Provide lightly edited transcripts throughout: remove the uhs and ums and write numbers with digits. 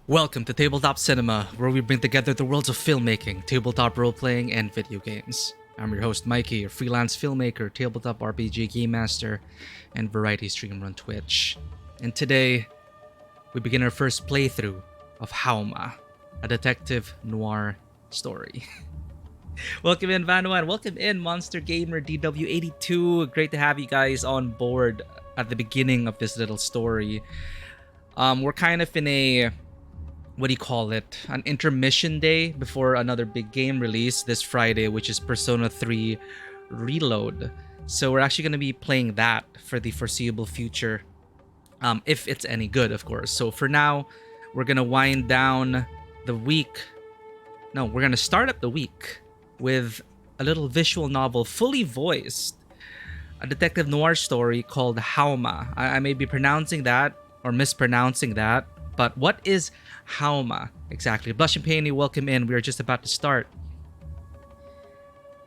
Welcome to Tabletop Cinema, where we bring together the worlds of filmmaking, tabletop role-playing, and video games. I'm your host, Mikey, your freelance filmmaker, tabletop RPG game master, and variety streamer on Twitch. And today, we begin our first playthrough of Hauma, a detective noir story. Welcome in, Vanuan. Welcome in, Monster Gamer DW82. Great to have you guys on board at the beginning of this little story. We're kind of in a... what do you call it? An intermission day before another big game release this Friday, which is Persona 3 Reload. So we're actually going to be playing that for the foreseeable future. If it's any good, of course. So for now, we're going to wind down the week. No, we're going to start up the week with a little visual novel, fully voiced. A detective noir story called Hauma. I may be pronouncing that or mispronouncing that. But what is Hauma exactly? Blush and Peony, welcome in. We are just about to start.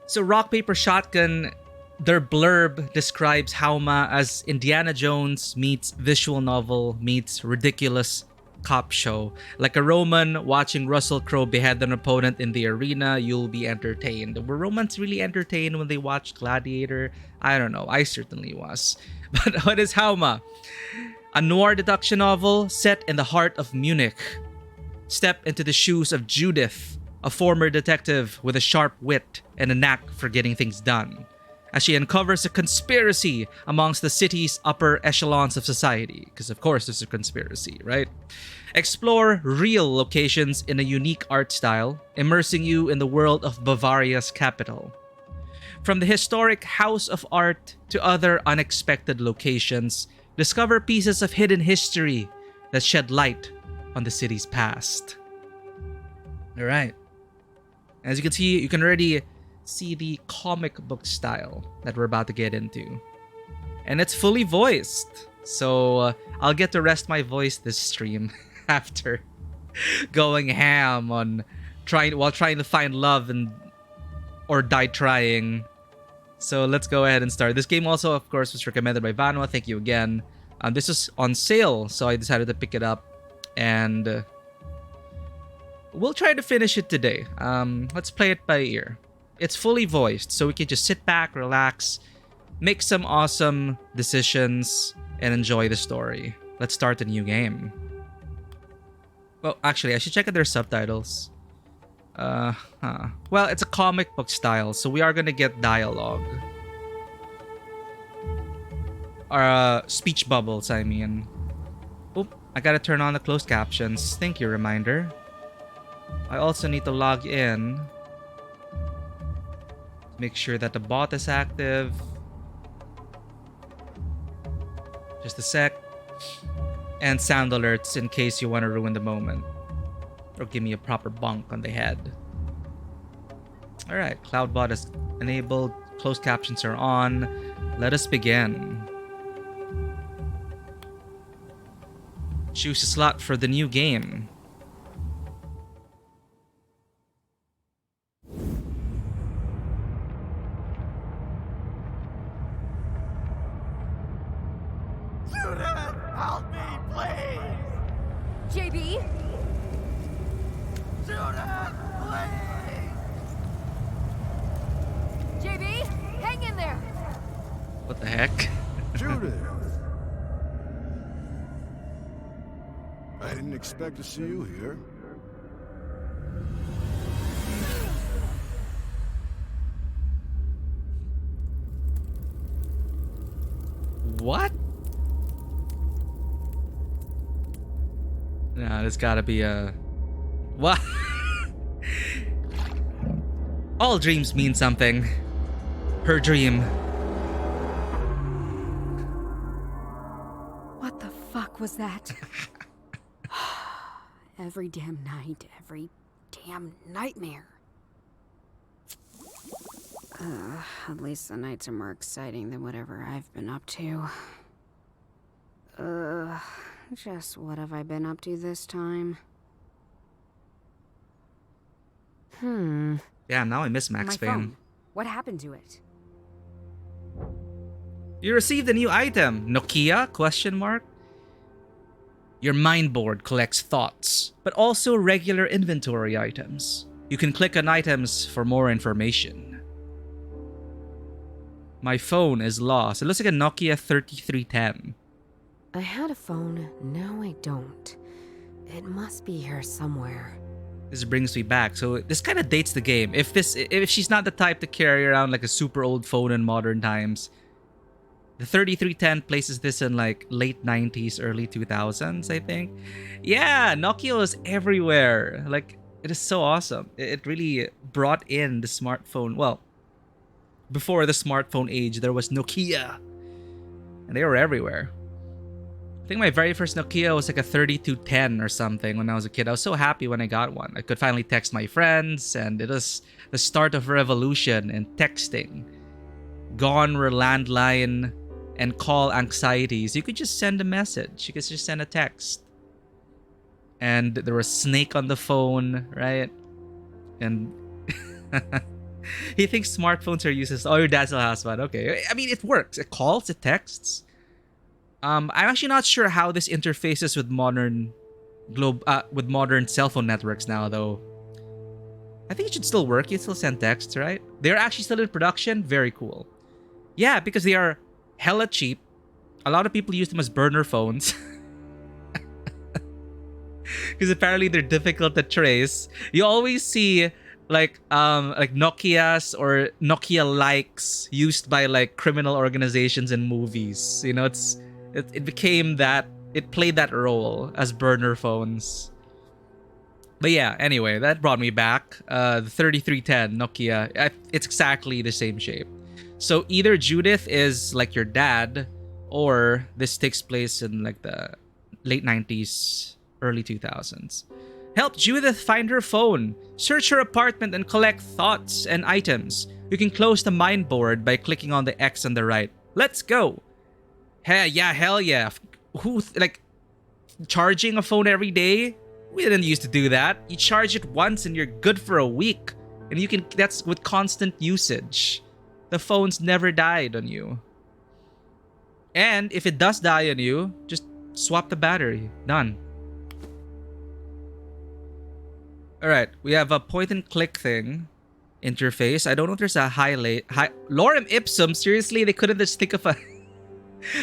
So Rock, Paper, Shotgun, their blurb describes Hauma as Indiana Jones meets visual novel meets ridiculous cop show. Like a Roman watching Russell Crowe behead an opponent in the arena, you'll be entertained. Were Romans really entertained when they watched Gladiator? I don't know. I certainly was. But what is Hauma? A noir deduction novel set in the heart of Munich. Step into the shoes of Judith, a former detective with a sharp wit and a knack for getting things done, as she uncovers a conspiracy amongst the city's upper echelons of society. Because of course there's a conspiracy, right? Explore real locations in a unique art style, immersing you in the world of Bavaria's capital. From the historic House of Art to other unexpected locations, discover pieces of hidden history that shed light on the city's past. Alright. As you can see, you can already see the comic book style that we're about to get into. And it's fully voiced. So I'll get to rest my voice this stream after going ham on trying to find love and or die trying. So let's go ahead and start. This game also, of course, was recommended by Vanwa. Thank you again. This is on sale, so I decided to pick it up. And we'll try to finish it today. Let's play it by ear. It's fully voiced, so we can just sit back, relax, make some awesome decisions, and enjoy the story. Let's start the new game. Well, actually, I should check out their subtitles. Well, it's a comic book style, so we are gonna get dialogue. Or speech bubbles, I mean. Oop, I gotta turn on the closed captions. Thank you, reminder. I also need to log in. Make sure that the bot is active. Just a sec. And sound alerts in case you want to ruin the moment. Or give me a proper bonk on the head. Alright, CloudBot is enabled. Closed captions are on. Let us begin. Choose a slot for the new game. Judith, help me, please! JB? Judith, please! JB? Hang in there! What the heck? Judith! I didn't expect to see you here. What? No, there's gotta be a... What? All dreams mean something. Her dream. What the fuck was that? Every damn night, every damn nightmare. At least the nights are more exciting than whatever I've been up to. Just what have I been up to this time? Damn, now I miss Max My Payne. phone. What happened to it? You received a new item. Nokia? Question mark. Your mind board collects thoughts, but also regular inventory items. You can click on items for more information. My phone is lost. It looks like a Nokia 3310. I had a phone, now I don't. It must be here somewhere. This brings me back. So this kind of dates the game. If she's not the type to carry around like a super old phone in modern times, the 3310 places this in like late 90s, early 2000s, I think. Yeah, Nokia was everywhere. Like, it is so awesome. It really brought in the smartphone. Well, before the smartphone age, there was Nokia. And they were everywhere. I think my very first Nokia was like a 3210 or something when I was a kid. I was so happy when I got one. I could finally text my friends, and it was the start of a revolution in texting. Gone were landline and call anxieties. You could just send a message. You could just send a text. And there was Snake on the phone, right? And he thinks smartphones are useless. Oh, your dad still has one. Okay. I mean, it works. It calls, it texts. I'm actually not sure how this interfaces with modern cell phone networks now, though. I think it should still work. You still send texts, right? They're actually still in production. Very cool. Yeah, because they are hella cheap. A lot of people use them as burner phones. Because apparently they're difficult to trace. You always see like Nokias or Nokia likes used by like criminal organizations in movies. You know, it became that, it played that role as burner phones. But yeah, anyway, that brought me back. The 3310 Nokia, it's exactly the same shape. So either Judith is like your dad, or this takes place in like the late 90s, early 2000s. Help Judith find her phone. Search her apartment and collect thoughts and items. You can close the mind board by clicking on the X on the right. Let's go. Hell yeah. Who, like, charging a phone every day? We didn't used to do that. You charge it once and you're good for a week. And you can, that's with constant usage. The phone's never died on you. And if it does die on you, just swap the battery. Done. Alright, we have a point and click thing. Interface. I don't know if there's a highlight. Lorem ipsum? Seriously? They couldn't just think of a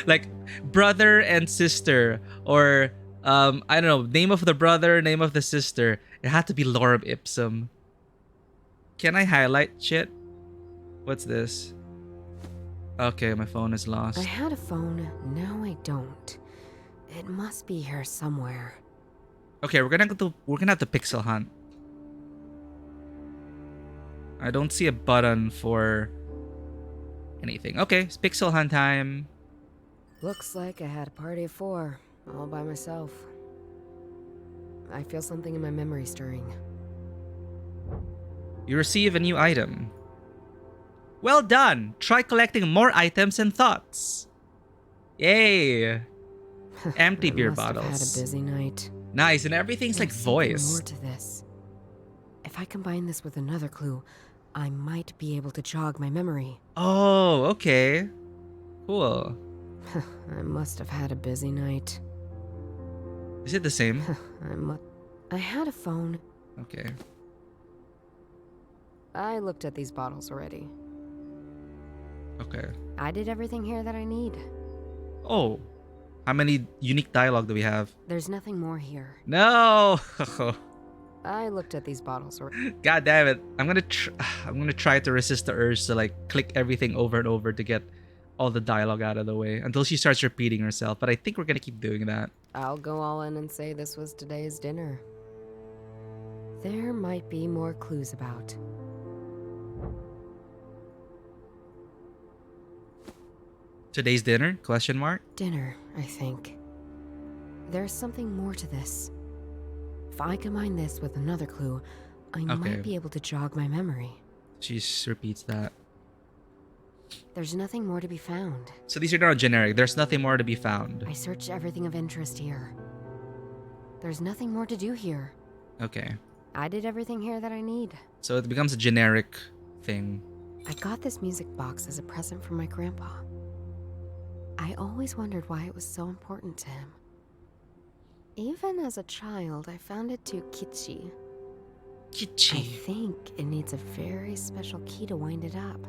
like brother and sister, or I don't know, name of the brother, name of the sister. It had to be lorem ipsum. Can I highlight shit? What's this? Okay, my phone is lost. I had a phone, now I don't. It must be here somewhere. Okay, we're gonna have to pixel hunt. I don't see a button for anything. Okay, it's pixel hunt time. Looks like I had a party of 4, all by myself. I feel something in my memory stirring. You receive a new item. Well done! Try collecting more items and thoughts. Yay! Empty beer bottles. I had a busy night. Nice, and everything's like voice. More to this. If I combine this with another clue, I might be able to jog my memory. Oh, okay. Cool. I must have had a busy night. Is it the same? I had a phone. Okay. I looked at these bottles already. Okay. I did everything here that I need. Oh. How many unique dialogue do we have? There's nothing more here. No! I looked at these bottles already. God damn it. I'm gonna try to resist the urge to like click everything over and over to get all the dialogue out of the way until she starts repeating herself, but I think we're gonna keep doing that. I'll go all in and say this was today's dinner. There might be more clues about. Today's dinner? Question mark? Dinner, I think. There's something more to this. If I combine this with another clue, I might be able to jog my memory. She repeats that. There's nothing more to be found. So these are not generic. There's nothing more to be found. I searched everything of interest here. There's nothing more to do here. Okay. I did everything here that I need. So it becomes a generic thing. I got this music box as a present from my grandpa. I always wondered why it was so important to him. Even as a child, I found it too kitschy. I Kitschy. think it needs a very special key to wind it up.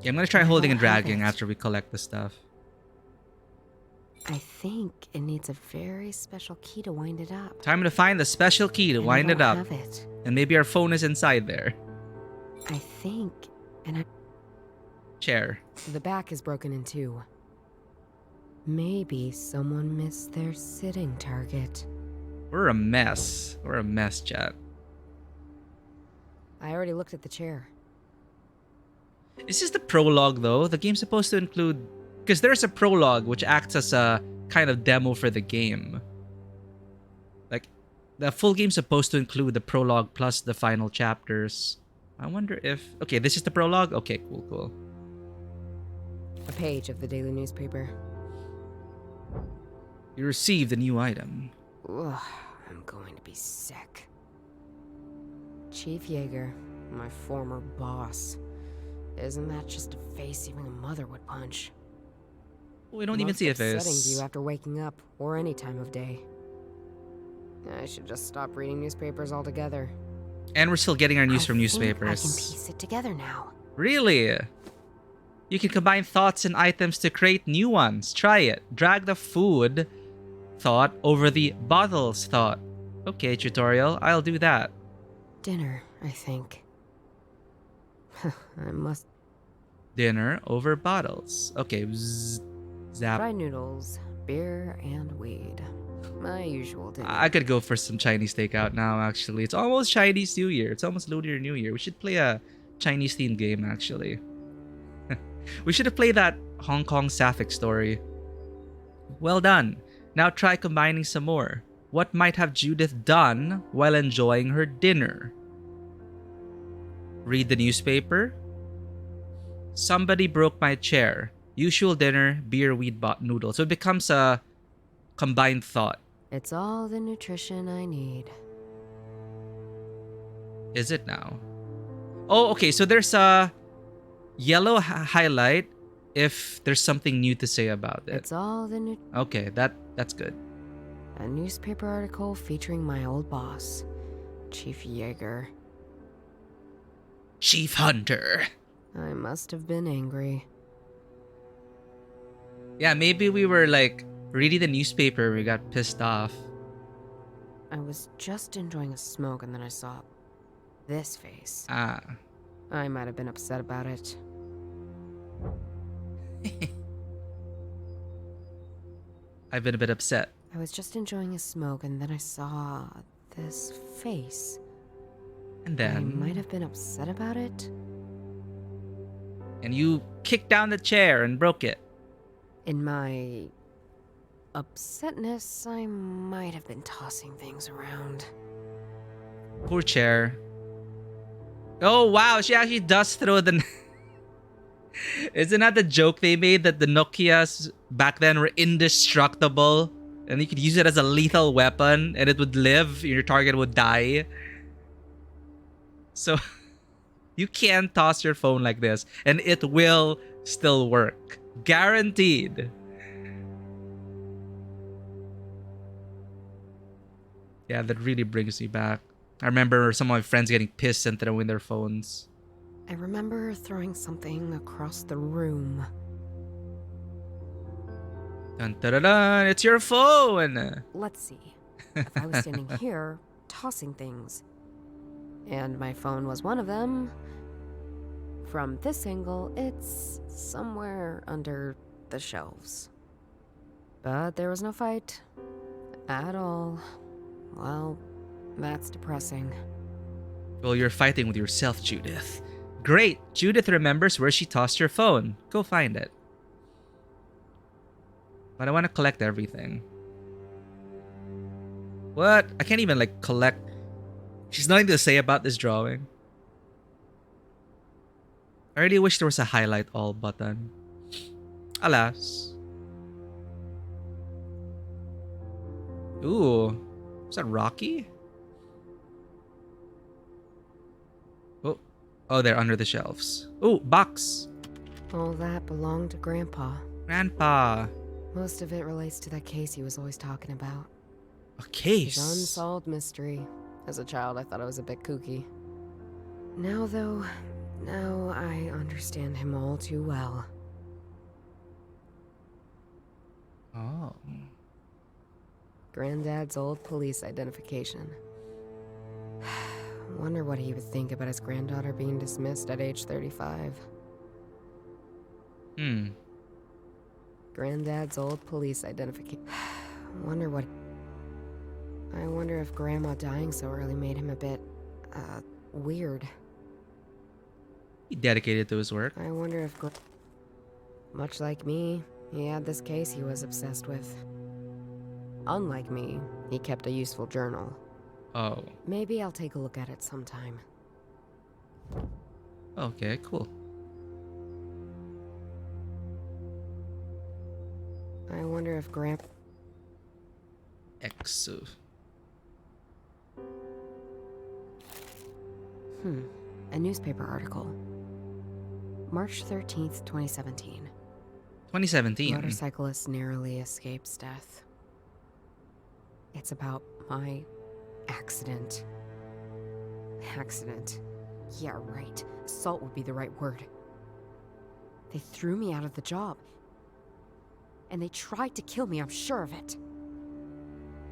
Yeah, I'm gonna try I holding and don't have dragging it. after we collect the stuff. I think it needs a very special key to wind it up. Time to find the special key to And wind I it don't up. have it. And maybe our phone is inside there. I think, Chair. the back is broken in two. Maybe someone missed their sitting target. We're a mess. We're a mess, chat. I already looked at the chair. Is this the prologue, though? The game's supposed to include... Because there's a prologue, which acts as a kind of demo for the game. Like, the full game's supposed to include the prologue plus the final chapters. I wonder if... Okay, this is the prologue? Okay, cool. A page of the daily newspaper. You received a new item. Ugh, I'm going to be sick. Chief Yeager, my former boss. Isn't that just a face even a mother would punch? We don't even see a Upsetting face. view after waking up, or any time of day. I should just stop reading newspapers altogether. And we're still getting our news from I newspapers. can piece it together now. Really? You can combine thoughts and items to create new ones. Try it. Drag the food thought over the bottles thought. Okay, tutorial. I'll do that. Dinner, I think. I must Dinner over bottles. Okay. Zap. try noodles, beer, and weed. My usual dinner. I could go for some Chinese takeout now, actually. It's almost Chinese New Year. It's almost Lunar New Year. We should play a Chinese themed game, actually. We should have played that Hong Kong Sapphic story. Well done. Now try combining some more. What might have Judith done while enjoying her dinner? Read the newspaper. Somebody broke my chair. Usual dinner, beer, weed, noodle. So it becomes a combined thought. It's all the nutrition I need. Is it now? Oh, okay. So there's a yellow highlight if there's something new to say about it. It's all the Okay, that's good. A newspaper article featuring my old boss, Chief Yeager. Chief Hunter. I must have been angry. Yeah, maybe we were like reading the newspaper. We got pissed off. I was just enjoying a smoke and then I saw this face. Ah. I might have been upset about it. I've been a bit upset. I was just enjoying a smoke and then I saw this face. And I then... might have been upset about it. And you kicked down the chair and broke it. In my upsetness, I might have been tossing things around. Poor chair. Oh, wow. She actually does throw the... Isn't that the joke they made that the Nokias back then were indestructible? And you could use it as a lethal weapon and it would live, your target would die. So, you can toss your phone like this and it will still work. Guaranteed. Yeah, that really brings me back. I remember some of my friends getting pissed and throwing their phones. I remember throwing something across the room. Dun, dun, dun, dun, it's your phone! Let's see. If I was standing here, tossing things, and my phone was one of them, from this angle, it's somewhere under the shelves. But there was no fight. At all. Well, that's depressing. Well, you're fighting with yourself, Judith. Great! Judith remembers where she tossed your phone. Go find it. But I want to collect everything. What? I can't even, like, collect... She's nothing to say about this drawing. I really wish there was a highlight all button. Alas. Ooh. Is that Rocky? Oh. Oh, they're under the shelves. Ooh, box. All that belonged to Grandpa. Grandpa. Most of it relates to that case he was always talking about. A His case. unsolved mystery. As a child, I thought I was a bit kooky. Now, though, now I understand him all too well. Oh. Granddad's old police identification. Wonder what he would think about his granddaughter being dismissed at age 35. Granddad's old police identification. Wonder what... I wonder if Grandma dying so early made him a bit, weird. He dedicated to his work. I wonder if... Much like me, he had this case he was obsessed with. Unlike me, he kept a useful journal. Oh. Maybe I'll take a look at it sometime. Okay, cool. I wonder if Exo. A newspaper article. March 13th, 2017. 2017. Motorcyclist narrowly escapes death. It's about my accident. Accident. Yeah, right. Assault would be the right word. They threw me out of the job. And they tried to kill me, I'm sure of it.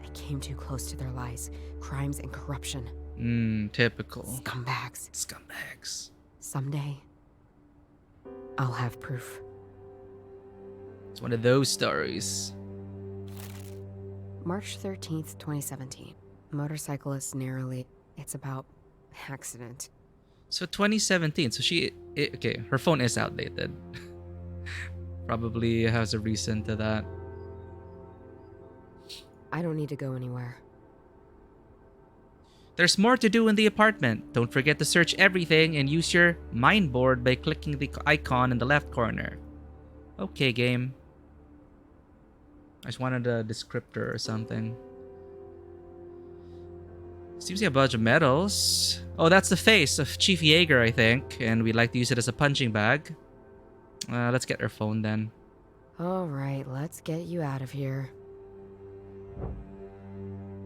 I came too close to their lies, crimes, and corruption. Typical. Scumbags. Someday, I'll have proof. It's one of those stories. March 13th, 2017. Motorcyclist narrowly... It's about accident. So 2017. So okay, her phone is outdated. Probably has a reason to that. I don't need to go anywhere. There's more to do in the apartment. Don't forget to search everything and use your mind board by clicking the icon in the left corner. Okay, game. I just wanted a descriptor or something. Seems like a bunch of medals. Oh, that's the face of Chief Yeager, I think. And we'd like to use it as a punching bag. Let's get her phone then. Alright, let's get you out of here.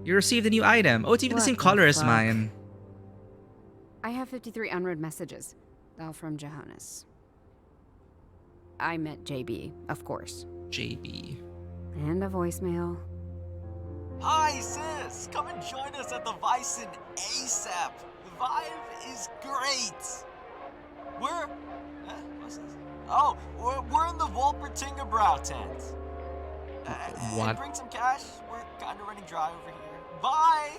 You received a new item. Oh, it's even the same color as mine. I have 53 unread messages. All from Johannes. I meant JB, of course. JB. And a voicemail. Hi, sis! Come and join us at the Bison ASAP. The vibe is great. What's this? Oh, we're in the Wolpertingerbrouw tent. What? And bring some cash. We're kind of running dry over here. Bye!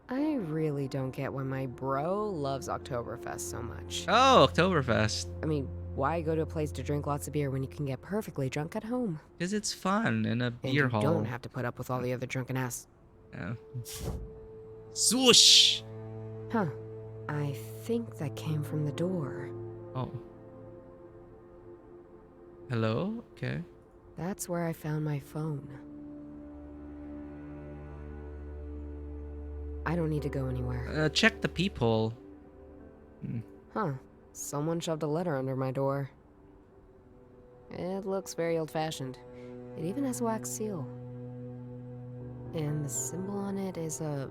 I really don't get why my bro loves Oktoberfest so much. Oh, Oktoberfest. I mean, why go to a place to drink lots of beer when you can get perfectly drunk at home? Because it's fun in a And beer hall. you don't have to put up with all the other drunken ass. Yeah. Swoosh! Huh. I think that came from the door. Oh. Hello? Okay. That's where I found my phone. I don't need to go anywhere. Check the peephole. Huh. Someone shoved a letter under my door. It looks very old-fashioned. It even has a wax seal. And the symbol on it is a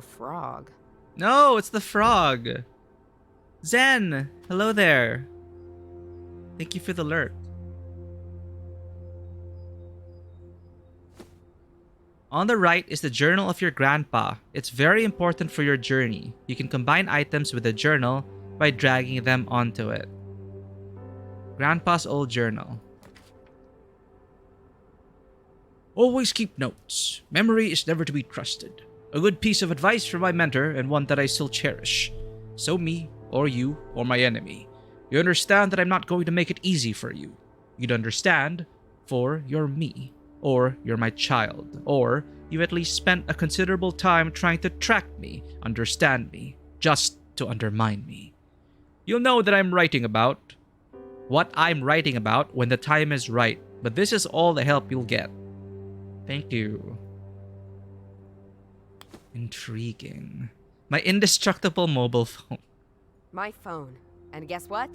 frog. No, it's the frog. Zen! Hello there. Thank you for the alert. On the right is the journal of your grandpa. It's very important for your journey. You can combine items with the journal by dragging them onto it. Grandpa's old journal. Always keep notes. Memory is never to be trusted. A good piece of advice from my mentor and one that I still cherish. So me, or you, or my enemy. You understand that I'm not going to make it easy for you. You'd understand, for you're me. Or you're my child, or you've at least spent a considerable time trying to track me, understand me, just to undermine me. You'll know that what I'm writing about when the time is right, but this is all the help you'll get. Thank you. Intriguing. My indestructible mobile phone. My phone. And guess what?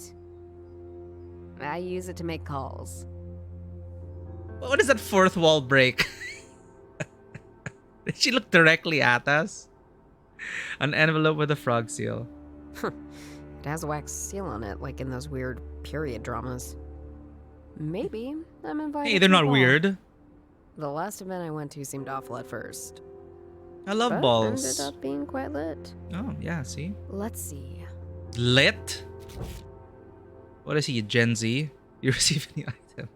I use it to make calls. What is that fourth wall break? Did she look directly at us? An envelope with a frog seal. It has a wax seal on it, like in those weird period dramas. Maybe I'm invited. Hey, they're to a not ball. weird. The last event I went to seemed awful at first, I love but balls. ended up being quite lit. Oh, yeah, see? Let's see. Lit? What is he, Gen Z? You receive any item.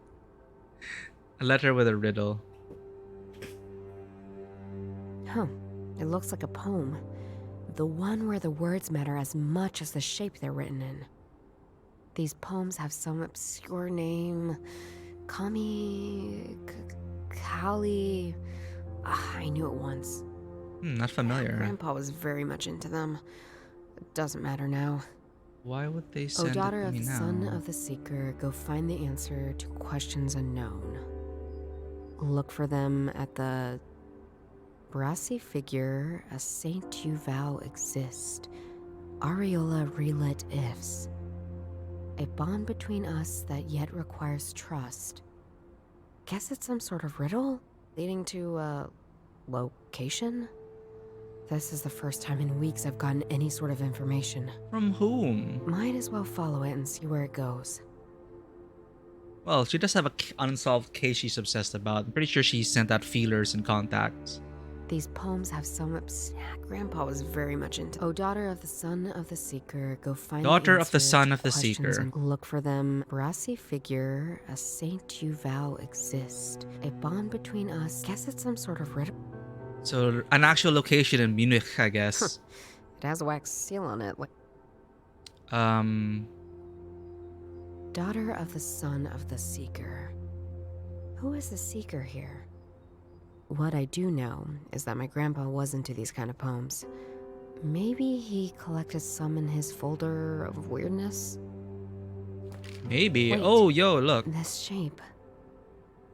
A letter with a riddle. Huh. It looks like a poem. The one where the words matter as much as the shape they're written in. These poems have some obscure name. Kali. I knew it once. Not familiar. Grandpa was very much into them. It doesn't matter now. Why would they O send daughter it to of me the now? son of the seeker, go find the answer to questions unknown. Look for them at the brassy figure, a saint you vow exist. Areola relit ifs. A bond between us that yet requires trust. Guess it's some sort of riddle leading to a location? This is the first time in weeks I've gotten any sort of information. From whom? Might as well follow it and see where it goes. Well, she does have a unsolved case she's obsessed about. I'm pretty sure she sent out feelers and contacts. These poems have some Grandpa was very much into. O daughter of the son of the seeker, go find Daughter the of the answer son to of the questions seeker. and look for them. Brassy figure, a saint you vow exist. A bond between us. Guess it's some sort of riddle. So, an actual location in Munich, I guess. It has a wax seal on it. Daughter of the son of the seeker. Who is the seeker here? What I do know is that my grandpa was into these kind of poems. Maybe he collected some in his folder of weirdness? Maybe. Wait. Oh, yo, look. This shape.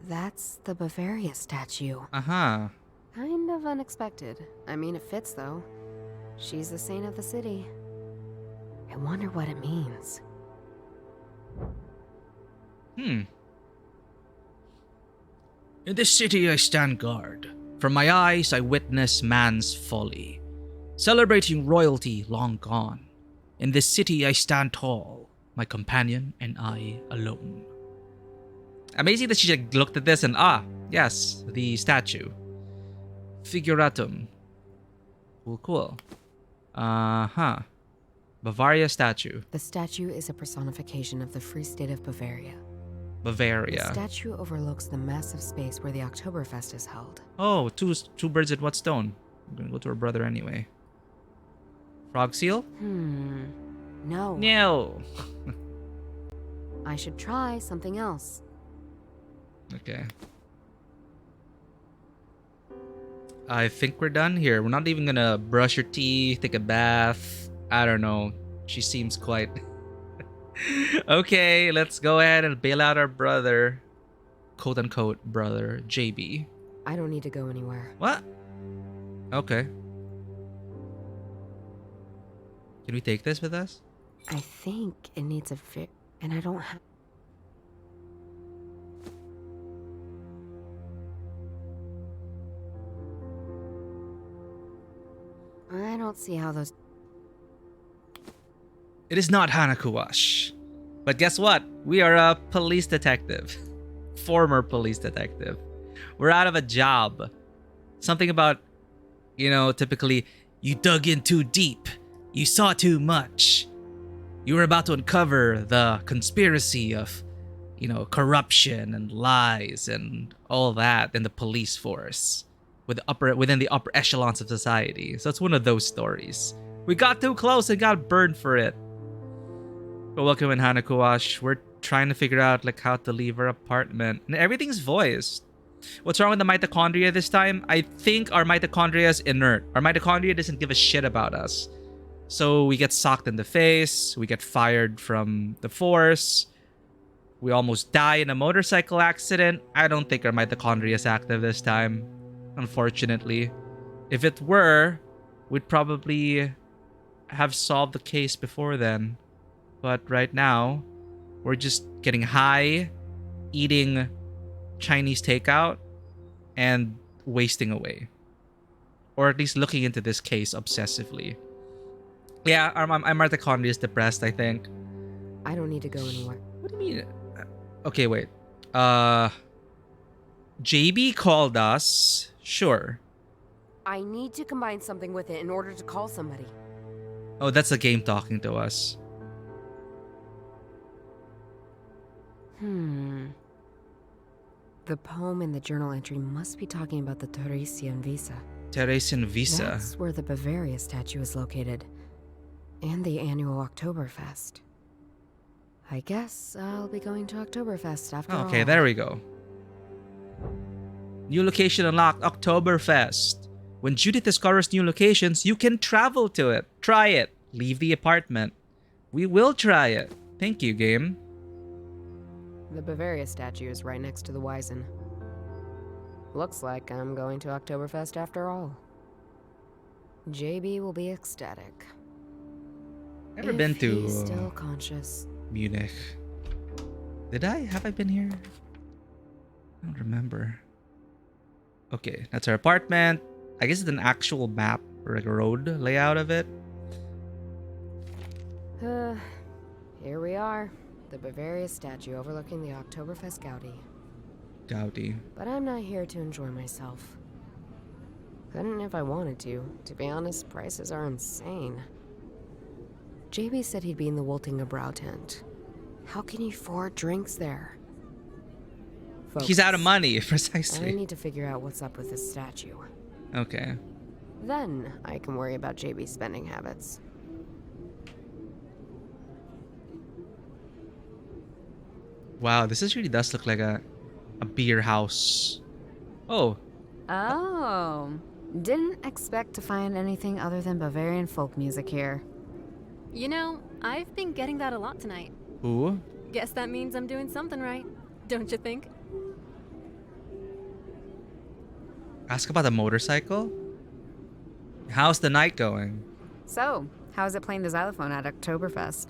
That's the Bavaria statue. Uh-huh. Kind of unexpected. I mean, it fits though. She's the saint of the city. I wonder what it means. In this city I stand guard. From my eyes I witness man's folly, celebrating royalty long gone. In this city I stand tall, my companion and I alone. Amazing that she like, looked at this and yes, the statue. Figuratum. Cool. Bavaria statue. The statue is a personification of the free state of Bavaria. The Bavaria. statue overlooks the massive space where the Oktoberfest is held. Oh, two birds at what stone? I'm gonna go to her brother anyway. Frog seal? No. No. I should try something else. Okay. I think we're done here. We're not even gonna brush your teeth, take a bath. I don't know. She seems quite... Okay, let's go ahead and bail out our brother. Quote-unquote brother, JB. I don't need to go anywhere. What? Okay. Can we take this with us? I think it needs a fit, and I don't have... I don't see how those... It is not Hanakuwash. But guess what? We are a police detective. Former police detective. We're out of a job. Something about, typically, you dug in too deep. You saw too much. You were about to uncover the conspiracy of, corruption and lies and all that in the police force. Within the upper echelons of society. So it's one of those stories. We got too close and got burned for it. But welcome in Hanakuwash. We're trying to figure out how to leave our apartment. And everything's voiced. What's wrong with the mitochondria this time? I think our mitochondria is inert. Our mitochondria doesn't give a shit about us. So we get socked in the face. We get fired from the force. We almost die in a motorcycle accident. I don't think our mitochondria is active this time. Unfortunately. If it were, we'd probably have solved the case before then. But right now, we're just getting high, eating Chinese takeout, and wasting away. or at least looking into this case obsessively. Yeah, I'm Martha Conley is depressed, I think. I don't need to go anywhere. What do you mean? Okay, wait. JB called us. Sure. I need to combine something with it in order to call somebody. Oh, that's the game talking to us. The poem in the journal entry must be talking about the Teresian visa. Teresian visa. That's where the Bavaria statue is located. And the annual Oktoberfest. I guess I'll be going to Oktoberfest after all. Okay, there we go. New location unlocked, Oktoberfest. When Judith discovers new locations, you can travel to it. Try it. Leave the apartment. We will try it. Thank you, game. The Bavaria statue is right next to the Wiesen. Looks like I'm going to Oktoberfest after all. JB will be ecstatic. Never been to He's still conscious. Munich. Have I been here? I don't remember. Okay, that's our apartment. I guess it's an actual map or like a road layout of it. Here we are. The Bavaria statue overlooking the Oktoberfest Gaudi. Gaudi. But I'm not here to enjoy myself. Couldn't if I wanted to. To be honest, prices are insane. JB said he'd be in the Woltinger Brow tent. How can you afford drinks there? He's out of Focus. money, I precisely. need to figure out what's up with this statue. Okay. Then I can worry about JB's spending habits. Wow, this really does look like a beer house. Oh, Oh, didn't expect to find anything other than Bavarian folk music here. You know, I've been getting that a lot tonight. who? Guess that means I'm doing something right, don't you think? Ask about the motorcycle? How's the night going? So, how's it playing the xylophone at Oktoberfest?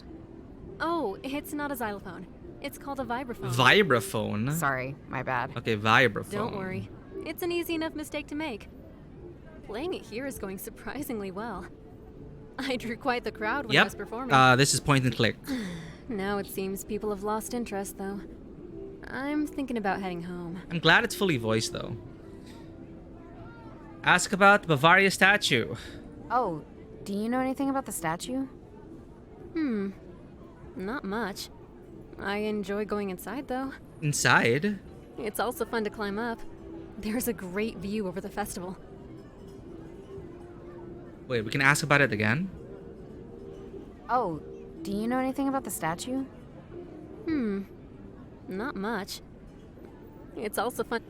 Oh, it's not a xylophone. It's called a vibraphone. Vibraphone? Sorry, my bad. Okay, vibraphone. Don't worry. It's an easy enough mistake to make. Playing it here is going surprisingly well. I drew quite the crowd when I Yep. was performing. This is point and click. Now it seems people have lost interest, though. I'm thinking about heading home. I'm glad it's fully voiced, though. Ask about the Bavaria statue. Oh, do you know anything about the statue? Not much. I enjoy going inside, though. Inside? It's also fun to climb up. There's a great view over the festival. Wait, we can ask about it again? Oh, do you know anything about the statue? Not much. It's also fun.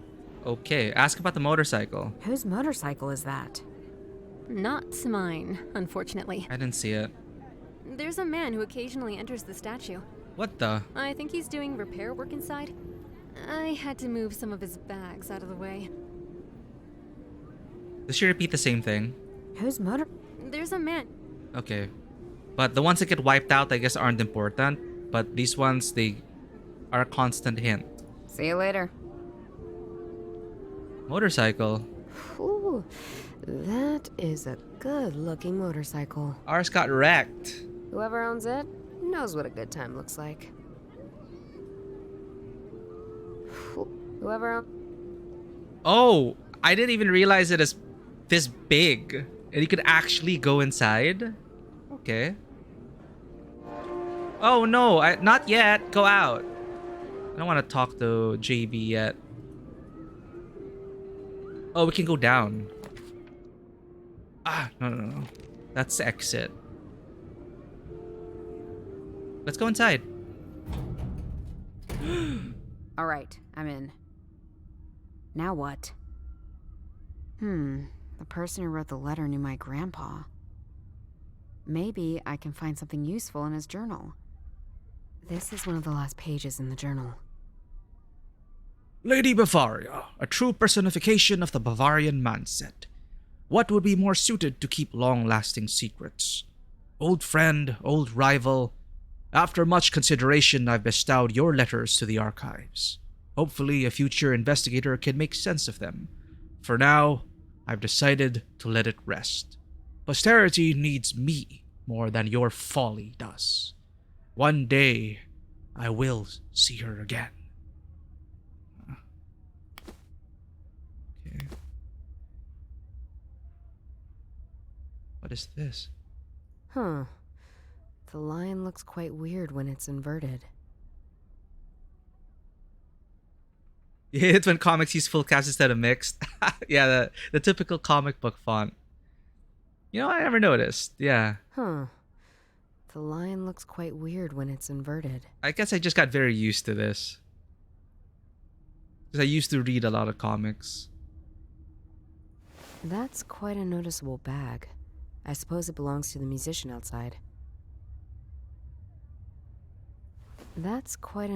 Okay, ask about the motorcycle. Whose motorcycle is that? Not mine, unfortunately. I didn't see it. There's a man who occasionally enters the statue. What the? I think he's doing repair work inside. I had to move some of his bags out of the way. Does she repeat the same thing? Whose motor? There's a man. Okay. But the ones that get wiped out, I guess, aren't important. But these ones, they are a constant hint. See you later. Motorcycle. Ooh, that is a good-looking motorcycle. Ours got wrecked. Whoever owns it knows what a good time looks like. Whoever... Oh, I didn't even realize it is this big. And you could actually go inside? Okay. Oh no, not yet. Go out. I don't want to talk to JB yet. Oh, we can go down. Ah, no. That's the exit. Let's go inside. All right, I'm in. Now what? The person who wrote the letter knew my grandpa. Maybe I can find something useful in his journal. This is one of the last pages in the journal. Lady Bavaria, a true personification of the Bavarian mindset. What would be more suited to keep long-lasting secrets? Old friend, old rival. After much consideration, I've bestowed your letters to the archives. Hopefully, a future investigator can make sense of them. For now, I've decided to let it rest. Posterity needs me more than your folly does. One day, I will see her again. Okay. What is this? Huh. The line looks quite weird when it's inverted. It's when comics use full cast instead of mixed. Yeah, the typical comic book font. You know, I never noticed. Yeah. Huh. The line looks quite weird when it's inverted. I guess I just got very used to this. Because I used to read a lot of comics. That's quite a noticeable bag. I suppose it belongs to the musician outside. That's quite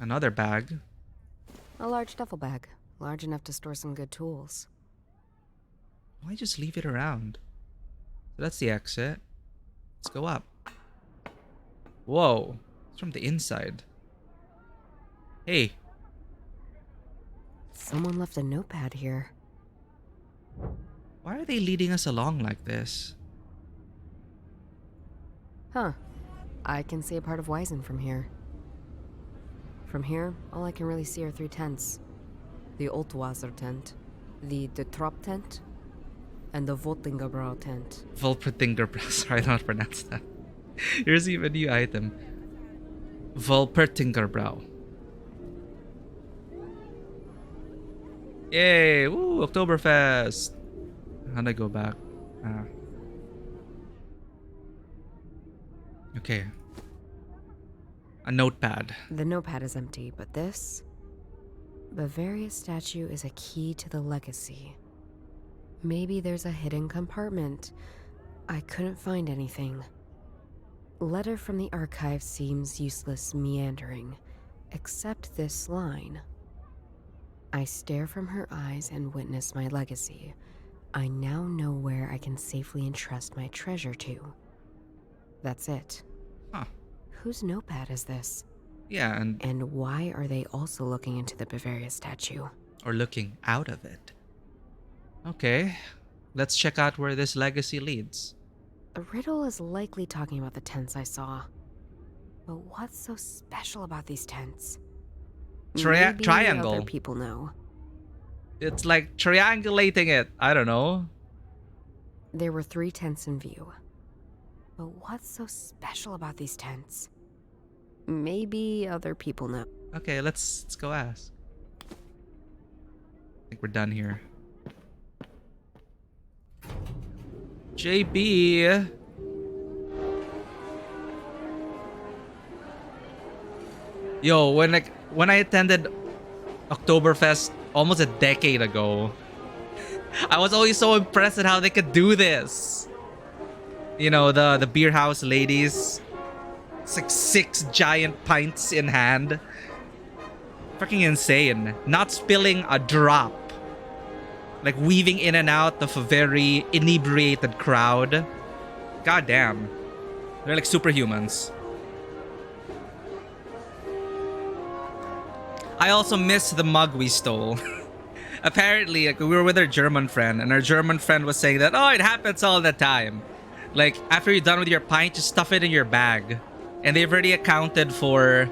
Another bag. a large duffel bag, large enough to store some good tools. Why just leave it around? So that's the exit. Let's go up. Whoa. It's from the inside. Hey. Someone left a notepad here. Why are they leading us along like this? Huh. I can see a part of Wiesen from here. From here, all I can really see are 3 tents. The Oltwasser tent, the De Trop tent, and the Voltingerbrouw tent. Volpertingerbrouw. Sorry, I don't know how to pronounce that. Here's even a new item. Volpertingerbrouw. Yay! Woo! Oktoberfest! How'd I go back? Okay. A notepad. The notepad is empty, but this Bavaria's statue is a key to the legacy. Maybe there's a hidden compartment. I couldn't find anything. Letter from the archive seems useless meandering, except this line. I stare from her eyes and witness my legacy. I now know where I can safely entrust my treasure to. That's it. Huh. Whose notepad is this? Yeah, And why are they also looking into the Bavaria statue? or looking out of it. Okay. Let's check out where this legacy leads. The riddle is likely talking about the tents I saw. But what's so special about these tents? Maybe Triangle. other people know. It's like triangulating it. I don't know. There were 3 tents in view. But what's so special about these tents? Maybe other people know. Okay, let's go ask. I think we're done here. JB. Yo, when I attended Oktoberfest almost a decade ago, I was always so impressed at how they could do this. You know, the beer house ladies. It's like 6 giant pints in hand. Fucking insane. Not spilling a drop. Like weaving in and out of a very inebriated crowd. God damn. They're like superhumans. I also miss the mug we stole. Apparently, like, we were with our German friend, and our German friend was saying that, oh, it happens all the time. Like, after you're done with your pint, just stuff it in your bag. And they've already accounted for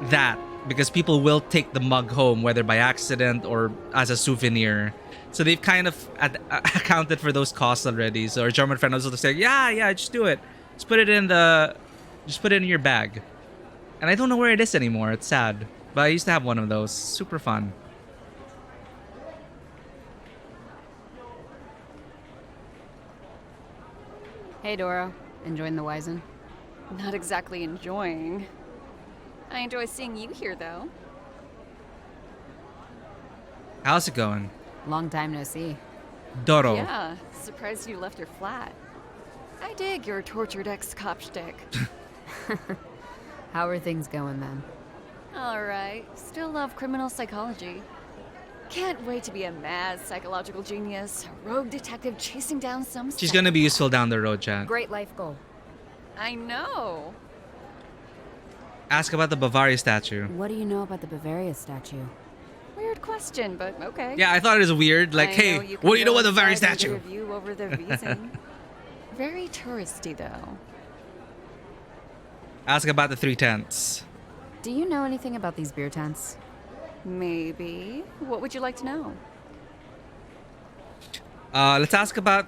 that, because people will take the mug home, whether by accident or as a souvenir. So they've kind of accounted for those costs already. So our German friend was also saying, yeah, just do it. Just put it in your bag. And I don't know where it is anymore. It's sad. But I used to have one of those. Super fun. Hey, Dora. Enjoying the Wiesen? Not exactly enjoying. I enjoy seeing you here, though. How's it going? Long time no see. Doro. Yeah, surprised you left your flat. I dig your tortured ex-cop shtick. How are things going then? Alright, still love criminal psychology. Can't wait to be a mad psychological genius, a rogue detective chasing down some She's gonna be useful down the road, chat. Great life goal. I know. Ask about the Bavaria statue. What do you know about the Bavaria statue? Weird question, but okay. Yeah, I thought it was weird. Like, I hey, know you can what do you know go about the Bavaria inside and get statue? a view over the Wiesen. Very touristy, though. Ask about the three tents. Do you know anything about these beer tents? Maybe. What would you like to know? Let's ask about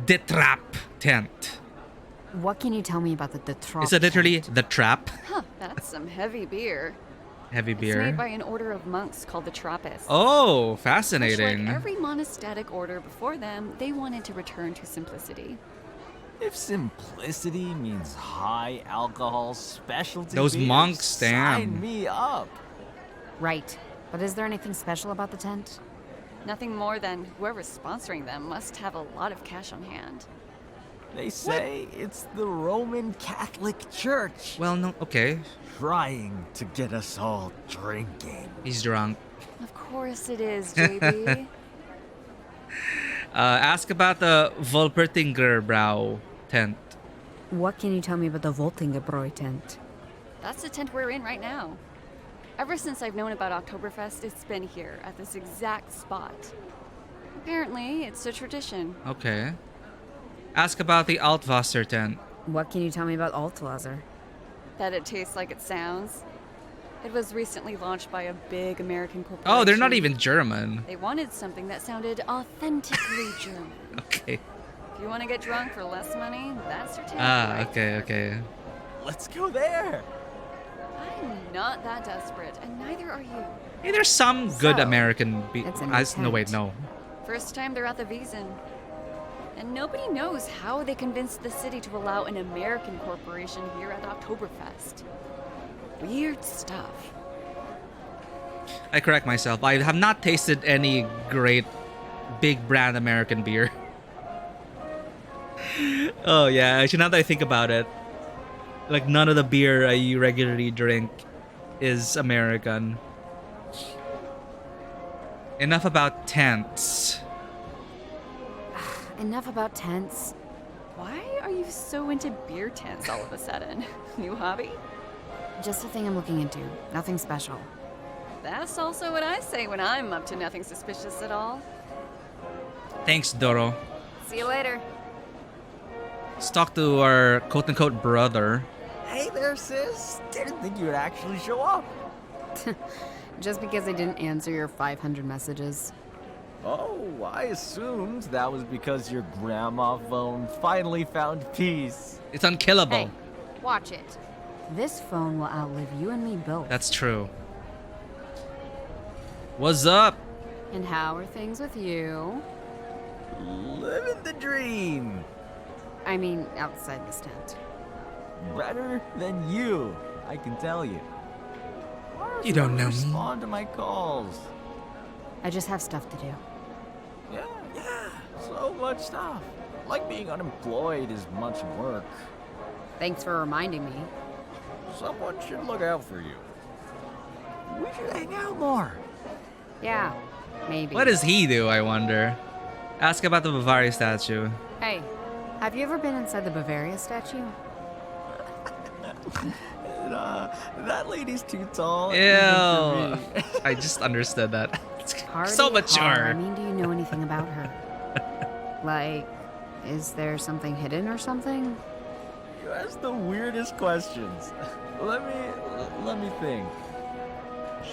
the trap tent. What can you tell me about the trop Is it literally tent? the trap? Huh, that's some heavy beer. Heavy It's made by beer. an order of monks called the Trappists. Oh, Much fascinating. like every monastic order before them, they wanted to return to simplicity. If simplicity means high alcohol specialty Those beers, monks, damn. sign me up. Right. But is there anything special about the tent? Nothing more than whoever's sponsoring them must have a lot of cash on hand. They say it's the Roman Catholic Church Well, no, okay. trying to get us all drinking. He's drunk. Of course it is, JB. Ask about the Volpertingerbräu tent. What can you tell me about the Voltingebräu tent? That's the tent we're in right now. Ever since I've known about Oktoberfest, it's been here, at this exact spot. Apparently, it's a tradition. Okay. Ask about the Altwasser tent. What can you tell me about Altwasser? That it tastes like it sounds. It was recently launched by a big American corporation. Oh, they're not even German. They wanted something that sounded authentically German. Okay. If you want to get drunk for less money, that's your tent. Ah, right okay, okay. Let's go there. I'm not that desperate, and neither are you. Hey, there's some good So, American it's a new no, wait, tent. no. First time they're at the Wiesen. And nobody knows how they convinced the city to allow an American corporation here at Oktoberfest. Weird stuff. I correct myself. I have not tasted any great big brand American beer. Oh yeah, actually now that I think about it, like none of the beer I regularly drink is American. Enough about tents. Enough about tents. Why are you so into beer tents all of a sudden? New hobby? Just a thing I'm looking into. Nothing special. That's also what I say when I'm up to nothing suspicious at all. Thanks, Doro. See you later. Let's talk to our quote-unquote brother. Hey there, sis. Didn't think you would actually show up. Just because I didn't answer your 500 messages. Oh, I assumed that was because your grandma phone finally found peace. It's unkillable. Hey, watch it. This phone will outlive you and me both. That's true. What's up? And how are things with you? Living the dream. I mean, outside this tent. Better than you, I can tell you. Why You don't know me. respond to my calls. I just have stuff to do. Yeah, so much stuff. Like being unemployed is much work. Thanks for reminding me. Someone should look out for you. We should hang out more. Yeah, maybe. What does he do, I wonder? Ask about the Bavaria statue. Hey, have you ever been inside the Bavaria statue? That lady's too tall. Ew. even for me. I just understood that. Hardy So Har, mature. I mean, do you know anything about her? Like, is there something hidden or something? You ask the weirdest questions. Let me think.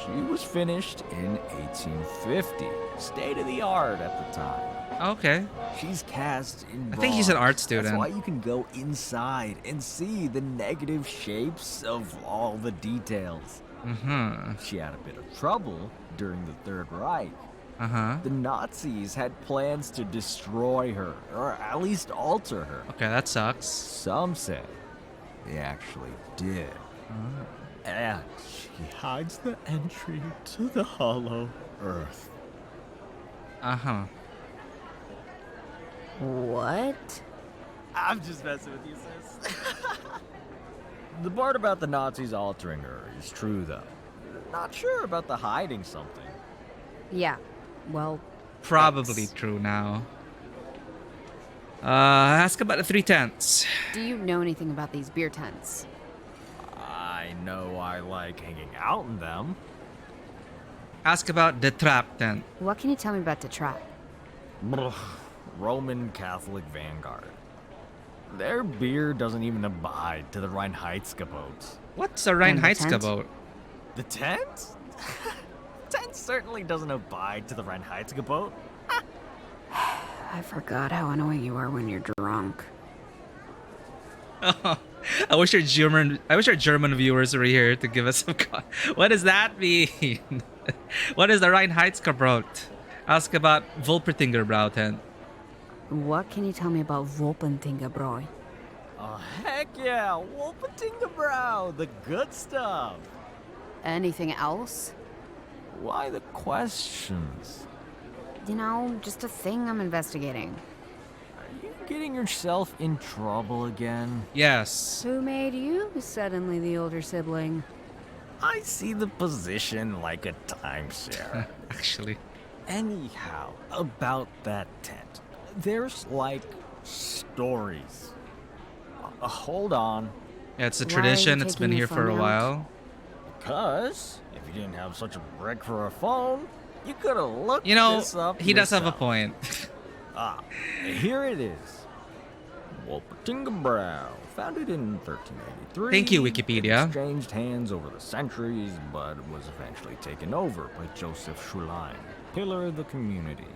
She was finished in 1850. State of the art at the time. Okay. She's cast in I think he's an bronze. art student. That's why you can go inside and see the negative shapes of all the details. Mm-hmm. She had a bit of trouble during the Third Reich. Uh-huh. The Nazis had plans to destroy her, or at least alter her. Okay, that sucks. Some say they actually did. And she hides the entry to the hollow earth. Uh-huh. What? I'm just messing with you, sis. The part about the Nazis altering her is true, though. Not sure about the hiding something. Yeah, well, Probably That's- true now. Ask about the three tents. do you know anything about these beer tents? I know I like hanging out in them. Ask about the trap tent. What can you tell me about the trap? Brr, Roman Catholic Vanguard. Their beer doesn't even abide to the Reinheitsgebot. What's a And the tent? Reinheitsgebot? The tent? Tent certainly doesn't abide to the Reinheitsgebot. I forgot how annoying you are when you're drunk. I wish our German viewers were here to give us some. What does that mean? What is the Reinheitsgebot? Ask about Wolpertinger tent. What can you tell me about Wolpentingerbräu? Oh, heck yeah! Wolpertingerbräu! The good stuff! Anything else? Why the questions? You know, just a thing I'm investigating. Are you getting yourself in trouble again? Yes. Who made you suddenly the older sibling? I see the position like a timeshare. Actually. Anyhow, about that tent. There's like stories. Hold on. Yeah, it's a Why are tradition. you It's taking been your here for a phone out? while. Because if you didn't have such a brick for a phone, you could have looked You know, this up he does have a yourself. point. Here it is. Wolpertingerbräu, founded in 1383. Thank you, Wikipedia. It exchanged hands over the centuries, but was eventually taken over by Joseph Schulain, pillar of the community.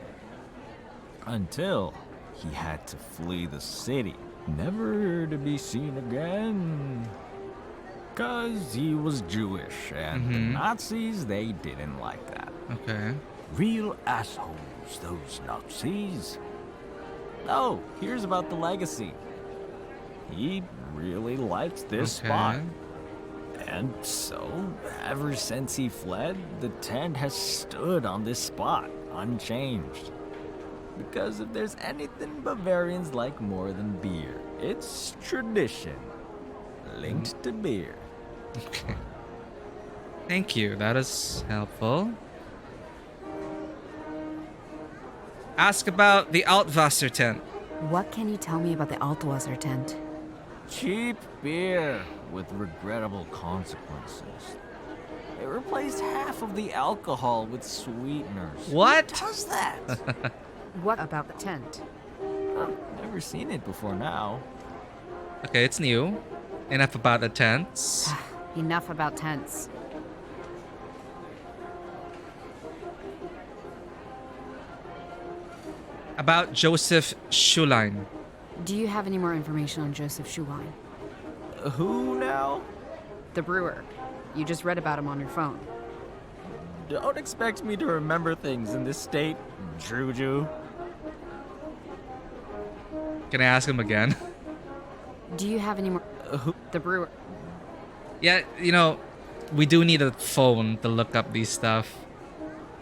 Until he had to flee the city, never to be seen again. Cause he was Jewish, and the Nazis, they didn't like that. Okay. Real assholes, those Nazis. Oh, here's about the legacy. He really likes this spot. And so, ever since he fled, the tent has stood on this spot, unchanged. Because if there's anything Bavarians like more than beer, it's tradition. Linked to beer. Okay. Thank you. That is helpful. Ask about the Altwasser tent. What can you tell me about the Altwasser tent? Cheap beer with regrettable consequences. It replaced half of the alcohol with sweeteners. What? Who does that? What about the tent? Never seen it before now. Okay, it's new. Enough about the tents. Enough about tents. About Joseph Schulain. Do you have any more information on Joseph Schulain? Who now? The brewer. You just read about him on your phone. Don't expect me to remember things in this state, Juju. Can I ask him again? Do you have any more? The brewer. Yeah, you know, we do need a phone to look up these stuff.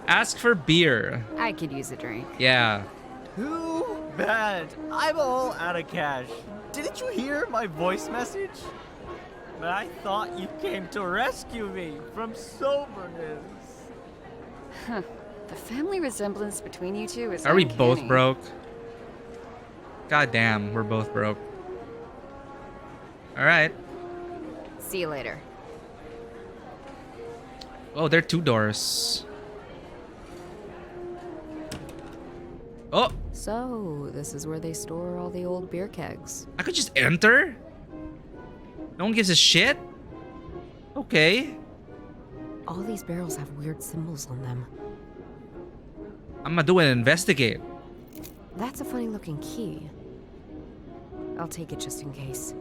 Ask for beer. I could use a drink. Yeah. Too bad. I'm all out of cash. Didn't you hear my voice message? But I thought you came to rescue me from soberness. The family resemblance between you two is Are we both uncanny. broke? God damn, we're both broke. Alright. See you later. Oh, there are two doors. Oh, So, this is where they store all the old beer kegs. I could just enter? No one gives a shit? Okay. All these barrels have weird symbols on them. I'm gonna do an investigate. That's a funny looking key. I'll take it just in case.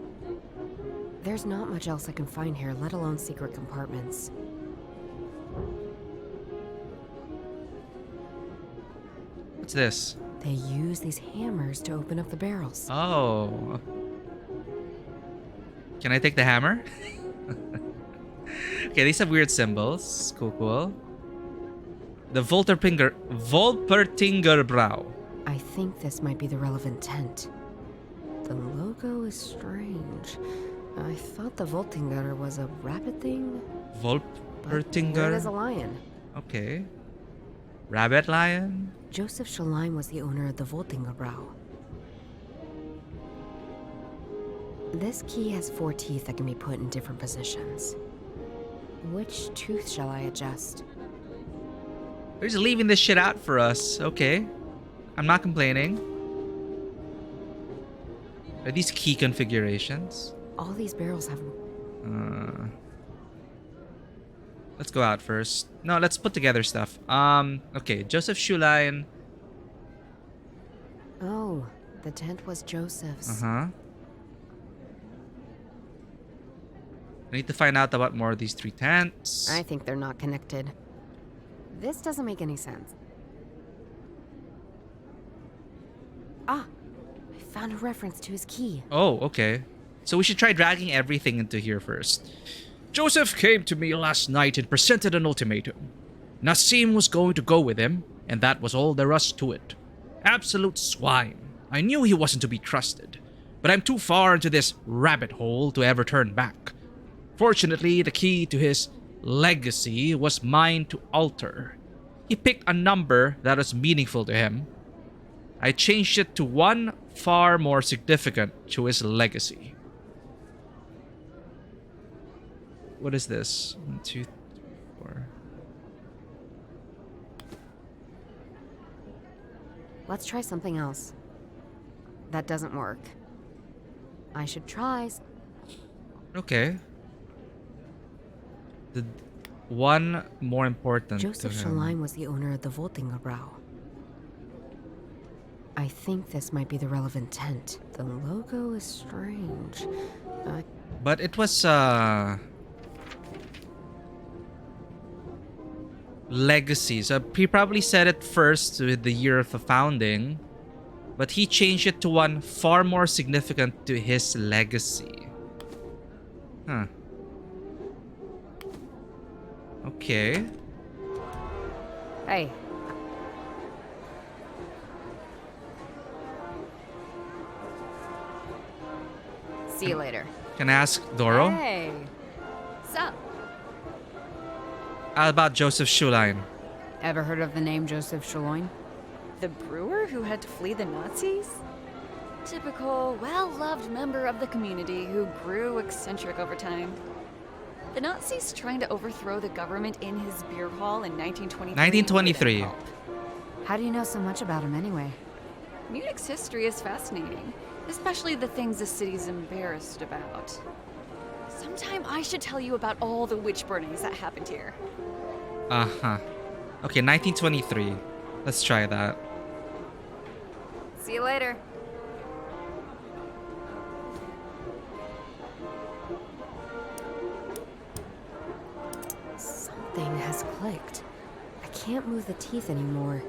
There's not much else I can find here, let alone secret compartments. What's this? They use these hammers to open up the barrels. Oh. Can I take the hammer? Okay, these have weird symbols. Cool, cool. The Wolpertingerbräu. I think this might be the relevant tent. The logo is strange. I thought the Voltinger was a rabbit thing. But there it is a Wolpertinger. lion. Okay. Rabbit lion. Joseph Schulain was the owner of the Voltingerbräu. This key has 4 teeth that can be put in different positions. Which tooth shall I adjust? They're just leaving this shit out for us. Okay. I'm not complaining. Are these key configurations? All these barrels have... Let's go out first. No, let's put together stuff. Okay, Joseph Shoeline. Oh, the tent was Joseph's. I need to find out about more of these 3 tents. I think they're not connected. This doesn't make any sense. Ah, I found a reference to his key. Oh, okay. So we should try dragging everything into here first. Joseph came to me last night and presented an ultimatum. Nassim was going to go with him, and that was all there was to it. Absolute swine. I knew he wasn't to be trusted, but I'm too far into this rabbit hole to ever turn back. Fortunately, the key to his legacy was mine to alter. He picked a number that was meaningful to him. I changed it to one far more significant to his legacy. What is this? 1, 2, 3, 4. Let's try something else. That doesn't work. I should try... Okay. The one more important Joseph to him. Shoeline was the owner of the Voltingerbrouw. I think this might be the relevant tent. The logo is strange. But it was legacy. So he probably said it first with the year of the founding, but he changed it to one far more significant to his legacy. Huh. Okay. Hey. See you later. Can I ask Doro Hey. Sup? about Joseph Shoeline? Ever heard of the name Joseph Shoeline? The brewer who had to flee the Nazis? Typical, well-loved member of the community who grew eccentric over time. The Nazis trying to overthrow the government in his beer hall in 1923. 1923. didn't help. How do you know so much about him anyway? Munich's history is fascinating, especially the things the city's embarrassed about. Sometime I should tell you about all the witch burnings that happened here. Uh-huh. Okay, 1923. Let's try that. See you later. Something has clicked. I can't move the teeth anymore.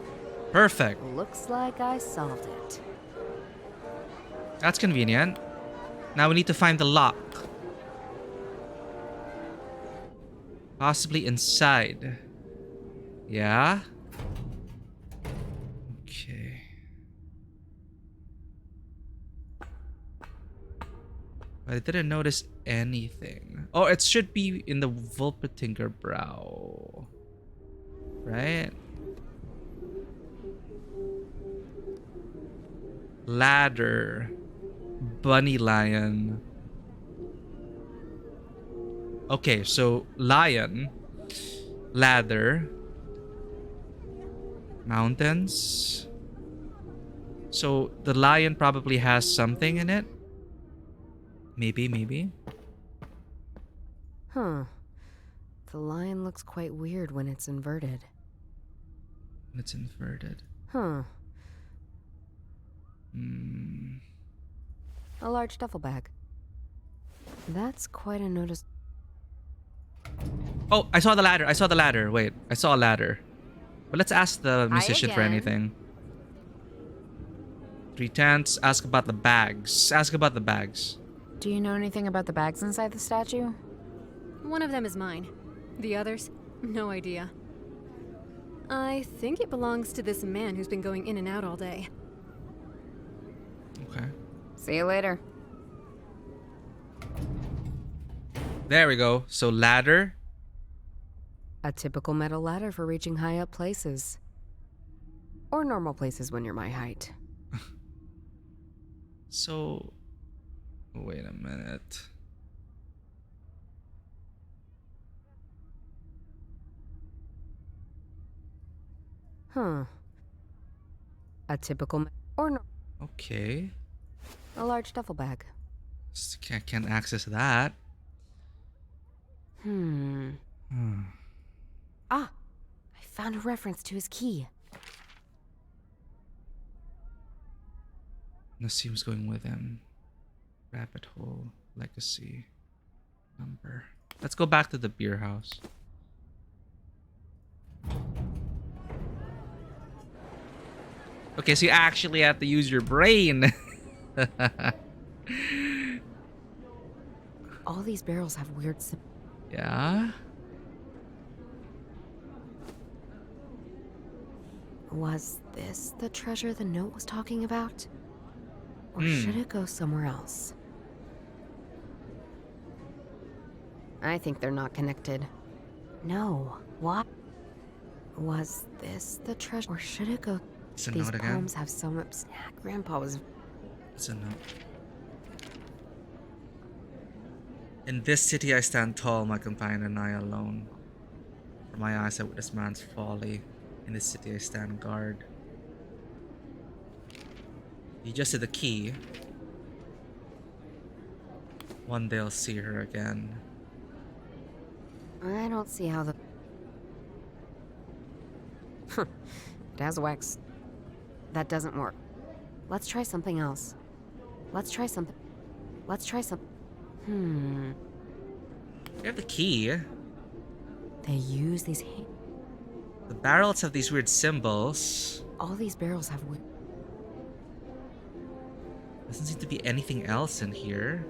Perfect. Looks like I solved it. That's convenient. Now we need to find the lock. Possibly inside. Yeah? Okay. But I didn't notice anything. Oh, it should be in the Volpetinger-brow. Right? Ladder. Bunny lion. Okay, so lion, ladder, mountains. So the lion probably has something in it. Maybe. Huh. The lion looks quite weird when it's inverted. It's inverted. Huh. Hmm. A large duffel bag. That's quite a notice. Oh, I saw the ladder. Wait, I saw a ladder. But let's ask the musician for again. anything. 3 tents. Ask about the bags. Do you know anything about the bags inside the statue? One of them is mine. The others? No idea. I think it belongs to this man who's been going in and out all day. Okay. See you later. There we go. So ladder. A typical metal ladder for reaching high up places. Or normal places when you're my height. So, wait a minute. Huh. A typical or no, Okay. a large duffel bag. Can't access that. Hmm. Ah, I found a reference to his key. Nassim's going with him. Rabbit hole. Legacy. Number. Let's go back to the beer house. Okay, so you actually have to use your brain. All these barrels have weird Yeah? Was this the treasure the note was talking about? Or should it go somewhere else? I think they're not connected. No. What? Was this the treasure? Or should it go? It's a These note again. poems have so much. Grandpa was. It's a note. In this city I stand tall, my companion and I alone. For my eyes I witness man's folly. In this city I stand guard. You just said the key. One day I'll see her again. I don't see how the. It has wax. That doesn't work. Let's try something else. Let's try something. Let's try some. You have the key. They use these. The barrels have these weird symbols. All these barrels have weird. Doesn't seem to be anything else in here.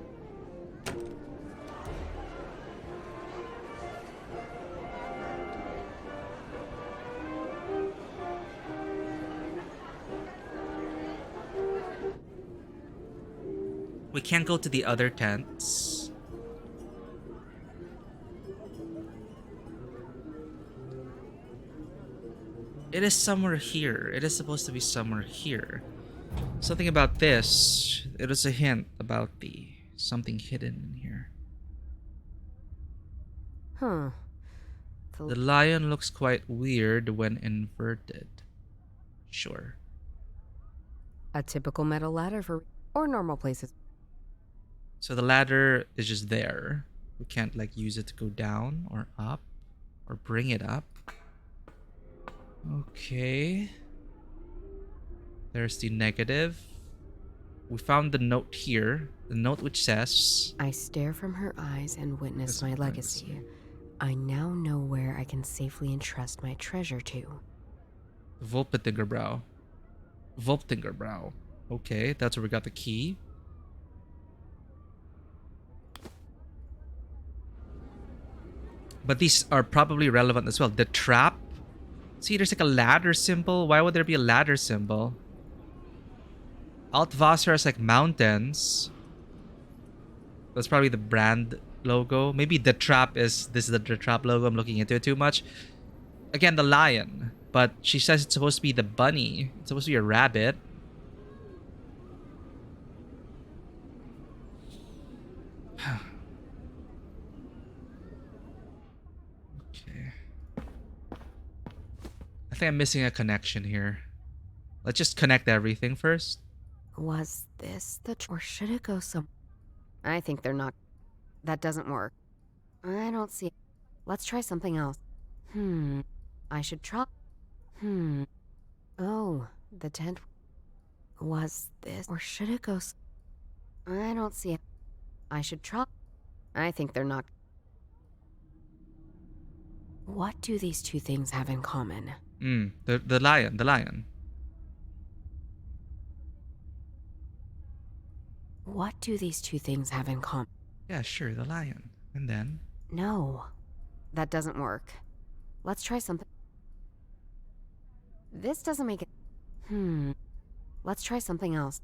We can't go to the other tents. It is somewhere here. It is supposed to be somewhere here. Something about this. It was a hint about the something hidden in here. Huh. The lion looks quite weird when inverted. Sure. A typical metal ladder for or normal places. So the ladder is just there. We can't like use it to go down or up or bring it up. Okay. There's the negative. We found the note here. The note which says... I stare from her eyes and witness my legacy. I now know where I can safely entrust my treasure to. Volptingerbrow. Volptingerbrow. Okay, that's where we got the key. But these are probably relevant as well. The trap. See, there's like a ladder symbol. Why would there be a ladder symbol? Altvasser is like mountains. That's probably the brand logo. Maybe the trap is... This is the trap logo. I'm looking into it too much. Again, the lion. But she says it's supposed to be the bunny. It's supposed to be a rabbit. Okay. I think I'm missing a connection here. Let's just connect everything first. Was this the or should it go some? I think they're not. That doesn't work. I don't see. Let's try something else. I should try. Oh, the tent. Was this or should it go? I don't see it. I should try. I think they're not. What do these two things have in common? The lion. What do these two things have in common? Yeah, sure, the lion. And then? No, that doesn't work. Let's try something. This doesn't make it. Let's try something else.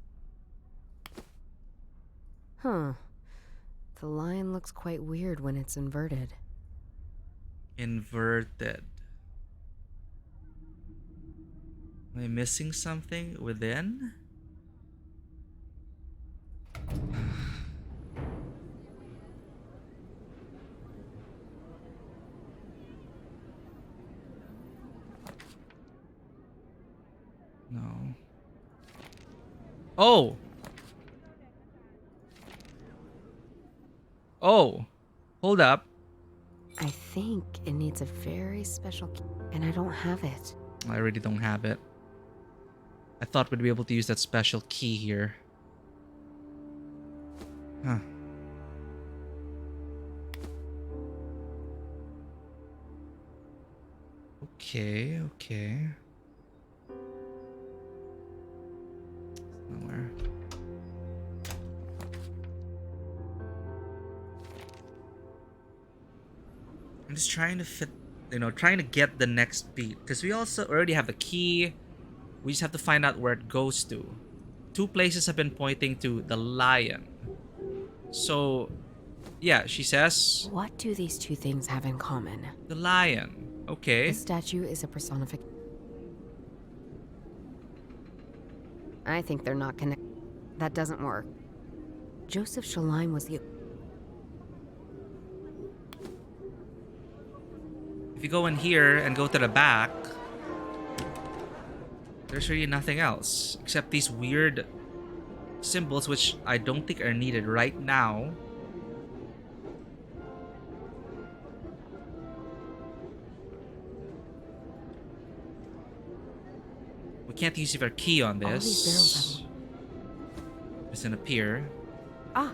The lion looks quite weird when it's inverted. Inverted. Am I missing something within? Oh! Oh! Hold up. I think it needs a very special key, and I don't have it. I really don't have it. I thought we'd be able to use that special key here. Huh. Okay, okay. Nowhere. I'm just trying to fit, trying to get the next beat. Because we also already have the key. We just have to find out where it goes to. 2 places have been pointing to the lion. So, yeah, she says... What do these 2 things have in common? The lion. Okay. The statue is a personification. I think they're not connected. That doesn't work. Joseph Shaline was the... If you go in here and go to the back, there's really nothing else except these weird symbols, which I don't think are needed right now. We can't use our key on All these this. barrels Doesn't appear. Ah!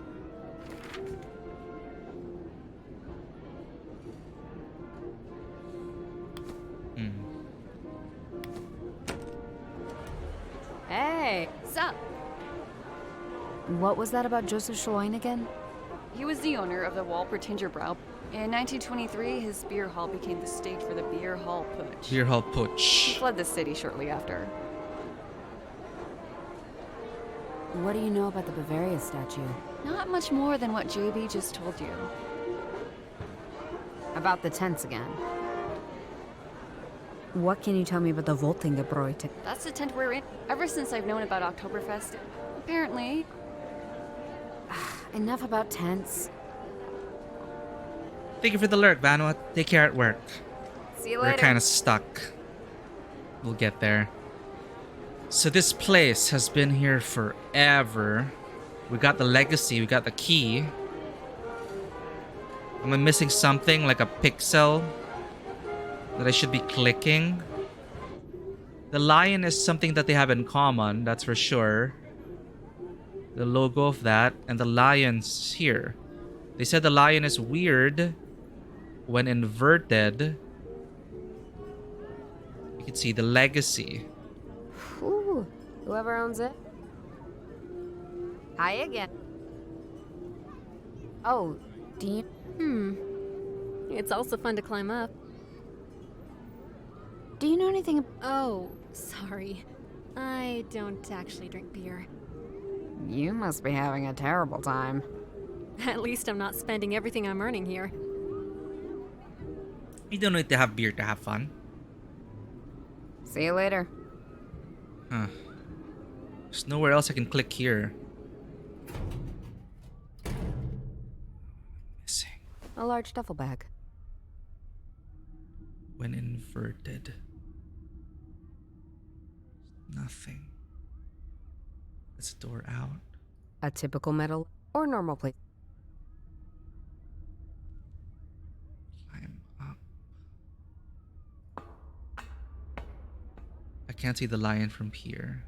Hey! Sup? What was that about Joseph Shaline again? He was the owner of the Walper Tingerbrow. In 1923, his beer hall became the stage for the Beer Hall Putsch. Beer Hall He Putsch. fled the city shortly after. What do you know about the Bavaria statue? Not much more than what JB just told you. About the tents again. What can you tell me about the Voltingebräu? That's the tent we're in. Ever since I've known about Oktoberfest, apparently. Enough about tents. Thank you for the lurk, Vanwa. Take care at work. See you We're later. kind of stuck. We'll get there. So this place has been here forever. We got the legacy, we got the key. Am I missing something like a pixel that I should be clicking? The lion is something that they have in common, that's for sure. The logo of that, and the lion's here. They said the lion is weird when inverted. You can see the legacy. Ooh, whoever owns it. Hi again. Oh, do you... It's also fun to climb up. Do you know anything... Oh, sorry. I don't actually drink beer. You must be having a terrible time. At least I'm not spending everything I'm earning here. You don't need to have beer to have fun. See you later. Huh. There's nowhere else I can click here. Missing. A large duffel bag. When inverted. Nothing. Let's door out. A typical metal or normal plate. Climb up. I can't see the lion from here.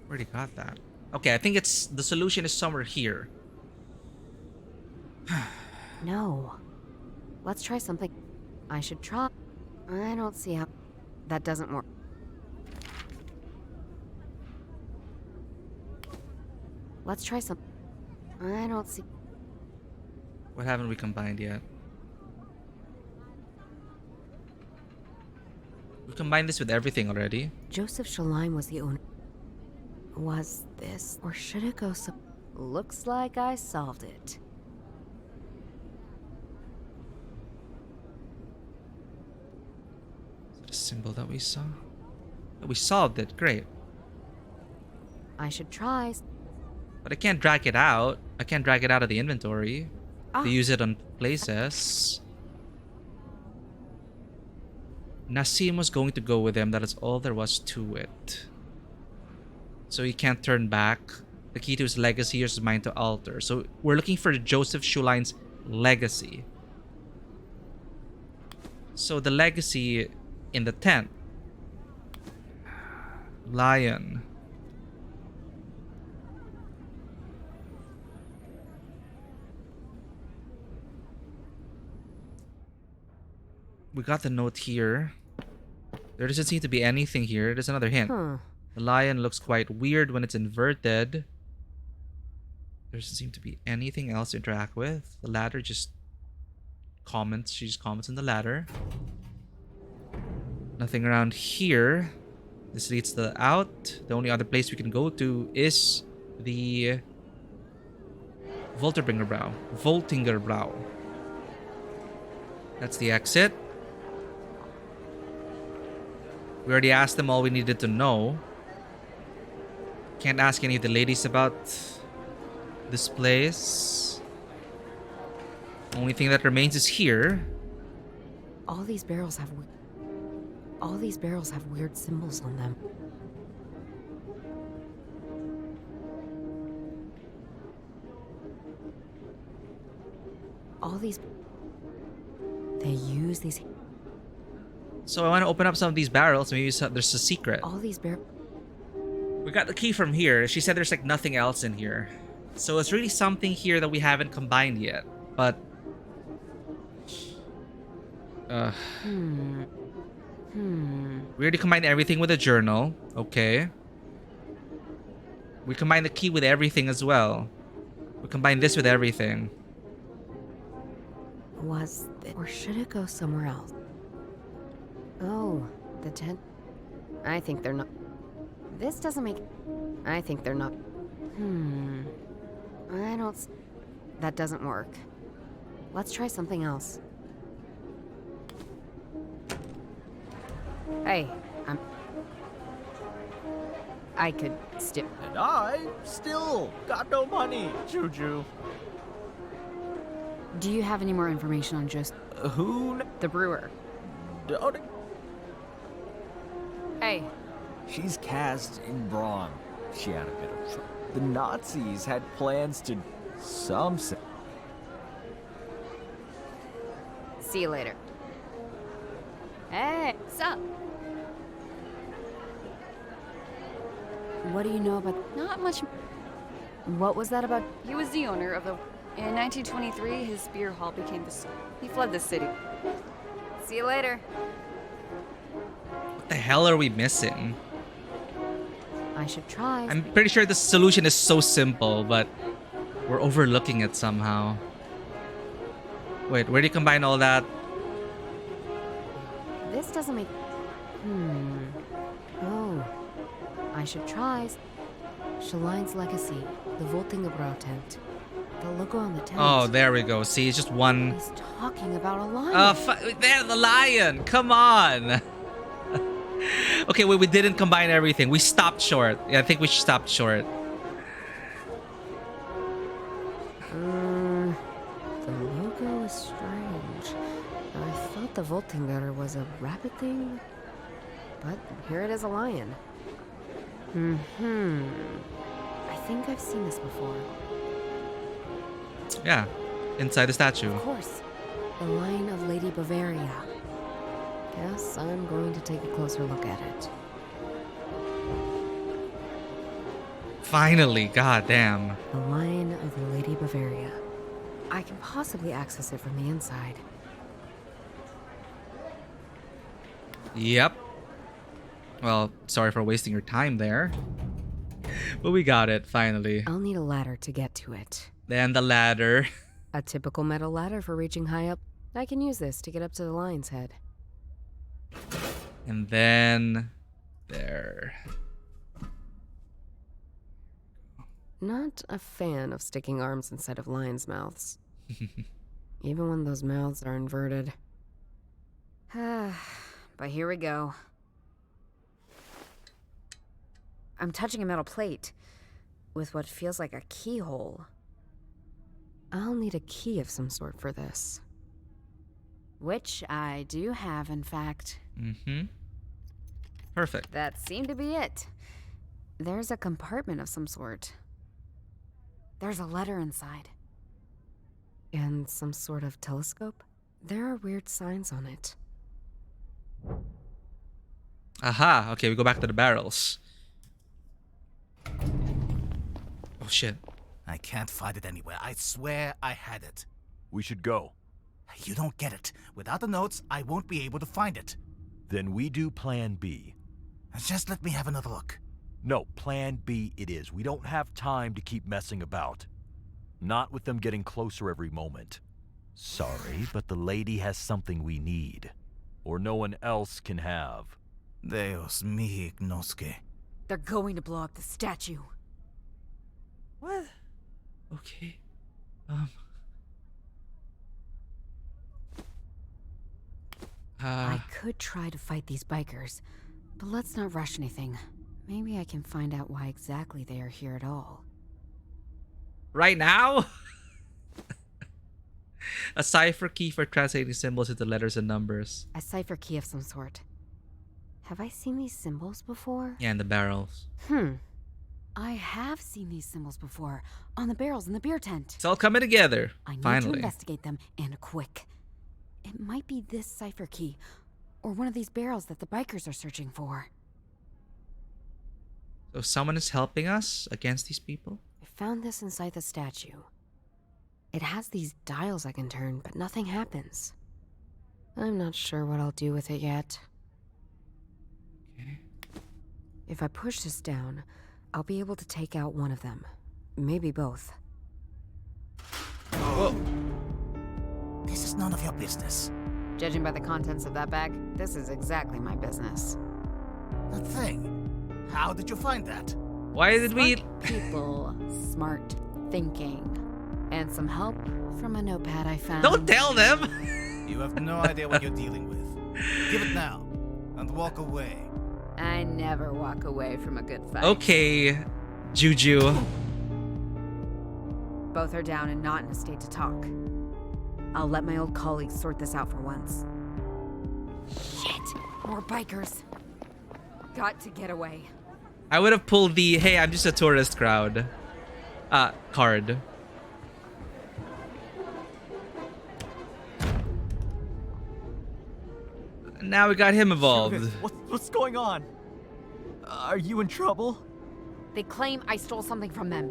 Already got that. Okay, I think it's the solution is somewhere here. No. Let's try something. I should try. I don't see how... That doesn't work. Let's try some... I don't see... What haven't we combined yet? We combined this with everything already. Joseph Shaline was the owner. Was this... Or should it go some... Looks like I solved it. Is it a symbol that we saw? Oh, we solved it. Great. I should try. But I can't drag it out. I can't drag it out of the inventory to use it on places. Nassim was going to go with him. That is all there was to it. So he can't turn back. The key to his legacy is mine to alter. So we're looking for Joseph Shuline's legacy. So the legacy in the tent. Lion. We got the note here. There doesn't seem to be anything here. There's another hint. The lion looks quite weird when it's inverted. There doesn't seem to be anything else to interact with. The ladder just comments. She just comments on the ladder. Nothing around here. This leads to the out. The only other place we can go to is the Voltingerbrow. That's the exit. We already asked them all we needed to know. Can't ask any of the ladies about this place. Only thing that remains is here. All these barrels have weird symbols on them. They use these. So I want to open up some of these barrels. Maybe there's a secret. We got the key from here. She said there's like nothing else in here. So it's really something here that we haven't combined yet. But we already combined everything with a journal. Okay. We combined the key with everything as well. We combined this with everything. Or should it go somewhere else? Oh, the tent. I think they're not. This doesn't make. I think they're not. I don't. That doesn't work. Let's try something else. Hey, I could still. And I still got no money, Juju. Do you have any more information on just Who? the brewer? Don't. Hey, She's cast in brawn. She had a bit of trouble. The Nazis had plans to some say. see you later. Hey, Sup? what do you know about? Not much. What was that about? He was the owner of the. In 1923, his beer hall became the. He fled the city. See you later. What the hell are we missing? I should try. I'm pretty sure the solution is so simple, but we're overlooking it somehow. Wait, where do you combine all that? This doesn't make. Oh, I should try. Shaline's legacy, the Voltingerbrow tent. The logo on the tent. Oh, there we go. See, it's just one. He's talking about a lion. There, the lion. Come on. Okay, wait, we didn't combine everything. We stopped short. Yeah, I think we stopped short. The logo is strange. I thought the Voltinger was a rabbit thing, but here it is, a lion. I think I've seen this before. Yeah, inside the statue. Of course, the Lion of Lady Bavaria. Guess I'm going to take a closer look at it. Finally, goddamn. The Lion of the Lady Bavaria. I can possibly access it from the inside. Yep. Well, sorry for wasting your time there. But we got it, finally. I'll need a ladder to get to it. Then the ladder. A typical metal ladder for reaching high up. I can use this to get up to the lion's head. And then there. Not a fan of sticking arms inside of lions' mouths. Even when those mouths are inverted. But here we go. I'm touching a metal plate. with what feels like a keyhole. I'll need a key of some sort for this. Which I do have, in fact. Mm-hmm. Perfect. That seemed to be it. There's a compartment of some sort. There's a letter inside. And some sort of telescope? There are weird signs on it. Aha. Okay, we go back to the barrels. Oh, shit. I can't find it anywhere. I swear I had it. We should go. You don't get it. Without the notes, I won't be able to find it. Then we do Plan B. Just let me have another look. No, Plan B it is. We don't have time to keep messing about. Not with them getting closer every moment. Sorry, but the lady has something we need. Or no one else can have. Deus me ignosce. They're going to blow up the statue. What? Okay. I could try to fight these bikers, but let's not rush anything. Maybe I can find out why exactly they are here at all. Right now? A cipher key for translating symbols into letters and numbers. A cipher key of some sort. Have I seen these symbols before? Yeah, and the barrels. I have seen these symbols before, on the barrels in the beer tent. It's all coming together. I need to Finally. investigate them, and quick. It might be this cipher key, or one of these barrels that the bikers are searching for. So someone is helping us against these people? I found this inside the statue. It has these dials I can turn, but nothing happens. I'm not sure what I'll do with it yet. Okay. If I push this down, I'll be able to take out one of them. Maybe both. Whoa. This is none of your business. Judging by the contents of that bag, this is exactly my business. That thing. How did you find that? Why did we... Smart people, smart thinking, and some help from a notepad I found. Don't tell them! You have no idea what you're dealing with. Give it now, and walk away. I never walk away from a good fight. Okay, Juju. Both are down and not in a state to talk. I'll let my old colleagues sort this out for once. Shit! More bikers. Got to get away. I would have pulled the, hey, I'm just a tourist crowd card. Now we got him involved. What's going on? Are you in trouble? They claim I stole something from them.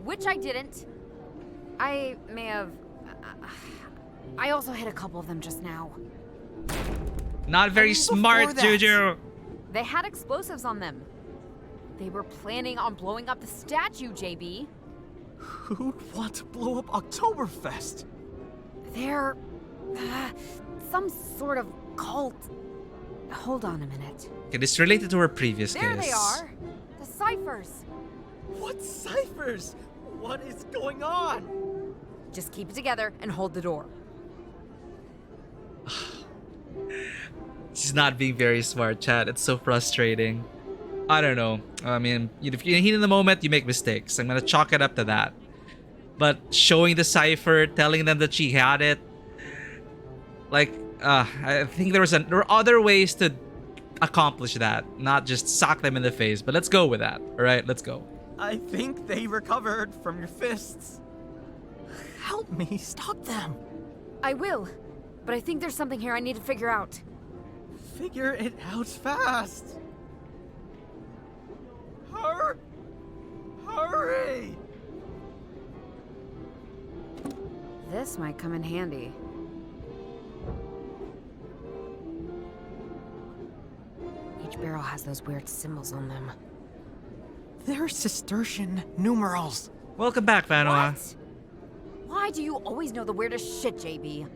Which I didn't. I may have... I also hit a couple of them just now. Not very smart, Juju. They had explosives on them. They were planning on blowing up the statue, JB. Who'd want to blow up Oktoberfest? They're... some sort of cult. Hold on a minute. Okay, this is related to her previous There case. they are. The ciphers. What ciphers? What is going on? Just keep it together and hold the door. She's not being very smart, chat. It's so frustrating. I don't know. I mean, if you're in heat in the moment, you make mistakes. I'm gonna chalk it up to that. But showing the cipher, telling them that she had it, like, I think there were other ways to accomplish that, not just sock them in the face. But let's go with that. All right, let's go. I think they recovered from your fists. Help me stop them. I will. But I think there's something here I need to figure out. Figure it out fast. Hurry! This might come in handy. Each barrel has those weird symbols on them. They're Cistercian numerals. Welcome back, Vanoa. What? Why do you always know the weirdest shit, JB?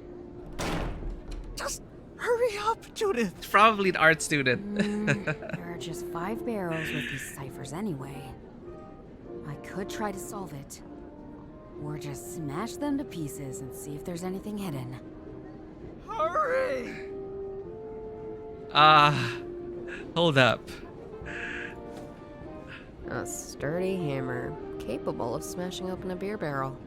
Just hurry up, Judith. It's probably an art student. There are just 5 barrels with these ciphers anyway. I could try to solve it. Or just smash them to pieces and see if there's anything hidden. Hurry! Hold up. A sturdy hammer. capable of smashing open a beer barrel.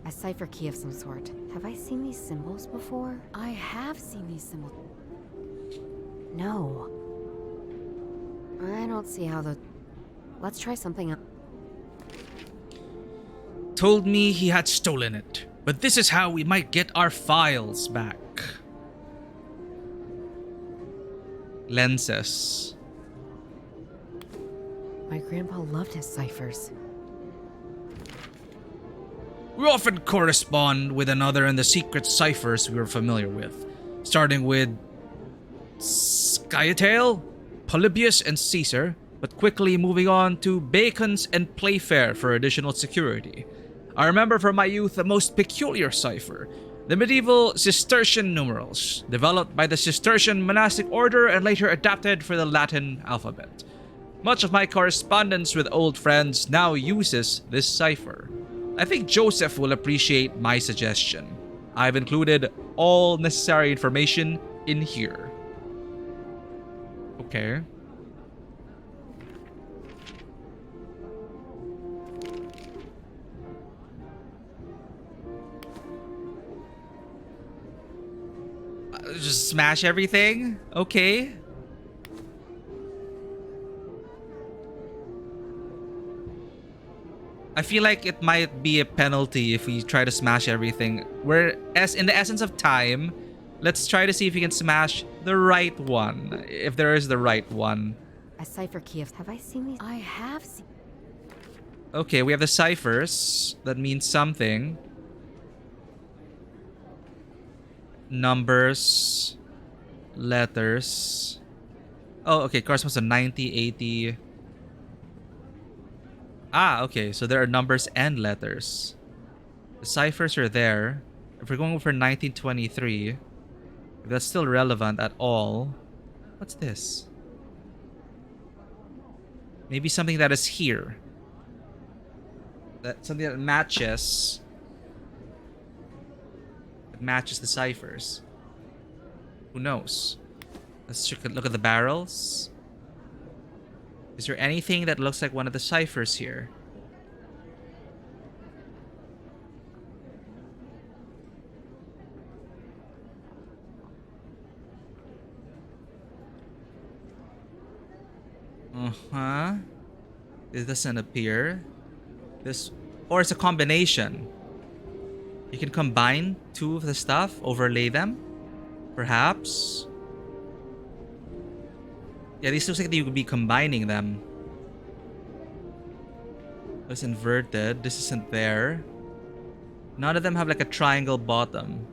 A cipher key of some sort. Have I seen these symbols before? I have seen these symbols. No. I don't see how the... Let's try something else. Told me he had stolen it, but this is how we might get our files back. Lenses. My grandpa loved his ciphers. We often correspond with another in the secret ciphers we were familiar with, starting with Skytail, Polybius, and Caesar, but quickly moving on to Bacon's and Playfair for additional security. I remember from my youth the most peculiar cipher, the medieval Cistercian numerals, developed by the Cistercian monastic order and later adapted for the Latin alphabet. Much of my correspondence with old friends now uses this cipher. I think Joseph will appreciate my suggestion. I've included all necessary information in here. Okay. Just smash everything? Okay. I feel like it might be a penalty if we try to smash everything. Whereas in the essence of time, let's try to see if we can smash the right one. If there is the right one. A cipher key of... Have I seen these? I have seen... Okay, we have the ciphers. That means something. Numbers. Letters. Oh, okay. Corresponds to 90, 80... Ah, okay. So there are numbers and letters. The ciphers are there. If we're going for 1923, if that's still relevant at all, what's this? Maybe something that is here. Something that matches. It matches the ciphers. Who knows? Let's look at the barrels. Is there anything that looks like one of the ciphers here? Uh-huh. It doesn't appear. This, or it's a combination. You can combine two of the stuff, overlay them, perhaps. Yeah, these looks like you could be combining them. It's inverted. This isn't there. None of them have like a triangle bottom.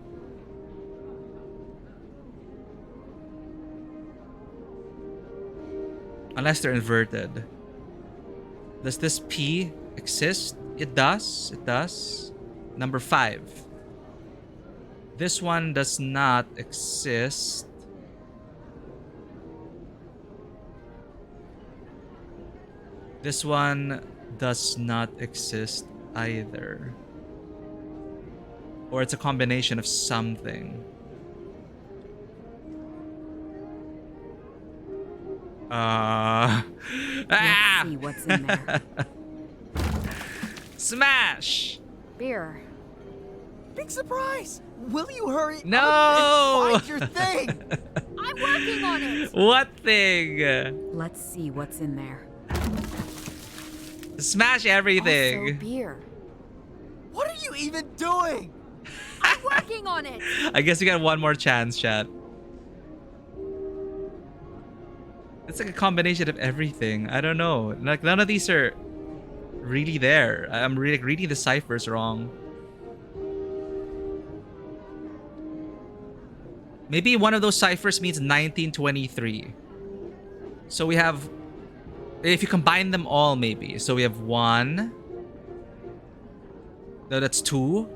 Unless they're inverted. Does this P exist? It does. It does. Number 5. This one does not exist. This one does not exist either. Or it's a combination of something. Let's see what's in there. Smash! Beer. Big surprise! Will you hurry No! up and find your thing? I'm working on it! What thing? Let's see what's in there. Smash everything. Also beer. What are you even doing? I'm working on it! I guess we got one more chance, chat. It's like a combination of everything. I don't know. Like none of these are really there. I'm really reading the ciphers wrong. Maybe one of those ciphers means 1923. So we have, if you combine them all, maybe. So we have 1. No, that's 2.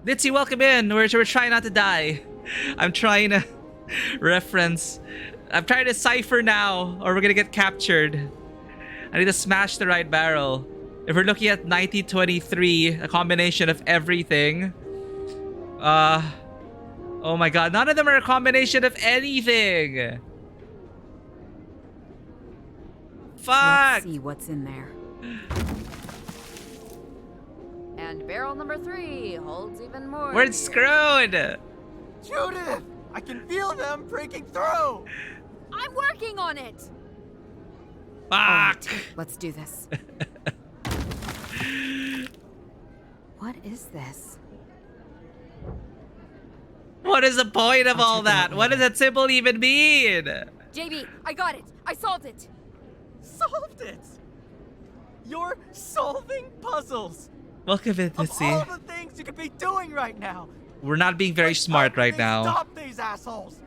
Ditzy, welcome in. We're trying not to die. I'm trying to reference. I'm trying to cipher now, or we're gonna get captured. I need to smash the right barrel. If we're looking at 1923, a combination of everything. Oh my god, none of them are a combination of anything. Fuck. Let's see what's in there. And barrel number 3 holds even more. We're screwed. Judith! I can feel them breaking through! I'm working on it! Fuck. Alright, let's do this. What is this? What is the point of all that? What does that symbol even mean? JB, I got it! I solved it! Solved it! You're solving puzzles! Welcome in, Of Missy. all the things you could be doing right now! We're not being very smart right now. Stop these assholes!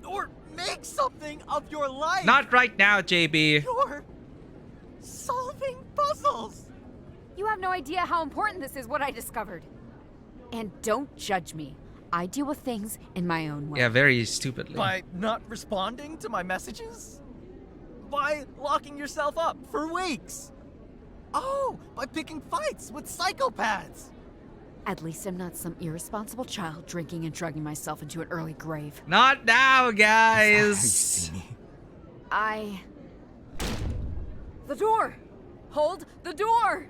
Or make something of your life! Not right now, JB. You're solving puzzles! You have no idea how important this is, what I discovered. And don't judge me. I deal with things in my own way. Yeah, very stupidly. By not responding to my messages? By locking yourself up for weeks? Oh, by picking fights with psychopaths! At least I'm not some irresponsible child drinking and drugging myself into an early grave. Not now, guys. The door! Hold the door!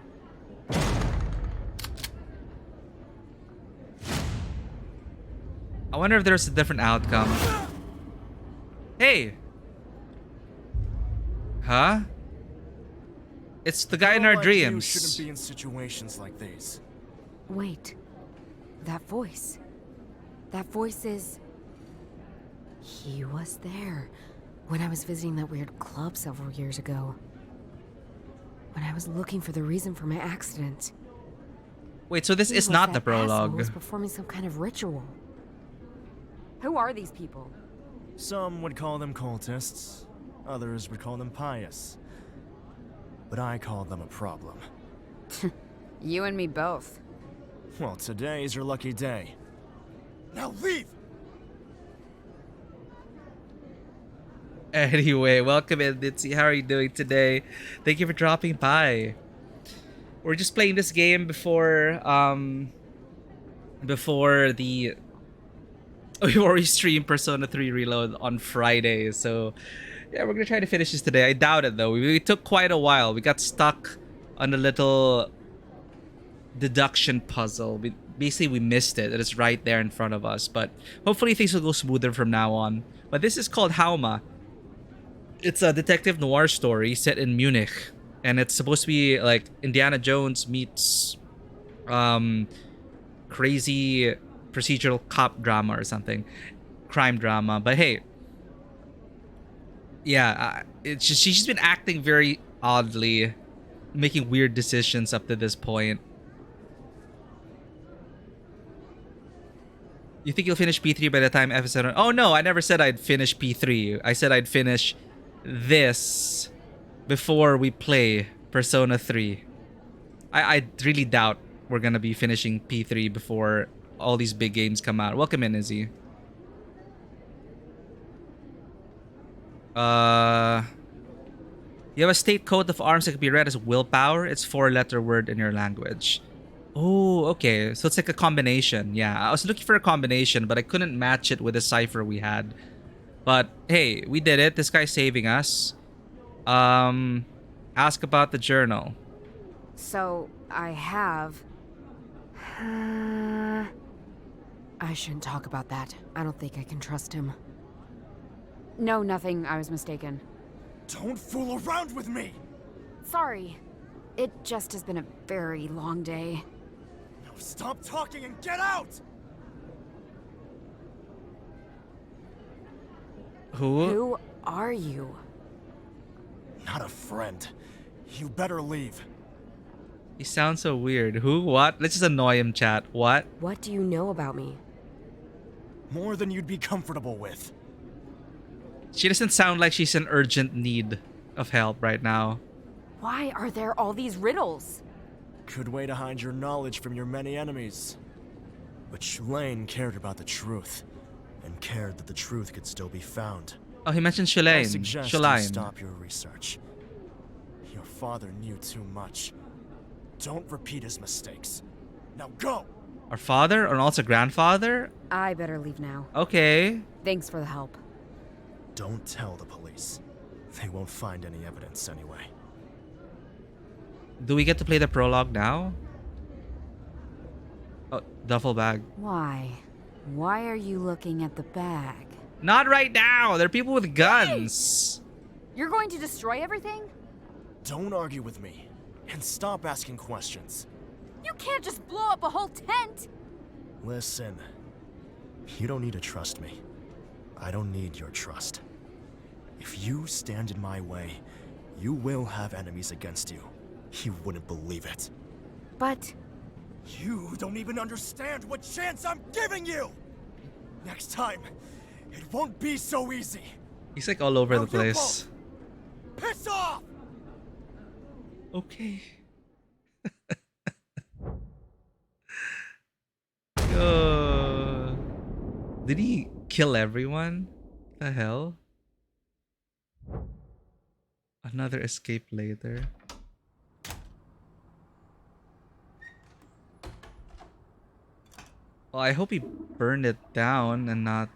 I wonder if there's a different outcome. Hey. Huh? It's the guy in our dreams. You shouldn't be in situations like these. Wait. That voice. That voice is... He was there when I was visiting that weird club several years ago. When I was looking for the reason for my accident. Wait, so this He is was not the that asshole prologue. who was performing some kind of ritual. Who are these people? Some would call them cultists. Others would call them pious. But I call them a problem. You and me both. Well, today's your lucky day. Now leave! Anyway, welcome in, Ditzy. How are you doing today? Thank you for dropping by. We're just playing this game before we stream Persona 3 Reload on Friday. So yeah, we're gonna try to finish this today. I doubt it though. We took quite a while. We got stuck on a little deduction puzzle. We missed it. It is right there in front of us. But hopefully things will go smoother from now on. But this is called Hauma. It's a detective noir story set in Munich. And it's supposed to be like Indiana Jones meets crazy procedural cop drama or something. Crime drama. But hey, yeah, it's just she's been acting very oddly, making weird decisions up to this point. You think you'll finish P3 by the time episode... Oh no, I never said I'd finish P3. I said I'd finish this before we play Persona 3. I really doubt we're gonna be finishing P3 before all these big games come out. Welcome in, Izzy. You have a state coat of arms that can be read as willpower. It's 4-letter word in your language. Oh, okay. So it's like a combination. Yeah, I was looking for a combination, but I couldn't match it with the cipher we had. But hey, we did it. This guy's saving us. Ask about the journal. So, I have... I shouldn't talk about that. I don't think I can trust him. No, nothing. I was mistaken. Don't fool around with me! Sorry. It just has been a very long day. Now stop talking and get out! Who are you? Not a friend. You better leave. He sounds so weird. Who? What? Let's just annoy him, chat. What? What do you know about me? More than you'd be comfortable with. She doesn't sound like she's in urgent need of help right now. Why are there all these riddles? Good way to hide your knowledge from your many enemies. But Shulain cared about the truth, and cared that the truth could still be found. Oh, he mentioned I Shulain. suggest you Shulain. stop your research. Your father knew too much. Don't repeat his mistakes. Now go! Our father and also grandfather? I better leave now. Okay. Thanks for the help. Don't tell the police. They won't find any evidence anyway. Do we get to play the prologue now? Oh, duffel bag. Why? Why are you looking at the bag? Not right now. There are people with guns. You're going to destroy everything? Don't argue with me. And stop asking questions. You can't just blow up a whole tent! Listen. You don't need to trust me. I don't need your trust. If you stand in my way, you will have enemies against you. You wouldn't believe it. But... You don't even understand what chance I'm giving you! Next time, it won't be so easy. He's like all over the place. Piss off! Okay. Did he kill everyone? The hell? Another escape later. Well, I hope he burned it down and not...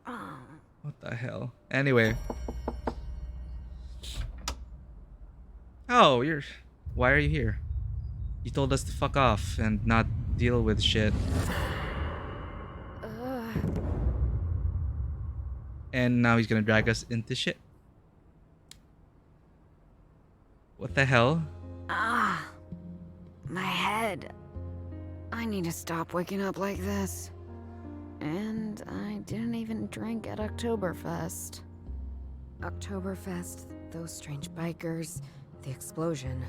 What the hell? Anyway. Oh, you're... Why are you here? You told us to fuck off and not deal with shit. And now he's gonna drag us into shit. What the hell? My head. I need to stop waking up like this. And I didn't even drink at Oktoberfest. Oktoberfest, those strange bikers, the explosion.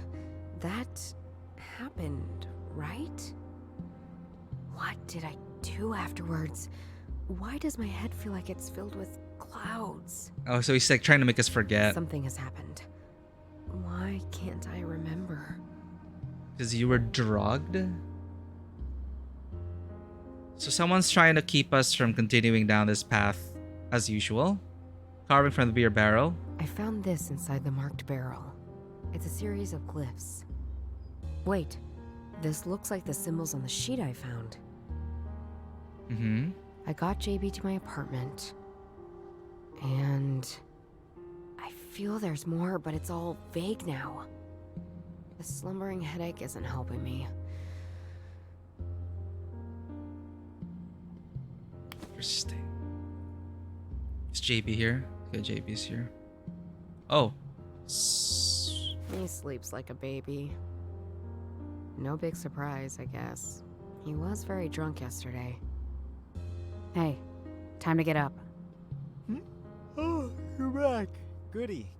That happened, right? What did I do afterwards? Why does my head feel like it's filled with clouds? Oh, so he's like trying to make us forget. Something has happened. Why can't I remember? Because you were drugged? So someone's trying to keep us from continuing down this path as usual. Carving from the beer barrel. I found this inside the marked barrel. It's a series of glyphs. Wait, this looks like the symbols on the sheet I found. Mm-hmm. I got JB to my apartment. And I feel there's more, but it's all vague now. The slumbering headache isn't helping me. Interesting. Is JB here? Okay, JB's here. Oh. He sleeps like a baby. No big surprise, I guess. He was very drunk yesterday. Hey, time to get up. Oh, you're back. Goody.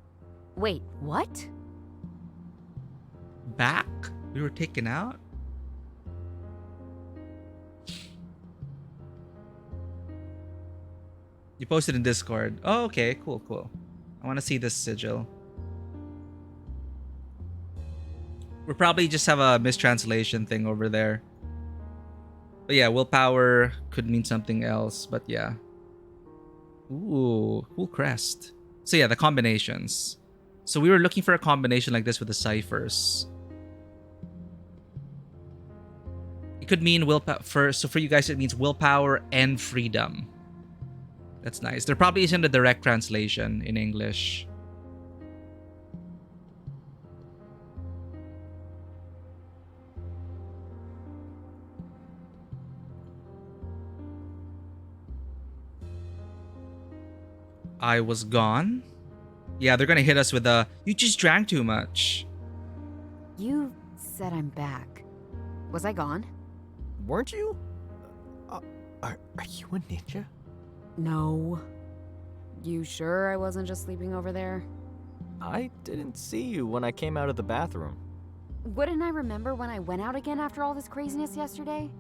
Wait, what? Back? We were taken out? You posted in Discord. Oh, okay. Cool, cool. I want to see this sigil. We'll probably just have a mistranslation thing over there. But yeah, willpower could mean something else. But yeah. Ooh, cool crest. So yeah, the combinations. So we were looking for a combination like this with the ciphers. It could mean willpower. So for you guys, it means willpower and freedom. That's nice. There probably isn't a direct translation in English. I was gone? Yeah, they're gonna hit us with a, you just drank too much. You said I'm back. Was I gone? Weren't you? Are you a ninja? No. You sure I wasn't just sleeping over there? I didn't see you when I came out of the bathroom. Wouldn't I remember when I went out again after all this craziness yesterday?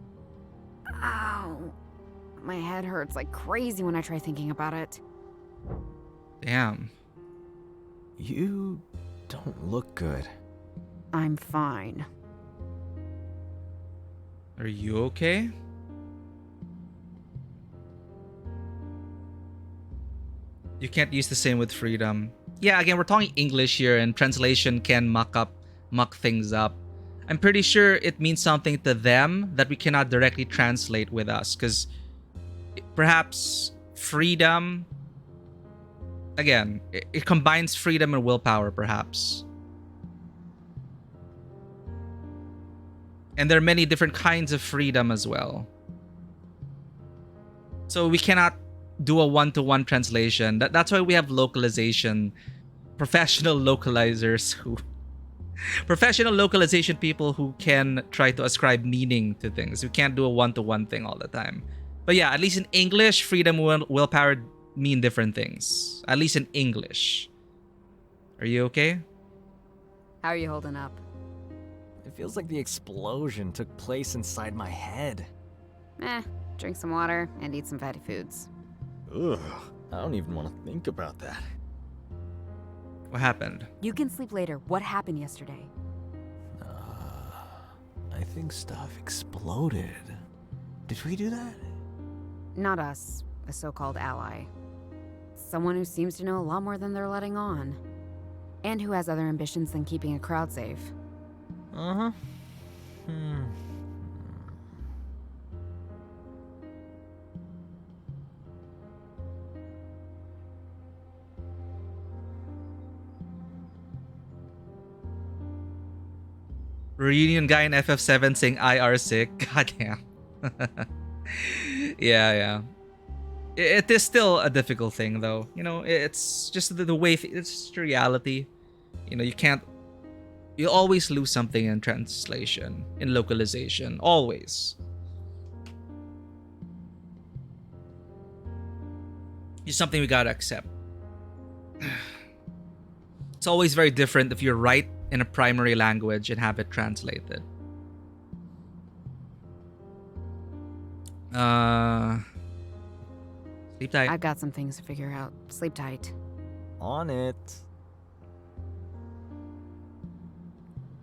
Ow. My head hurts like crazy when I try thinking about it. Damn. You don't look good. I'm fine. Are you okay? You can't use the same with freedom. Yeah, again, we're talking English here and translation can muck things up. I'm pretty sure it means something to them that we cannot directly translate with us, because perhaps freedom, again, it combines freedom and willpower, perhaps. And there are many different kinds of freedom as well. So we cannot do a one-to-one translation. That's why we have localization, professional localizers who... professional localization people who can try to ascribe meaning to things. We can't do a one-to-one thing all the time. But yeah, at least in English, freedom and willpower mean different things. At least in English. Are you okay? How are you holding up? It feels like the explosion took place inside my head. Drink some water and eat some fatty foods. Ugh, I don't even want to think about that. What happened? You can sleep later. What happened yesterday? I think stuff exploded. Did we do that? Not us, a so-called ally. Someone who seems to know a lot more than they're letting on. And who has other ambitions than keeping a crowd safe. Uh-huh. Reunion guy in FF7 saying IR sick. Goddamn. Yeah. It is still a difficult thing, though. You know, it's just the way... It's just reality. You know, you can't... You always lose something in translation, in localization. Always. It's something we gotta accept. It's always very different if you're right in a primary language and have it translated. Sleep tight. I've got some things to figure out. Sleep tight. On it.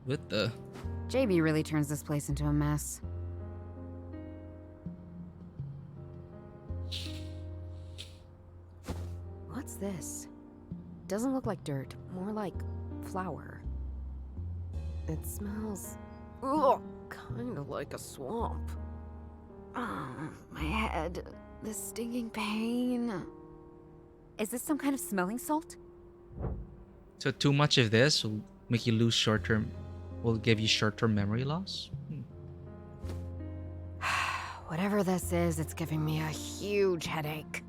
What the? JB really turns this place into a mess. What's this? Doesn't look like dirt, more like flour. It smells... ugh, kind of like a swamp. Oh, my head. This stinging pain. Is this some kind of smelling salt? So too much of this will make you lose short-term... will give you short-term memory loss? Whatever this is, it's giving me a huge headache.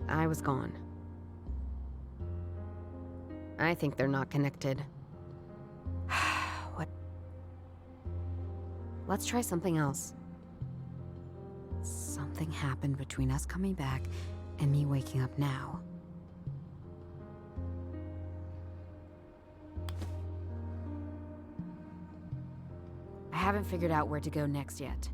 I was gone. I think they're not connected. What? Let's try something else. Something happened between us coming back and me waking up now. I haven't figured out where to go next yet.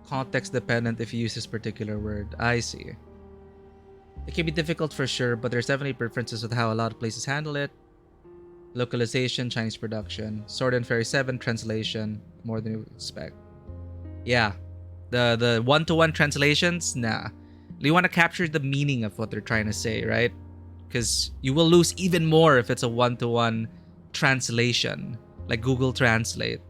Context dependent if you use this particular word. I see. It can be difficult for sure, but there's definitely preferences with how a lot of places handle it. Localization, Chinese production, Sword and Fairy 7 translation, more than you would expect. Yeah, the one-to-one translations, nah. You want to capture the meaning of what they're trying to say, right? Because you will lose even more if it's a one-to-one translation, like Google Translate.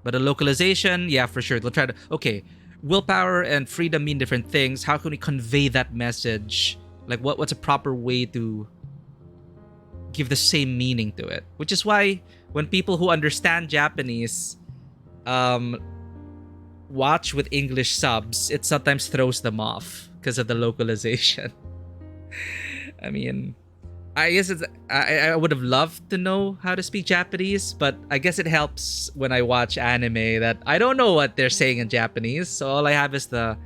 But a localization, yeah, for sure. They'll try to, okay, willpower and freedom mean different things. How can we convey that message? Like, what's a proper way to give the same meaning to it? Which is why when people who understand Japanese watch with English subs, it sometimes throws them off because of the localization. I mean, I guess I would have loved to know how to speak Japanese, but I guess it helps when I watch anime that I don't know what they're saying in Japanese, so all I have is the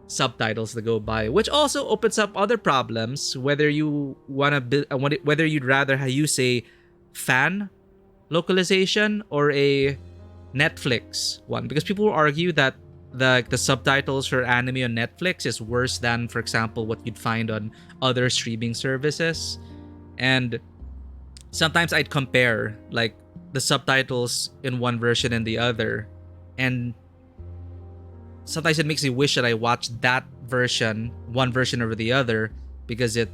subtitles to go by, which also opens up other problems. Whether you whether you'd rather use a fan localization or a Netflix one, because people will argue that the subtitles for anime on Netflix is worse than, for example, what you'd find on other streaming services. And sometimes I'd compare like the subtitles in one version and the other, And sometimes it makes me wish that I watched that version, one version over the other, because it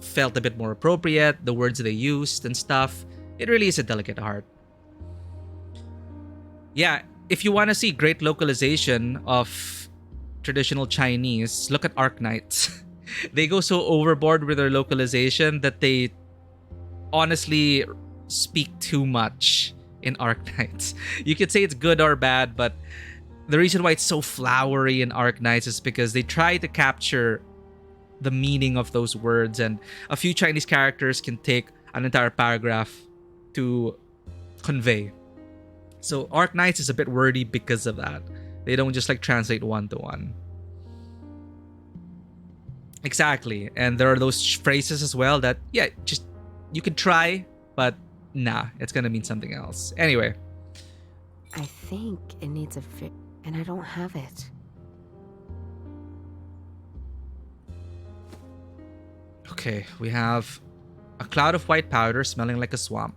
felt a bit more appropriate, the words they used and stuff. It really is a delicate art. Yeah, if you want to see great localization of traditional Chinese, look at Arknights. They go so overboard with their localization that they honestly speak too much in Arknights. You could say it's good or bad, but the reason why it's so flowery in Arknights is because they try to capture the meaning of those words, and a few Chinese characters can take an entire paragraph to convey. So Arknights is a bit wordy because of that. They don't just like translate one to one. Exactly. And there are those phrases as well that, yeah, just you could try, but nah, it's gonna mean something else. Anyway. I think it needs a fit, and I don't have it. Okay, we have a cloud of white powder smelling like a swamp.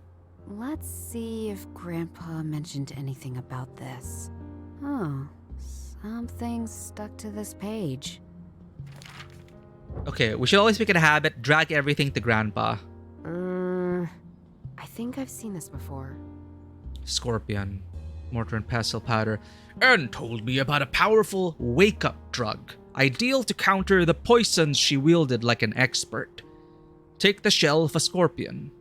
Let's see if Grandpa mentioned anything about this. Oh, something stuck to this page. Okay, we should always make it a habit, drag everything to Grandpa. I think I've seen this before. Scorpion, mortar and pestle powder, and told me about a powerful wake-up drug, ideal to counter the poisons she wielded like an expert. Take the shell of a scorpion,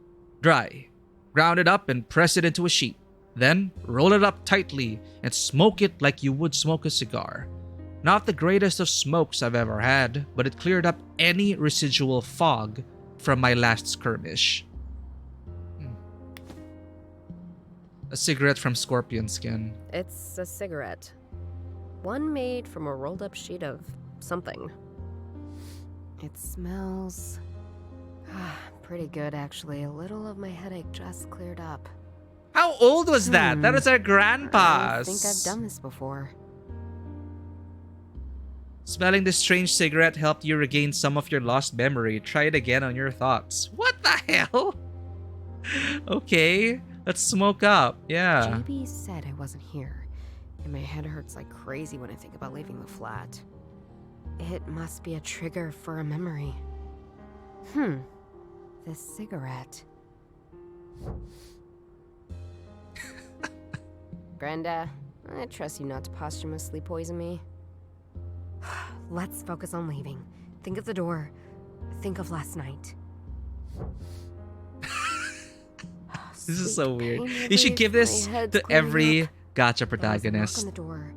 dry, ground it up and press it into a sheet. Then roll it up tightly and smoke it like you would smoke a cigar. Not the greatest of smokes I've ever had, but it cleared up any residual fog from my last skirmish. A cigarette from scorpion skin. It's a cigarette. One made from a rolled up sheet of something. It smells pretty good, actually. A little of my headache just cleared up. How old was that? That was our grandpa's. I think I've done this before. Smelling this strange cigarette helped you regain some of your lost memory. Try it again on your thoughts. What the hell? Okay, let's smoke up. Yeah. JB said I wasn't here, and my head hurts like crazy when I think about leaving the flat. It must be a trigger for a memory. This cigarette. Granda, I trust you not to posthumously poison me. Let's focus on leaving. Think of the door. Think of last night. This is so weird. You should give this to every gacha protagonist. On the door.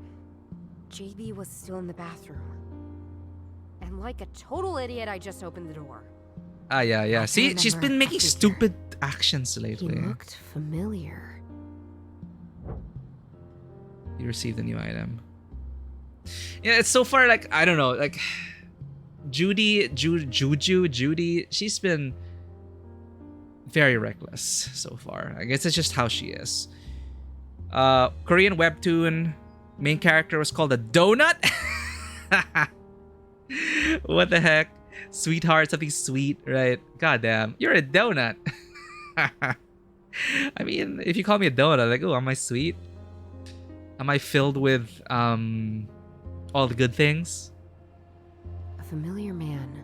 JB was still in the bathroom. And like a total idiot, I just opened the door. Ah, yeah. See, she's been making stupid actions lately. He looked familiar. You received a new item. Yeah, it's so far like, I don't know, like Judy, she's been very reckless so far. I guess it's just how she is. Korean webtoon main character was called a donut. What the heck? Sweetheart, something sweet, right? Goddamn, you're a donut. I mean, if you call me a donut, like, oh, am I sweet? Am I filled with all the good things? A familiar man.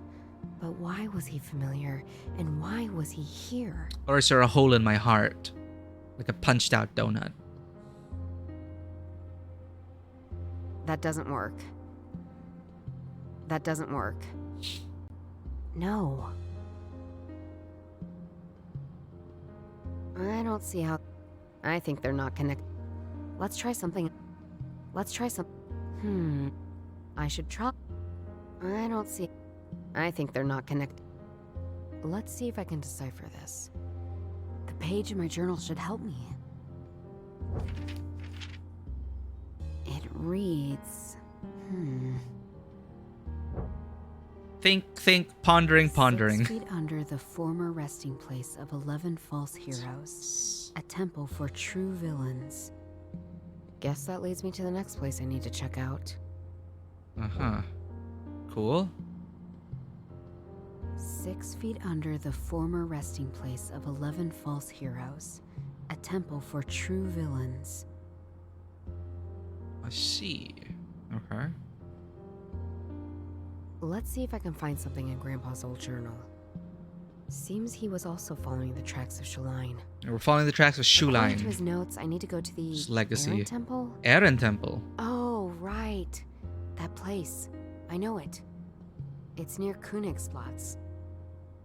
But why was he familiar? And why was he here? Or is there a hole in my heart? Like a punched out donut. That doesn't work. That doesn't work. No. I don't see how... I think they're not connected. Let's try something. I should try... I don't see... I think they're not connected. Let's see if I can decipher this. The page in my journal should help me. It reads... Think, pondering. 6 feet under the former resting place of 11 false heroes. A temple for true villains. Guess that leads me to the next place I need to check out. Uh-huh. Cool. 6 feet under the former resting place of 11 false heroes. A temple for true villains. I see. Okay. Let's see if I can find something in Grandpa's old journal. Seems he was also following the tracks of Shuline. We're following the tracks of According to Shuline. his notes, I need to go to the His legacy. Aaron Temple. Aaron Temple. Oh, right. That place. I know it. It's near Königsplatz.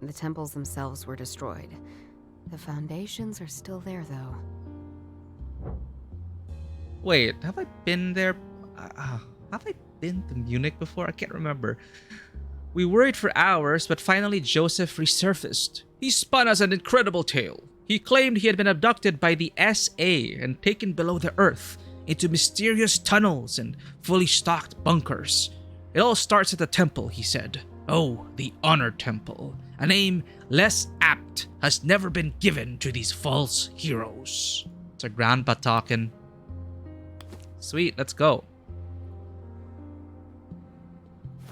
The temples themselves were destroyed. The foundations are still there, though. Wait, have I been there? Have I been to Munich before? I can't remember. We worried for hours, but finally Joseph resurfaced. He spun us an incredible tale. He claimed he had been abducted by the SA and taken below the earth into mysterious tunnels and fully stocked bunkers. It all starts at the temple, he said. Oh, the Honor Temple. A name less apt has never been given to these false heroes. It's a grandpa talking. Sweet, let's go.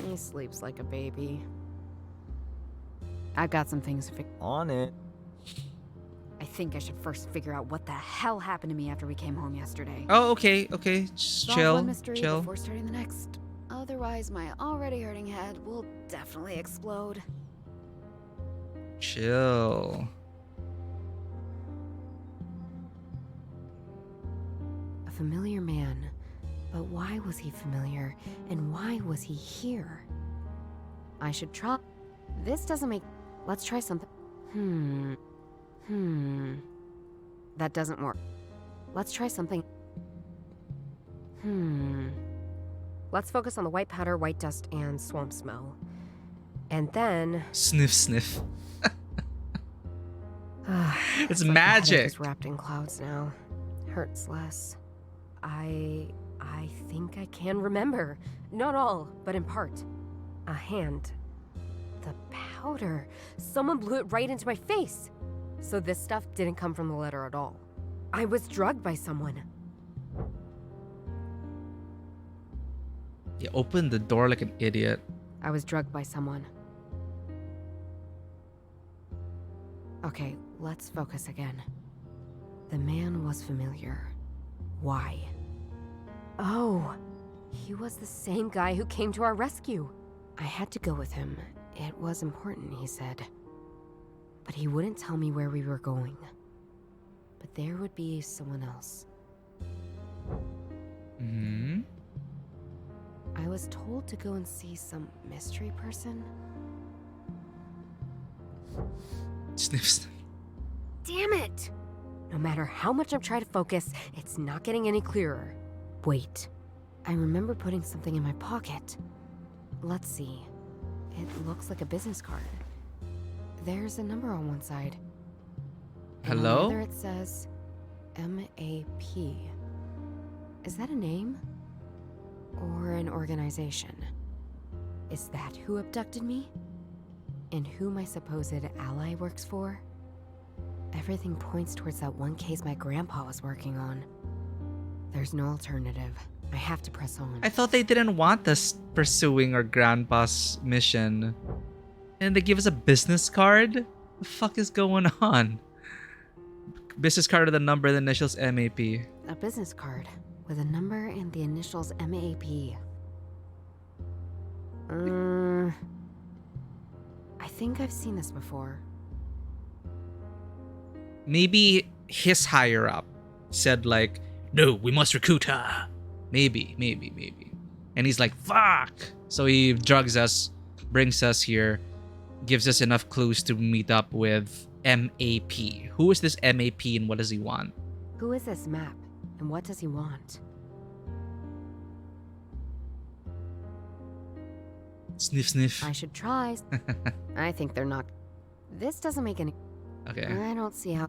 He sleeps like a baby. I've got some things to fix. On it. I think I should first figure out what the hell happened to me after we came home yesterday. Oh, okay. Just Solve chill, one mystery chill. before starting the next. Otherwise, my already hurting head will definitely explode. Chill. A familiar man. But why was he familiar? And why was he here? I should try. This doesn't make. Let's try something. That doesn't work. Let's try something. Let's focus on the white powder, white dust, and swamp smell. And then. Sniff, sniff. It's like magic. The headache is wrapped in clouds now. Hurts less. I think I can remember. Not all, but in part. A hand. The powder. Someone blew it right into my face. So this stuff didn't come from the letter at all. I was drugged by someone. You opened the door like an idiot. I was drugged by someone. Okay, let's focus again. The man was familiar. Why? Oh, he was the same guy who came to our rescue. I had to go with him. It was important, he said. But he wouldn't tell me where we were going. But there would be someone else. I was told to go and see some mystery person. Sniff, sniff. Damn it! No matter how much I'm trying to focus, it's not getting any clearer. Wait. I remember putting something in my pocket. Let's see. It looks like a business card. There's a number on one side. And Hello? on the other it says MAP. Is that a name? Or an organization? Is that who abducted me? And who my supposed ally works for? Everything points towards that one case my grandpa was working on. There's no alternative. I have to press on. I thought they didn't want us pursuing our grandpa's mission. And they give us a business card? The fuck is going on? Business card with a number, the initials MAP. A business card with a number and the initials MAP. I think I've seen this before. Maybe his higher up said like, no, we must recruit her. Maybe. And he's like, fuck. So he drugs us, brings us here, gives us enough clues to meet up with MAP. Who is this MAP and what does he want? Who is this map and what does he want? Sniff, sniff. I should try. I think they're not. This doesn't make any. Okay. I don't see how.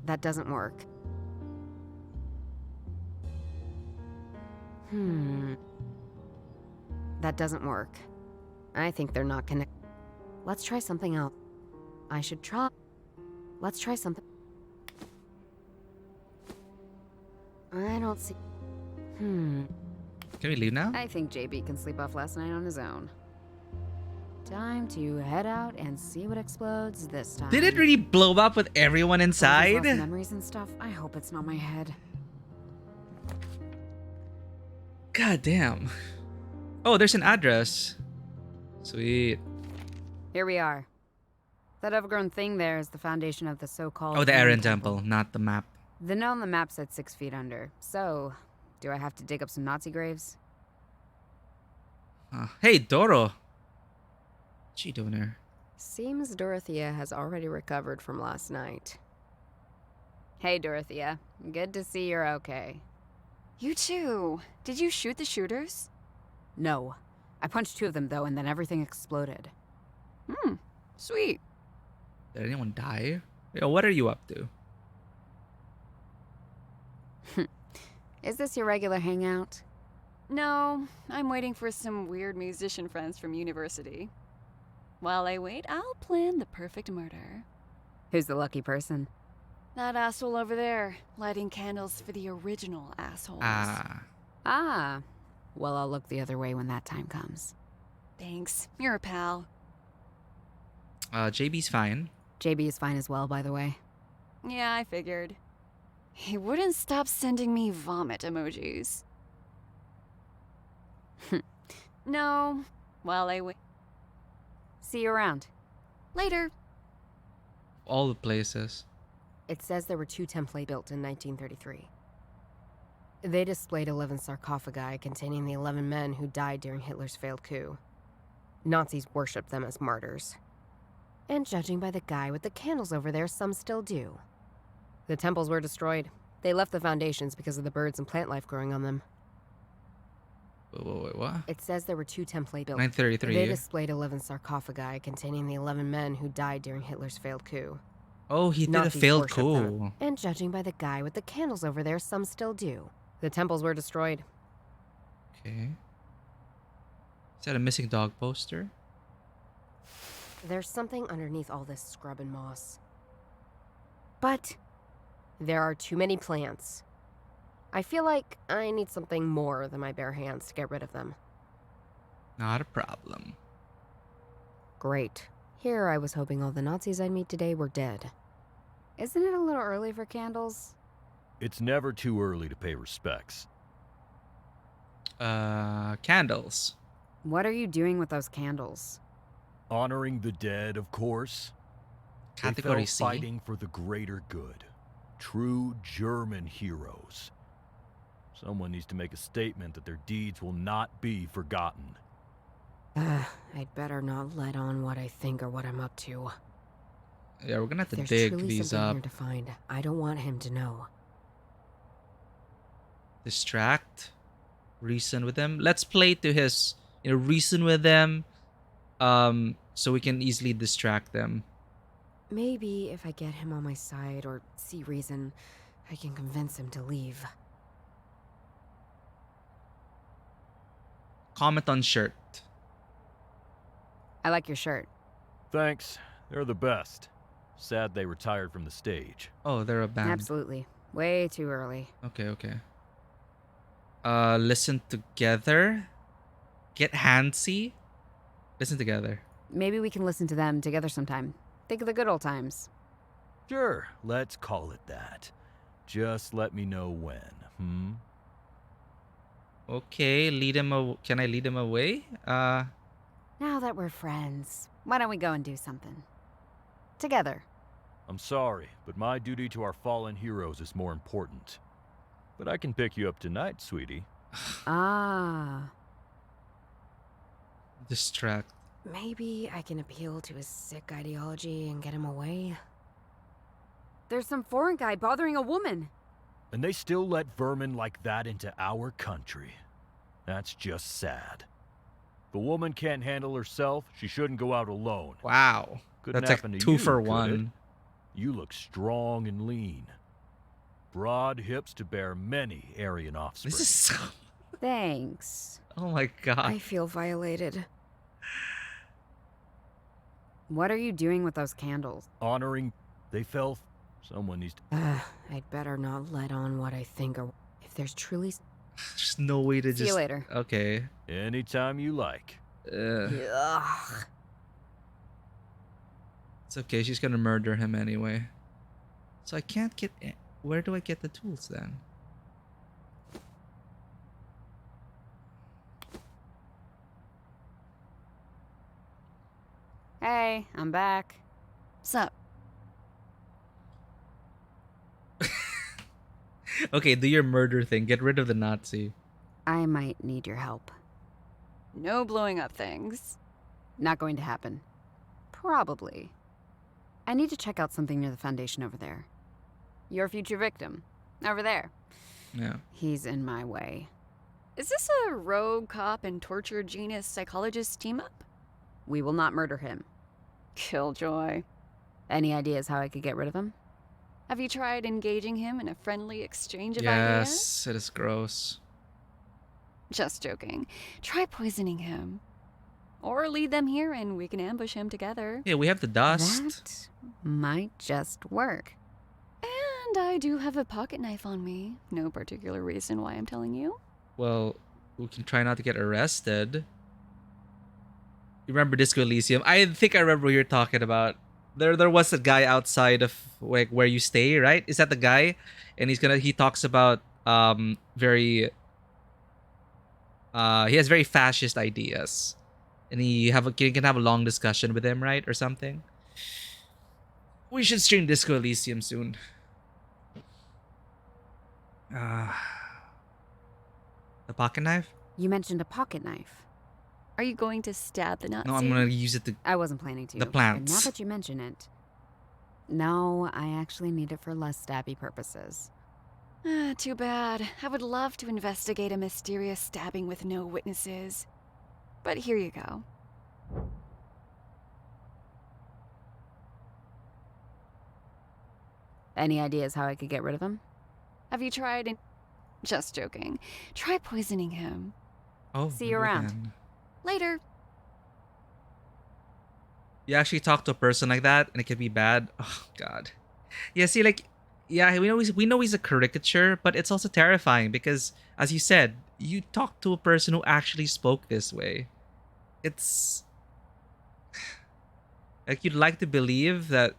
That doesn't work. That doesn't work. I think they're not connected. Let's try something else. I should try. Let's try something. I don't see. Can we leave now? I think JB can sleep off last night on his own. Time to head out and see what explodes this time. Did it really blow up with everyone All these inside? lost memories and stuff. I hope it's not my head. God damn. Oh, there's an address. Sweet. Here we are. That overgrown thing there is the foundation of the so-called... Oh, the Aaron Aaron Temple, not the map. The note on the map said 6 feet under. So, do I have to dig up some Nazi graves? Hey, Doro. What's she doing here? Seems Dorothea has already recovered from last night. Hey, Dorothea. Good to see you're okay. You too. Did you shoot the shooters? No. I punched 2 of them, though, and then everything exploded. Sweet. Did anyone die? Yo, what are you up to? Is this your regular hangout? No, I'm waiting for some weird musician friends from university. While I wait, I'll plan the perfect murder. Who's the lucky person? That asshole over there, lighting candles for the original assholes. Ah. Well, I'll look the other way when that time comes. Thanks. You're a pal. JB's fine. JB is fine as well, by the way. Yeah, I figured. He wouldn't stop sending me vomit emojis. No. While I wait. See you around. Later. All the places. It says there were 2 template built in 1933. They displayed 11 sarcophagi containing the 11 men who died during Hitler's failed coup. Nazis worshipped them as martyrs. And judging by the guy with the candles over there, some still do. The temples were destroyed. They left the foundations because of the birds and plant life growing on them. Wait, what? It says there were 2 template built. 933. They displayed 11 sarcophagi containing the 11 men who died during Hitler's failed coup. Oh, he did Nazis a failed worshipped coup. them. And judging by the guy with the candles over there, some still do. The temples were destroyed. Okay. Is that a missing dog poster? There's something underneath all this scrub and moss. But there are too many plants. I feel like I need something more than my bare hands to get rid of them. Not a problem. Great. Here I was hoping all the Nazis I'd meet today were dead. Isn't it a little early for candles? It's never too early to pay respects. Candles. What are you doing with those candles? Honoring the dead, of course. Category They C. fell fighting for the greater good. True German heroes. Someone needs to make a statement that their deeds will not be forgotten. I'd better not let on what I think or what I'm up to. Yeah, we're gonna have to There's dig truly these something up. here to find. I don't want him to know. Distract. Reason with them. Let's play to his, reason with them. So we can easily distract them. Maybe if I get him on my side or see reason, I can convince him to leave. Comment on shirt. I like your shirt. Thanks. They're the best. Sad they retired from the stage. Oh, they're a band. Absolutely. Way too early. Okay. Listen together. Get handsy. Listen together. Maybe we can listen to them together sometime. Think of the good old times. Sure, let's call it that. Just let me know when, Okay, lead him. Can I lead him away? Now that we're friends, why don't we go and do something? Together. I'm sorry, but my duty to our fallen heroes is more important. But I can pick you up tonight, sweetie. Ah. Distract. Maybe I can appeal to his sick ideology and get him away. There's some foreign guy bothering a woman. And they still let vermin like that into our country. That's just sad. If a woman can't handle herself, she shouldn't go out alone. Wow. Couldn't That's happen like to 2 you, for could 1. it? You look strong and lean. Broad hips to bear many Aryan offspring. This is so... Thanks. Oh my god. I feel violated. What are you doing with those candles? Honoring, they fell. Someone needs to. I'd better not let on what I think or if there's truly. There's no way to See just... you later. Okay. Anytime you like. Ugh. It's okay, she's gonna murder him anyway. So I can't get... Where do I get the tools then? Hey, I'm back. Sup? Okay, do your murder thing. Get rid of the Nazi. I might need your help. No blowing up things. Not going to happen. Probably. I need to check out something near the foundation over there. Your future victim. Over there. Yeah. He's in my way. Is this a rogue cop and torture genius psychologist team up? We will not murder him. Killjoy. Any ideas how I could get rid of him? Have you tried engaging him in a friendly exchange of ideas? Yes, it is gross. Just joking. Try poisoning him. Or lead them here and we can ambush him together. Yeah, we have the dust. That might just work. And I do have a pocket knife on me. No particular reason why I'm telling you. Well, we can try not to get arrested. You remember Disco Elysium? I think I remember what you're talking about. There was a guy outside of like where you stay, right? Is that the guy? And he talks about he has very fascist ideas. And you can have a long discussion with him, right? Or something. We should stream Disco Elysium soon. The pocket knife? You mentioned a pocket knife. Are you going to stab the Nazi? No, I'm gonna use it to. I wasn't planning to. The plants. But now that you mention it. No, I actually need it for less stabby purposes. Too bad. I would love to investigate a mysterious stabbing with no witnesses. But here you go. Any ideas how I could get rid of him? Have you tried? Just joking. Try poisoning him. Oh, see you around. Then. Later. You actually talk to a person like that, and it can be bad. Oh God. Yeah. See, like, yeah, we know he's a caricature, but it's also terrifying because, as you said, you talk to a person who actually spoke this way. It's like you'd like to believe that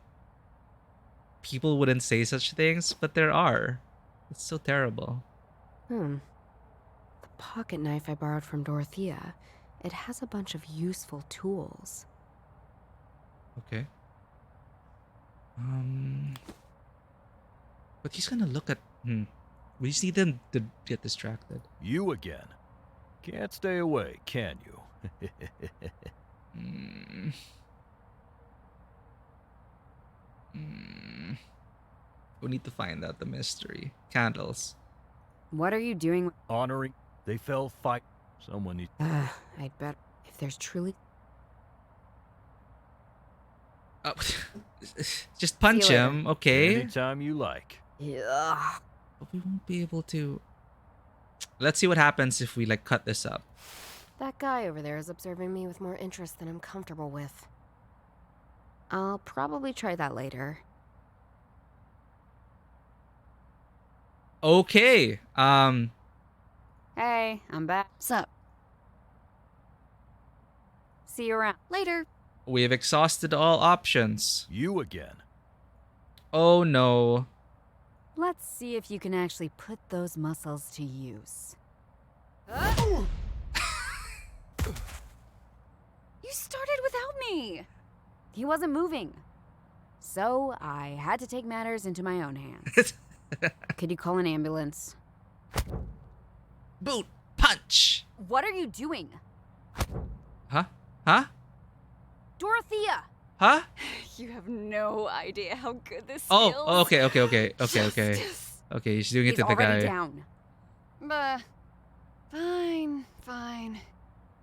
people wouldn't say such things, but there are. It's so terrible. The pocket knife I borrowed from Dorothea. It has a bunch of useful tools. Okay. But he's gonna look at. We see them to get distracted. You again. Can't stay away, can you? We need to find out the mystery. Candles. What are you doing? Honoring. They fell fight. Someone needs. I'd bet if there's truly. Just punch him, okay? Anytime you like. Yeah. But we won't be able to. Let's see what happens if we like cut this up. That guy over there is observing me with more interest than I'm comfortable with. I'll probably try that later. Okay. Hey, I'm back. Sup? See you around. Later. We have exhausted all options. You again. Oh no. Let's see if you can actually put those muscles to use. You started without me. He wasn't moving. So I had to take matters into my own hands. Could you call an ambulance? Boot punch. What are you doing? Huh? Huh? Dorothea! Huh? You have no idea how good this Oh, feels. okay. Justice. Okay, she's doing it He's to the already guy. down. Fine.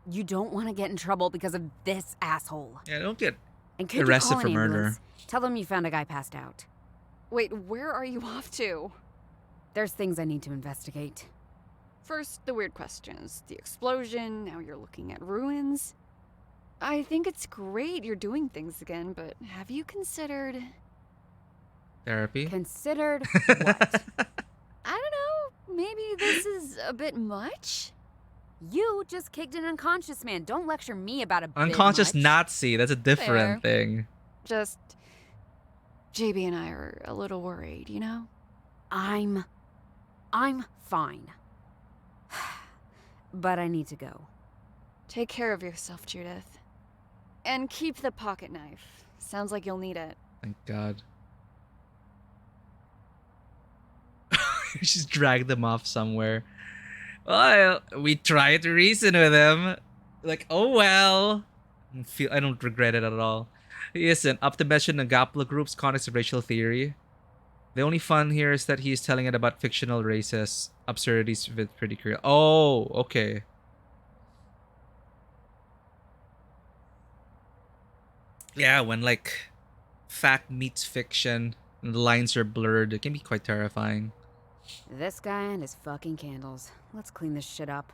You don't want to get in trouble because of this asshole. Yeah, don't get And could arrested you call for an murder. ambulance? Tell them you found a guy passed out. Wait, where are you off to? There's things I need to investigate. First, the weird questions. The explosion, now you're looking at ruins. I think it's great you're doing things again, but have you considered... Therapy? Considered what? I don't know, maybe this is a bit much? You just kicked an unconscious man. Don't lecture me about a bit Unconscious much. Nazi. That's a different thing. Just... JB and I are a little worried, you know? I'm fine. But I need to go. Take care of yourself, Judith. And keep the pocket knife. Sounds like you'll need it. Thank God. She's dragged them off somewhere. Well, we try to reason with him. Like, oh well. I don't regret it at all. He isn't. Up to mention the Gapla group's context of racial theory. The only fun here is that he's telling it about fictional races, absurdities with pretty real. Oh, okay. Yeah, when like fact meets fiction and the lines are blurred, it can be quite terrifying. This guy and his fucking candles. Let's clean this shit up.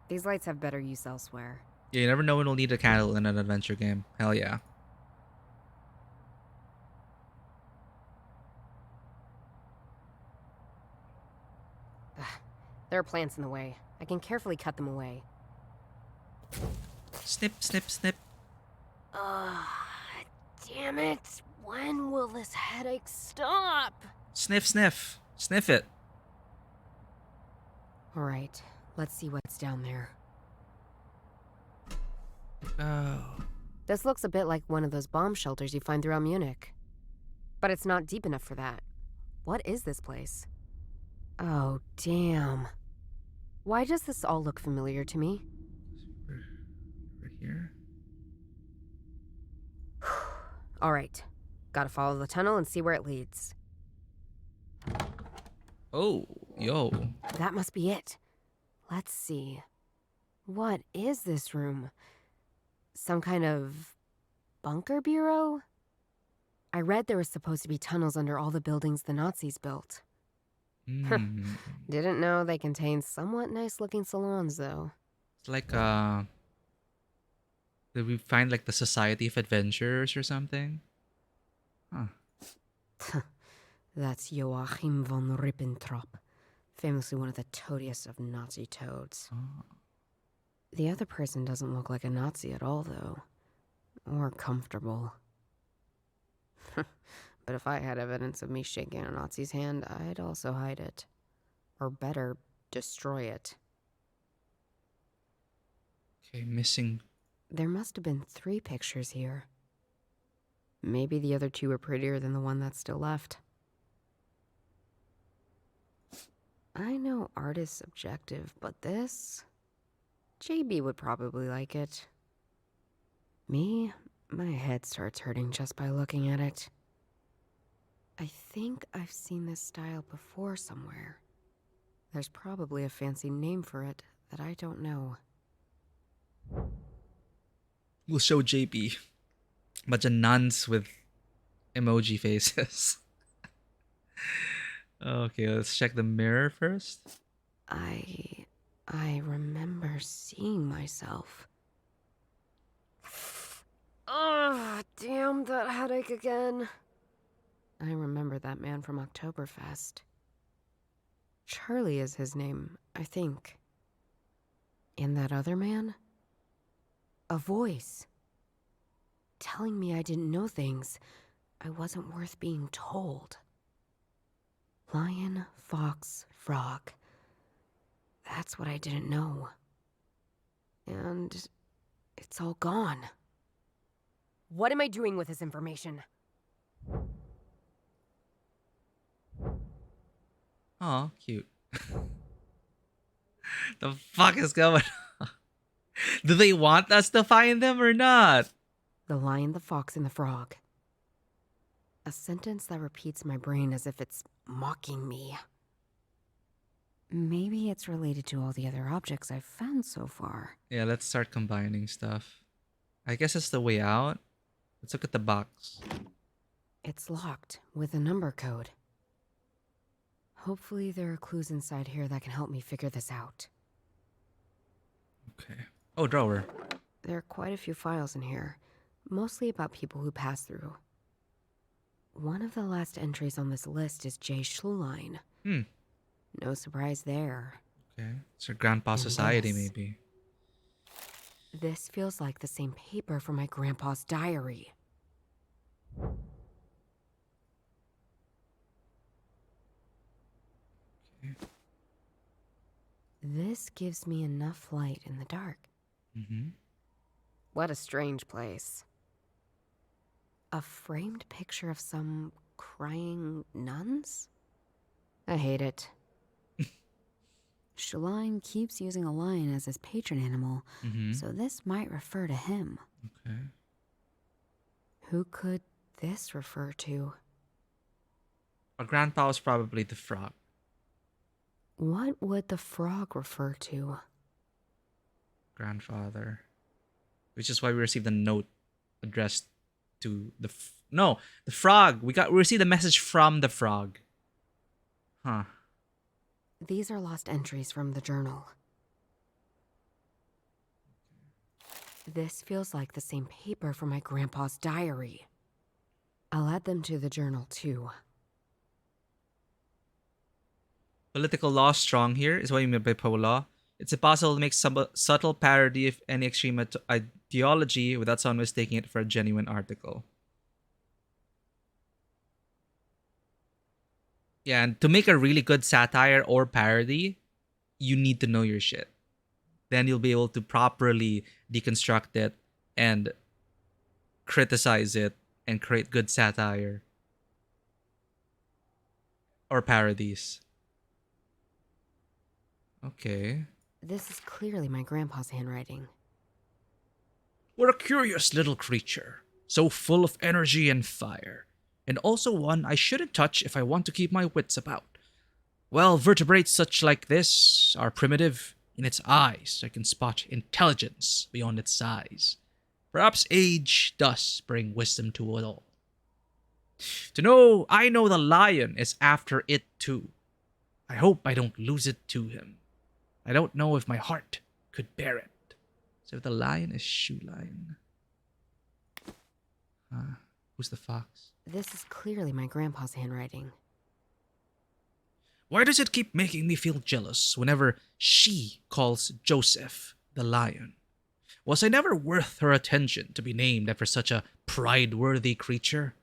These lights have better use elsewhere. Yeah, you never know when we'll need a candle in an adventure game. Hell yeah. There are plants in the way. I can carefully cut them away. Snip, snip, snip. Damn it. When will this headache stop? Sniff, sniff. Sniff it. Alright, let's see what's down there. Oh. This looks a bit like one of those bomb shelters you find throughout Munich. But it's not deep enough for that. What is this place? Oh, damn. Why does this all look familiar to me? Right here. Alright, gotta follow the tunnel and see where it leads. Oh, yo. That must be it. Let's see. What is this room? Some kind of bunker bureau? I read there was supposed to be tunnels under all the buildings the Nazis built. Didn't know they contained somewhat nice-looking salons, though. It's like, did we find like the Society of Adventurers or something? Huh. That's Joachim von Ribbentrop, famously one of the toadiest of Nazi toads. Oh. The other person doesn't look like a Nazi at all, though. Or comfortable. But if I had evidence of me shaking a Nazi's hand, I'd also hide it. Or better, destroy it. Okay, missing. There must have been 3 pictures here. Maybe the other 2 are prettier than the one that's still left. I know art is subjective, but this... JB would probably like it. Me, my head starts hurting just by looking at it. I think I've seen this style before somewhere. There's probably a fancy name for it that I don't know. We'll show JP. Bunch of nuns with emoji faces. Okay, let's check the mirror first. I remember seeing myself. Ugh, damn that headache again. I remember that man from Oktoberfest. Charlie is his name, I think. And that other man? A voice. Telling me I didn't know things I wasn't worth being told. Lion, fox, frog. That's what I didn't know. And it's all gone. What am I doing with this information? Oh, cute. The fuck is going on? Do they want us to find them or not? The lion, the fox, and the frog. A sentence that repeats in my brain as if it's mocking me. Maybe it's related to all the other objects I've found so far. Yeah, let's start combining stuff. I guess it's the way out. Let's look at the box. It's locked with a number code. Hopefully there are clues inside here that can help me figure this out. Okay. Oh, drawer. There are quite a few files in here, mostly about people who pass through. One of the last entries on this list is J. Schlulein. No surprise there. Okay. It's your grandpa's society, this. maybe. This feels like the same paper from my grandpa's diary. Okay. This gives me enough light in the dark. What a strange place. A framed picture of some crying nuns? I hate it. Shuline keeps using a lion as his patron animal, so this might refer to him. Okay. Who could this refer to? Our grandpa was probably the frog. What would the frog refer to? Grandfather. Which is why we received a note addressed to the the frog. We received a message from the frog. Huh. These are lost entries from the journal. This feels like the same paper from my grandpa's diary. I'll add them to the journal too. Political law strong here is what you mean by law. It's impossible to make some subtle parody of any extreme ideology without someone mistaking it for a genuine article. Yeah, and to make a really good satire or parody, you need to know your shit. Then you'll be able to properly deconstruct it and criticize it and create good satire or parodies. Okay. This is clearly my grandpa's handwriting. We're a curious little creature, so full of energy and fire, and also one I shouldn't touch if I want to keep my wits about. Well, vertebrates such like this are primitive. In its eyes, I can spot intelligence beyond its size. Perhaps age does bring wisdom to it all. I know the lion is after it too. I hope I don't lose it to him. I don't know if my heart could bear it. So if the lion is shoe lion. Who's the fox? This is clearly my grandpa's handwriting. Why does it keep making me feel jealous whenever she calls Joseph the lion? Was I never worth her attention to be named after such a pride-worthy creature?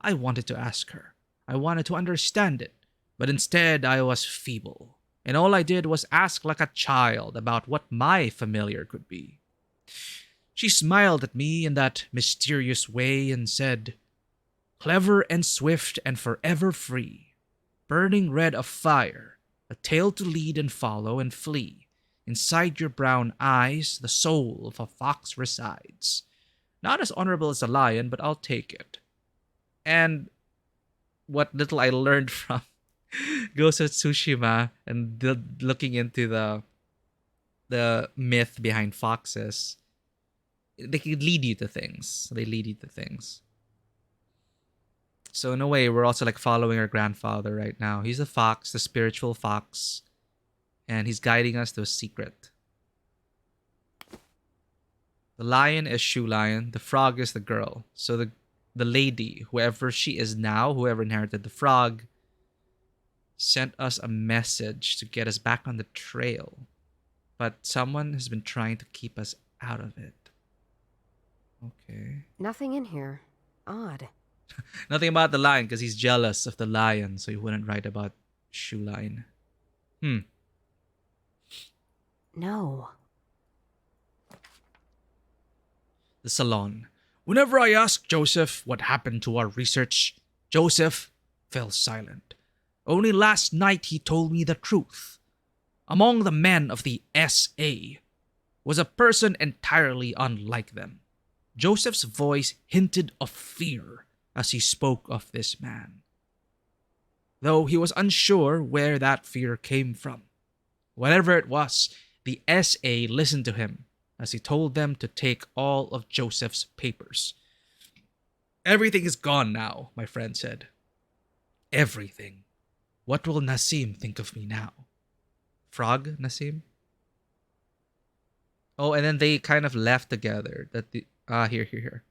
I wanted to ask her. I wanted to understand it, but instead I was feeble. And all I did was ask like a child about what my familiar could be. She smiled at me in that mysterious way and said, "Clever and swift and forever free, burning red of fire, a tail to lead and follow and flee. Inside your brown eyes, the soul of a fox resides. Not as honorable as a lion, but I'll take it." And what little I learned from Ghost of Tsushima and looking into the myth behind foxes, they can lead you to things. They lead you to things. So in a way, we're also like following our grandfather right now. He's the fox, the spiritual fox, and he's guiding us to a secret. The lion is Shoe Lion. The frog is the girl. So the lady, whoever she is now, whoever inherited the frog, sent us a message to get us back on the trail. But someone has been trying to keep us out of it. Okay. Nothing in here. Odd. Nothing about the lion because he's jealous of the lion, so he wouldn't write about Shoe Lion. No. The salon. Whenever I asked Joseph what happened to our research, Joseph fell silent. Only last night he told me the truth. Among the men of the SA was a person entirely unlike them. Joseph's voice hinted of fear as he spoke of this man, though he was unsure where that fear came from. Whatever it was, the SA listened to him as he told them to take all of Joseph's papers. "Everything is gone now," my friend said. "Everything. What will Nassim think of me now?" Frog, Nassim? Oh, and then they kind of left together. Here.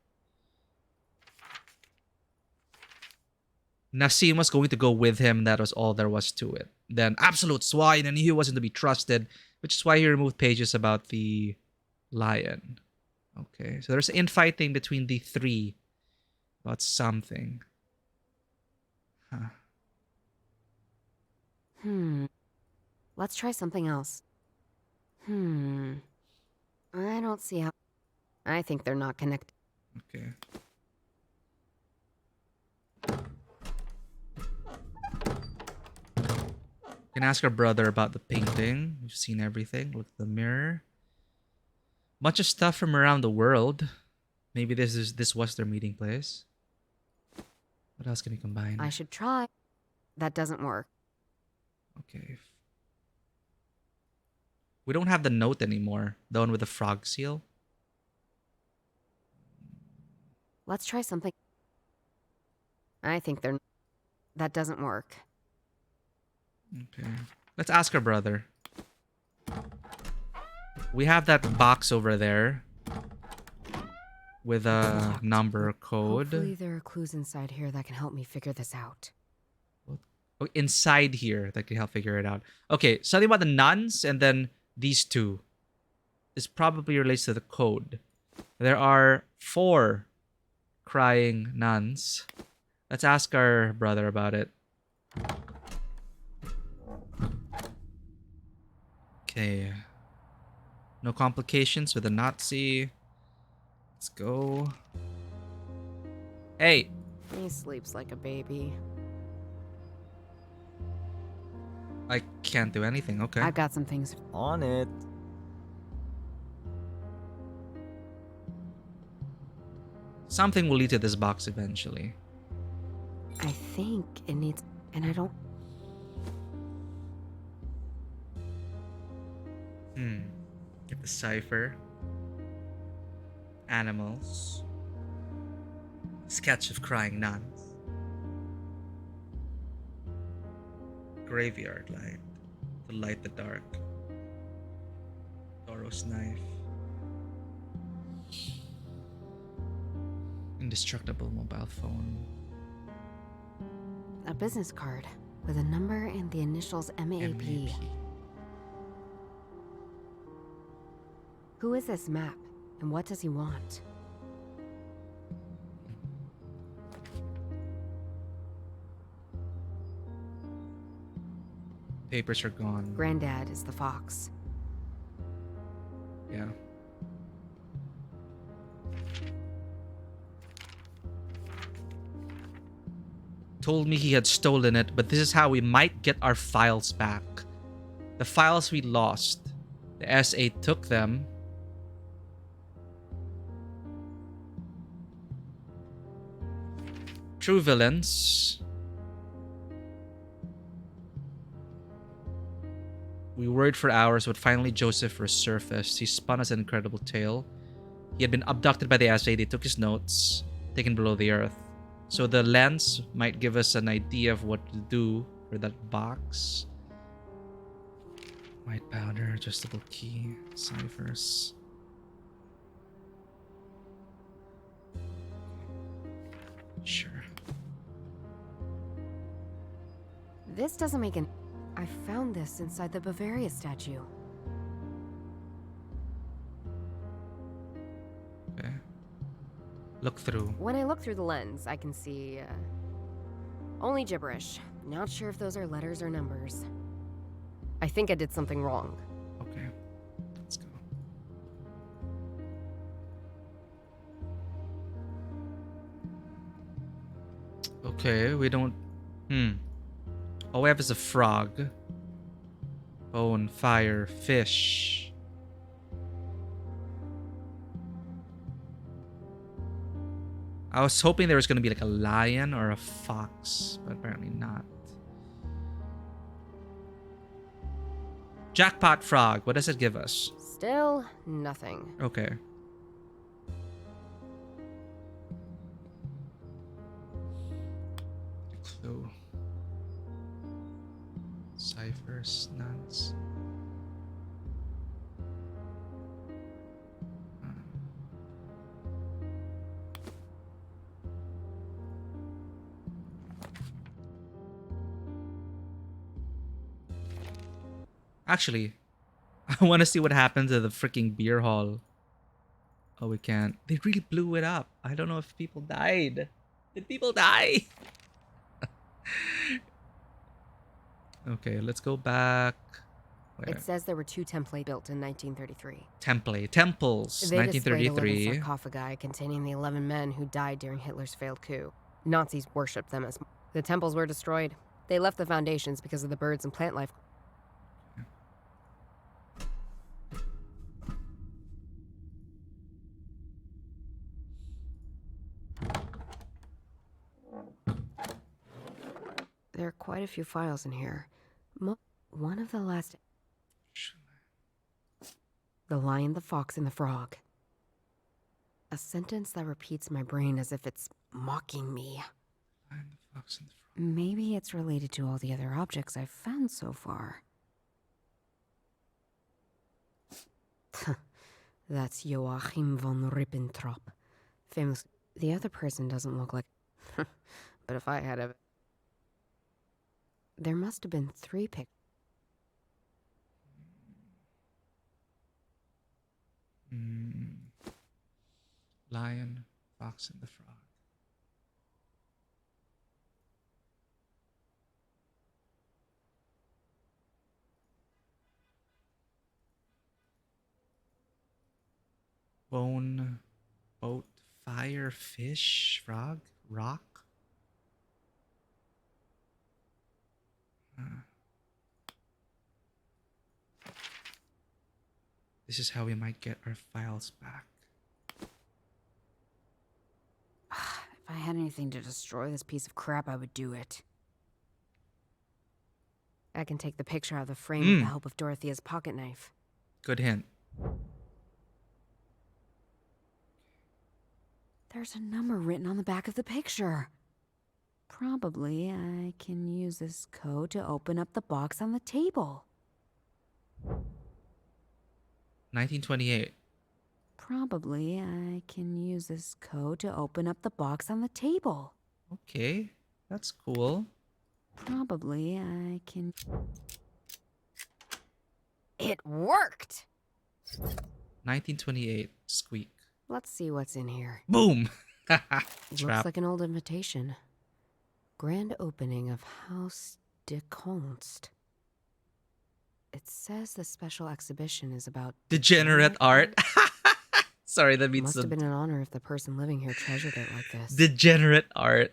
Nassim was going to go with him. That was all there was to it. Then absolute swine, and he wasn't to be trusted, which is why he removed pages about the lion. Okay, so there's infighting between the three about something. Let's try something else. I don't see how... I think they're not connected. Okay. You can ask our brother about the painting. We've seen everything. Look at the mirror. Bunch of stuff from around the world. Maybe this was their meeting place. What else can we combine? I should try. That doesn't work. Okay. We don't have the note anymore. The one with the frog seal. Let's try something. I think they're... That doesn't work. Okay. Let's ask our brother. We have that box over there with a number code. Hopefully there are clues inside here that can help me figure this out. Oh, inside here that can help figure it out. Okay, something about the nuns and then these two. This probably relates to the code. There are 4 crying nuns. Let's ask our brother about it. Okay. No complications with the Nazi. Let's go. Hey. He sleeps like a baby. I can't do anything. Okay. I've got some things. On it. Something will lead to this box eventually. I think it needs... And I don't... Get the cipher. Animals. Sketch of crying nuns. Graveyard light. To light the dark. Toro's knife. Indestructible mobile phone. A business card with a number and the initials MAP. Who is this map, and what does he want? Papers are gone. Granddad is the fox. Yeah. Told me he had stolen it, but this is how we might get our files back. The files we lost. The SA took them. True villains. We worried for hours, but finally Joseph resurfaced. He spun us an incredible tale. He had been abducted by the SA. They took his notes, taken below the earth. So the lens might give us an idea of what to do for that box. White powder, adjustable key, ciphers. Sure. This doesn't make an... I found this inside the Bavaria statue. Okay. Look through. When I look through the lens, I can see... only gibberish. Not sure if those are letters or numbers. I think I did something wrong. Okay. Let's go. Okay, we don't... All we have is a frog. Bone, fire, fish. I was hoping there was going to be like a lion or a fox, but apparently not. Jackpot frog. What does it give us? Still nothing. Okay. Clue. Ciphers, nuns. Actually, I want to see what happened to the freaking beer hall. Oh, we can't. They really blew it up. I don't know if people died. Did people die? Okay, let's go back. It says there were 2 templates built in 1933. Temples, They displayed 11 1933. sarcophagi containing the 11 men who died during Hitler's failed coup. Nazis worshipped them as... The temples were destroyed. They left the foundations because of the birds and plant life. There are quite a few files in here. One of the last... The lion, the fox, and the frog. A sentence that repeats in my brain as if it's mocking me. Lion, the fox, and the frog. Maybe it's related to all the other objects I've found so far. That's Joachim von Ribbentrop. Famous... The other person doesn't look like... But if I had a... There must have been 3 pictures. Lion, fox, and the frog. Bone, boat, fire, fish, frog, rock. This is how we might get our files back. If I had anything to destroy this piece of crap, I would do it. I can take the picture out of the frame with the help of Dorothea's pocket knife. Good hint. There's a number written on the back of the picture. Probably I can use this code to open up the box on the table. 1928. Probably I can use this code to open up the box on the table. Okay, that's cool. Probably I can... It worked! 1928. Squeak. Let's see what's in here. Boom! Looks like an old invitation. Grand opening of House de Const. It says the special exhibition is about... Degenerate art. Sorry, that means... Must have been an honor if the person living here treasured it like this. Degenerate art.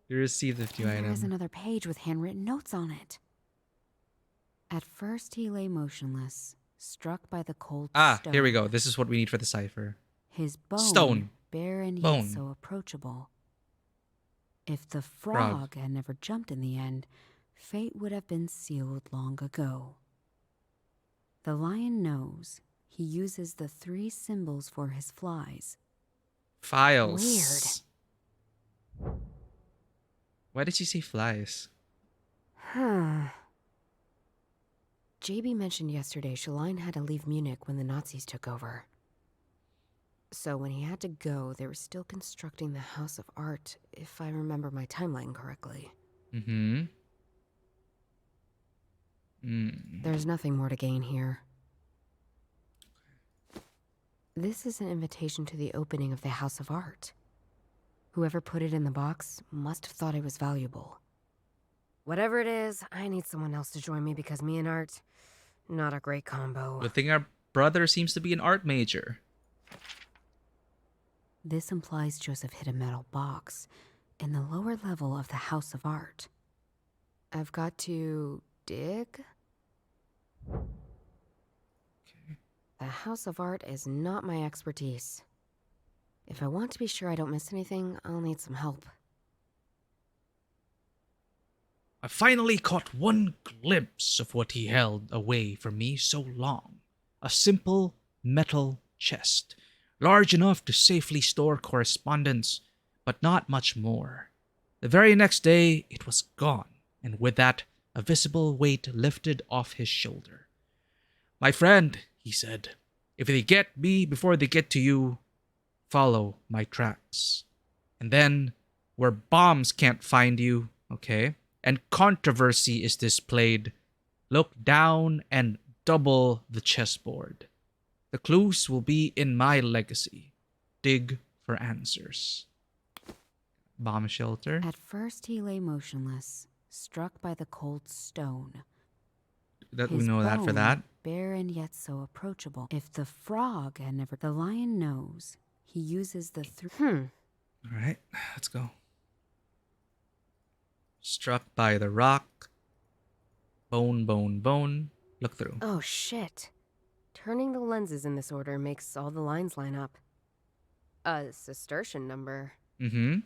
You received a few There is items. another page with handwritten notes on it. At first he lay motionless, struck by the cold stone. Here we go. This is what we need for the cipher. His bone, Stone. bare and Bone. yet so approachable. If the frog had never jumped in the end, fate would have been sealed long ago. The lion knows. He uses the 3 symbols for his flies. Files. Weird. Why did she say flies? JB mentioned yesterday Shaline had to leave Munich when the Nazis took over. So when he had to go, they were still constructing the House of Art, if I remember my timeline correctly. There's nothing more to gain here. This is an invitation to the opening of the House of Art. Whoever put it in the box must have thought it was valuable. Whatever it is, I need someone else to join me because me and art, not a great combo. Good thing our brother seems to be an art major. This implies Joseph hid a metal box in the lower level of the House of Art. I've got to dig? The House of Art is not my expertise. If I want to be sure I don't miss anything, I'll need some help. I finally caught one glimpse of what he held away from me so long. A simple metal chest, large enough to safely store correspondence, but not much more. The very next day, it was gone, and with that, a visible weight lifted off his shoulder. "My friend," he said, "if they get me before they get to you, follow my tracks. And then, where bombs can't find you, okay, and controversy is displayed, look down and double the chessboard. The clues will be in my legacy. Dig for answers." Bomb shelter. At first he lay motionless, struck by the cold stone. that we His know that for bone, that. bare and yet so approachable. If the frog had never, the lion knows. He uses the All right, let's go. Struck by the rock. Bone, bone, bone. Look through. Oh shit. Turning the lenses in this order makes all the lines line up. A Cistercian number. Mm-hmm.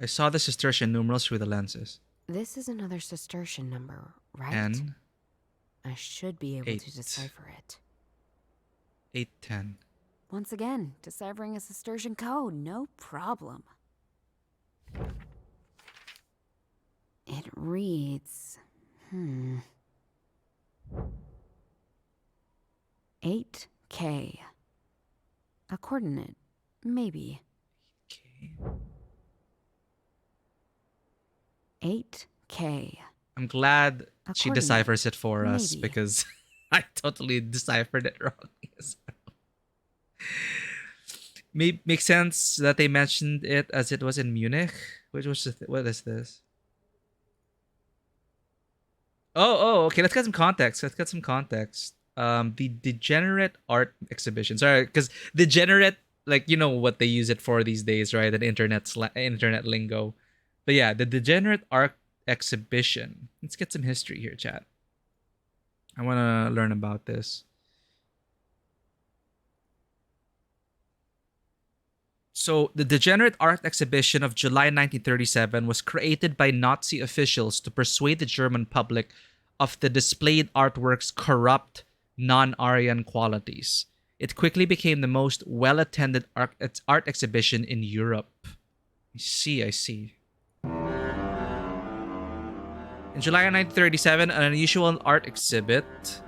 I saw the Cistercian numerals through the lenses. This is another Cistercian number, right? N. I should be able 8. to decipher it. 810. Once again, deciphering a Cistercian code, no problem. It reads, 8K. A coordinate, maybe. Okay. 8K. I'm glad she coordinate, deciphers it for us maybe. because I totally deciphered it wrong. Makes sense that they mentioned it as it was in Munich. Which was what is this? Oh, okay. Let's get some context. The degenerate art exhibition. Sorry, because degenerate, like, you know what they use it for these days, right? An internet lingo. But yeah, the degenerate art exhibition. Let's get some history here, chat. I want to learn about this. So, the Degenerate Art Exhibition of July 1937 was created by Nazi officials to persuade the German public of the displayed artwork's corrupt, non-Aryan qualities. It quickly became the most well-attended art exhibition in Europe. I see. In July 1937, an unusual art exhibit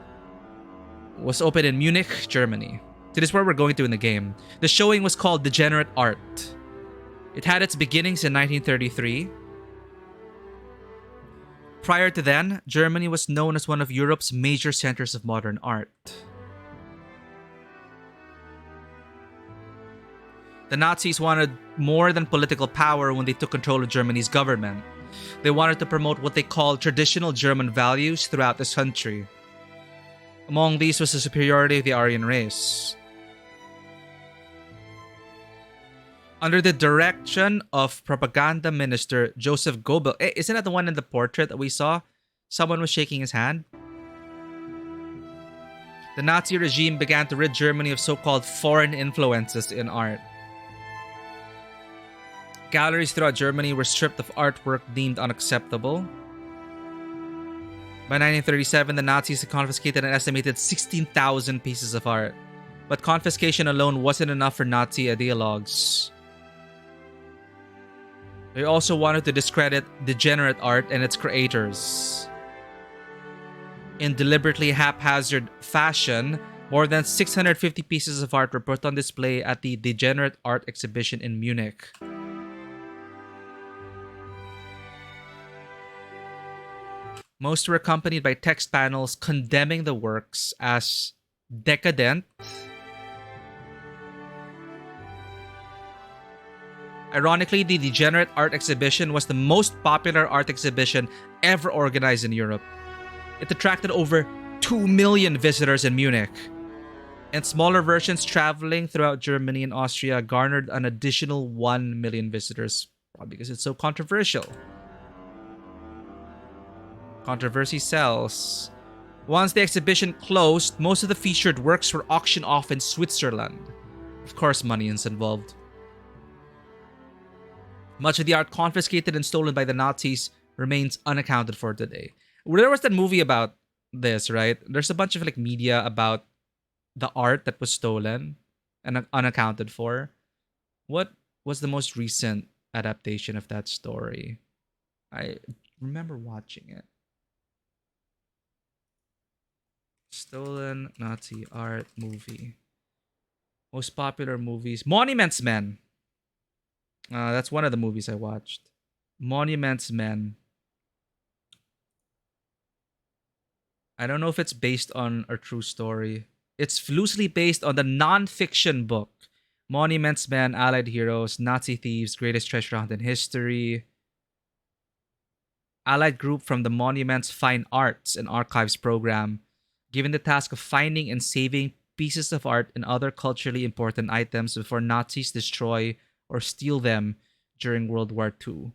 was opened in Munich, Germany. This is where we're going to in the game. The showing was called Degenerate Art. It had its beginnings in 1933. Prior to then, Germany was known as one of Europe's major centers of modern art. The Nazis wanted more than political power when they took control of Germany's government. They wanted to promote what they called traditional German values throughout this country. Among these was the superiority of the Aryan race. Under the direction of propaganda minister Joseph Goebbels. Isn't that the one in the portrait that we saw? Someone was shaking his hand. The Nazi regime began to rid Germany of so-called foreign influences in art. Galleries throughout Germany were stripped of artwork deemed unacceptable. By 1937, the Nazis had confiscated an estimated 16,000 pieces of art. But confiscation alone wasn't enough for Nazi ideologues. They also wanted to discredit degenerate art and its creators. In deliberately haphazard fashion, more than 650 pieces of art were put on display at the Degenerate Art Exhibition in Munich. Most were accompanied by text panels condemning the works as decadent, ironically, the Degenerate Art Exhibition was the most popular art exhibition ever organized in Europe. It attracted over 2 million visitors in Munich, and smaller versions traveling throughout Germany and Austria garnered an additional 1 million visitors, probably because it's so controversial. Controversy sells. Once the exhibition closed, most of the featured works were auctioned off in Switzerland. Of course, money is involved. Much of the art confiscated and stolen by the Nazis remains unaccounted for today. There was that movie about this, right? There's a bunch of media about the art that was stolen and unaccounted for. What was the most recent adaptation of that story? I remember watching it. Stolen Nazi art movie. Most popular movies. Monuments Men. That's one of the movies I watched. Monuments Men. I don't know if it's based on a true story. It's loosely based on the non-fiction book Monuments Men, Allied Heroes, Nazi Thieves, Greatest Treasure Hunt in History. Allied group from the Monuments Fine Arts and Archives program, given the task of finding and saving pieces of art and other culturally important items before Nazis destroy or steal them during World War II.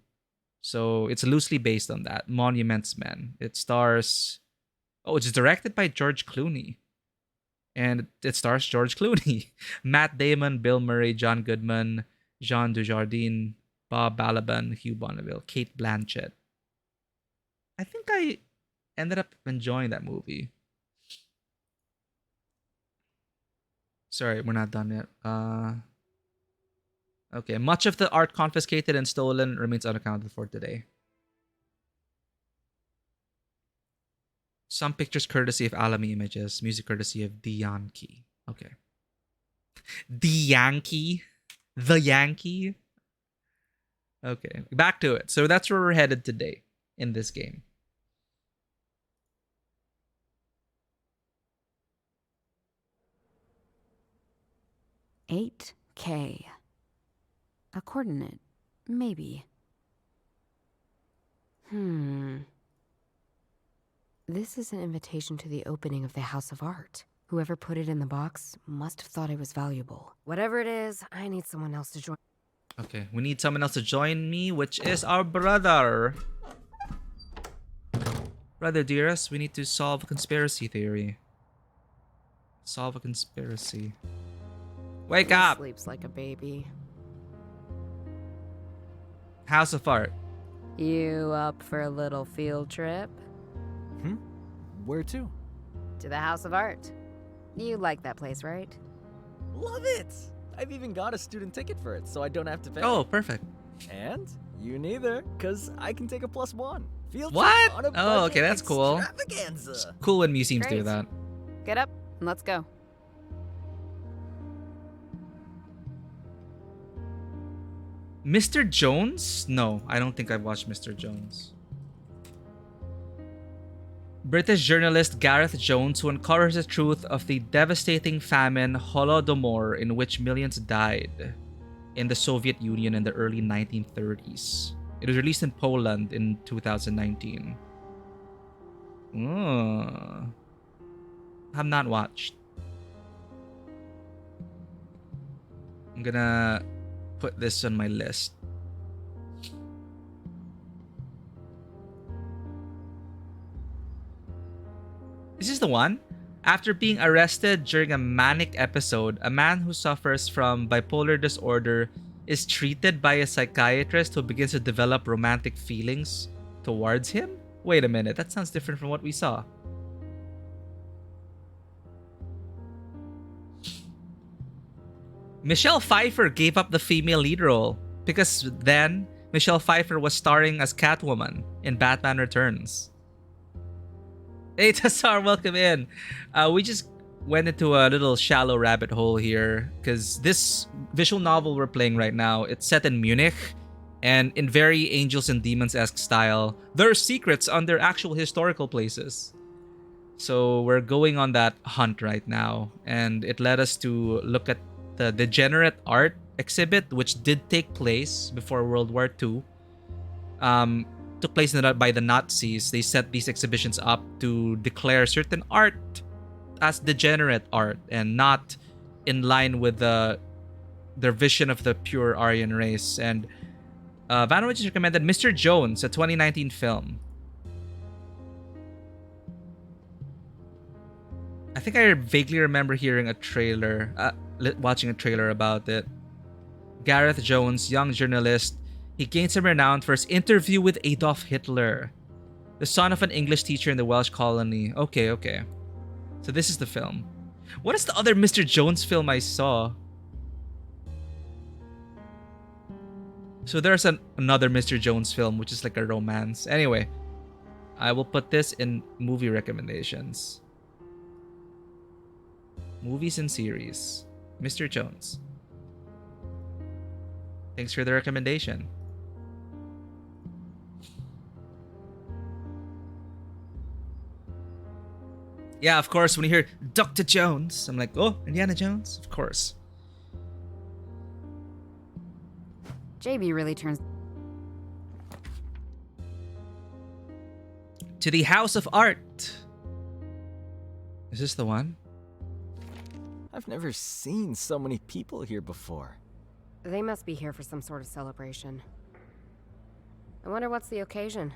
So it's loosely based on that. Monuments Men. It stars... Oh, it's directed by George Clooney. And it stars George Clooney, Matt Damon, Bill Murray, John Goodman, Jean Dujardin, Bob Balaban, Hugh Bonneville, Kate Blanchett. I think I ended up enjoying that movie. Sorry, we're not done yet. Okay, much of the art confiscated and stolen remains unaccounted for today. Some pictures courtesy of Alamy Images, music courtesy of The Yankee. Okay. The Yankee? The Yankee? Okay, back to it. So that's where we're headed today in this game. $8K. A coordinate, maybe. This is an invitation to the opening of the House of Art. Whoever put it in the box must have thought it was valuable. Whatever it is, I need someone else to join. Okay, we need someone else to join me, which is our brother. Brother dearest, we need to solve a conspiracy theory. Solve a conspiracy. Wake up! Sleeps like a baby. House of Art. You up for a little field trip? Where to? To the House of Art. You like that place, right? Love it! I've even got a student ticket for it, so I don't have to pay. Oh, perfect. And you neither, because I can take a +1. Field What? trip on a Oh, okay, budget that's cool. extravaganza. It's cool when museums do Great. that. Get up and let's go. Mr. Jones? No, I don't think I've watched Mr. Jones. British journalist Gareth Jones, who uncovers the truth of the devastating famine Holodomor, in which millions died in the Soviet Union in the early 1930s. It was released in Poland in 2019. Have not watched. I'm gonna put this on my list. Is this the one? After being arrested during a manic episode, a man who suffers from bipolar disorder is treated by a psychiatrist who begins to develop romantic feelings towards him? Wait a minute, that sounds different from what we saw. Michelle Pfeiffer gave up the female lead role because then Michelle Pfeiffer was starring as Catwoman in Batman Returns. Hey Tassar, welcome in. We just went into a little shallow rabbit hole here because this visual novel we're playing right now, it's set in Munich and in very Angels and Demons-esque style. There are secrets under actual historical places. So we're going on that hunt right now, and it led us to look at the degenerate art exhibit, which did take place before World War II. Took place by the Nazis. They set these exhibitions up to declare certain art as degenerate art and not in line with their vision of the pure Aryan race. And Vanovich has recommended Mr. Jones, a 2019 film. I think I vaguely remember hearing a trailer, watching a trailer about it. Gareth Jones, young journalist. He gained some renown for his interview with Adolf Hitler, the son of an English teacher in the Welsh colony. Okay. So this is the film. What is the other Mr. Jones film I saw? So there's another Mr. Jones film, which is like a romance. Anyway, I will put this in movie recommendations. Movies and series. Mr. Jones. Thanks for the recommendation. Yeah, of course, when you hear Dr. Jones, I'm like, oh, Indiana Jones? Of course. JB really turns... To the House of Art. Is this the one? I've never seen so many people here before. They must be here for some sort of celebration. I wonder what's the occasion.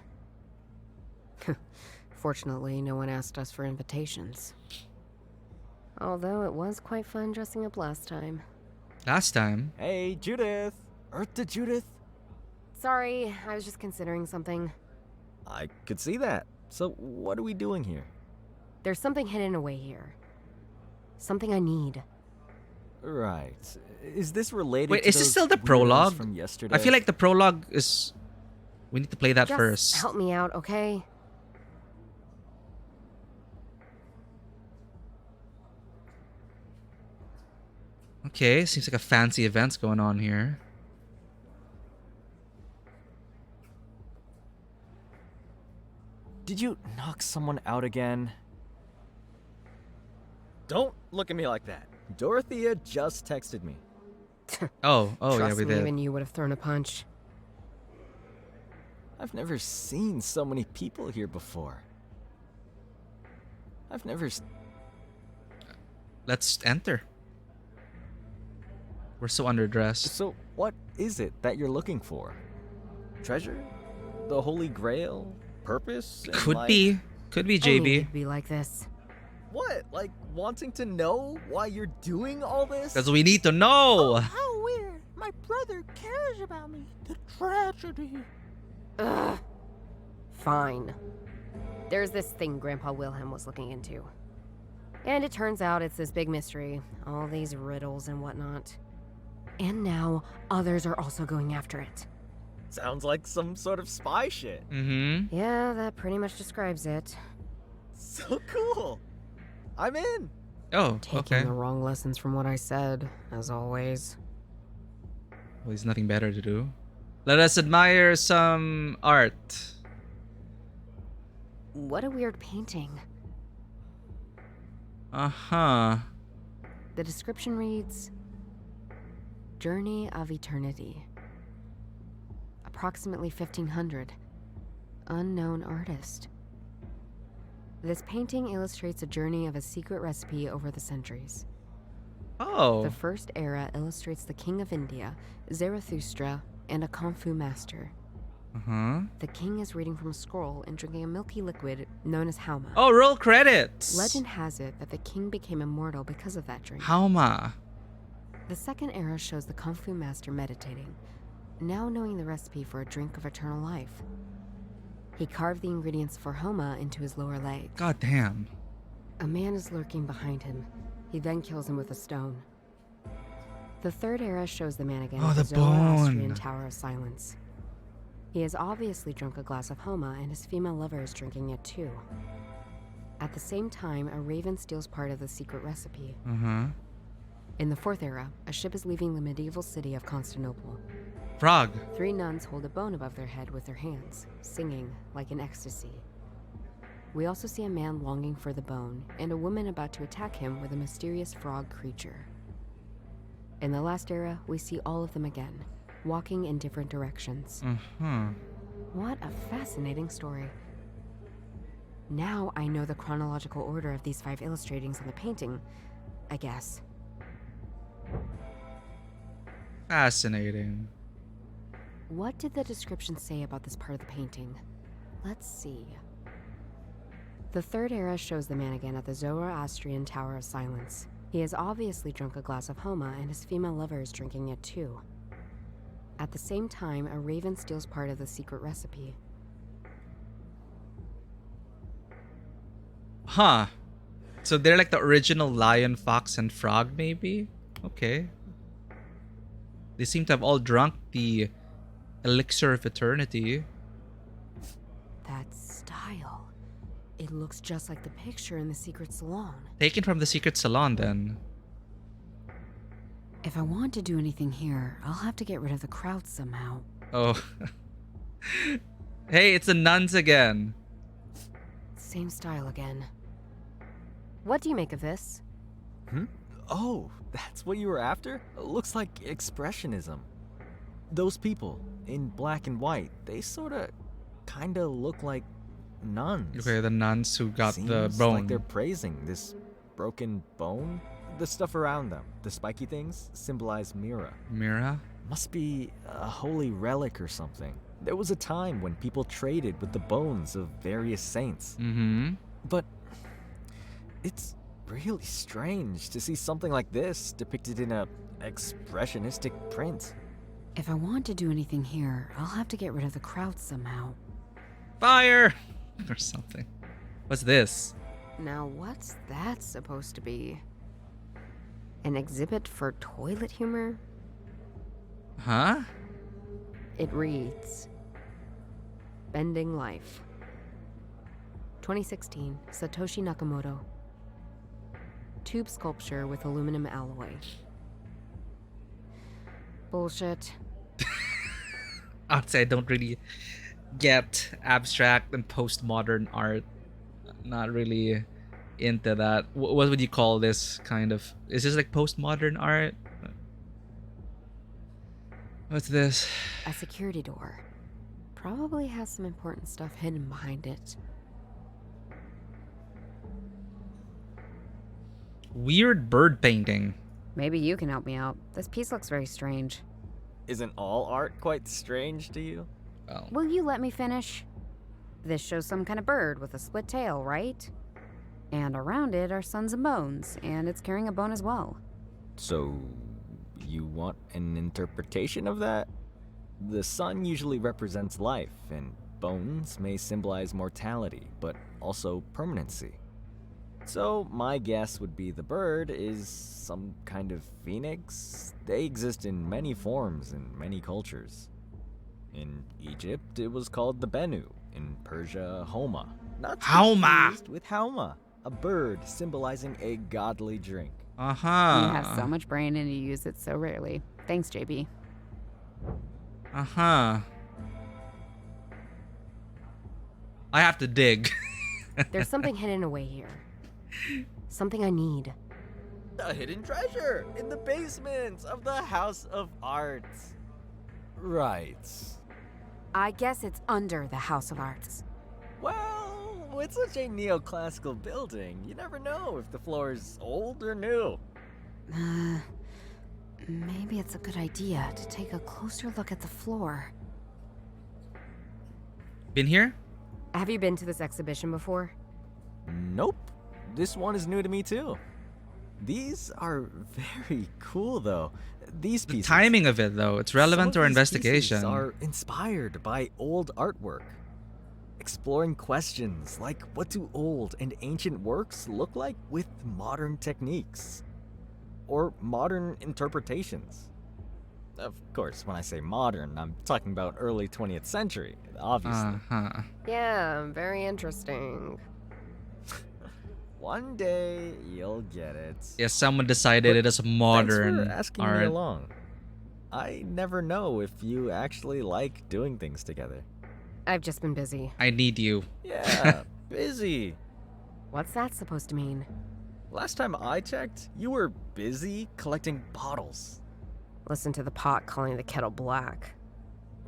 Fortunately, no one asked us for invitations. Although it was quite fun dressing up last time. Last time? Hey, Judith! Earth to Judith! Sorry, I was just considering something. I could see that. So, what are we doing here? There's something hidden away here. Something I need. Right. Is this related Wait, to is this those still the weirdos prologue? from yesterday? I feel like the prologue is... We need to play that Just first. help me out, okay? Okay, seems like a fancy event's going on here. Did you knock someone out again? Don't look at me like that. Dorothea just texted me. Oh, yeah, Trust we me, did. even you would have thrown a punch. I've never seen so many people here before. I've never... Let's enter. We're so underdressed. So, what is it that you're looking for? Treasure? The Holy Grail? Purpose? in Could life? be. Could be, I knew JB. you'd be like this. What? Like, wanting to know why you're doing all this? Because we need to know. How weird. My brother cares about me. The tragedy. Ugh. Fine. There's this thing Grandpa Wilhelm was looking into. And it turns out it's this big mystery. All these riddles and whatnot. And now, others are also going after it. Sounds like some sort of spy shit. Mm-hmm. Yeah, that pretty much describes it. So cool. I'm in. Oh, Taking okay. the wrong lessons from what I said, as always. Well, there's nothing better to do. Let us admire some art. What a weird painting. Uh-huh. The description reads, Journey of Eternity. Approximately 1500. Unknown artist. This painting illustrates a journey of a secret recipe over the centuries. Oh. The first era illustrates the king of India, Zarathustra, and a kung fu master. Uh-huh. The king is reading from a scroll and drinking a milky liquid known as Hauma. Oh, roll credits. Legend has it that the king became immortal because of that drink. Hauma. The second era shows the kung fu master meditating, now knowing the recipe for a drink of eternal life. He carved the ingredients for Hauma into his lower leg. God damn. A man is lurking behind him. He then kills him with a stone. The third era shows the man again Oh, at the the Zoroastrian bone. Tower of Silence. He has obviously drunk a glass of Hauma, and his female lover is drinking it too. At the same time, a raven steals part of the secret recipe. Uh-huh. In the fourth era, a ship is leaving the medieval city of Constantinople. Frog. 3 nuns hold a bone above their head with their hands, singing like in ecstasy. We also see a man longing for the bone, and a woman about to attack him with a mysterious frog creature. In the last era, we see all of them again, walking in different directions. Uh-huh. What a fascinating story. Now I know the chronological order of these 5 illustratings on the painting, I guess. Fascinating. What did the description say about this part of the painting? Let's see. The third era shows the man again at the Zoroastrian Tower of Silence. He has obviously drunk a glass of Hauma, and his female lover is drinking it too. At the same time, a raven steals part of the secret recipe. Huh. So they're like the original lion, fox, and frog, maybe? Okay. They seem to have all drunk the elixir of eternity. That style. It looks just like the picture in the secret salon. Taken from the secret salon, then. If I want to do anything here, I'll have to get rid of the crowd somehow. Oh. Hey, it's the nuns again. Same style again. What do you make of this? Oh, that's what you were after? Looks like expressionism. Those people in black and white, they sorta kinda look like nuns. Okay, the nuns who got the Seems bone. like they're praising this broken bone. The stuff around them, the spiky things, symbolize Mira. Mira? Must be a holy relic or something. There was a time when people traded with the bones of various saints. Mm-hmm. But it's really strange to see something like this depicted in a expressionistic print. If I want to do anything here, I'll have to get rid of the crowd somehow. Fire! Or something. What's this? Now, what's that supposed to be? An exhibit for toilet humor? Huh? It reads Bending Life. 2016, Satoshi Nakamoto. Tube sculpture with aluminum alloy. Bullshit. I'd say I don't really get abstract and postmodern art. Not really into that. What would you call this kind of? Is this like postmodern art? What's this? A security door. Probably has some important stuff hidden behind it. Weird bird painting. Maybe you can help me out. This piece looks very strange. Isn't all art quite strange to you? Well, Will you let me finish? This shows some kind of bird with a split tail, right? And around it are suns and bones, and it's carrying a bone as well. So, you want an interpretation of that? The sun usually represents life, and bones may symbolize mortality, but also permanency. So, my guess would be the bird is some kind of phoenix. They exist in many forms in many cultures. In Egypt, it was called the Bennu. In Persia, Hauma. Not to be Hauma! confused with Hauma, a bird symbolizing a godly drink. Uh-huh. You have so much brain and you use it so rarely. Thanks, JB. Uh-huh. I have to dig. There's something hidden away here. Something I need. A hidden treasure in the basement of the House of Arts. Right. I guess it's under the House of Arts. Well, with such a neoclassical building, you never know if the floor is old or new. Maybe it's a good idea to take a closer look at the floor. Been here? Have you been to this exhibition before? Nope. This one is new to me too. These are very cool though. These The pieces. timing of it, though. It's relevant to Some our of these investigation. pieces are inspired by old artwork. Exploring questions like what do old and ancient works look like with modern techniques? Or modern interpretations. Of course, when I say modern, I'm talking about early 20th century, obviously. Uh-huh. Yeah, very interesting. One day, you'll get it. Yes, someone decided But it is modern Thanks for asking me art. along. I never know if you actually like doing things together. I've just been busy. I need you. Yeah, busy. What's that supposed to mean? Last time I checked, you were busy collecting bottles. Listen to the pot calling the kettle black.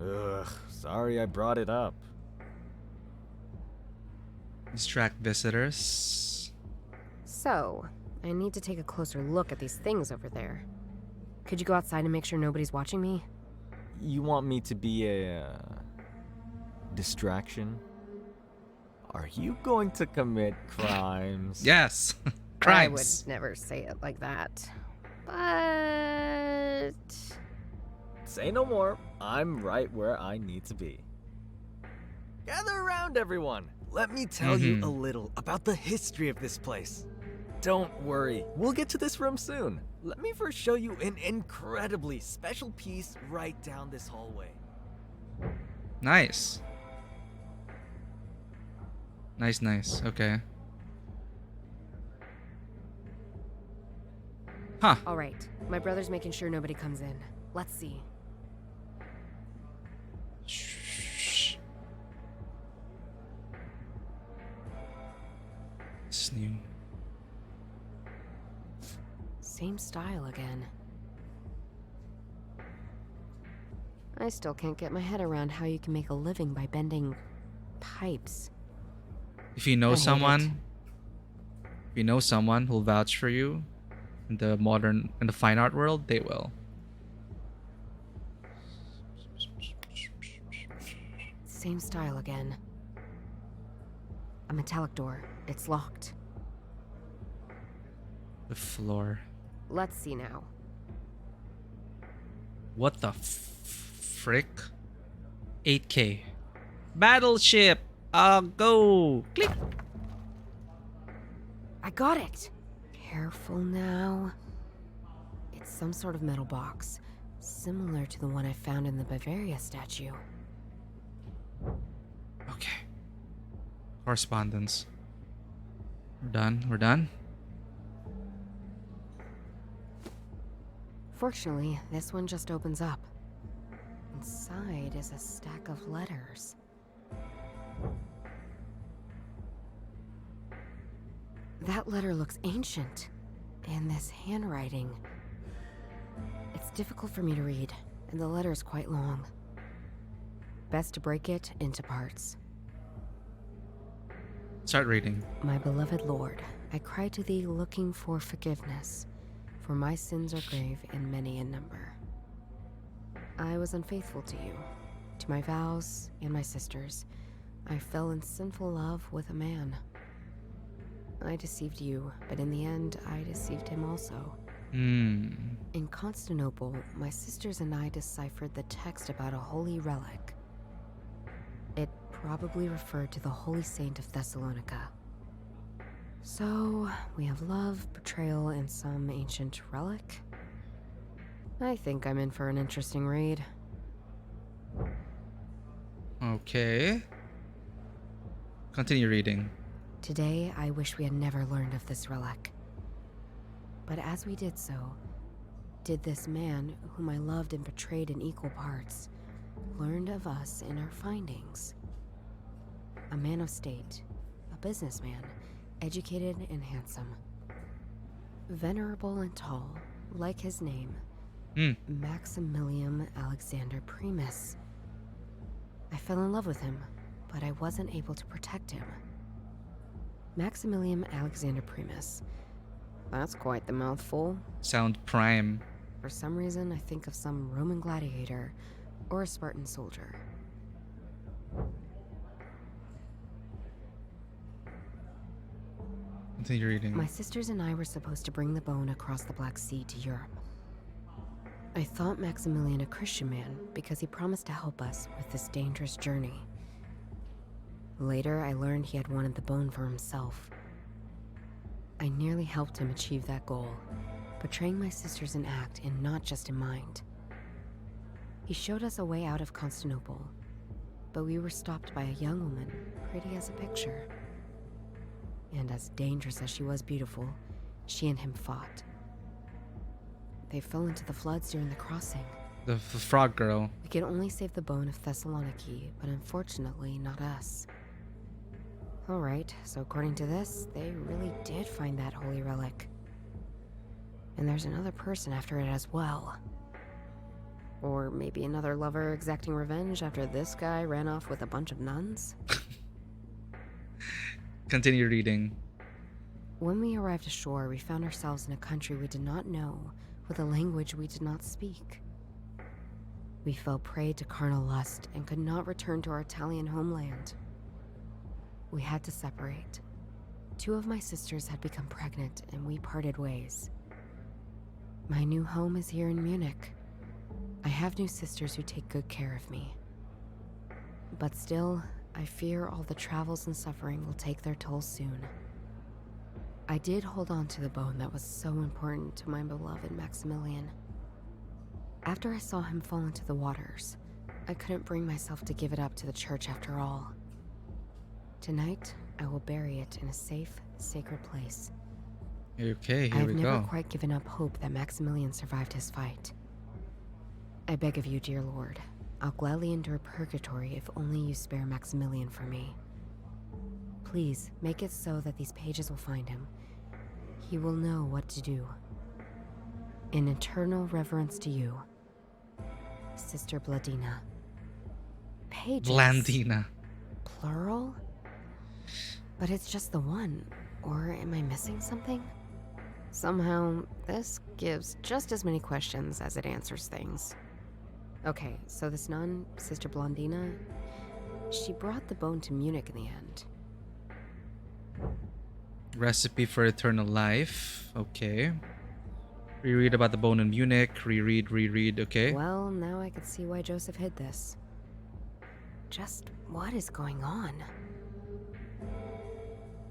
Ugh, sorry I brought it up. Distract visitors. So, I need to take a closer look at these things over there. Could you go outside and make sure nobody's watching me? You want me to be a distraction? Are you going to commit crimes? Yes. I would Crimes. never say it like that. But... Say no more. I'm right where I need to be. Gather around, everyone. Let me tell you a little about the history of this place. Don't worry, we'll get to this room soon. Let me first show you an incredibly special piece right down this hallway. Nice. Nice. Okay. Huh. All right, my brother's making sure nobody comes in. Let's see. Shh. This is new. Same style again. I still can't get my head around how you can make a living by bending pipes. If you know I hate someone, if you know someone who'll vouch for you in the fine art world, they will. Same style again. A metallic door. It's locked. The floor. Let's see now. What the frick? 8K. Battleship! Go! Click! I got it! Careful now. It's some sort of metal box, similar to the one I found in the Bavaria statue. Okay. Correspondence. We're done. We're done. Fortunately, this one just opens up. Inside is a stack of letters. That letter looks ancient, and this handwriting. It's difficult for me to read, and the letter is quite long. Best to break it into parts. Start reading. My beloved Lord, I cry to thee looking for forgiveness, for my sins are grave and many in number. I was unfaithful to you, to my vows and my sisters. I fell in sinful love with a man. I deceived you, but in the end, I deceived him also. In Constantinople, my sisters and I deciphered the text about a holy relic. It probably referred to the holy saint of Thessalonica. So, we have love, betrayal, and some ancient relic. I think I'm in for an interesting read. Okay. Continue reading. Today, I wish we had never learned of this relic. But as we did so, did this man, whom I loved and betrayed in equal parts, learned of us in our findings. A man of state, a businessman, educated and handsome. Venerable and tall, like his name, Maximilian Alexander Primus. I fell in love with him, but I wasn't able to protect him. Maximilian Alexander Primus. That's quite the mouthful. Sound prime. For some reason, I think of some Roman gladiator or a Spartan soldier. Continue reading. My sisters and I were supposed to bring the bone across the Black Sea to Europe. I thought Maximilian a Christian man because he promised to help us with this dangerous journey. Later, I learned he had wanted the bone for himself. I nearly helped him achieve that goal, betraying my sisters in act and not just in mind. He showed us a way out of Constantinople, but we were stopped by a young woman, pretty as a picture. And as dangerous as she was beautiful, she and him fought. They fell into the floods during the crossing. The frog girl. We could only save the bone of Thessaloniki, but unfortunately not us. Alright, so according to this, they really did find that holy relic. And there's another person after it as well. Or maybe another lover exacting revenge after this guy ran off with a bunch of nuns? Continue reading. When we arrived ashore, we found ourselves in a country we did not know, with a language we did not speak. We fell prey to carnal lust and could not return to our Italian homeland. We had to separate. 2 of my sisters had become pregnant and we parted ways. My new home is here in Munich. I have new sisters who take good care of me. But still, I fear all the travels and suffering will take their toll soon. I did hold on to the bone that was so important to my beloved Maximilian. After I saw him fall into the waters, I couldn't bring myself to give it up to the church after all. Tonight, I will bury it in a safe, sacred place. Okay, here we go. I have never quite given up hope that Maximilian survived his fight. I beg of you, dear Lord, I'll gladly endure purgatory if only you spare Maximilian for me. Please, make it so that these pages will find him. He will know what to do. In eternal reverence to you, Sister Bladina. Pages. Blandina. Plural? But it's just the one. Or am I missing something? Somehow, this gives just as many questions as it answers things. Okay, so this nun, Sister Blandina, she brought the bone to Munich in the end. Recipe for eternal life. Okay. Reread about the bone in Munich. Reread. Okay. Well, now I can see why Joseph hid this. Just what is going on?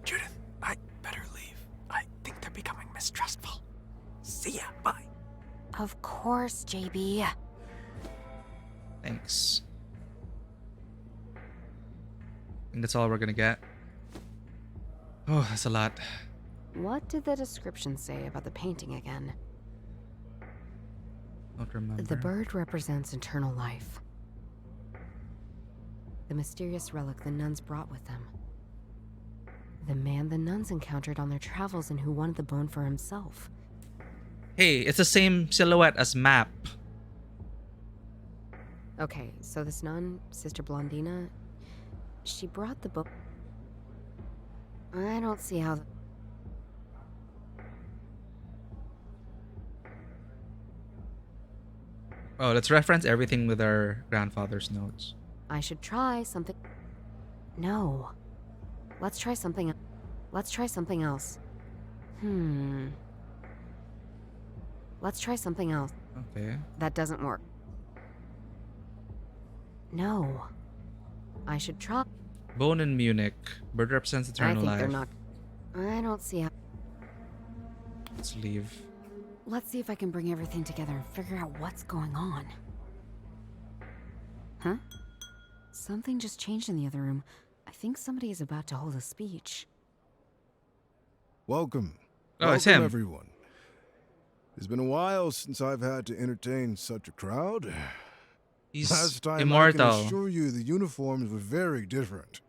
Judith, I better leave. I think they're becoming mistrustful. See ya, bye. Of course, JB. Thanks. I think that's all we're gonna get. Oh, that's a lot. What did the description say about the painting again? Don't remember. The bird represents eternal life. The mysterious relic the nuns brought with them. The man the nuns encountered on their travels and who wanted the bone for himself. Hey, it's the same silhouette as map. Okay, so this nun, Sister Blandina, she brought the book. I don't see how. Oh, let's reference everything with our grandfather's notes. I should try something. No. Let's try something. Let's try something else. Let's try something else. Okay. That doesn't work. No. I should try. Bone in Munich. Bird represents eternal life. I think they're not. I don't see how. Let's leave. Let's see if I can bring everything together and figure out what's going on. Huh? Something just changed in the other room. I think somebody is about to hold a speech. Welcome. Oh, it's Welcome, him. everyone. It's been a while since I've had to entertain such a crowd. He's Last time, immortal. I can assure you the uniforms were very different.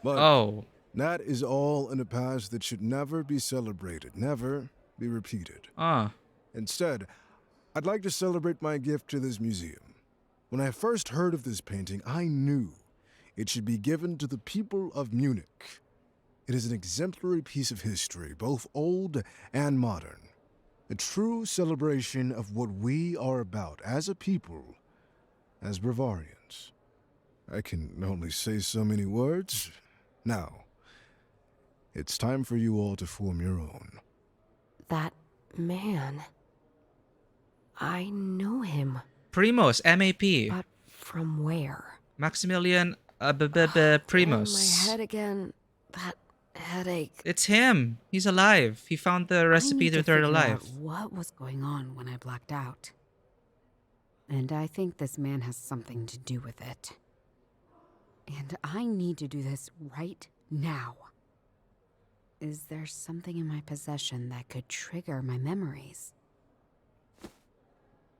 But Oh. that is all in the past that should never be celebrated, never be repeated. Instead, I'd like to celebrate my gift to this museum. When I first heard of this painting, I knew it should be given to the people of Munich. It is an exemplary piece of history, both old and modern. A true celebration of what we are about as a people, as Bavarians. I can only say so many words. Now, it's time for you all to form your own. That man. I know him. Primos, MAP. But from where? Maximilian Primos. My head again. That headache. It's him. He's alive. He found the recipe to eternal life. What was going on when I blacked out? And I think this man has something to do with it. And I need to do this right now. Is there something in my possession that could trigger my memories?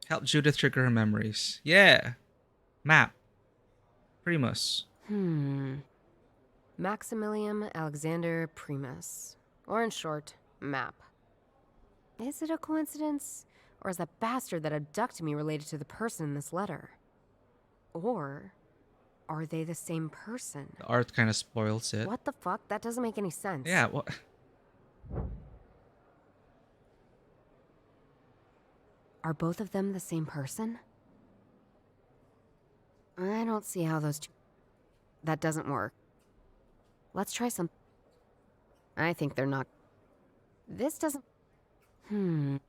Help Judith trigger her memories. Yeah. Map. Primus. Maximilian Alexander Primus. Or in short, MAP. Is it a coincidence? Or is that bastard that abducted me related to the person in this letter? Or are they the same person? The art kind of spoils it. What the fuck? That doesn't make any sense. Yeah, what? Are both of them the same person? I don't see how those two... That doesn't work. Let's try some... I think they're not... This doesn't... Who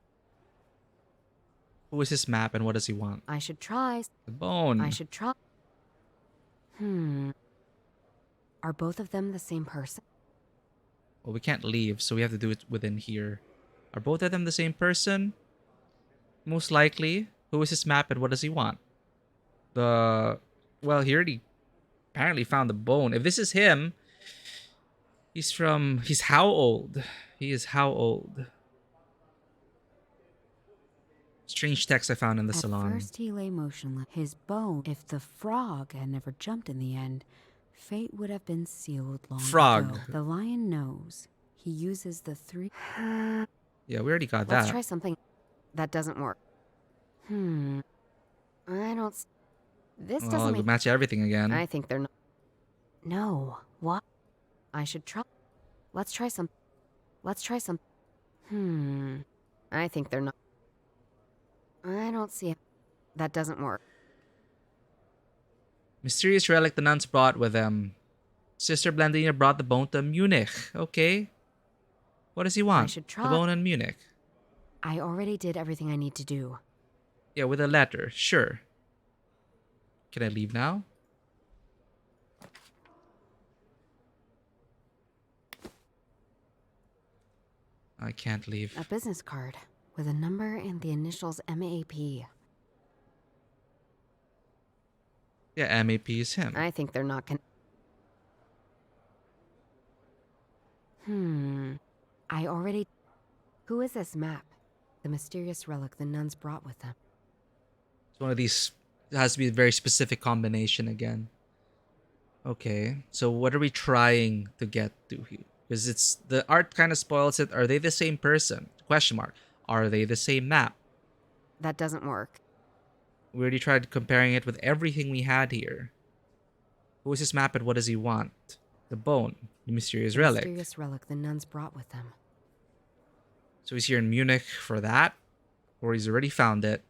is this map and what does he want? I should try... The bone. I should try... Are both of them the same person? Well, we can't leave, so we have to do it within here. Are both of them the same person? Most likely. Who is this map and what does he want? Well, he already apparently found the bone. If this is him, he's how old? He is how old? Strange text I found in the salon. At first he lay motionless. His bone, if the frog had never jumped in the end, fate would have been sealed long ago. The lion knows. He uses the three... Yeah, we already got Let's that. try something... That doesn't work. I don't. This Well, doesn't we make. match everything again. I think they're not. No. What? I should try. Let's try some. Let's try some. I think they're not. I don't see it. That doesn't work. Mysterious relic the nuns brought with them. Sister Blandina brought the bone to Munich. Okay. What does he want? I should try. The bone in Munich. I already did everything I need to do. Yeah, with a letter. Sure. Can I leave now? I can't leave. A business card with a number and the initials MAP. Yeah, MAP is him. I think they're not I already. Who is this map? The mysterious relic the nuns brought with them. It's one of these. It has to be a very specific combination again. Okay, so what are we trying to get to here? Because it's the art kind of spoils it. Are they the same person? Question mark. Are they the same map? That doesn't work. We already tried comparing it with everything we had here. Who is this map and what does he want? The bone. The mysterious relic. Mysterious relic the nuns brought with them. So he's here in Munich for that. Or he's already found it.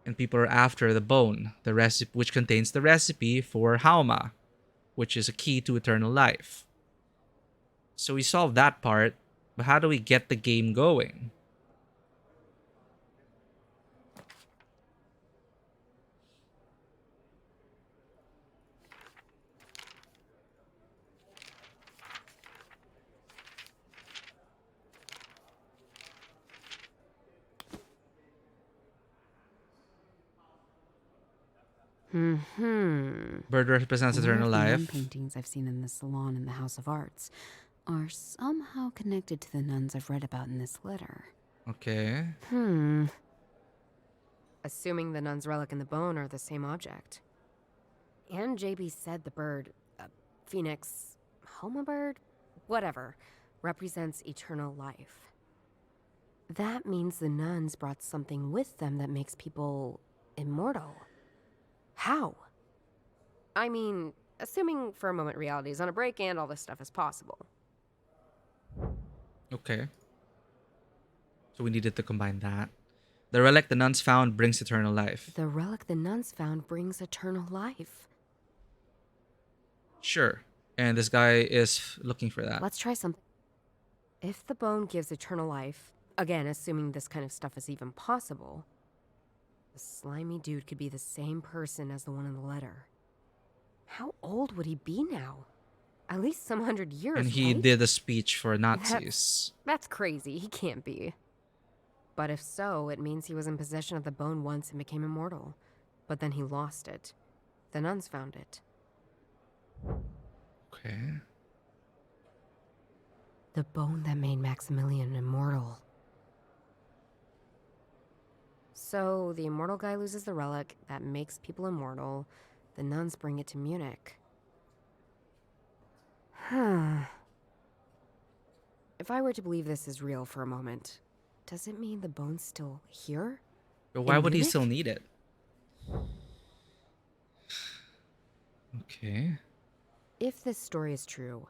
And people are after the bone. The recipe, which contains the recipe for Hauma. Which is a key to eternal life. So we solved that part. But how do we get the game going? Bird represents eternal life. The nun paintings I've seen in the salon in the House of Arts are somehow connected to the nuns I've read about in this letter. Okay. Assuming the nun's relic and the bone are the same object. And JB said the bird, Phoenix, Hauma bird, whatever, represents eternal life. That means the nuns brought something with them that makes people immortal. How? I mean, assuming for a moment reality is on a break and all this stuff is possible. Okay. So we needed to combine that. The relic the nuns found brings eternal life. The relic the nuns found brings eternal life. Sure. And this guy is looking for that. Let's try something. If the bone gives eternal life, again, assuming this kind of stuff is even possible, the slimy dude could be the same person as the one in the letter. How old would he be now? At least some 100 years, And he right? did a speech for Nazis. That's crazy. He can't be. But if so, it means he was in possession of the bone once and became immortal. But then he lost it. The nuns found it. Okay. The bone that made Maximilian immortal. So, the immortal guy loses the relic that makes people immortal. The nuns bring it to Munich. If I were to believe this is real for a moment, does it mean the bone's still here? But why would he Munich? still need it? Okay. If this story is true,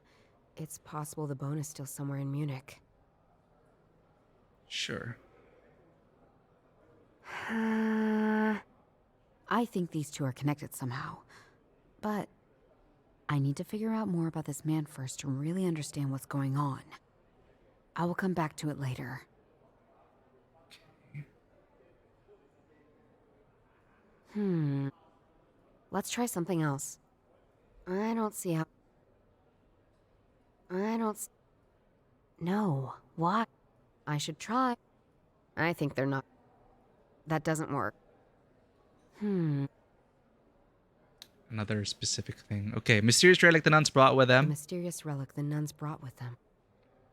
it's possible the bone is still somewhere in Munich. Sure. I think these two are connected somehow. But I need to figure out more about this man first to really understand what's going on. I will come back to it later. Let's try something else. I don't see how... No. Why? I should try. I think they're not... That doesn't work. Another specific thing. Okay, mysterious relic the nuns brought with The them. mysterious relic the nuns brought with them.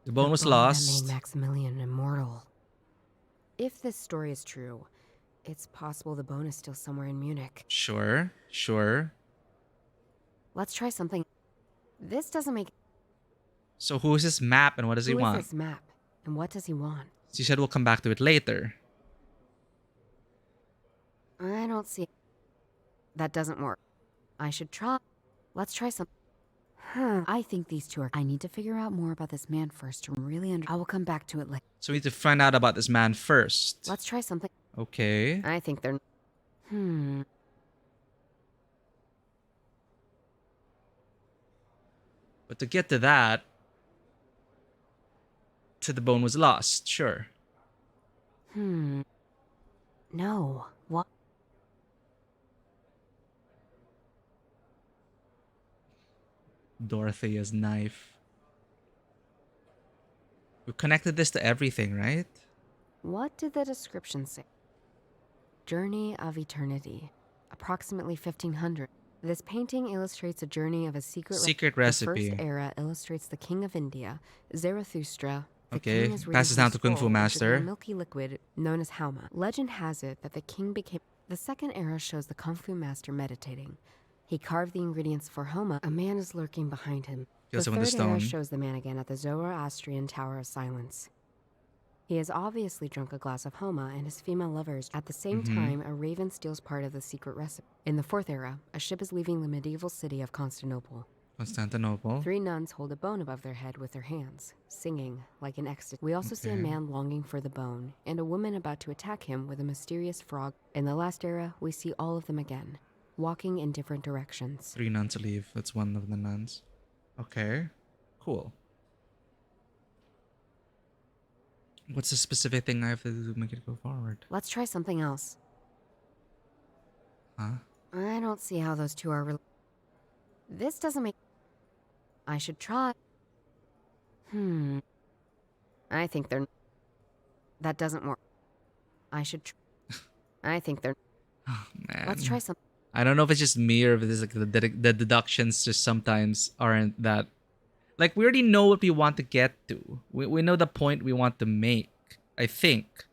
The bone was That lost. made Maximilian immortal. If this story is true, it's possible the bone is still somewhere in Munich. Sure, sure. Let's try something. This doesn't make... So who is this map and what does he Who is want? this map? And what does he want? She said we'll come back to it later. I don't see. That doesn't work. I should try. Let's try some. I think these two are. I need to figure out more about this man first to really I will come back to it later. So we need to find out about this man first. Let's try something. Okay. I think they're. But to get to that, to the bone was lost, sure. No. What? Dorothea's knife. We connected this to everything, right? What did the description say? Journey of Eternity. Approximately 1500. This painting illustrates a journey of a secret recipe. The first era illustrates the king of India, Zarathustra. The Okay, king is passes down to Kung Fu Master. A milky liquid known as Hauma. Legend has it that the king became. The second era shows the Kung Fu Master meditating. He carved the ingredients for Hauma. A man is lurking behind him. Kills The him with a third era stone. shows the man again at the Zoroastrian Tower of Silence. He has obviously drunk a glass of Hauma and his female lovers. At the same time, a raven steals part of the secret recipe. In the fourth era, a ship is leaving the medieval city of Constantinople. 3 nuns hold a bone above their head with their hands, singing like an ecstasy. We also see a man longing for the bone, and a woman about to attack him with a mysterious frog. In the last era, we see all of them again, walking in different directions. 3 nuns leave. That's one of the nuns. Okay. Cool. What's the specific thing I have to do to make it go forward? Let's try something else. Huh? I don't see how those two are This doesn't make... I should try. I think they're... That doesn't work. I should I think they're... Oh, man. Let's try something. I don't know if it's just me or if it's like the deductions just sometimes aren't that... Like, we already know what we want to get to. We know the point we want to make, I think.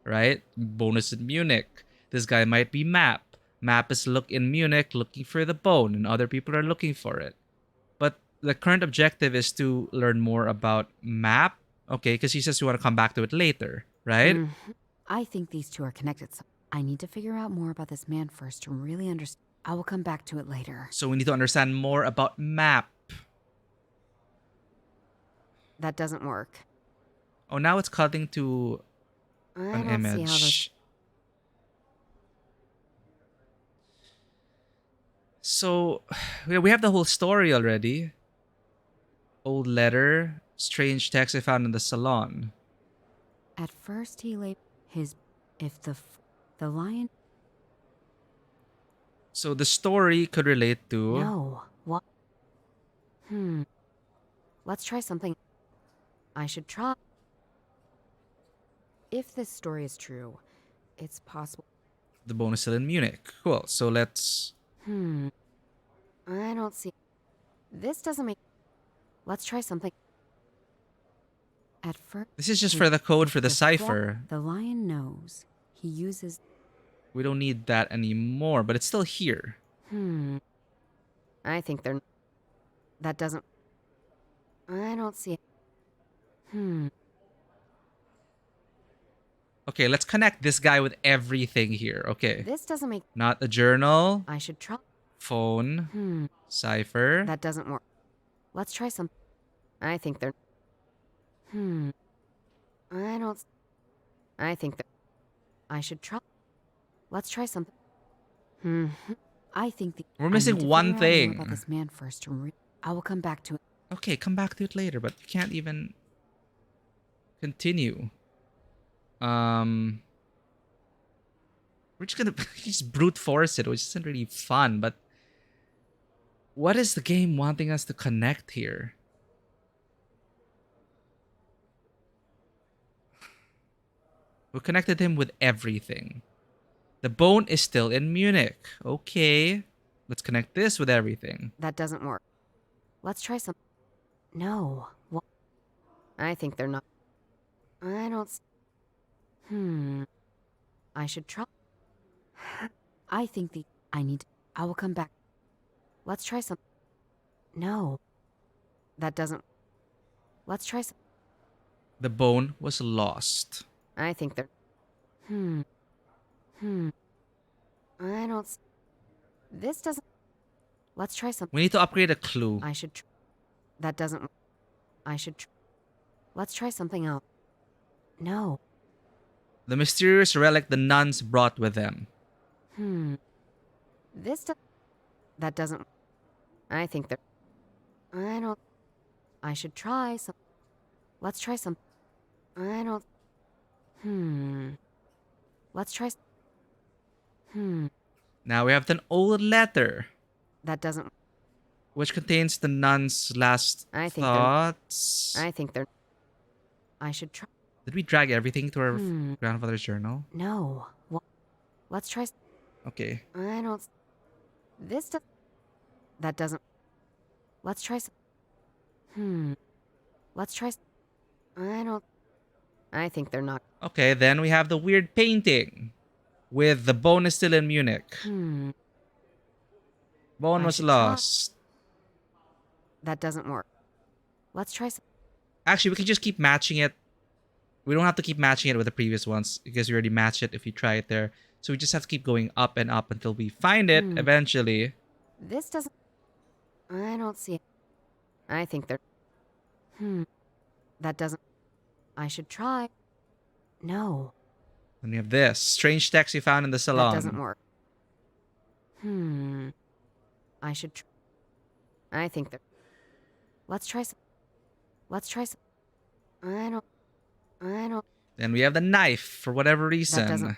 Right? Bonus in Munich. This guy might be Map. Map is in Munich looking for the bone, and other people are looking for it. But the current objective is to learn more about Map. Okay, because he says we want to come back to it later, right? I think these two are connected. I need to figure out more about this man first to really understand. I will come back to it later. So we need to understand more about Map. That doesn't work. Oh, now it's cutting to an I don't see how image. So, we have the whole story already. Old letter, strange text I found in the salon. At first he lay his... If the lion... So the story could relate to... No. What? Let's try something. I should try... If this story is true, it's possible... The bone is still in Munich. Cool, so let's... I don't see... This doesn't make... Let's try something. At first... This is just for the code for the cipher. The lion knows. He uses... We don't need that anymore, but it's still here. I think they're... That doesn't... I don't see... Okay, let's connect this guy with everything here. Okay. This doesn't make... Not a journal. I should try... Phone. Cipher. That doesn't work. Let's try some... I think they're... I don't... I think that... I should try... Let's try something. I think the... We're missing one thing. About this man first. I will come back to it. Okay, come back to it later, but you can't even continue. We're just gonna just brute force it, which isn't really fun, but what is the game wanting us to connect here? We connected him with everything. The bone is still in Munich. Okay. Let's connect this with everything. That doesn't work. Let's try some... No. What? I think they're not... I don't... I should try... I think the... I need... I will come back. Let's try some... No. That doesn't... Let's try some... The bone was lost. I think they're... I don't... This doesn't... Let's try something. We need to upgrade a clue. I should... That doesn't... I should... Let's try something else. No. The mysterious relic the nuns brought with them. This that doesn't... I think that... I don't... I should try some... Let's try some... I don't... Let's try... Now we have an old letter. That doesn't... Which contains the nuns' last thoughts. I think they're... I should try... Did we drag everything to our grandfather's journal? No. Well, let's try... Okay. I don't... This that doesn't... Let's try... Let's try... I don't... I think they're not... Okay, then we have the weird painting. With the bone is still in Munich. Bone was lost. That doesn't work. Let's try... Actually, we can just keep matching it. We don't have to keep matching it with the previous ones because we already matched it if you try it there. So we just have to keep going up and up until we find it eventually. This doesn't... I don't see it. I think they're... That doesn't... I should try. No. Then we have this. Strange text we found in the salon. That doesn't work. I should try. I think they're... Let's try some... Let's try some... I don't... Then we have the knife for whatever reason. That doesn't...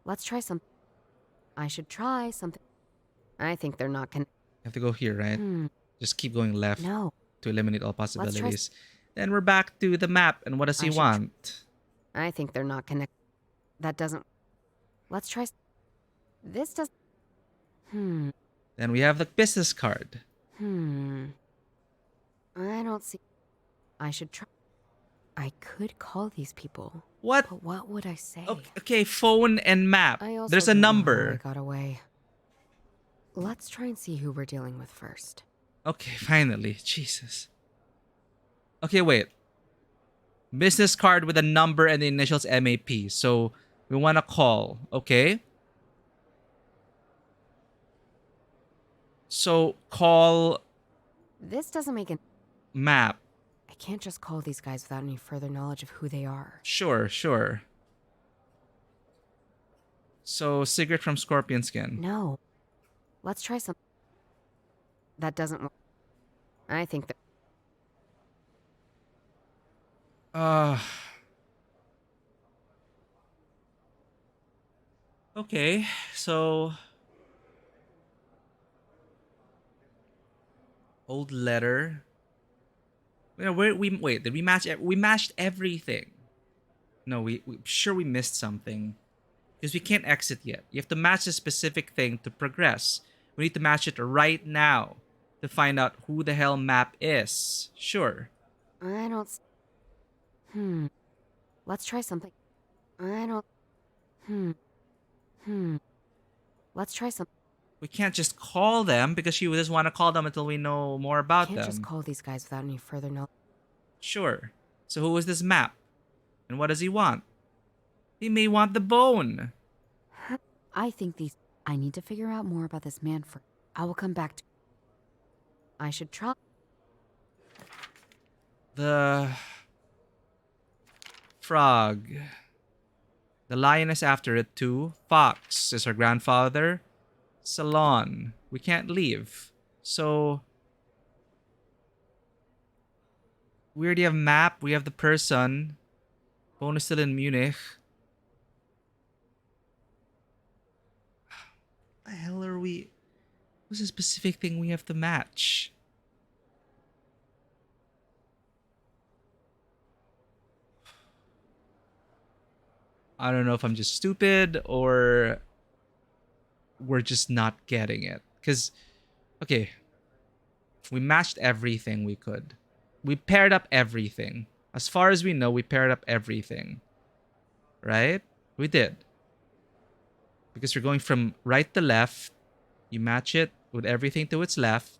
Let's try some... I should try something. I think they're not gonna... You have to go here, right? Just keep going left No. to eliminate all possibilities. Then we're back to the map. And what does he want? I think they're not connected. That doesn't... Let's try... This does... Then we have the business card. I don't see... I should try... I could call these people. What? But what would I say? Okay, phone and map. I also There's a don't know how number. I got away. Let's try and see who we're dealing with first. Okay, finally. Jesus. Okay, wait. Business card with a number and the initials MAP. So we want to call. Okay. So call This doesn't make an... map. I can't just call these guys without any further knowledge of who they are. Sure. So cigarette from Scorpion Skin. No. Let's try some... That doesn't work. I think that... Okay, so... Old letter. Wait, did we match? We matched everything. No, we sure we missed something. Because we can't exit yet. You have to match a specific thing to progress. We need to match it right now to find out who the hell map is. Sure. I don't... Let's try something. I don't... Let's try some... We can't just call them because you just want to call them until we know more about them. Can't just call these guys without any further knowledge. Sure. So who is this map? And what does he want? He may want the bone. I think these... I need to figure out more about this man first. I will come back to... I should try... The... frog. The lion is after it too. Fox is her grandfather. Salon. We can't leave. So... we already have map. We have the person. Bone is still in Munich. What the hell are we... what's the specific thing we have to match? I don't know if I'm just stupid or we're just not getting it. Because, okay, we matched everything we could. We paired up everything. As far as we know, we paired up everything. Right? We did. Because we're going from right to left. You match it with everything to its left.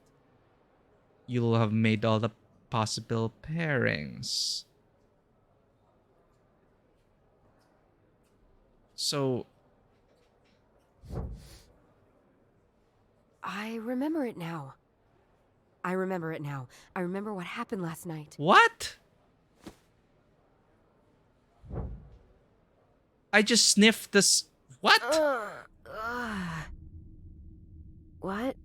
You'll have made all the possible pairings. So, I remember it now. I remember it now. I remember what happened last night. What? I just sniffed this. What? What?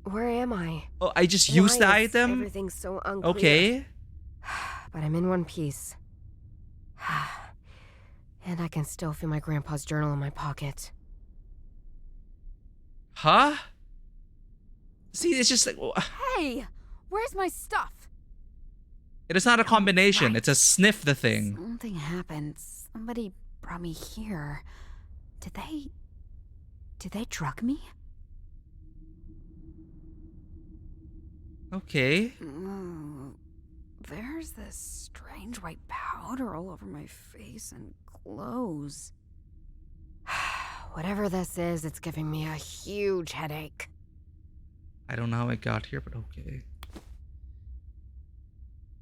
Where am I? Oh, I just used the Why is item? Everything's so unclear. Okay. But I'm in one piece. And I can still feel my grandpa's journal in my pocket. Huh? See, it's just like... Hey! Where's my stuff? It is not a combination. Right. It's a sniff the thing. Something happened. Somebody brought me here. Did they drug me? Okay. There's this strange white powder all over my face and clothes. Whatever this is, it's giving me a huge headache. I don't know how I got here, but okay.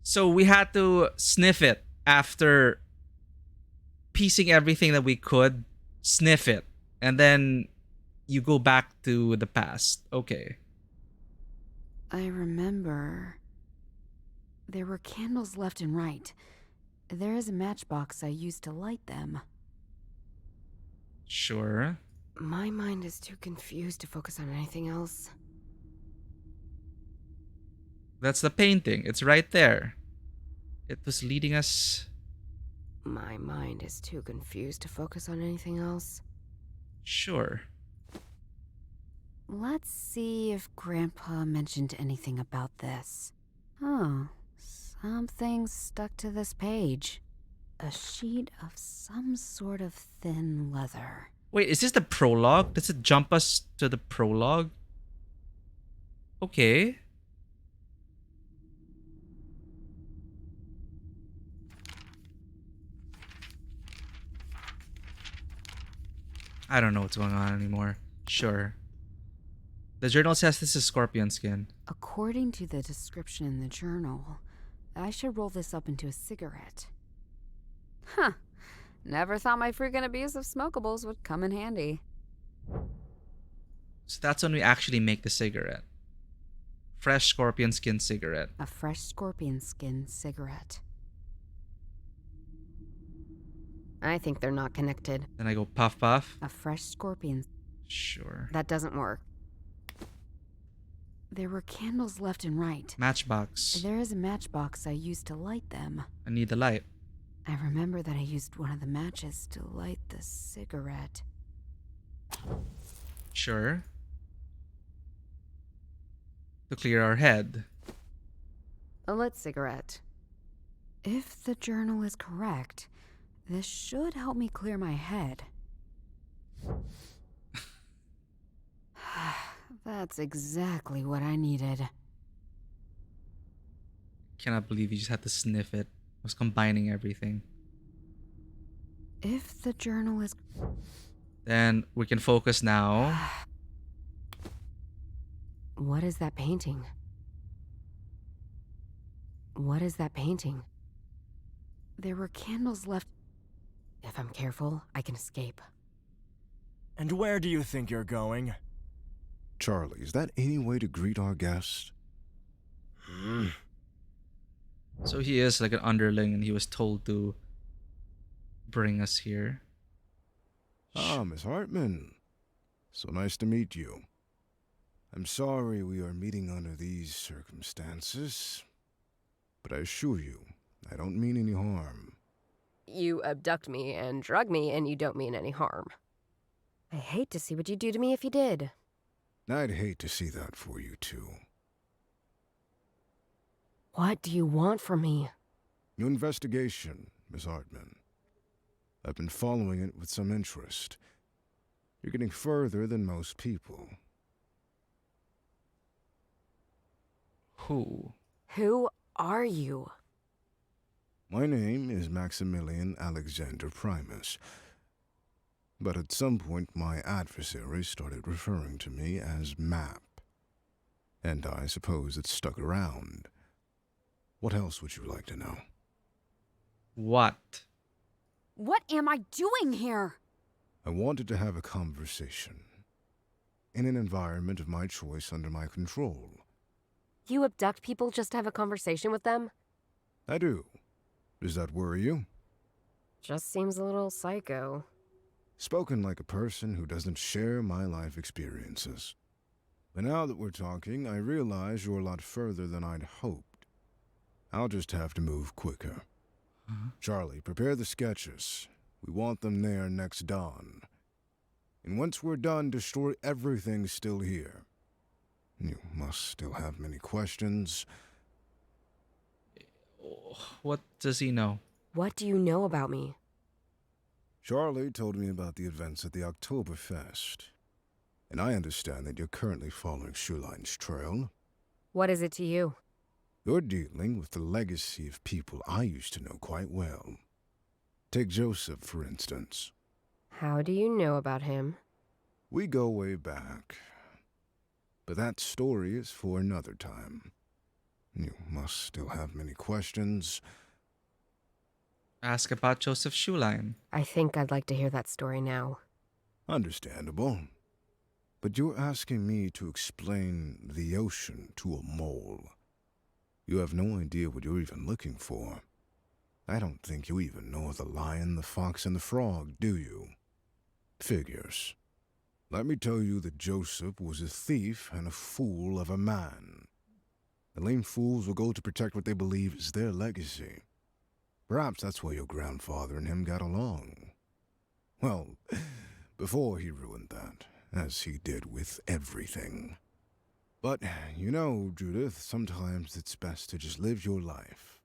So we had to sniff it after piecing everything that we could. Sniff it. And then you go back to the past. Okay. I remember. There were candles left and right. There is a matchbox I used to light them. Sure. My mind is too confused to focus on anything else. That's the painting. It's right there. It was leading us... My mind is too confused to focus on anything else. Sure. Let's see if Grandpa mentioned anything about this. Oh, something stuck to this page. A sheet of some sort of thin leather. Wait, is this the prologue? Does it jump us to the prologue? Okay. I don't know what's going on anymore. Sure. The journal says this is scorpion skin. According to the description in the journal, I should roll this up into a cigarette. Huh. Never thought my freaking abuse of smokables would come in handy. So that's when we actually make the cigarette. Fresh scorpion skin cigarette. A fresh scorpion skin cigarette. I think they're not connected. Then I go puff puff. A fresh scorpion. Sure. That doesn't work. There were candles left and right. Matchbox. There is a matchbox I used to light them. I need the light. I remember that I used one of the matches to light the cigarette. Sure. To clear our head. A lit cigarette. If the journal is correct, this should help me clear my head. That's exactly what I needed. Cannot believe you just had to sniff it. I was combining everything. If the journal is... Then we can focus now. What is that painting? What is that painting? There were candles left... If I'm careful, I can escape. And where do you think you're going? Charlie, is that any way to greet our guest? So he is like an underling and he was told to bring us here. Ah, Miss Hartman. So nice to meet you. I'm sorry we are meeting under these circumstances, but I assure you, I don't mean any harm. You abduct me and drug me, and you don't mean any harm. I hate to see what you'd do to me if you did. I'd hate to see that for you, too. What do you want from me? Your investigation, Miss Hartman. I've been following it with some interest. You're getting further than most people. Who? Who are you? My name is Maximilian Alexander Primus. But at some point, my adversary started referring to me as Map. And I suppose it stuck around. What else would you like to know? What? What am I doing here? I wanted to have a conversation. in an environment of my choice under my control. You abduct people just to have a conversation with them? I do. Does that worry you? Just seems a little psycho. Spoken like a person who doesn't share my life experiences. But now that we're talking, I realize you're a lot further than I'd hoped. I'll just have to move quicker. Charlie, prepare the sketches. We want them there next dawn. And once we're done, destroy everything still here. You must still have many questions. What does he know? What do you know about me? Charlie told me about the events at the Oktoberfest. And I understand that you're currently following Schulein's trail. What is it to you? You're dealing with the legacy of people I used to know quite well. Take Joseph, for instance. How do you know about him? We go way back. But that story is for another time. You must still have many questions. Ask about Joseph Schulein. I think I'd like to hear that story now. Understandable. But you're asking me to explain the ocean to a mole. You have no idea what you're even looking for. I don't think you even know the lion, the fox, and the frog, do you? Figures. Let me tell you that Joseph was a thief and a fool of a man. The lame fools will go to protect what they believe is their legacy. Perhaps that's why your grandfather and him got along. Well, before he ruined that, as he did with everything. But, you know, Judith, sometimes it's best to just live your life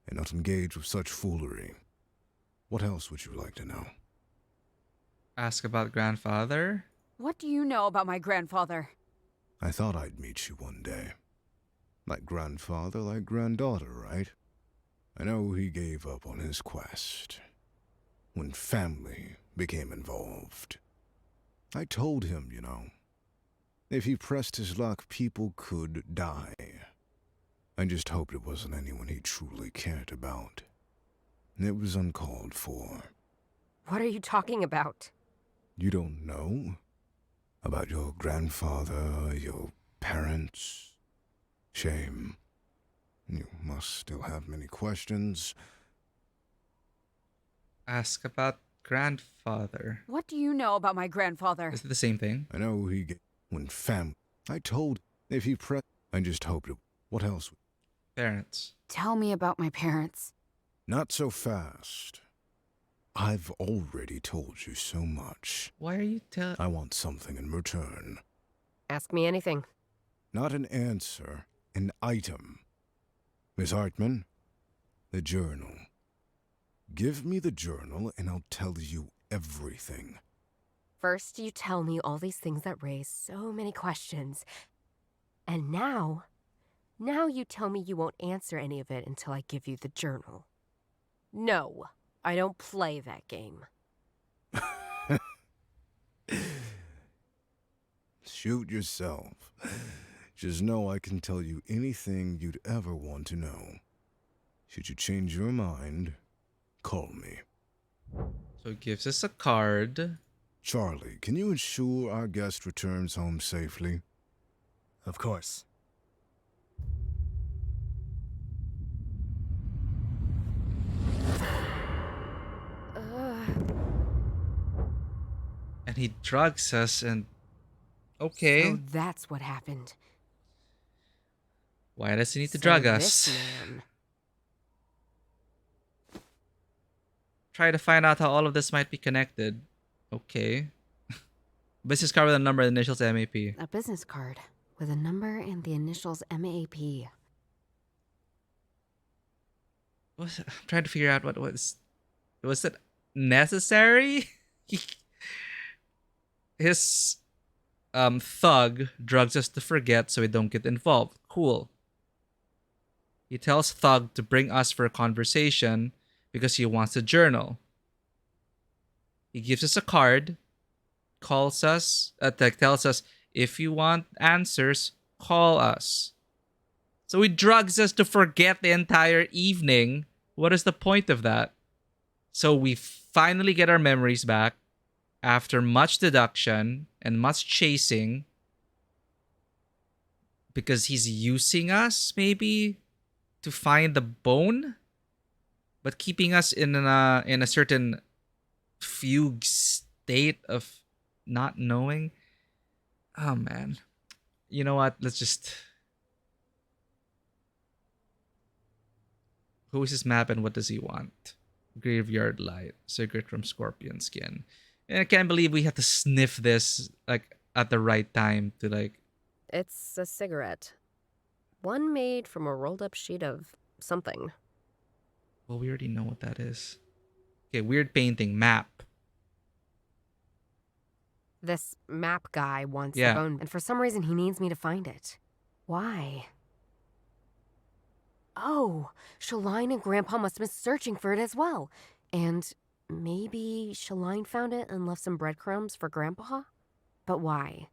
and not engage with such foolery. What else would you like to know? Ask about grandfather? What do you know about my grandfather? I thought I'd meet you one day. Like grandfather, like granddaughter, right? I know he gave up on his quest when family became involved. I told him, you know, if he pressed his luck, people could die. I just hoped it wasn't anyone he truly cared about. It was uncalled for. What are you talking about? You don't know? About your grandfather, your parents? Shame. You must still have many questions. Ask about grandfather. What do you know about my grandfather? Is it the same thing? I know when I told if he I just hoped it. What else? Parents. Tell me about my parents. Not so fast. I've already told you so much. Why are you telling? I want something in return. Ask me anything. Not an answer, an item. Miss Hartman, the journal. Give me the journal and I'll tell you everything. First, you tell me all these things that raise so many questions. And now you tell me you won't answer any of it until I give you the journal. No, I don't play that game. Shoot yourself. Just know I can tell you anything you'd ever want to know. Should you change your mind, call me. So it gives us a card. Charlie, can you ensure our guest returns home safely? Of course. And he drugs us and... Okay. So that's what happened. Why does he need to drug us? Try to find out how all of this might be connected. Okay. Business card with a number and initials MAP. A business card with a number and the initials MAP. I'm trying to figure out what was it necessary? His thug drugs us to forget so we don't get involved. Cool. He tells Thug to bring us for a conversation because he wants a journal. He gives us a card, calls us, tells us, if you want answers, call us. So he drugs us to forget the entire evening. What is the point of that? So we finally get our memories back after much deduction and much chasing, because he's using us maybe to find the bone, but keeping us in a certain fugue state of not knowing. Oh man, you know what? Let's just. Who is this map and what does he want? Graveyard light, cigarette from scorpion skin. And I can't believe we have to sniff this like at the right time to like. It's a cigarette. One made from a rolled up sheet of something. Well, we already know what that is. Okay, weird painting, map. This map guy wants the bone, and for some reason he needs me to find it. Why? Oh, Shaline and Grandpa must have been searching for it as well. And maybe Shaline found it and left some breadcrumbs for Grandpa? But why?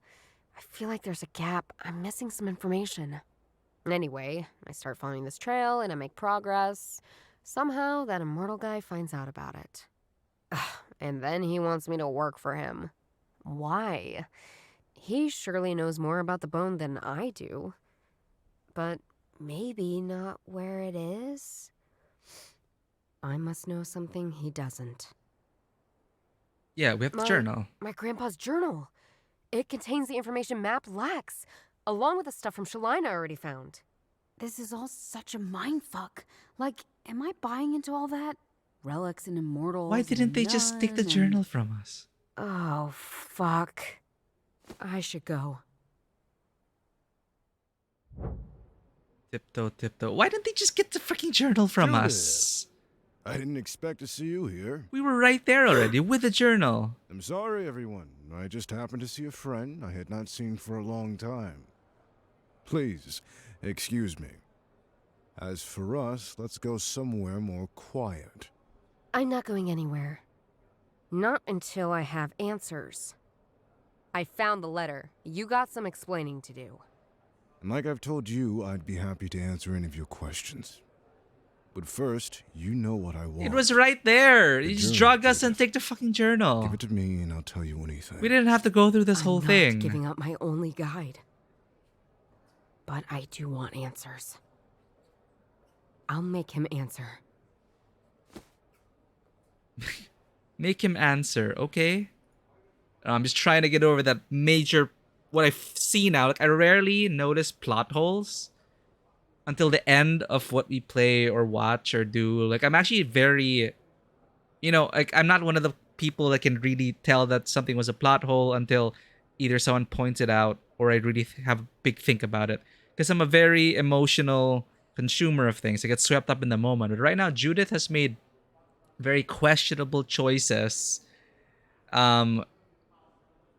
I feel like there's a gap. I'm missing some information. Anyway, I start following this trail and I make progress. Somehow, that immortal guy finds out about it. And then he wants me to work for him. Why? He surely knows more about the bone than I do. But maybe not where it is? I must know something he doesn't. Yeah, we have the journal. My grandpa's journal. It contains the information Map lacks, along with the stuff from Shalina I already found. This is all such a mindfuck. Like, am I buying into all that? Relics and immortals. Why didn't they just take the journal from us? Oh, fuck. I should go. Tiptoe. Why didn't they just get the freaking journal from us? I didn't expect to see you here. We were right there already with the journal. I'm sorry, everyone. I just happened to see a friend I had not seen for a long time. Please, excuse me. As for us, let's go somewhere more quiet. I'm not going anywhere. Not until I have answers. I found the letter. You got some explaining to do. And like I've told you, I'd be happy to answer any of your questions. But first, you know what I want. It was right there. You just drug us and take the fucking journal. Give it to me and I'll tell you anything. We didn't have to go through this whole thing. I'm not giving up my only guide. But I do want answers. I'll make him answer. Make him answer, okay? I'm just trying to get over that major... What I see now, like I rarely notice plot holes until the end of what we play or watch or do. Like I'm actually very, like I'm not one of the people that can really tell that something was a plot hole until either someone points it out or I really have a big think about it. Because I'm a very emotional consumer of things. I get swept up in the moment. But right now, Judith has made very questionable choices.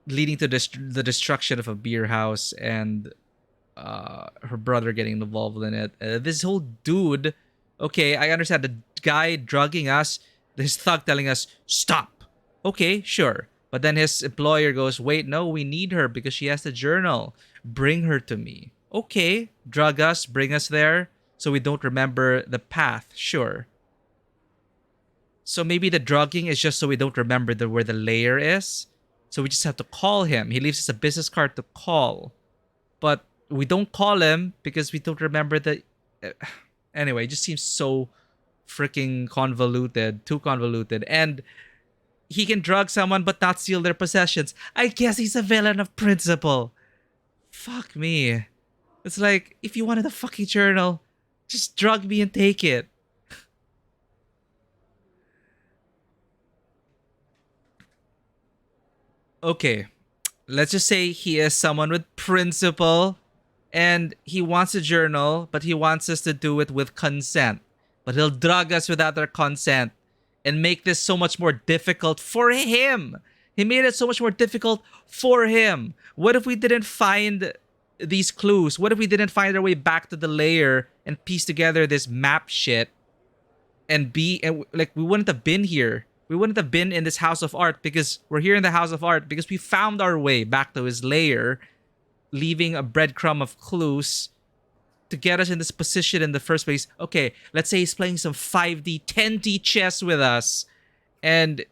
Leading to the destruction of a beer house and her brother getting involved in it. This whole dude, okay, I understand the guy drugging us, his thug telling us, stop. Okay, sure. But then his employer goes, wait, no, we need her because she has the journal. Bring her to me. Okay, drug us, bring us there so we don't remember the path. Sure. So maybe the drugging is just so we don't remember where the layer is. So we just have to call him. He leaves us a business card to call. But we don't call him because we don't remember the... Anyway, it just seems so freaking convoluted. Too convoluted. And he can drug someone but not steal their possessions. I guess he's a villain of principle. Fuck me. It's like, if you wanted a fucking journal, just drug me and take it. Okay, let's just say he is someone with principle and he wants a journal, but he wants us to do it with consent. But he'll drug us without our consent and make this so much more difficult for him. He made it so much more difficult for him. What if we didn't find these clues? What if we didn't find our way back to the layer and piece together this map shit and we wouldn't have been here. We wouldn't have been in this house of art because we're here in the house of art because we found our way back to his lair, leaving a breadcrumb of clues to get us in this position in the first place. Okay, let's say he's playing some 5D, 10D chess with us. And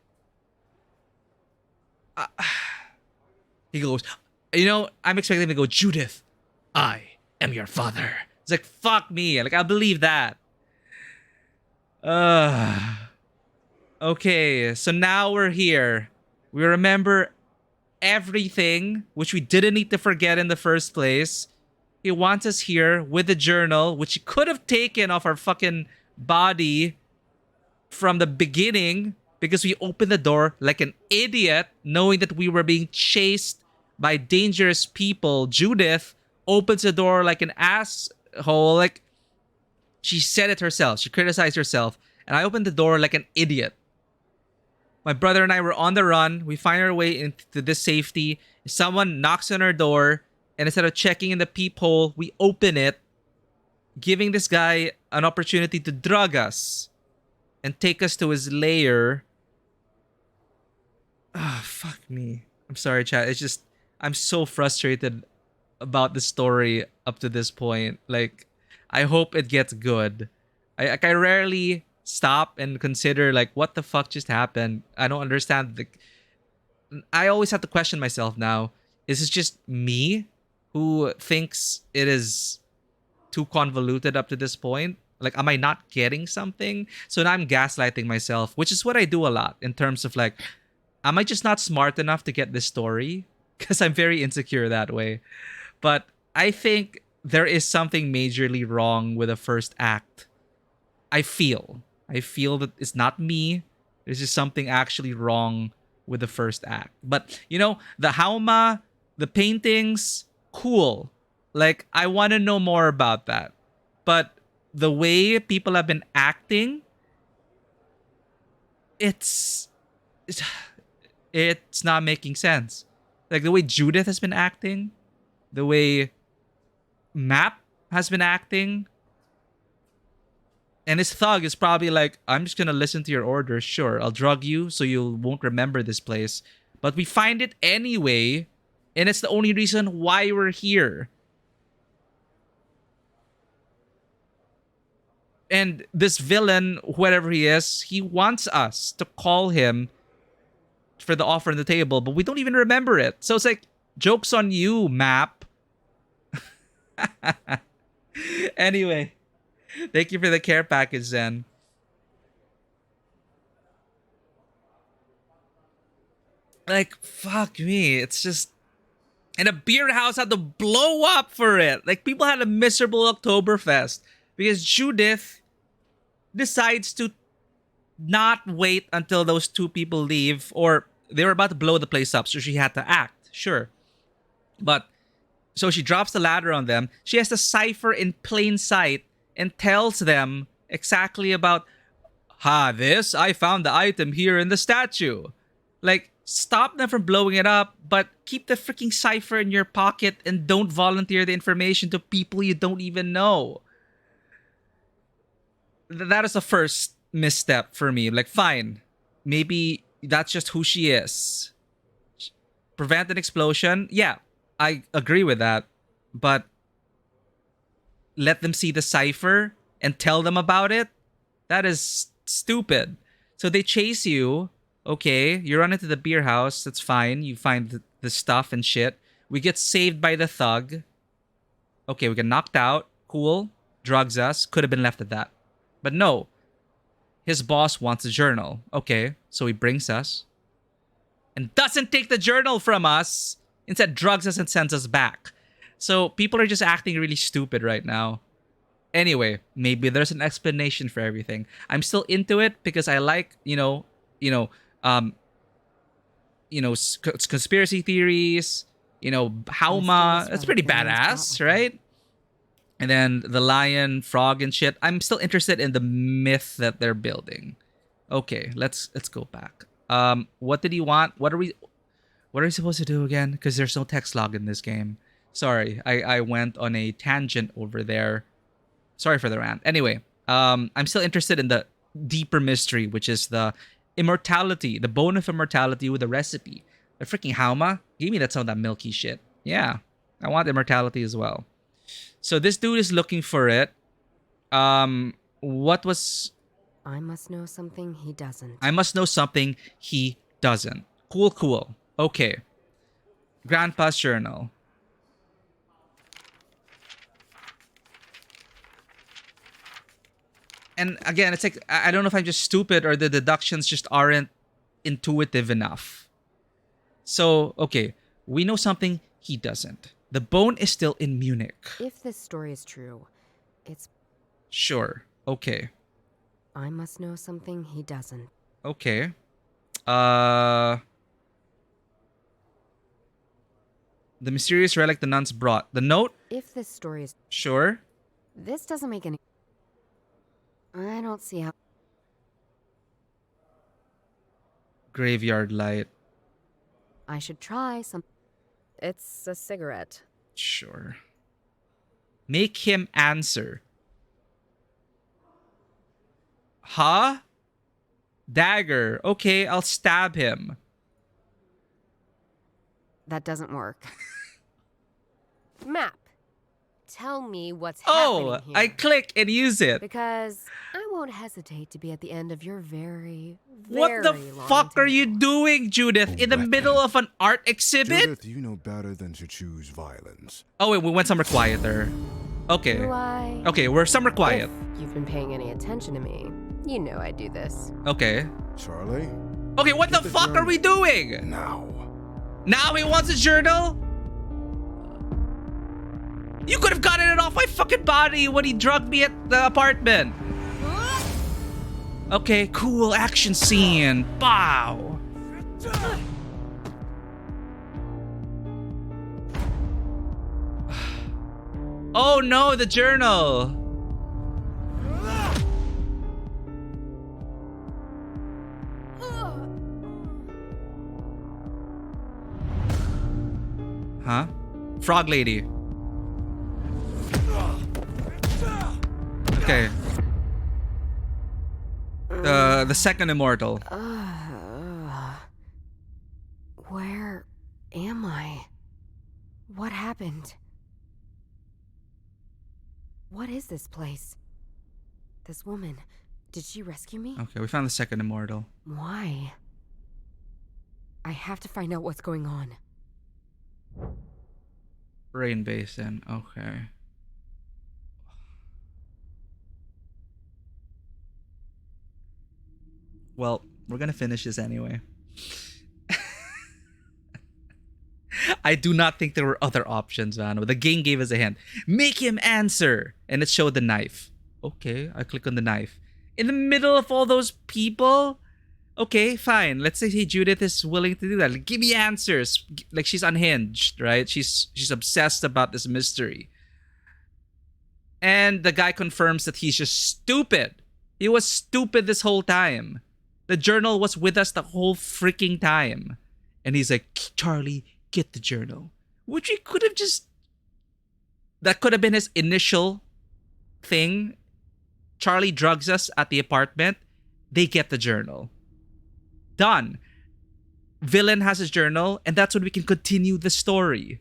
He goes, you know, I'm expecting him to go, Judith, I am your father. It's like, fuck me. Like, I believe that. Okay, so now we're here. We remember everything, which we didn't need to forget in the first place. He wants us here with the journal, which he could have taken off our fucking body from the beginning because we opened the door like an idiot, knowing that we were being chased by dangerous people. Judith opens the door like an asshole. Like, she said it herself. She criticized herself. And I opened the door like an idiot. My brother and I were on the run. We find our way into this safety. Someone knocks on our door. And instead of checking in the peephole, we open it, giving this guy an opportunity to drug us and take us to his lair. Ah, fuck me. I'm sorry, chat. It's just, I'm so frustrated about the story up to this point. Like, I hope it gets good. I rarely stop and consider, like, what the fuck just happened? I don't understand. I always have to question myself now. Is this just me who thinks it is too convoluted up to this point? Like, am I not getting something? So now I'm gaslighting myself, which is what I do a lot in terms of, like, am I just not smart enough to get this story? Because I'm very insecure that way. But I think there is something majorly wrong with the first act. I feel that it's not me. There's just something actually wrong with the first act. But, you know, the Hauma, the paintings, cool. Like, I want to know more about that. But the way people have been acting, it's not making sense. Like, the way Judith has been acting, the way Map has been acting, and his thug is probably like, I'm just gonna listen to your orders. Sure, I'll drug you so you won't remember this place. But we find it anyway, and it's the only reason why we're here. And this villain, whatever he is, he wants us to call him for the offer on the table, but we don't even remember it. So it's like, joke's on you, Map. Anyway, thank you for the care package, Zen. Like, fuck me. It's just... And a beer house had to blow up for it. Like, people had a miserable Oktoberfest because Judith decides to not wait until those two people leave, or they were about to blow the place up, so she had to act. Sure. But, so she drops the ladder on them. She has to cipher in plain sight and tells them exactly about, this, I found the item here in the statue. Like, stop them from blowing it up, but keep the freaking cipher in your pocket and don't volunteer the information to people you don't even know. That is the first misstep for me. Like, fine, maybe that's just who she is. Prevent an explosion, yeah, I agree with that, but let them see the cipher and tell them about it? That is stupid. So they chase you. Okay, you run into the beer house. That's fine. You find the stuff and shit. We get saved by the thug. Okay, we get knocked out. Cool. Drugs us. Could have been left at that. But no. His boss wants a journal. Okay, so he brings us. And doesn't take the journal from us. Instead, drugs us and sends us back. So people are just acting really stupid right now. Anyway, maybe there's an explanation for everything. I'm still into it because I like, conspiracy theories, Hauma. That's pretty badass, right? And then the lion, frog, and shit. I'm still interested in the myth that they're building. Okay, let's go back. What did he want? What are we supposed to do again? Because there's no text log in this game. Sorry, I went on a tangent over there. Sorry for the rant. Anyway, I'm still interested in the deeper mystery, which is the immortality, the bone of immortality with a recipe. The freaking Hauma gave me some of that milky shit. Yeah, I want immortality as well. So this dude is looking for it. What was... I must know something he doesn't. I must know something he doesn't. Cool. Okay. Grandpa's journal. And again, it's like, I don't know if I'm just stupid or the deductions just aren't intuitive enough. So, okay, we know something he doesn't. The bone is still in Munich. If this story is true, it's... Sure. Okay. I must know something he doesn't. Okay. The mysterious relic the nuns brought. The note? If this story is... Sure. This doesn't make any... I don't see how... Graveyard light. I should try some... It's a cigarette. Sure. Make him answer. Huh? Dagger. Okay, I'll stab him. That doesn't work. Map. Tell me what's happening here. I click and use it. Because I won't hesitate to be at the end of your very, what the fuck are you doing, Judith? In the middle of an art exhibit? Judith, you know better than to choose violence. Oh wait, we went somewhere quieter. Okay. Okay, we're somewhere quiet. If you've been paying any attention to me, you know I do this. Okay. Charlie? Okay, what the fuck are we doing? Now he wants a journal? You could have gotten it off my fucking body when he drugged me at the apartment. Okay, cool action scene. Bow. Oh no, the journal. Huh? Frog lady. Okay. The second immortal. Where am I? What happened? What is this place? This woman, did she rescue me? Okay, we found the second immortal. Why? I have to find out what's going on. Rain basin. Okay. Well, we're gonna finish this anyway. I do not think there were other options, man. The game gave us a hint. Make him answer! And it showed the knife. Okay, I click on the knife. In the middle of all those people? Okay, fine. Let's say Judith is willing to do that. Like, give me answers. Like, she's unhinged, right? She's obsessed about this mystery. And the guy confirms that he's just stupid. He was stupid this whole time. The journal was with us the whole freaking time. And he's like, Charlie, get the journal. Which he could have just... That could have been his initial thing. Charlie drugs us at the apartment. They get the journal. Done. Villain has his journal, and that's when we can continue the story.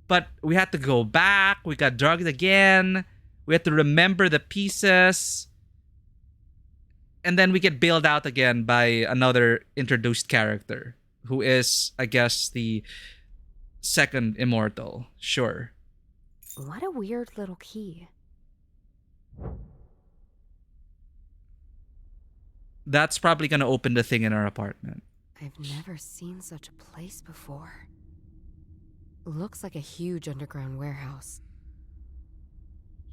But we had to go back. We got drugged again. We had to remember the pieces. And then we get bailed out again by another introduced character, who is, I guess, the second immortal. Sure. What a weird little key. That's probably going to open the thing in our apartment. I've never seen such a place before. Looks like a huge underground warehouse.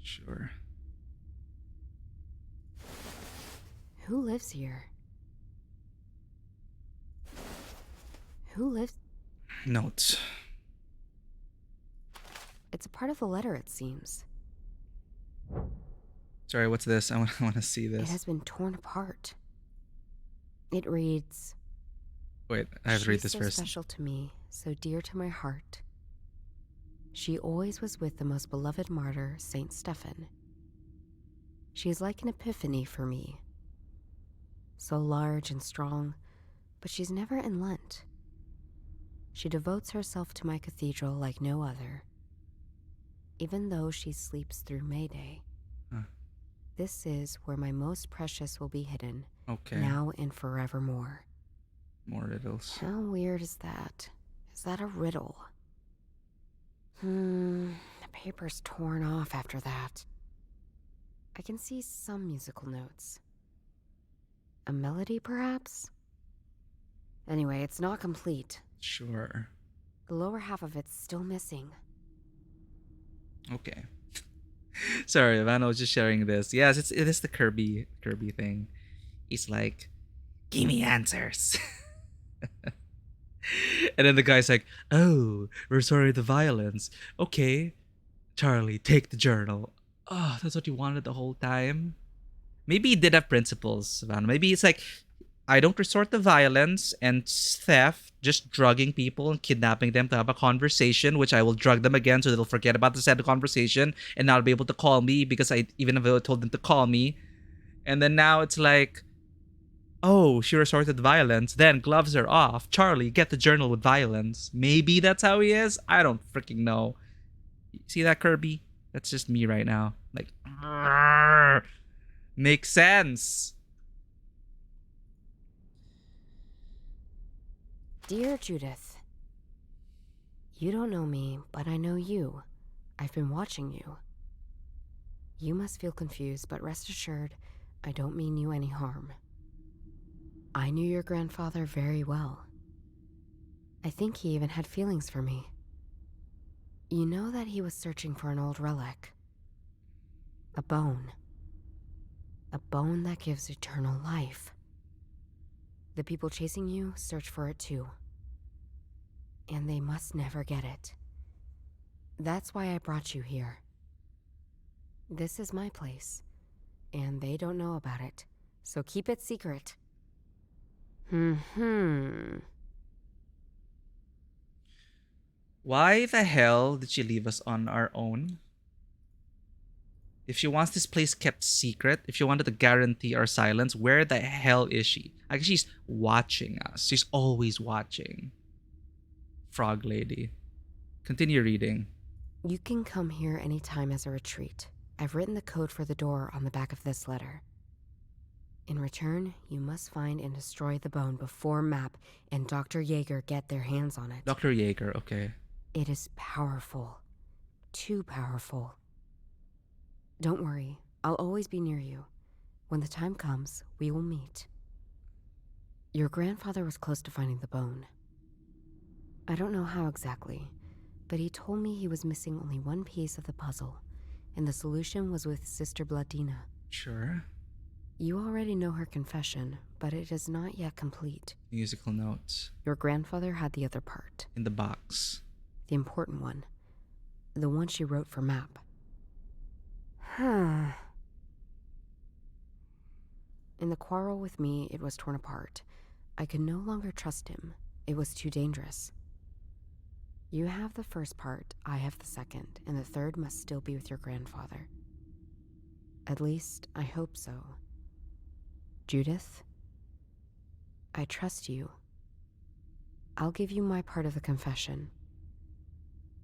Sure. Who lives here? Who lives? Notes. It's a part of the letter, it seems. Sorry, what's this? I want to see this. It has been torn apart. It reads... Wait, I have to read this so first. Special to me, so dear to my heart. She always was with the most beloved martyr, Saint Stephen. She is like an epiphany for me. So large and strong, but she's never in Lent. She devotes herself to my cathedral like no other, even though she sleeps through May Day. This is where my most precious will be hidden, okay. now and forevermore. More riddles. How weird is that? Is that a riddle? The paper's torn off after that. I can see some musical notes. A melody, perhaps? Anyway, it's not complete. Sure. The lower half of it's still missing. Okay. Sorry, Ivana was just sharing this. Yes, it is the Kirby thing. He's like, give me answers. And then the guy's like, oh, we're sorry the violence. Okay, Charlie, take the journal. Oh, that's what you wanted the whole time? Maybe he did have principles, Savannah. Maybe it's like, I don't resort to violence and theft, just drugging people and kidnapping them to have a conversation, which I will drug them again so they'll forget about the said conversation and not be able to call me because even if I told them to call me. And then now it's like, oh, she resorted to violence, then gloves are off. Charlie, get the journal with violence. Maybe that's how he is? I don't freaking know. See that, Kirby? That's just me right now. Like, makes sense. Dear Judith, you don't know me, but I know you. I've been watching you. You must feel confused, but rest assured, I don't mean you any harm. I knew your grandfather very well. I think he even had feelings for me. You know that he was searching for an old relic. A bone. A bone that gives eternal life. The people chasing you search for it too. And they must never get it. That's why I brought you here. This is my place, and they don't know about it, so keep it secret. Why the hell did she leave us on our own? If she wants this place kept secret, if she wanted to guarantee our silence, where the hell is she? Like, she's watching us. She's always watching. Frog Lady. Continue reading. You can come here anytime as a retreat. I've written the code for the door on the back of this letter. In return, you must find and destroy the bone before Map and Dr. Yeager get their hands on it. Dr. Yeager, okay. It is powerful. Too powerful. Don't worry, I'll always be near you. When the time comes, we will meet. Your grandfather was close to finding the bone. I don't know how exactly, but he told me he was missing only one piece of the puzzle, and the solution was with Sister Bladina. Sure. You already know her confession, but it is not yet complete. Musical notes. Your grandfather had the other part. In the box. The important one. The one she wrote for Map. In the quarrel with me, it was torn apart. I could no longer trust him. It was too dangerous. You have the first part, I have the second, and the third must still be with your grandfather. At least, I hope so. Judith, I trust you. I'll give you my part of the confession.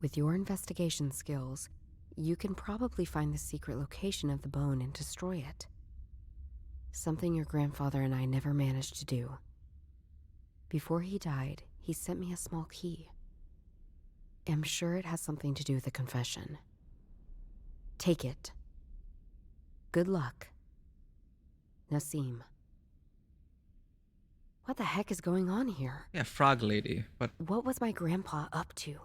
With your investigation skills, you can probably find the secret location of the bone and destroy it. Something your grandfather and I never managed to do. Before he died, he sent me a small key. I'm sure it has something to do with the confession. Take it. Good luck. Nassim. What the heck is going on here? Yeah, Frog Lady, but... What was my grandpa up to?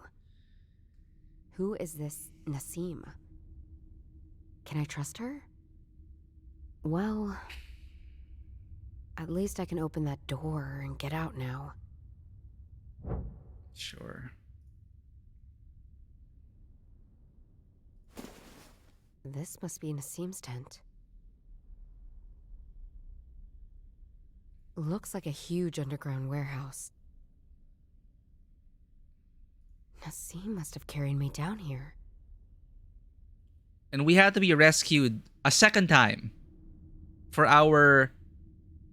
Who is this Nassim? Can I trust her? Well, at least I can open that door and get out now. Sure. This must be Nassim's tent. Looks like a huge underground warehouse. Nassim must have carried me down here. And we had to be rescued a second time for our,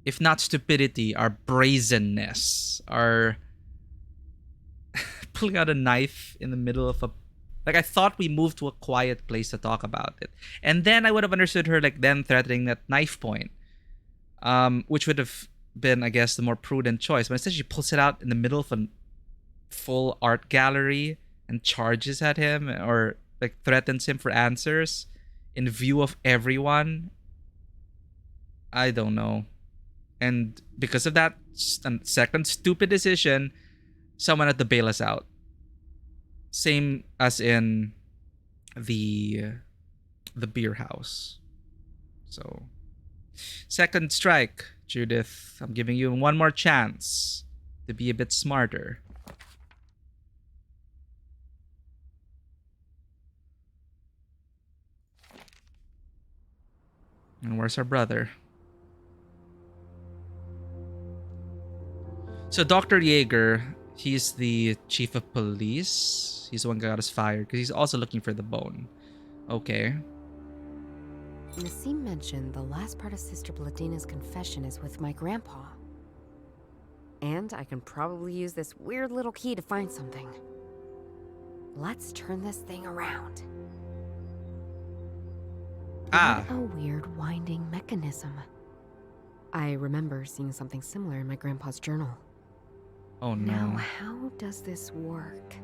if not stupidity, our brazenness, our pulling out a knife in the middle of a... Like, I thought we moved to a quiet place to talk about it. And then I would have understood her, like, then threatening that knife point. Which would have been, I guess, the more prudent choice. But instead, she pulls it out in the middle of a full art gallery and charges at him, or like threatens him for answers in view of everyone. I don't know. And because of that second stupid decision, someone had to bail us out. Same as in the beer house. So, second strike, Judith. I'm giving you one more chance to be a bit smarter. And where's our brother? So Dr. Yeager, he's the chief of police. He's the one who got us fired because he's also looking for the bone. Okay. Nassim mentioned the last part of Sister Bladina's confession is with my grandpa. And I can probably use this weird little key to find something. Let's turn this thing around. What a weird winding mechanism. I remember seeing something similar in my grandpa's journal. Oh no. Now, how does this work?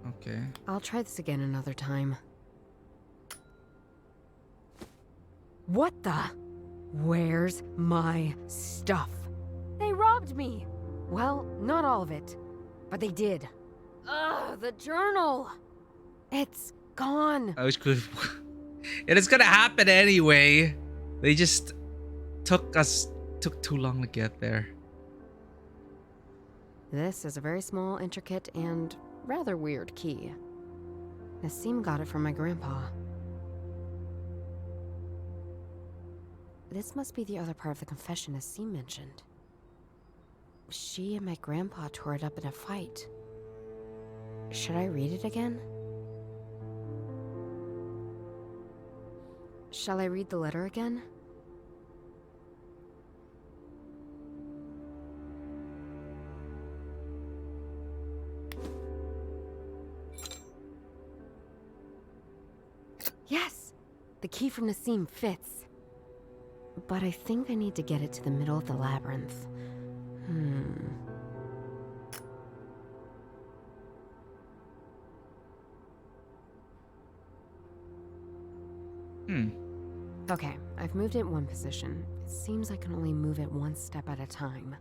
Okay. I'll try this again another time. What the? Where's my stuff? They robbed me! Well, not all of it, but they did. Ugh, the journal! It's gone. I was good. It is gonna happen anyway. They just took too long to get there. This is a very small, intricate, and rather weird key. Nassim got it from my grandpa. This must be the other part of the confession Nassim mentioned. She and my grandpa tore it up in a fight. Should I read it again? Shall I read the letter again? Yes! The key from Nassim fits. But I think I need to get it to the middle of the labyrinth. Okay, I've moved it one position. It seems I can only move it one step at a time.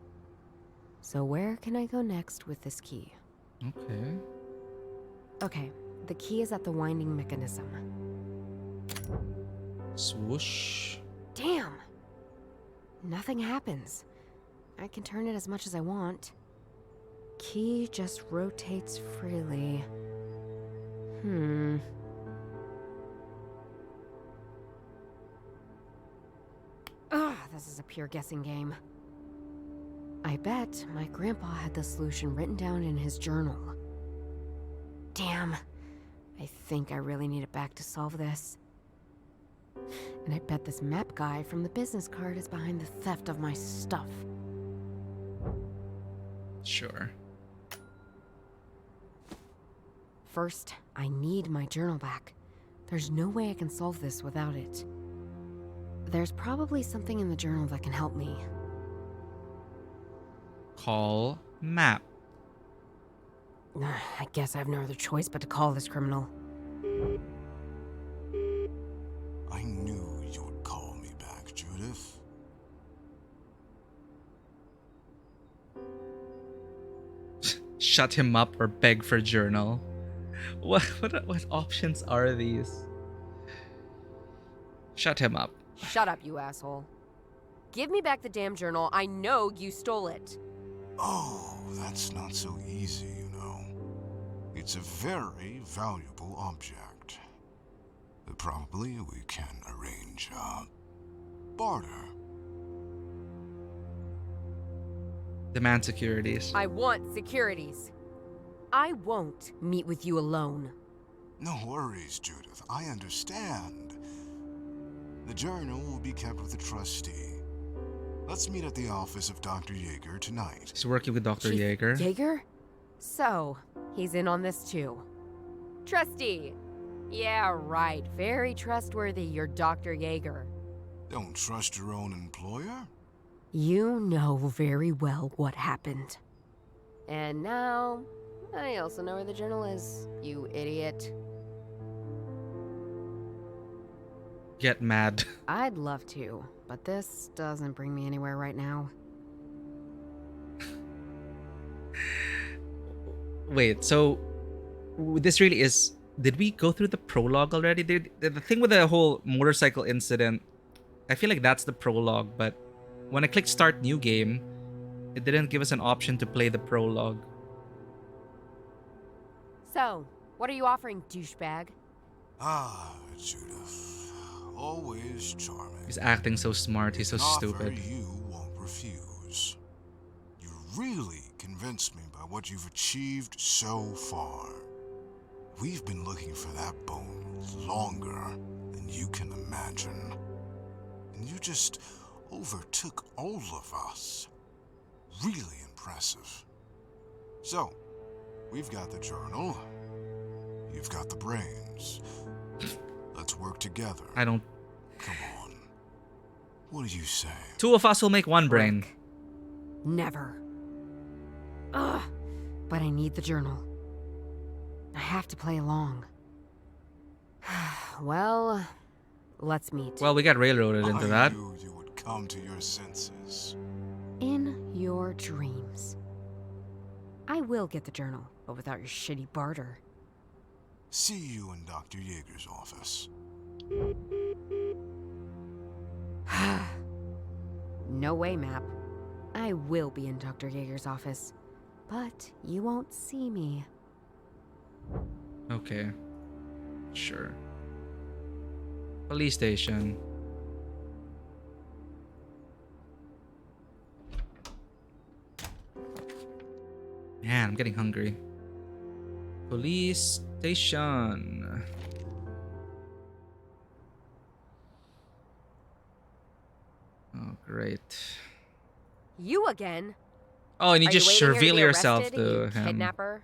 So where can I go next with this key? Okay. Okay, the key is at the winding mechanism. Swoosh. Damn! Nothing happens. I can turn it as much as I want. Key just rotates freely. This is a pure guessing game. I bet my grandpa had the solution written down in his journal. Damn. I think I really need it back to solve this. And I bet this map guy from the business card is behind the theft of my stuff. Sure. First, I need my journal back. There's no way I can solve this without it. There's probably something in the journal that can help me. Call map. I guess I have no other choice but to call this criminal. I knew you would call me back, Judith. Shut him up or beg for journal. What options are these? Shut him up. Shut up, you asshole. Give me back the damn journal. I know you stole it. Oh, that's not so easy, you know. It's a very valuable object. Probably we can arrange a barter. Demand securities. I want securities. I won't meet with you alone. No worries, Judith. I understand. The journal will be kept with the trustee. Let's meet at the office of Dr. Yeager tonight. He's working with Dr. Chief Yeager. Yeager? So, he's in on this too. Trustee. Yeah, right. Very trustworthy, your Dr. Yeager. Don't trust your own employer? You know very well what happened. And now, I also know where the journal is, you idiot. Get mad. I'd love to, but this doesn't bring me anywhere right now. Wait, so this really is... Did we go through the prologue already? The thing with the whole motorcycle incident, I feel like that's the prologue, but when I clicked start new game, it didn't give us an option to play the prologue. So, what are you offering, douchebag? Ah, Judith. Always charming. He's acting so smart, he's so stupid. You won't refuse. You really convinced me by what you've achieved so far. We've been looking for that bone longer than you can imagine. And you just overtook all of us. Really impressive. So, we've got the journal. You've got the brains. Let's work together. I don't... Come on. What do you say? Two of us will make one brain. Never. Ugh. But I need the journal. I have to play along. Well, let's meet. Well, we got railroaded into that. I knew you would come to your senses. In your dreams. I will get the journal, but without your shitty barter. See you in Dr. Yeager's office. No way, Map. I will be in Dr. Yeager's office, but you won't see me. Okay. Sure. Police station. Man, I'm getting hungry. Police station. Oh, great. You again? Oh, and you Are just waiting here reveal be yourself arrested, to you him. Kidnapper?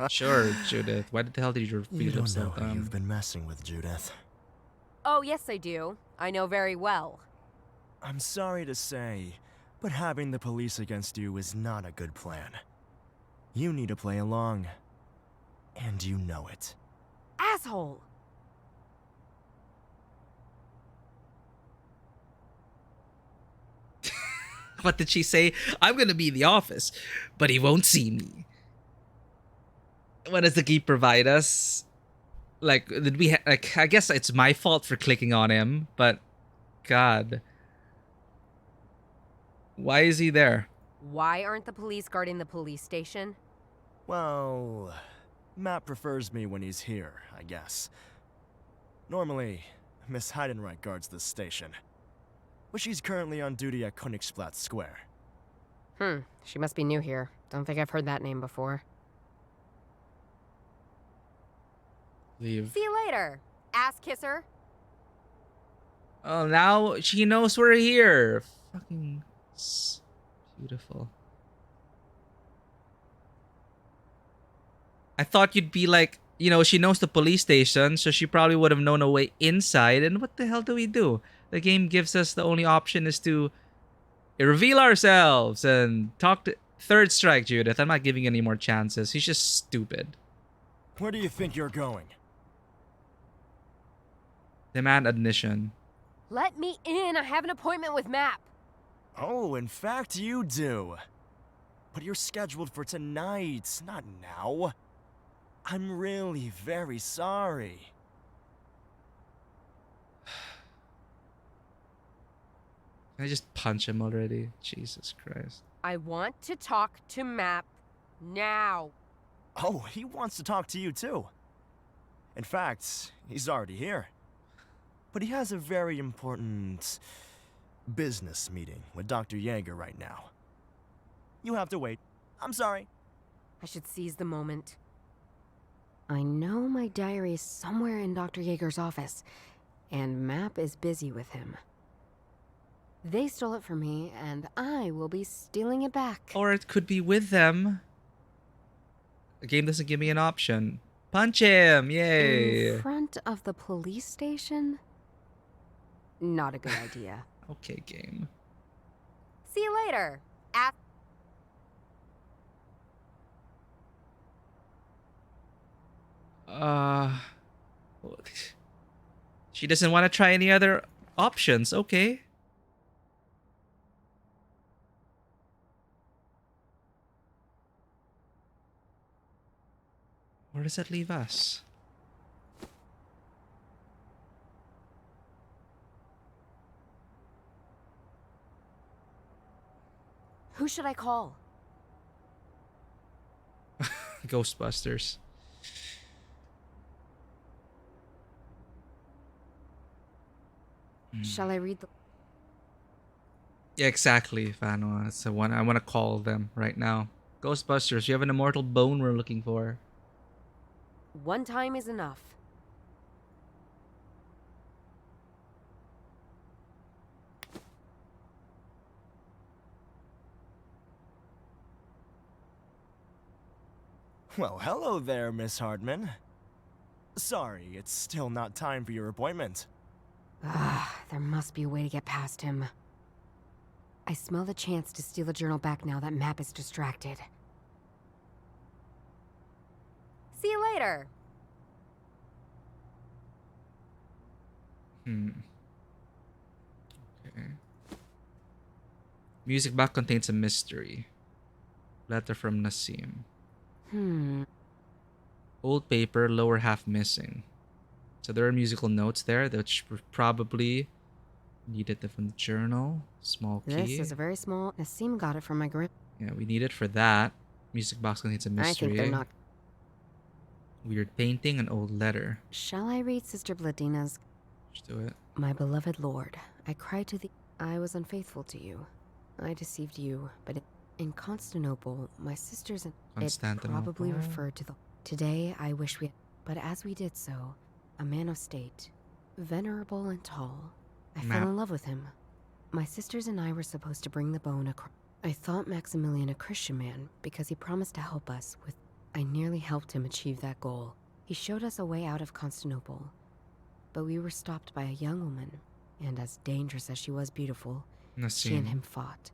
Sure, Judith. Why the hell did you reveal You don't know yourself? who you've been messing with, Judith. Oh, yes, I do. I know very well. I'm sorry to say, but having the police against you is not a good plan. You need to play along. And you know it. Asshole! What did she say? I'm gonna be in the office, but he won't see me. What does the key provide us? Like, did we? Like, I guess it's my fault for clicking on him, but God, why is he there? Why aren't the police guarding the police station? Well, Matt prefers me when he's here, I guess. Normally, Miss Heidenreich guards this station. But she's currently on duty at Königsplatz Square. She must be new here. Don't think I've heard that name before. Leave. See you later, ass kisser. Oh, now she knows we're here. Fucking beautiful. I thought you'd be like, you know, she knows the police station, so she probably would have known a way inside. And what the hell do we do? The game gives us the only option is to reveal ourselves and talk to... Third strike, Judith. I'm not giving you any more chances. He's just stupid. Where do you think you're going? Demand admission. Let me in. I have an appointment with Map. Oh, in fact you do. But you're scheduled for tonight, not now. I'm really very sorry. Can I just punch him already? Jesus Christ. I want to talk to Map now. Oh, he wants to talk to you too. In fact, he's already here. But he has a very important business meeting with Dr. Yeager right now. You have to wait. I'm sorry. I should seize the moment. I know my diary is somewhere in Dr. Yeager's office, and Map is busy with him. They stole it from me, and I will be stealing it back. Or it could be with them. The game doesn't give me an option. Punch him! Yay! In front of the police station? Not a good idea. Okay, game. See you later. She doesn't want to try any other options. Okay. Where does that leave us? Who should I call? Ghostbusters. Shall I read the... Yeah, exactly, Fano. That's the one I want to call them right now. Ghostbusters, you have an immortal bone we're looking for. One time is enough. Well, hello there, Miss Hardman. Sorry, it's still not time for your appointment. There must be a way to get past him. I smell the chance to steal the journal back now that Map is distracted. See you later! Okay. Music box contains a mystery. Letter from Nassim. Old paper, lower half missing. So there are musical notes there, which were probably needed from the journal. Small key. This is a very small... Nassim got it from my grip. Yeah, we need it for that. Music box contains a mystery. I think they're not... Weird painting, an old letter. Shall I read Sister Bladina's... Let's do it. My beloved Lord, I cried to thee. I was unfaithful to you. I deceived you, but in Constantinople, my sisters and it probably referred to the... Today, I wish we... But as we did so, a man of state, venerable and tall, I fell in love with him. My sisters and I were supposed to bring the bone across. I thought Maximilian a Christian man because he promised to help us with... I nearly helped him achieve that goal. He showed us a way out of Constantinople. But we were stopped by a young woman, and as dangerous as she was beautiful, she and him fought.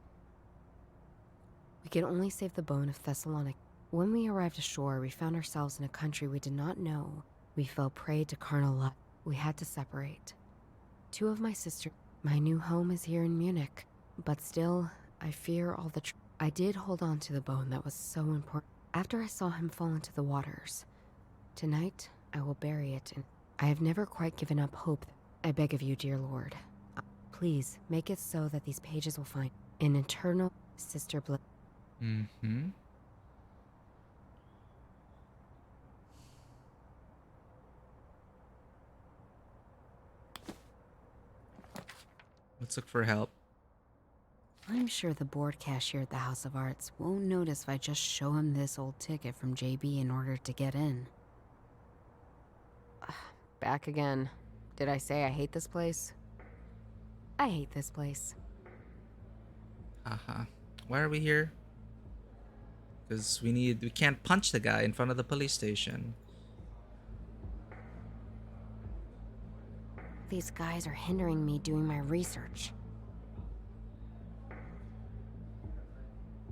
We could only save the bone of Thessalonica. When we arrived ashore, we found ourselves in a country we did not know. We fell prey to carnal lust. We had to separate. Two of my sisters... My new home is here in Munich, but still, I fear all the... I did hold on to the bone that was so important. After I saw him fall into the waters, tonight I will bury it, and I have never quite given up hope. I beg of you, dear Lord, please make it so that these pages will find an eternal Sister Blood. Let's look for help. I'm sure the board cashier at the House of Arts won't notice if I just show him this old ticket from JB in order to get in. Back again. Did I say I hate this place? I hate this place. Why are we here? Because we can't punch the guy in front of the police station. These guys are hindering me doing my research.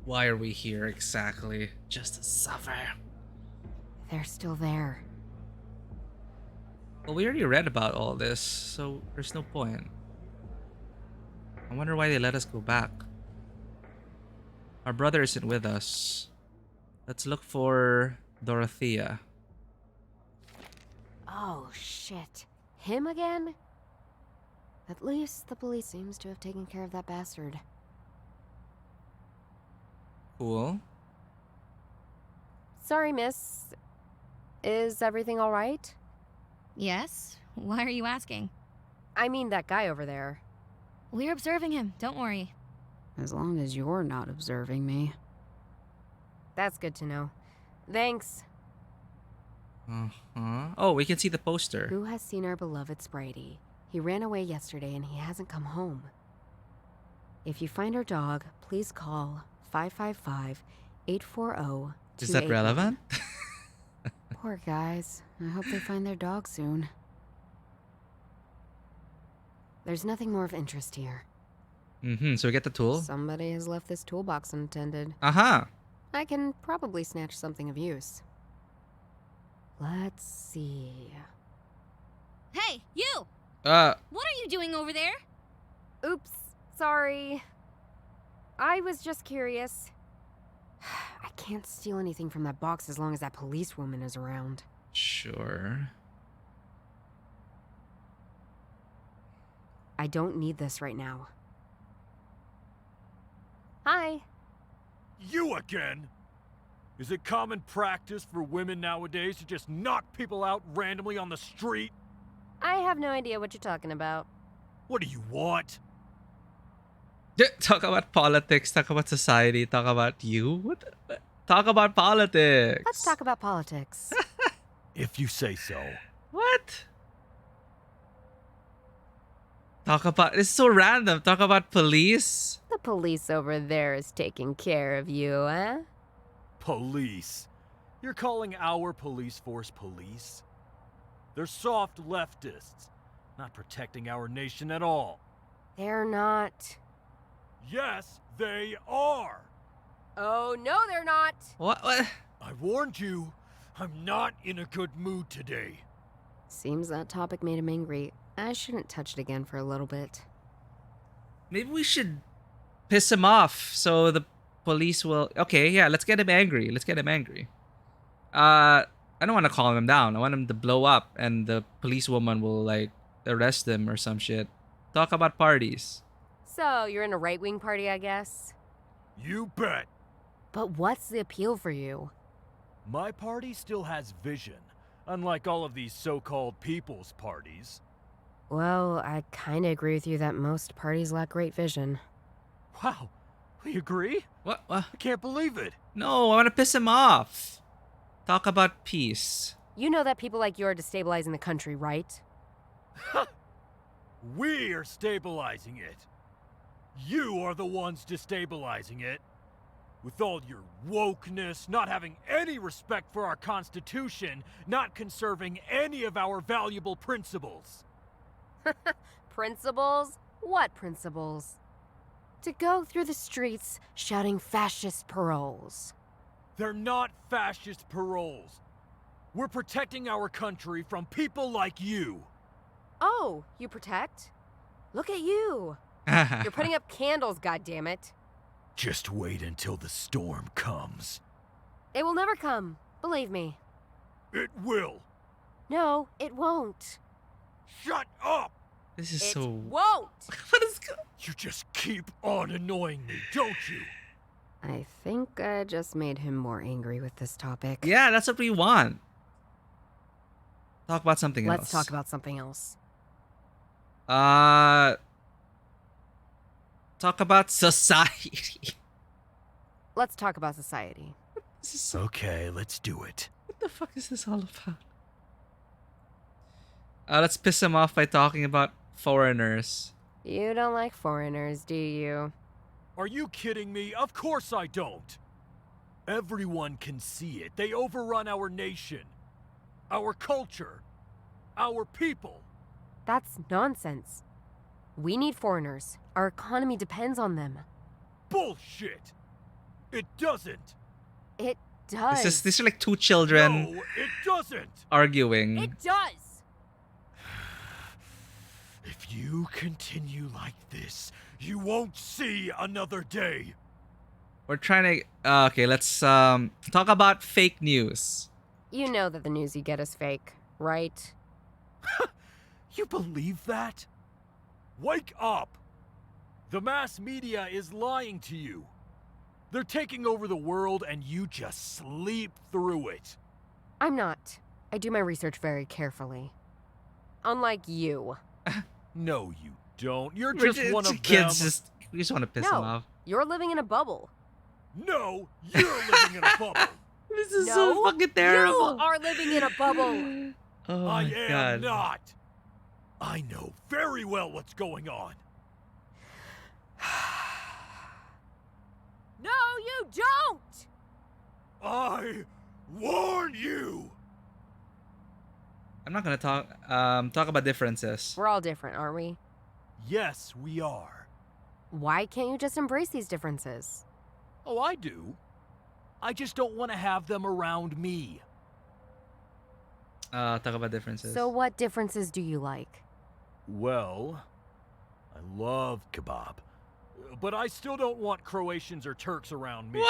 Why are we here exactly? Just to suffer. They're still there. Well, we already read about all this, so there's no point. I wonder why they let us go back. Our brother isn't with us. Let's look for Dorothea. Oh, shit. Him again? At least the police seems to have taken care of that bastard. Cool. Sorry, miss. Is everything all right? Yes? Why are you asking? I mean that guy over there. We're observing him, don't worry. As long as you're not observing me. That's good to know. Thanks. Oh, we can see the poster. Who has seen our beloved Spritey? He ran away yesterday and he hasn't come home. If you find our dog, please call 555-840-2811. Is that relevant? Poor guys. I hope they find their dog soon. There's nothing more of interest here. So we get the tool. Somebody has left this toolbox unattended. Uh-huh. I can probably snatch something of use. Let's see. Hey, you! Uh. What are you doing over there? Oops, sorry. I was just curious. I can't steal anything from that box as long as that policewoman is around. Sure. I don't need this right now. Hi. You again? Is it common practice for women nowadays to just knock people out randomly on the street? I have no idea what you're talking about. What do you want? Talk about politics, talk about society, talk about you. What? Talk about politics. Let's talk about politics. If you say so. What? Talk about... It's so random. Talk about police. The police over there is taking care of you, eh? Police? You're calling our police force police? They're soft leftists, not protecting our nation at all. They're not. Yes, they are! Oh, no, they're not! What? I warned you. I'm not in a good mood today. Seems that topic made him angry. I shouldn't touch it again for a little bit. Maybe we should piss him off so the police will... Okay, yeah, let's get him angry. Let's get him angry. I don't want to calm him down. I want him to blow up and the policewoman will, like, arrest him or some shit. Talk about parties. So, you're in a right-wing party, I guess? You bet. But what's the appeal for you? My party still has vision, unlike all of these so-called people's parties. Well, I kind of agree with you that most parties lack great vision. Wow, we agree? What? I can't believe it. No, I want to piss him off. Talk about peace. You know that people like you are destabilizing the country, right? We are stabilizing it. You are the ones destabilizing it. With all your wokeness, not having any respect for our Constitution, not conserving any of our valuable principles. Principles? What principles? To go through the streets shouting fascist paroles. They're not fascist paroles. We're protecting our country from people like you. Oh, you protect? Look at you. You're putting up candles, goddammit. Just wait until the storm comes. It will never come, believe me. It will. No, it won't. Shut up! This is It so... won't! What is... You just keep on annoying me, don't you? I think I just made him more angry with this topic. Yeah, that's what we want. Talk about something else. Let's talk about something else. Talk about society. Let's talk about society. Okay, let's do it. What the fuck is this all about? Let's piss him off by talking about foreigners. You don't like foreigners, do you? Are you kidding me? Of course I don't. Everyone can see it. They overrun our nation, our culture, our people. That's nonsense. We need foreigners. Our economy depends on them. Bullshit! It doesn't. It does. These are like two children No, it doesn't. arguing. It does! If you continue like this, you won't see another day. We're trying to... okay, let's talk about fake news. You know that the news you get is fake, right? You believe that? Wake up! The mass media is lying to you. They're taking over the world and you just sleep through it. I'm not. I do my research very carefully. Unlike you. No, you don't. You're We're just one of kids. them. We just want to piss No, him off. you're living in a bubble. No, you're living in a bubble. This is No, so fucking terrible. You are living in a bubble. Oh I my am god. not. I know very well what's going on. No, you don't! I warn you. I'm not gonna talk about differences. We're all different, aren't we? Yes, we are. Why can't you just embrace these differences? Oh, I do. I just don't want to have them around me. Talk about differences. So what differences do you like? Well, I love kebab. But I still don't want Croatians or Turks around me.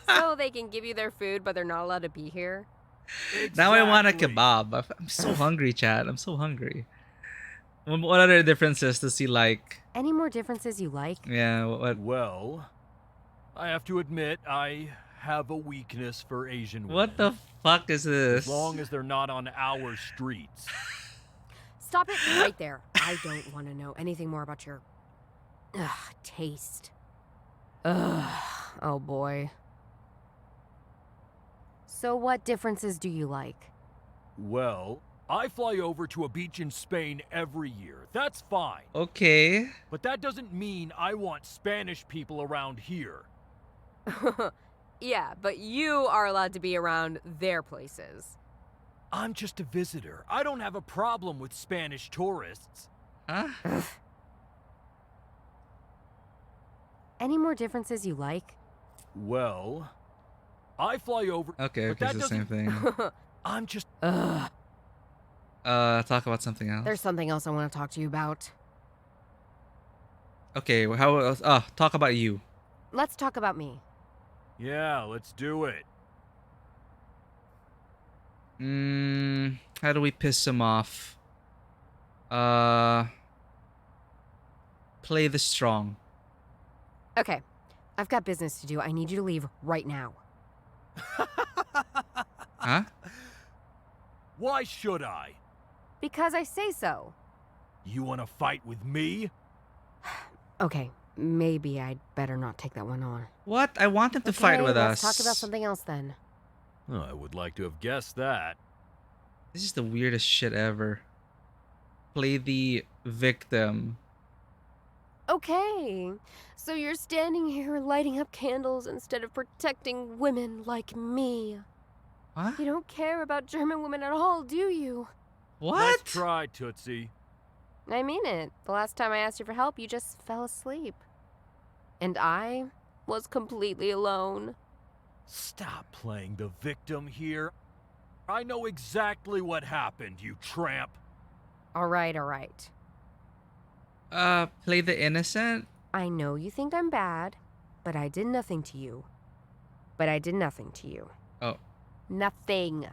So they can give you their food, but they're not allowed to be here? Exactly. Now I want a kebab. I'm so hungry, Chad. I'm so hungry. What other differences does he like? Any more differences you like? Yeah, what? Well, I have to admit, I have a weakness for Asian women. What the fuck is this? As long as they're not on our streets. Stop it right there. I don't want to know anything more about your... taste. Oh boy. So what differences do you like? Well, I fly over to a beach in Spain every year. That's fine. Okay. But that doesn't mean I want Spanish people around here. Yeah, but you are allowed to be around their places. I'm just a visitor. I don't have a problem with Spanish tourists. Huh? Any more differences you like? Well, I fly over... Okay, but that it's the same thing. I'm just... Talk about something else. There's something else I want to talk to you about. Okay, well, how else? Talk about you. Let's talk about me. Yeah, let's do it. How do we piss him off? Play the strong. Okay, I've got business to do. I need you to leave right now. Huh? Why should I? Because I say so. You want to fight with me? Okay, maybe I'd better not take that one on. What? I want him to fight with let's us. talk about something else then. Oh, I would like to have guessed that. This is the weirdest shit ever. Play the victim. Okay, so you're standing here lighting up candles instead of protecting women like me. What? You don't care about German women at all, do you? What? Nice try, Tootsie. I mean it. The last time I asked you for help, you just fell asleep. And I was completely alone. Stop playing the victim here. I know exactly what happened, you tramp. All right. Play the innocent? I know you think I'm bad, but I did nothing to you. Oh. Nothing.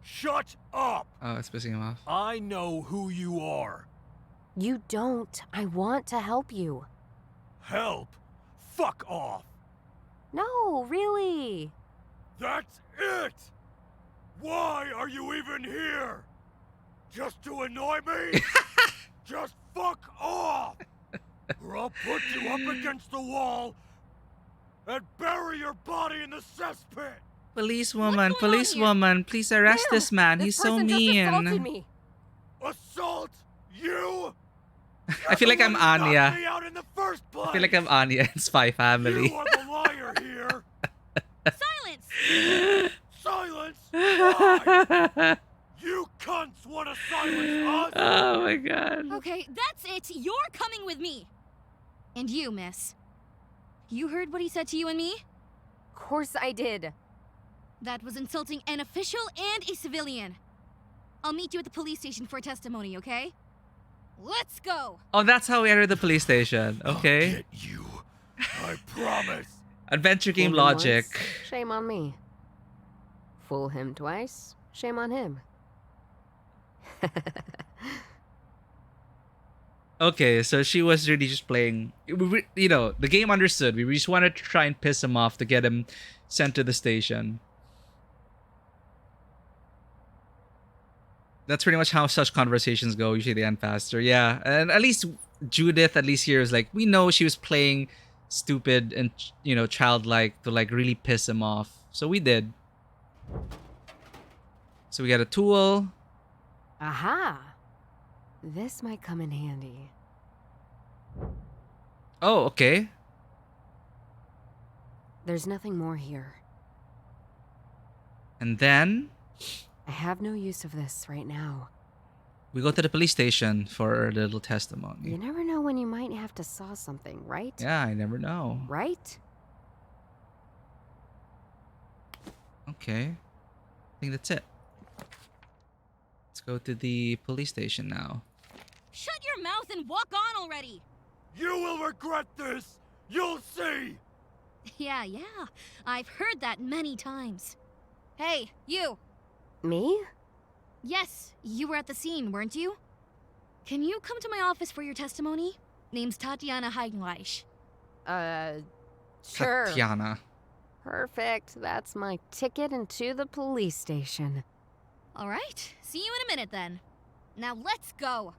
Shut up! Oh, it's pissing him off. I know who you are. You don't. I want to help you. Help? Fuck off! No, really. That's it! Why are you even here? Just to annoy me? Just fuck off! Or I'll put you up against the wall and bury your body in the cesspit! Policewoman, please arrest this man. He's so mean. Just assaulted me. Assault? You? I feel like I'm Anya. Me out in the first place. I feel like I'm Anya in Spy Family. You are the liar here. Silence! Silence? Why? You cunts want to silence us? Oh my god. Okay, that's it. You're coming with me. And you, miss. You heard what he said to you and me? Of course I did. That was insulting an official and a civilian. I'll meet you at the police station for testimony, okay? Let's go! Oh, that's how we enter the police station. Okay. I'll get you. I promise. Adventure game Fool him logic. once, shame on me. Fool him twice, shame on him. Okay, so she was really just playing. You know, the game understood. We just wanted to try and piss him off to get him sent to the station. That's pretty much how such conversations go. Usually they end faster. Yeah, and at least Judith, at least here, is like, we know she was playing stupid and, you know, childlike to like really piss him off. So we did. So we got a tool. Aha! This might come in handy. Oh, okay. There's nothing more here. And then? I have no use of this right now. We go to the police station for a little testimony. You never know when you might have to saw something, right? Yeah, I never know. Right? Okay. I think that's it. Let's go to the police station now. Shut your mouth and walk on already! You will regret this! You'll see! Yeah. I've heard that many times. Hey, you! Me? Yes, you were at the scene, weren't you? Can you come to my office for your testimony? Name's Tatiana Heinreich. Sure. Tatiana. Perfect. That's my ticket into the police station. All right, see you in a minute then. Now let's go.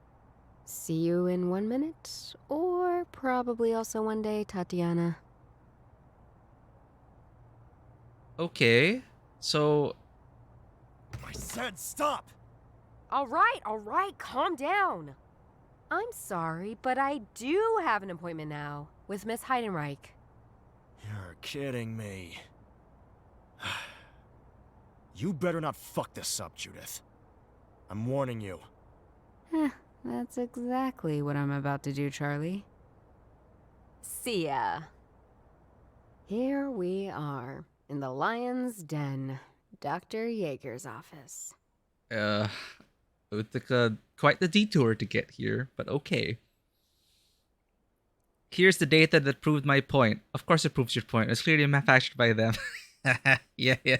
See you in 1 minute, or probably also one day, Tatiana. Okay, so... I said stop! All right, calm down. I'm sorry, but I do have an appointment now with Miss Heidenreich. You're kidding me. You better not fuck this up, Judith. I'm warning you. That's exactly what I'm about to do, Charlie. See ya. Here we are, in the Lion's Den, Dr. Yeager's office. It took quite the detour to get here, but okay. Here's the data that proved my point. Of course it proves your point. It's clearly manufactured by them. yeah. And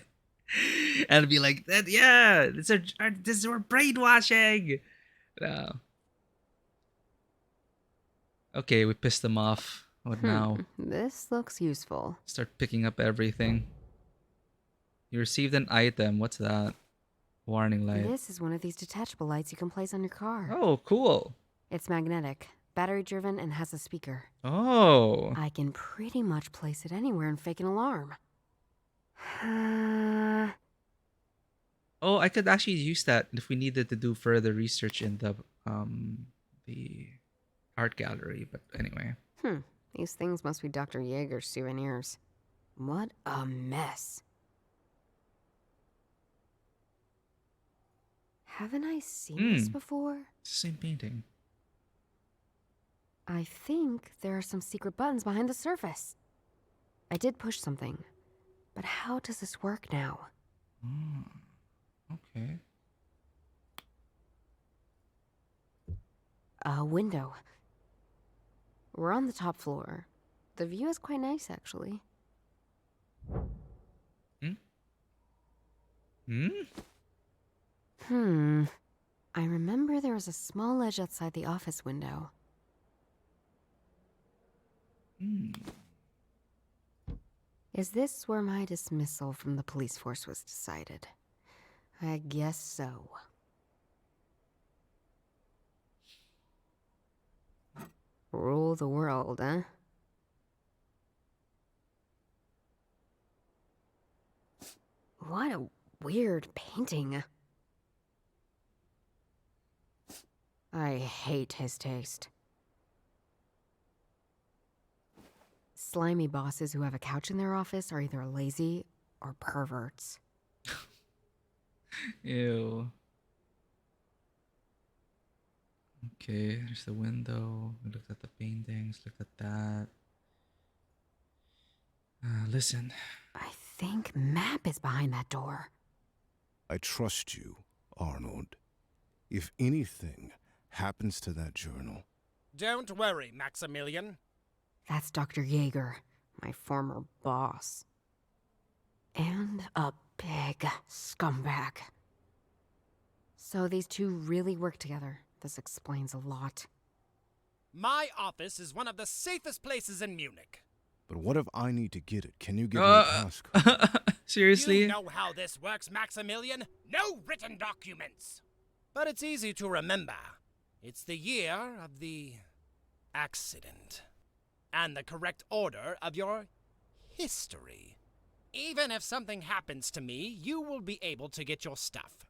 it'd be like, this is our brainwashing. No. Okay, we pissed them off. What now? This looks useful. Start picking up everything. You received an item. What's that? Warning light. This is one of these detachable lights you can place on your car. Oh, cool. It's magnetic, battery-driven, and has a speaker. Oh. I can pretty much place it anywhere and fake an alarm. Oh, I could actually use that if we needed to do further research in the art gallery. But anyway. These things must be Dr. Yeager's souvenirs. What a mess. Haven't I seen this before? It's the same painting. I think there are some secret buttons behind the surface. I did push something. But how does this work now? Okay. A window. We're on the top floor. The view is quite nice, actually. I remember there was a small ledge outside the office window. Is this where my dismissal from the police force was decided? I guess so. Rule the world, huh? What a weird painting. I hate his taste. Slimy bosses who have a couch in their office are either lazy or perverts. Ew. Okay, there's the window. We looked at the paintings, looked at that. Listen. I think Map is behind that door. I trust you, Arnold. If anything happens to that journal... Don't worry, Maximilian. That's Dr. Yeager, my former boss. And a big scumbag. So these two really work together. This explains a lot. My office is one of the safest places in Munich. But what if I need to get it? Can you give me a passcode? Seriously? You know how this works, Maximilian? No written documents. But it's easy to remember. It's the year of the accident. And the correct order of your history. Even if something happens to me, you will be able to get your stuff.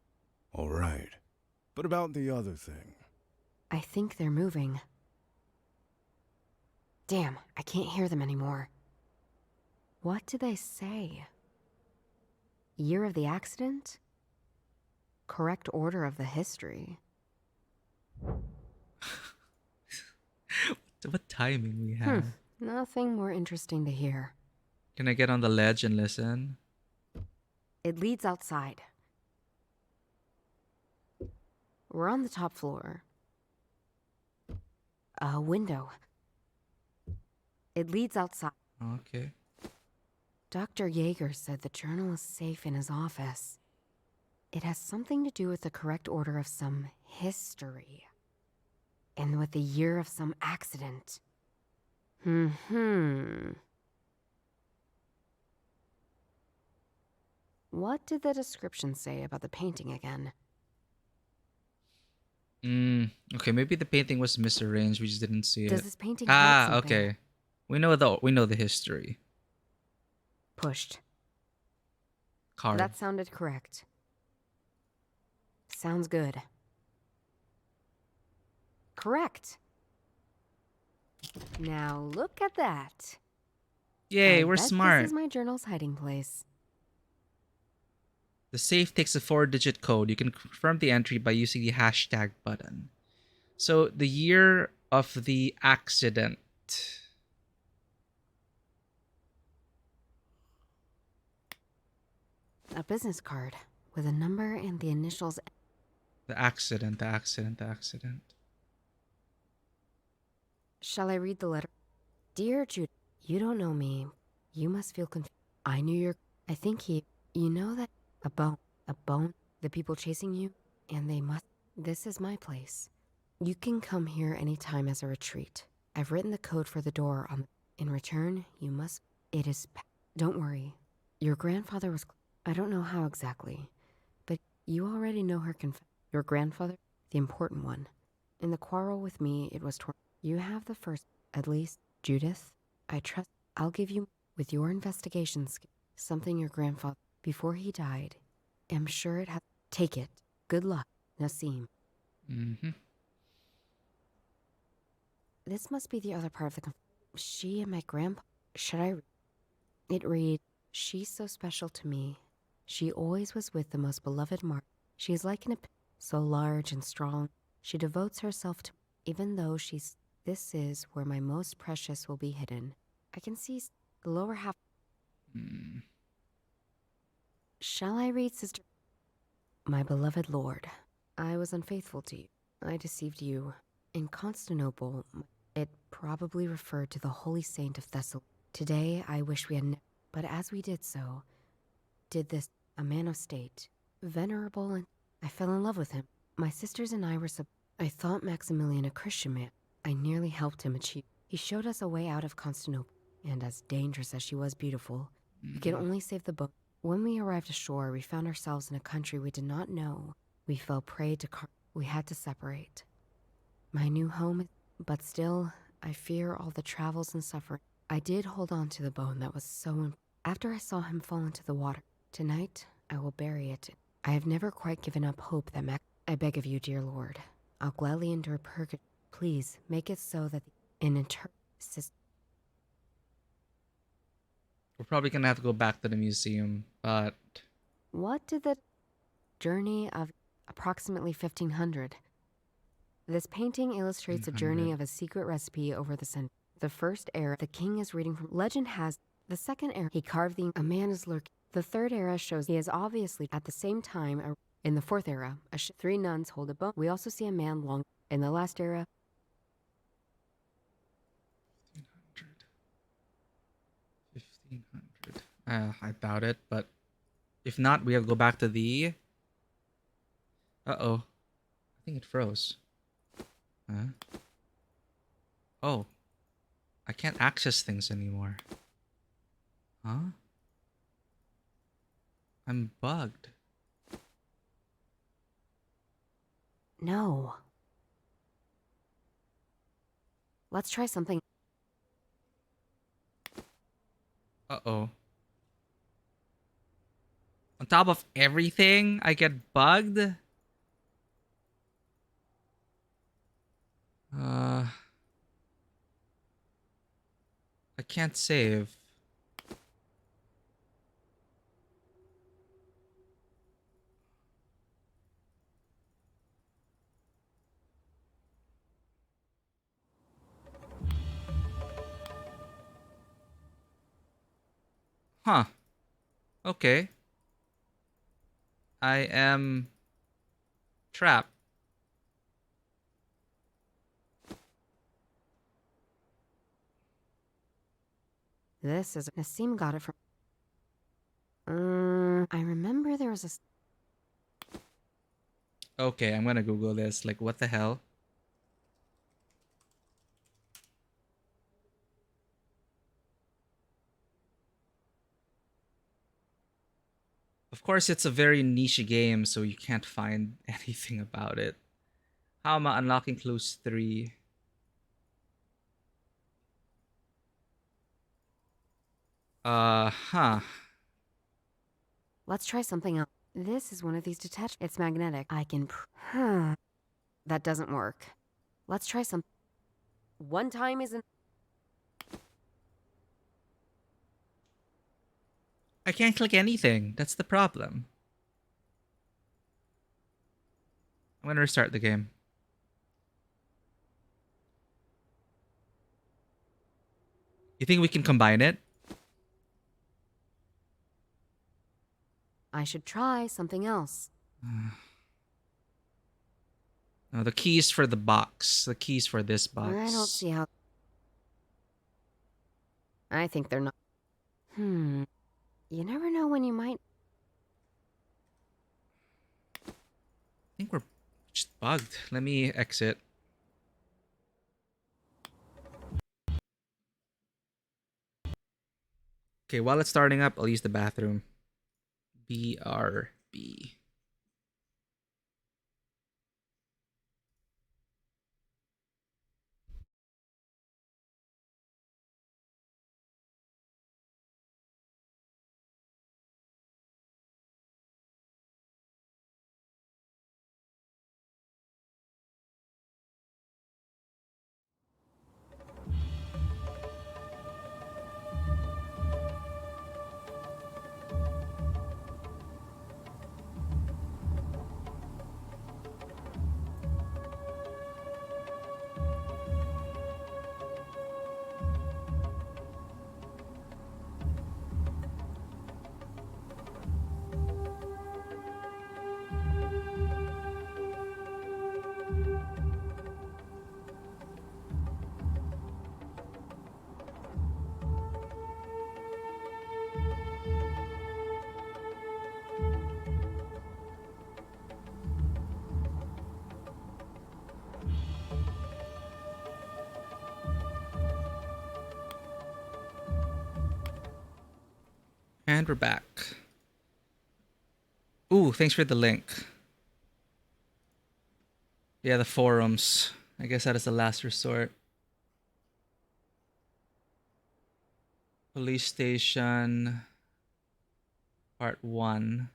All right. But about the other thing? I think they're moving. Damn, I can't hear them anymore. What did they say? Year of the accident? Correct order of the history. What timing we have. Nothing more interesting to hear. Can I get on the ledge and listen? It leads outside. We're on the top floor. A window. It leads outside. Okay. Dr. Yeager said the journal is safe in his office. It has something to do with the correct order of some history. And with the year of some accident. What did the description say about the painting again? Okay, maybe the painting was misarranged. We just didn't see it. Does this painting hold something? Okay. We know the history. Pushed. Carved. That sounded correct. Sounds good. Correct. Now look at that. Yay, I we're bet smart. This is my journal's hiding place. The safe takes a 4-digit code. You can confirm the entry by using the hashtag button. So the year of the accident. A business card with a number and the initials. The accident. Shall I read the letter? Dear Jude, you don't know me. You must feel confused. I knew your... I think you know that a bone, the people chasing you, and they must... This is my place. You can come here anytime as a retreat. I've written the code for the door on... In return, you must... It is... Don't worry. Your grandfather was... I don't know how exactly, but you already know her Your grandfather, the important one. In the quarrel with me, it was torn. You have the first, at least, Judith. I trust I'll give you, with your investigations, something your grandfather, before he died. I'm sure it has. Take it. Good luck, Nassim. This must be the other part of the. She and my grandpa. Should I? It reads, she's so special to me. She always was with the most beloved Mark. She is like so large and strong. She devotes herself to, even though she's, this is where my most precious will be hidden. I can see the lower half. Shall I read, sister? My beloved Lord, I was unfaithful to you. I deceived you. In Constantinople, it probably referred to the holy saint of Thessaly. Today, I wish we had but as we did so, did this, a man of state, venerable, and I fell in love with him. My sisters and I were I thought Maximilian a Christian man. I nearly helped him achieve. He showed us a way out of Constantinople, and as dangerous as she was beautiful, we could only save the boat. When we arrived ashore, we found ourselves in a country we did not know. We fell prey to we had to separate. My new home, but still, I fear all the travels and suffering. I did hold on to the bone that was so after I saw him fall into the water. Tonight, I will bury it. I have never quite given up hope that I beg of you, dear Lord. I'll gladly endure purgatory. Please, make it so that in We're probably gonna have to go back to the museum, but... What did the journey of approximately 1500? This painting illustrates a journey of a secret recipe over the century. The first era, the king is reading from legend has. The second era, he carved a man is lurking. The third era shows he is obviously at the same time. In the fourth era, 3 nuns hold a bone. We also see a man long. In the last era, 1500. I doubt it, but if not, we have to go back to the... Uh-oh. I think it froze. Huh? Oh. I can't access things anymore. Huh? I'm bugged. No. Let's try something. Uh-oh. On top of everything, I get bugged? I can't save. Huh. Okay. I am trapped. This is... Nassim got it from... I remember there was a... Okay, I'm gonna Google this. Like, what the hell? Of course, it's a very niche game, so you can't find anything about it. Hauma Unlocking Clues 3. Huh. Let's try something else. This is one of these detached... It's magnetic. I can... That doesn't work. Let's try some... One time isn't... I can't click anything. That's the problem. I'm gonna restart the game. You think we can combine it? I should try something else. No, the keys for the box. The keys for this box. I don't see how... I think they're not... You never know when you might... I think we're just bugged. Let me exit. Okay, while it's starting up, I'll use the bathroom. BRB. And we're back. Ooh, thanks for the link. Yeah, the forums. I guess that is the last resort. Police station. Part 1.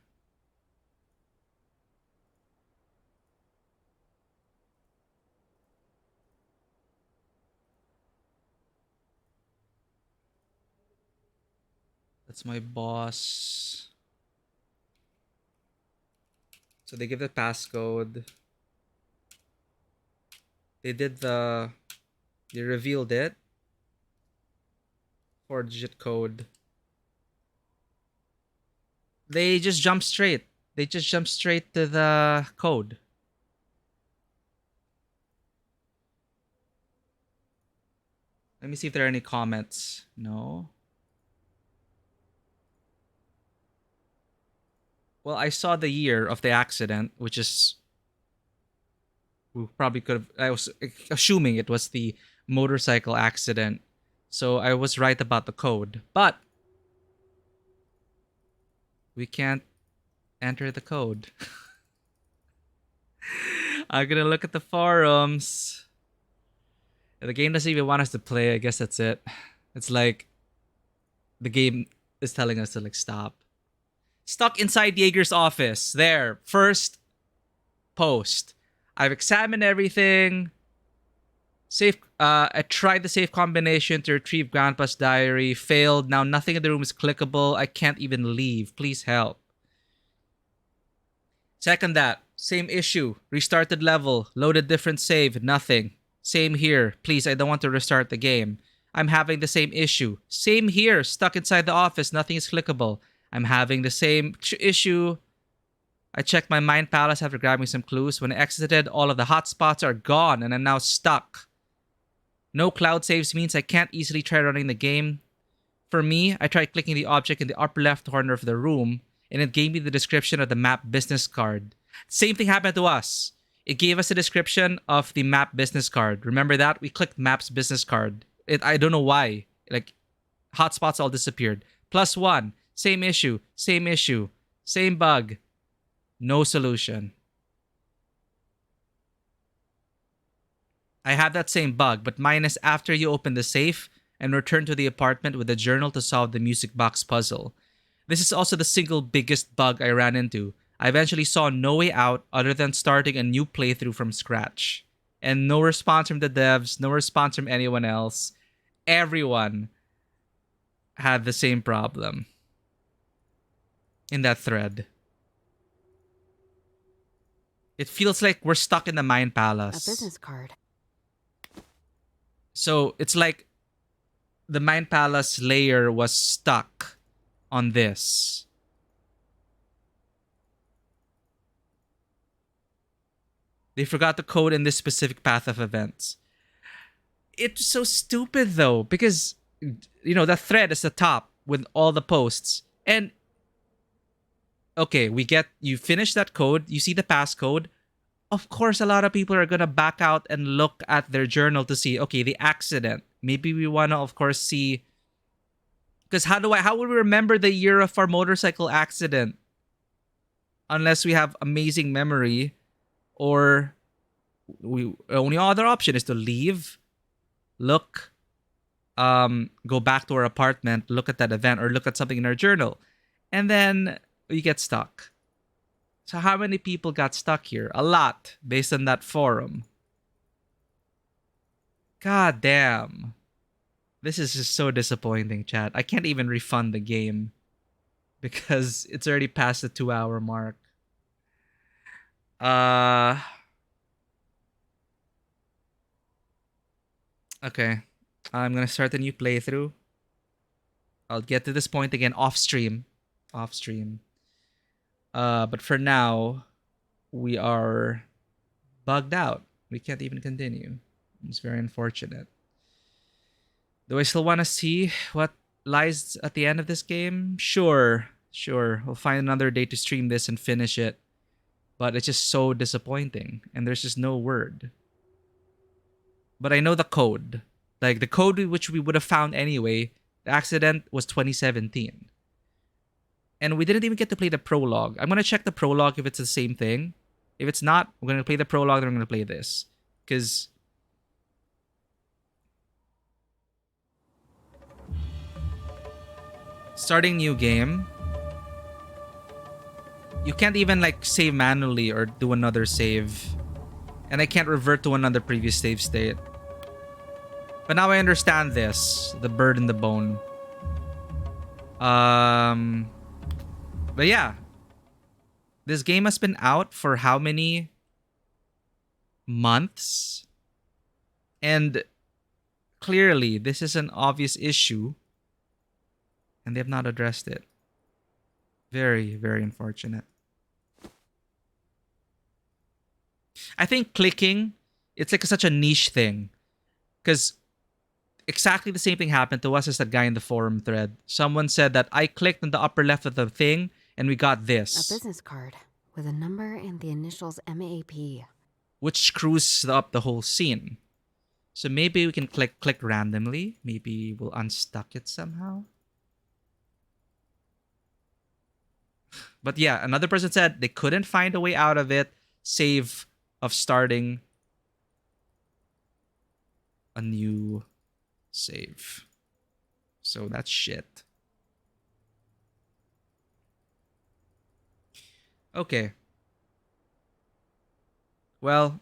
That's my boss. So they give the passcode. They revealed it. 4-digit code. They just jump straight. They just jump straight to the code. Let me see if there are any comments. No. Well, I saw the year of the accident, which is... We probably could have... I was assuming it was the motorcycle accident. So I was right about the code. But... we can't enter the code. I'm gonna look at the forums. The game doesn't even want us to play. I guess that's it. It's like... the game is telling us to like stop. Stuck inside Jaeger's office. There. First post. I've examined everything. I tried the safe combination to retrieve Grandpa's diary. Failed. Now nothing in the room is clickable. I can't even leave. Please help. Second that. Same issue. Restarted level. Loaded different save. Nothing. Same here. Please, I don't want to restart the game. I'm having the same issue. Same here, stuck inside the office, nothing is clickable. I'm having the same issue. I checked my mind palace after grabbing some clues. When I exited, all of the hotspots are gone and I'm now stuck. No cloud saves means I can't easily try running the game. For me, I tried clicking the object in the upper left corner of the room and it gave me the description of the map business card. Same thing happened to us. It gave us a description of the map business card. Remember that? We clicked maps business card. I don't know why. Like, hotspots all disappeared. +1. Same issue. Same issue. Same bug. No solution. I had that same bug, but mine is after you open the safe and return to the apartment with a journal to solve the music box puzzle. This is also the single biggest bug I ran into. I eventually saw no way out other than starting a new playthrough from scratch. And no response from the devs, no response from anyone else. Everyone had the same problem in that thread. It feels like we're stuck in the Mind Palace. A business card. So it's like the Mind Palace layer was stuck on this. They forgot the code in this specific path of events. It's so stupid though, because, you know, that thread is the top with all the posts. And, okay, you finish that code, you see the passcode. Of course, a lot of people are going to back out and look at their journal to see, okay, the accident. Maybe we want to, of course, see. Because how would we remember the year of our motorcycle accident? Unless we have amazing memory. Or only other option is to leave, look, go back to our apartment, look at that event, or look at something in our journal. And then you get stuck. So how many people got stuck here? A lot, based on that forum. God damn. This is just so disappointing, chat. I can't even refund the game because it's already past the 2-hour mark. Okay. I'm gonna start a new playthrough. I'll get to this point again off stream. But for now, we are bugged out. We can't even continue. It's very unfortunate. Do I still want to see what lies at the end of this game? Sure. We'll find another day to stream this and finish it. But it's just so disappointing. And there's just no word. But I know the code. Like, the code which we would have found anyway. The accident was 2017. And we didn't even get to play the prologue. I'm going to check the prologue if it's the same thing. If it's not, we're going to play the prologue, then we're going to play this. Because... starting new game... you can't even like save manually or do another save. And I can't revert to another previous save state. But now I understand this. The bird in the bone. But yeah. This game has been out for how many months? And clearly this is an obvious issue. And they have not addressed it. Very, very unfortunate. I think clicking, it's like such a niche thing. Because exactly the same thing happened to us as that guy in the forum thread. Someone said that I clicked on the upper left of the thing and we got this. A business card with a number and the initials MAP. Which screws up the whole scene. So maybe we can click randomly. Maybe we'll unstuck it somehow. But yeah, another person said they couldn't find a way out of it, save of starting a new save. So that's shit. Okay. Well,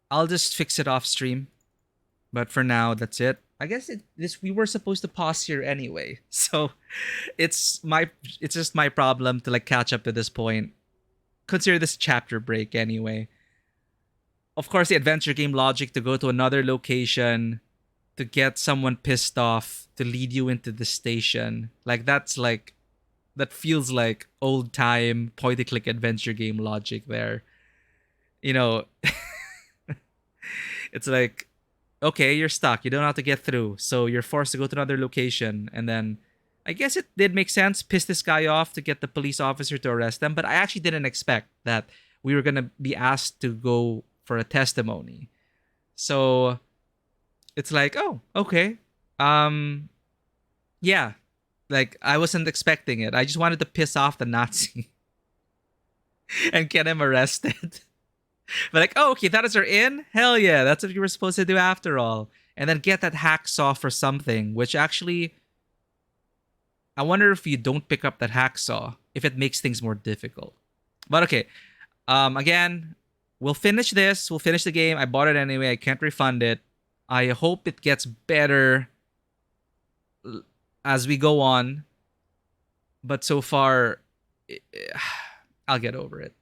I'll just fix it off stream. But for now, that's it. I guess we were supposed to pause here anyway. So it's just my problem to like catch up to this point. Consider this chapter break anyway. Of course, the adventure game logic to go to another location to get someone pissed off to lead you into the station. That feels like old time point and click adventure game logic there. You know, it's like, okay, you're stuck. You don't know how to get through. So you're forced to go to another location. And then I guess it did make sense. Piss this guy off to get the police officer to arrest them. But I actually didn't expect that we were going to be asked to go for a testimony. So it's like, oh, okay. Yeah. Like, I wasn't expecting it. I just wanted to piss off the Nazi and get him arrested. But like, oh, okay, that is our in? Hell yeah, that's what you were supposed to do after all. And then get that hacksaw for something, which actually, I wonder if you don't pick up that hacksaw, if it makes things more difficult. But okay, again, we'll finish this. We'll finish the game. I bought it anyway. I can't refund it. I hope it gets better as we go on. But so far, I'll get over it.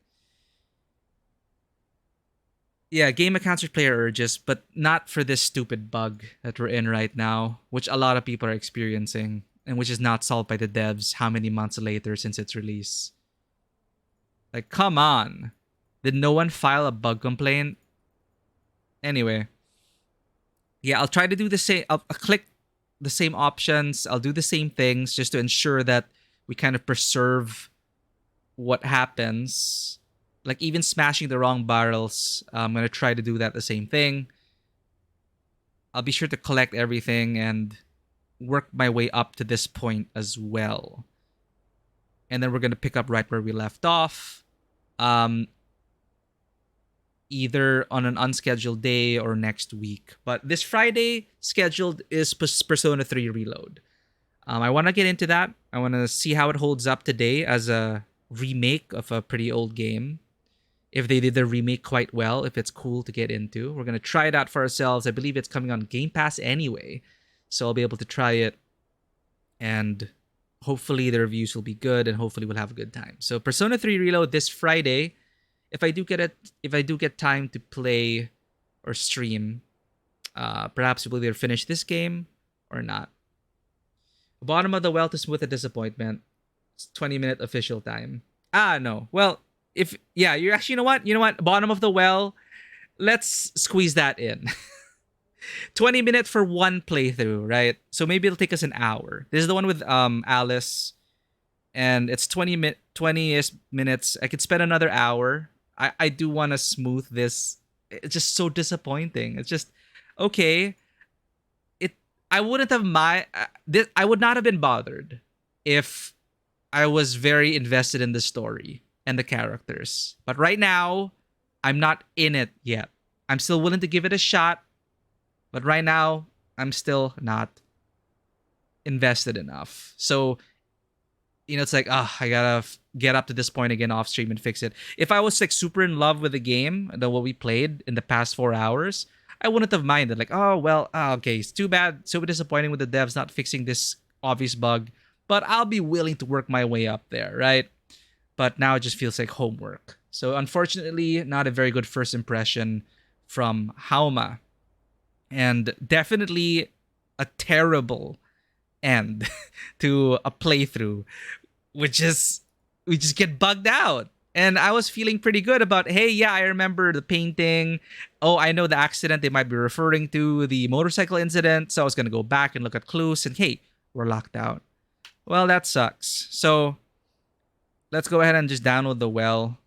Yeah, game encounters player urges, but not for this stupid bug that we're in right now, which a lot of people are experiencing, and which is not solved by the devs how many months later since its release. Like, come on. Did no one file a bug complaint? Anyway. Yeah, I'll try to do the same. I'll click the same options. I'll do the same things just to ensure that we kind of preserve what happens. Like, even smashing the wrong barrels, I'm going to try to do that the same thing. I'll be sure to collect everything and work my way up to this point as well. And then we're going to pick up right where we left off. Either on an unscheduled day or next week. But this Friday scheduled is Persona 3 Reload. I want to get into that. I want to see how it holds up today as a remake of a pretty old game. If they did the remake quite well, if it's cool to get into. We're going to try it out for ourselves. I believe it's coming on Game Pass anyway. So I'll be able to try it. And hopefully the reviews will be good and hopefully we'll have a good time. So Persona 3 Reload this Friday. If I do get time to play or stream, perhaps we'll either finish this game or not. Bottom of the well to smooth the disappointment. It's 20-minute official time. No. Well, you're actually, you know what? Bottom of the well, let's squeeze that in. 20 minutes for one playthrough, right? So maybe it'll take us an hour. This is the one with Alice, and it's 20-ish minutes. I could spend another hour. I do want to smooth this. It's just so disappointing. It's just, okay. I would not have been bothered if I was very invested in the story and the characters. But right now, I'm not in it yet. I'm still willing to give it a shot. But right now, I'm still not invested enough. So, it's like, I gotta get up to this point again off stream and fix it. If I was like super in love with the game, what we played in the past 4 hours, I wouldn't have minded. Like, okay, it's too bad. So disappointing with the devs not fixing this obvious bug. But I'll be willing to work my way up there, right? But now it just feels like homework. So unfortunately, not a very good first impression from Hauma. And definitely a terrible end to a playthrough. We just get bugged out. And I was feeling pretty good about, hey, yeah, I remember the painting. Oh, I know the accident they might be referring to, the motorcycle incident. So I was going to go back and look at clues. And hey, we're locked out. Well, that sucks. So let's go ahead and just download the well.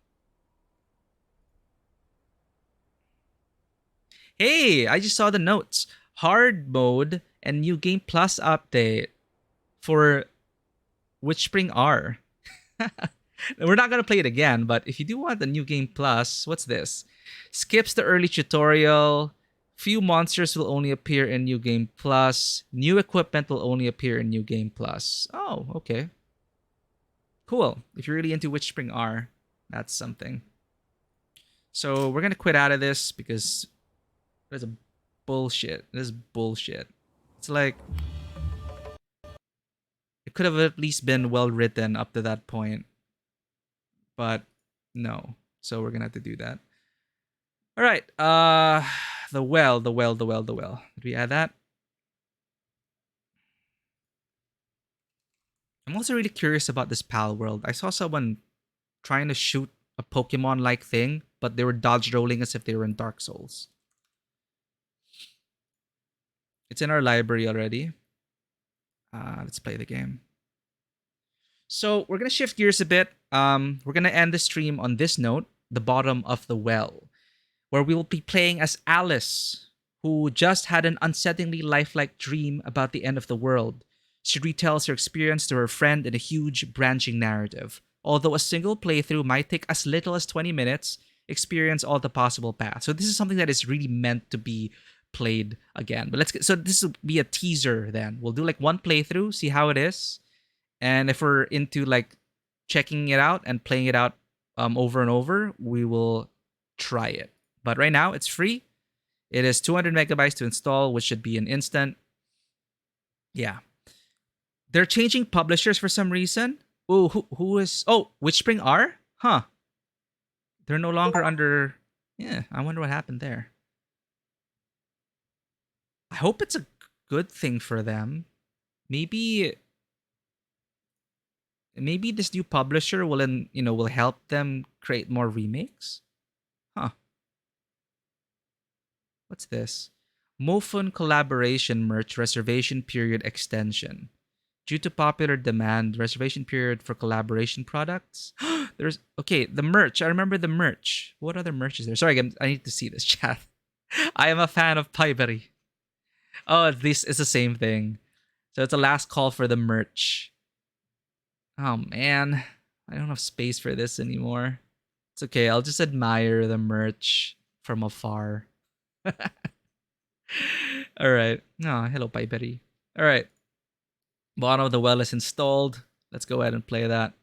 Hey, I just saw the notes. Hard mode and new game plus update for Witchspring R. We're not going to play it again, but if you do want the new game plus, what's this? Skips the early tutorial. Few monsters will only appear in new game plus. New equipment will only appear in new game plus. Oh, okay. Cool. If you're really into Witchspring R, that's something. So we're going to quit out of this because there's a bullshit. This is bullshit. It's like, it could have at least been well written up to that point. But no. So we're gonna have to do that. Alright. The well. Did we add that? I'm also really curious about this PAL world. I saw someone trying to shoot a Pokemon-like thing, but they were dodge rolling as if they were in Dark Souls. It's in our library already. Let's play the game. So we're going to shift gears a bit. We're going to end the stream on this note, the bottom of the well, where we will be playing as Alice, who just had an unsettlingly lifelike dream about the end of the world. She retells her experience to her friend in a huge branching narrative. Although a single playthrough might take as little as 20 minutes, experience all the possible paths. So this is something that is really meant to be played again. But so this will be a teaser then. We'll do like one playthrough, see how it is. And if we're into like checking it out and playing it out over and over, we will try it. But right now, it's free. It is 200 megabytes to install, which should be an instant. Yeah. They're changing publishers for some reason. Oh, who is... Oh, Witchspring R? Huh. They're no longer under... Yeah, I wonder what happened there. I hope it's a good thing for them. Maybe this new publisher will help them create more remakes. Huh. What's this? Mofun collaboration merch reservation period extension. Due to popular demand, reservation period for collaboration products. There's the merch. I remember the merch. What other merch is there? Sorry, I need to see this chat. I am a fan of Pieberry. Oh, this is the same thing. So it's a last call for the merch. Oh man, I don't have space for this anymore. It's okay. I'll just admire the merch from afar. All right. Oh, hello, Pieberry. All right. Bottom of the well is installed. Let's go ahead and play that.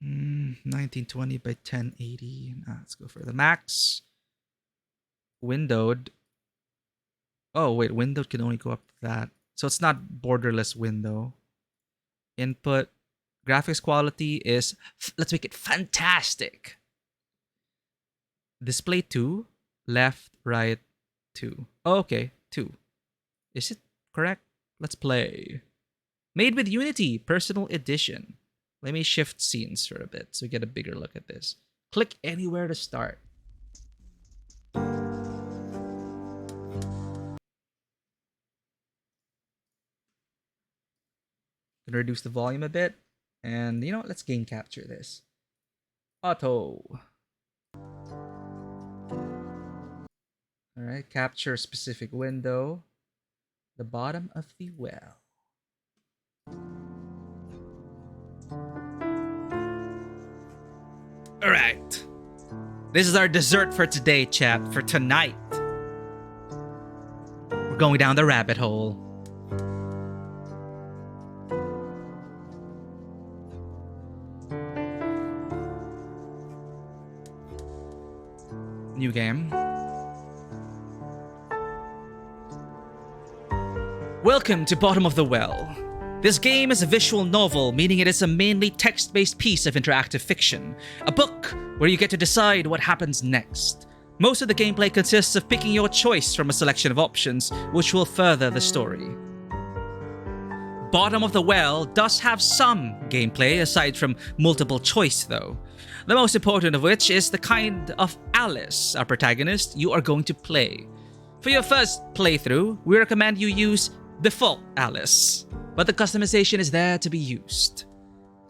Mm, 1920 by 1080. Let's go for the max. Windowed. Oh, wait. Windowed can only go up to that. So it's not borderless window. Input. Graphics quality is... Let's make it fantastic. Display 2. Left, right, 2. Oh, okay, 2. Is it correct? Let's play. Made with Unity, Personal Edition. Let me shift scenes for a bit so we get a bigger look at this. Click anywhere to start. Gonna reduce the volume a bit. And, let's game capture this. Auto. Alright, capture a specific window. The bottom of the well. Alright. This is our dessert for today, chat. For tonight. We're going down the rabbit hole. New game. Welcome to Bottom of the Well. This game is a visual novel, meaning it is a mainly text-based piece of interactive fiction. A book where you get to decide what happens next. Most of the gameplay consists of picking your choice from a selection of options, which will further the story. Bottom of the Well does have some gameplay aside from multiple choice though. The most important of which is the kind of Alice, our protagonist, you are going to play. For your first playthrough, we recommend you use default Alice, but the customization is there to be used.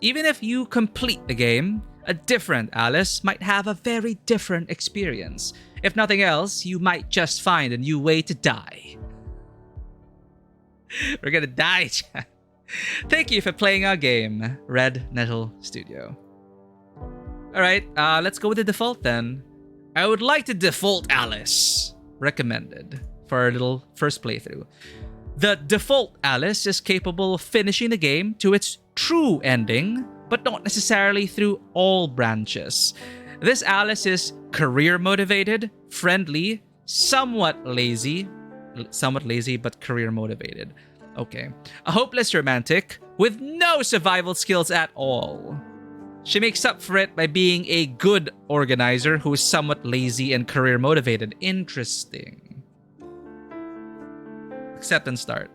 Even if you complete the game, a different Alice might have a very different experience. If nothing else, you might just find a new way to die. We're gonna die, chat. Thank you for playing our game, Red Nettle Studio. Alright, let's go with the default then. I would like to default Alice. Recommended for our little first playthrough. The default Alice is capable of finishing the game to its true ending, but not necessarily through all branches. This Alice is career motivated, friendly, somewhat lazy but career motivated. Okay. A hopeless romantic with no survival skills at all. She makes up for it by being a good organizer who is somewhat lazy and career motivated. Interesting. Accept and start.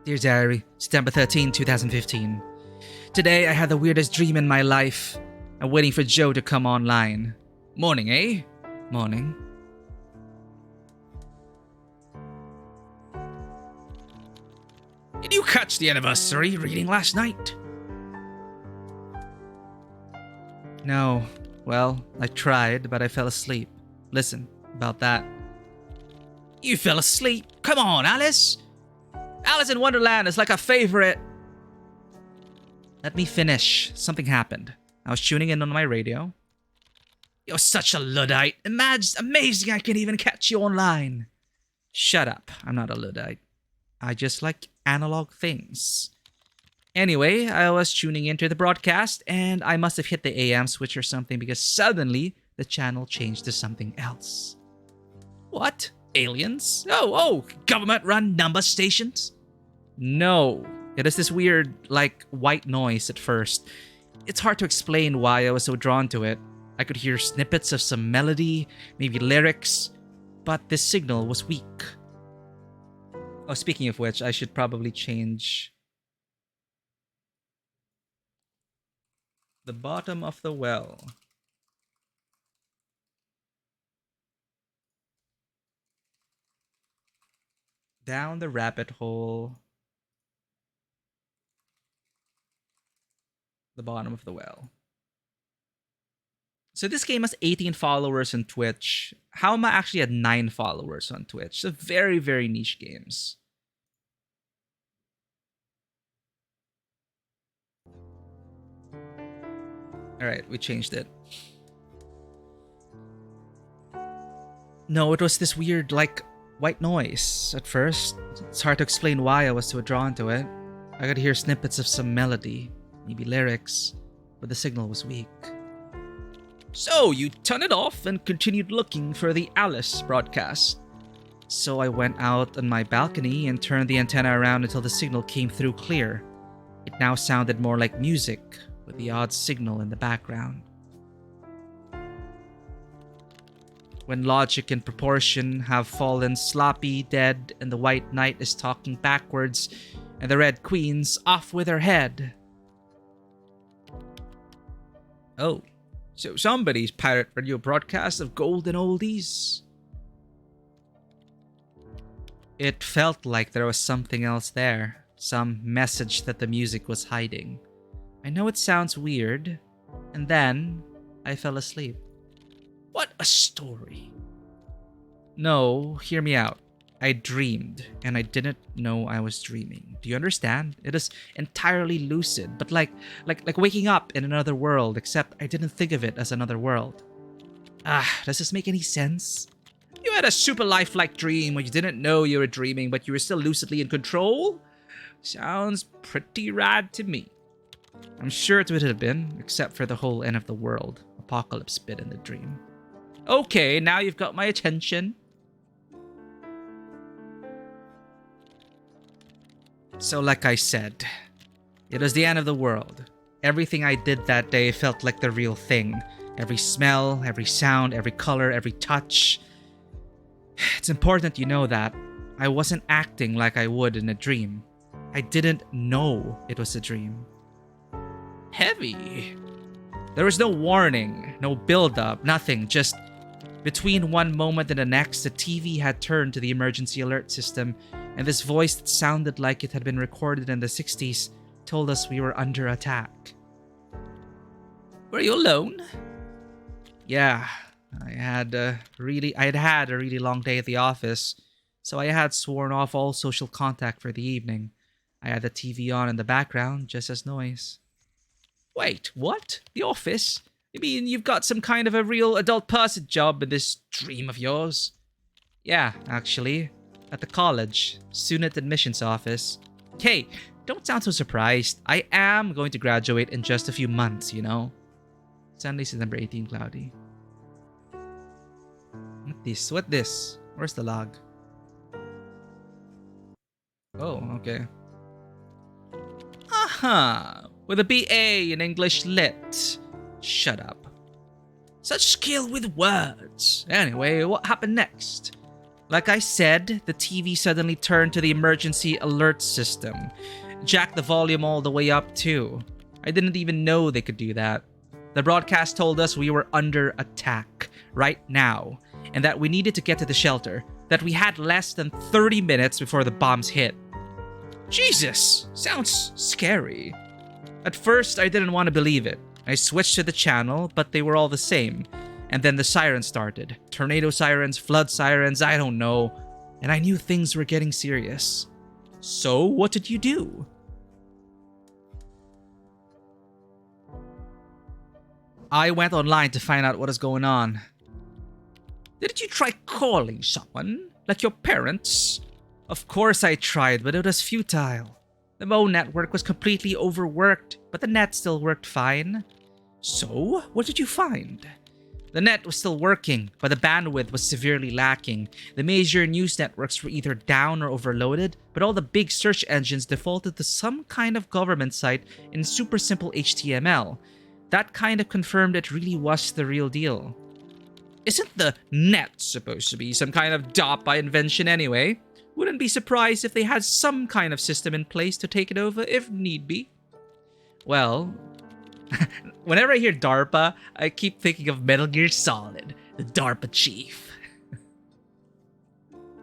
Dear Diary, September 13, 2015. Today I had the weirdest dream in my life. I'm waiting for Joe to come online. Morning, eh? Morning. Did you catch the anniversary reading last night? No. Well, I tried, but I fell asleep. Listen, about that. You fell asleep? Come on, Alice! Alice in Wonderland is like a favorite. Let me finish. Something happened. I was tuning in on my radio. You're such a Luddite. Amazing I can even catch you online. Shut up. I'm not a Luddite. I just like analog things. Anyway, I was tuning into the broadcast and I must have hit the AM switch or something because suddenly the channel changed to something else. What? Aliens? Oh, government-run number stations? No. It is this weird, like, white noise at first. It's hard to explain why I was so drawn to it. I could hear snippets of some melody, maybe lyrics, but this signal was weak. Oh, speaking of which, I should probably change the bottom of the well. Down the rabbit hole. The bottom of the well. So this game has 18 followers on Twitch. Hauma actually had 9 followers on Twitch. So very, very niche games. Alright, we changed it. No, it was this weird, like, white noise at first. It's hard to explain why I was so drawn to it. I could hear snippets of some melody, maybe lyrics, but the signal was weak. So you turned it off and continued looking for the Alice broadcast. So I went out on my balcony and turned the antenna around until the signal came through clear. It now sounded more like music, with the odd signal in the background. When logic and proportion have fallen sloppy, dead, and the white knight is talking backwards, and the red queen's off with her head. Oh, so somebody's pirate radio broadcast of golden oldies. It felt like there was something else there, some message that the music was hiding. I know it sounds weird, and then I fell asleep. What a story. No, hear me out. I dreamed, and I didn't know I was dreaming. Do you understand? It is entirely lucid, but like waking up in another world, except I didn't think of it as another world. Does this make any sense? You had a super lifelike dream where you didn't know you were dreaming, but you were still lucidly in control? Sounds pretty rad to me. I'm sure it would have been, except for the whole end of the world apocalypse bit in the dream. Okay, now you've got my attention. So like I said, it was the end of the world. Everything I did that day felt like the real thing. Every smell, every sound, every color, every touch. It's important you know that. I wasn't acting like I would in a dream. I didn't know it was a dream. Heavy. There was no warning, no build-up, nothing. Just between one moment and the next, the TV had turned to the emergency alert system, and this voice that sounded like it had been recorded in the 60s told us we were under attack. Were you alone? Yeah, I had had a really long day at the office, so I had sworn off all social contact for the evening. I had the TV on in the background, just as noise. Wait, what? The office? You mean you've got some kind of a real adult person job in this dream of yours? Yeah, actually. At the college, student admissions office. Hey, don't sound so surprised. I am going to graduate in just a few months, you know? Sunday, September 18, cloudy. What this? Where's the log? Oh, okay. Aha! With a BA in English Lit. Shut up. Such skill with words. Anyway, what happened next? Like I said, the TV suddenly turned to the emergency alert system. Jacked the volume all the way up too. I didn't even know they could do that. The broadcast told us we were under attack right now, and that we needed to get to the shelter, that we had less than 30 minutes before the bombs hit. Jesus, sounds scary. At first, I didn't want to believe it. I switched to the channel, but they were all the same. And then the sirens started. Tornado sirens, flood sirens, I don't know. And I knew things were getting serious. So, what did you do? I went online to find out what is going on. Didn't you try calling someone? Like your parents? Of course I tried, but it was futile. The Mo network was completely overworked, but the net still worked fine. So, what did you find? The net was still working, but the bandwidth was severely lacking. The major news networks were either down or overloaded, but all the big search engines defaulted to some kind of government site in super simple HTML. That kind of confirmed it really was the real deal. Isn't the net supposed to be some kind of DARPA invention anyway? Wouldn't be surprised if they had some kind of system in place to take it over if need be. Well, whenever I hear DARPA, I keep thinking of Metal Gear Solid, the DARPA chief.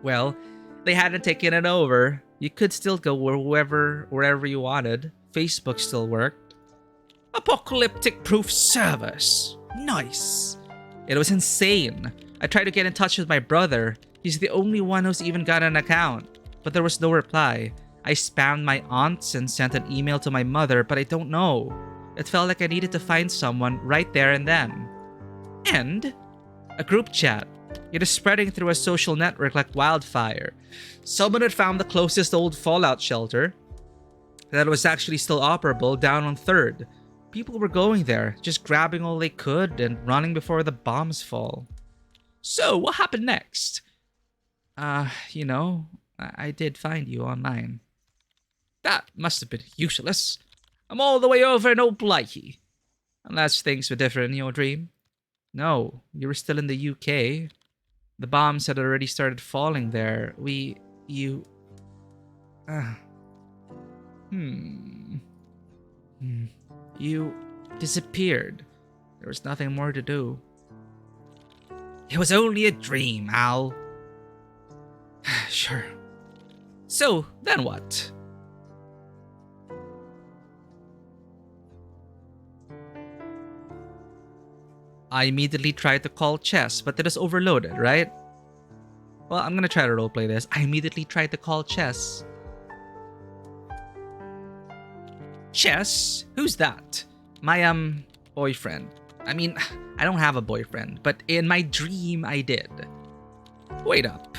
Well, they hadn't taken it over. You could still go wherever you wanted. Facebook still worked. Apocalyptic proof servers. Nice. It was insane. I tried to get in touch with my brother. He's the only one who's even got an account. But there was no reply. I spammed my aunts and sent an email to my mother, but I don't know. It felt like I needed to find someone right there and then. And a group chat. It is spreading through a social network like wildfire. Someone had found the closest old fallout shelter that was actually still operable down on 3rd. People were going there, just grabbing all they could and running before the bombs fall. So, what happened next? I did find you online. That must have been useless. I'm all the way over in old Blighty. Unless things were different in your dream. No, you were still in the UK. The bombs had already started falling there. You disappeared. There was nothing more to do. It was only a dream, Al. Sure. So, then what? I immediately tried to call Chess, but it is overloaded, right? Well, I'm gonna try to roleplay this. I immediately tried to call Chess. Chess? Who's that? My, boyfriend. I mean, I don't have a boyfriend, but in my dream, I did. Wait up.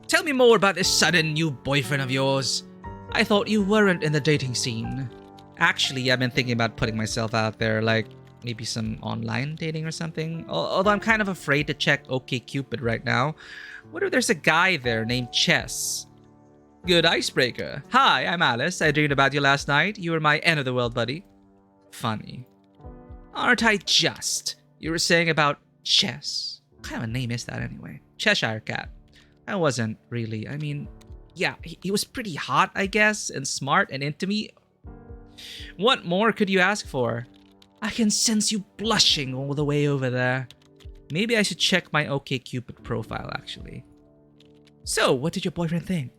Tell me more about this sudden new boyfriend of yours. I thought you weren't in the dating scene. Actually, I've been thinking about putting myself out there, like maybe some online dating or something. Although I'm kind of afraid to check OkCupid right now. What if there's a guy there named Chess? Good icebreaker. Hi, I'm Alice. I dreamed about you last night. You were my end-of-the-world buddy. Funny. Aren't I just? You were saying about Chess. What kind of a name is that anyway? Cheshire Cat. I wasn't really. I mean, yeah, he was pretty hot, I guess, and smart and into me. What more could you ask for? I can sense you blushing all the way over there. Maybe I should check my OkCupid profile, actually. So, what did your boyfriend think?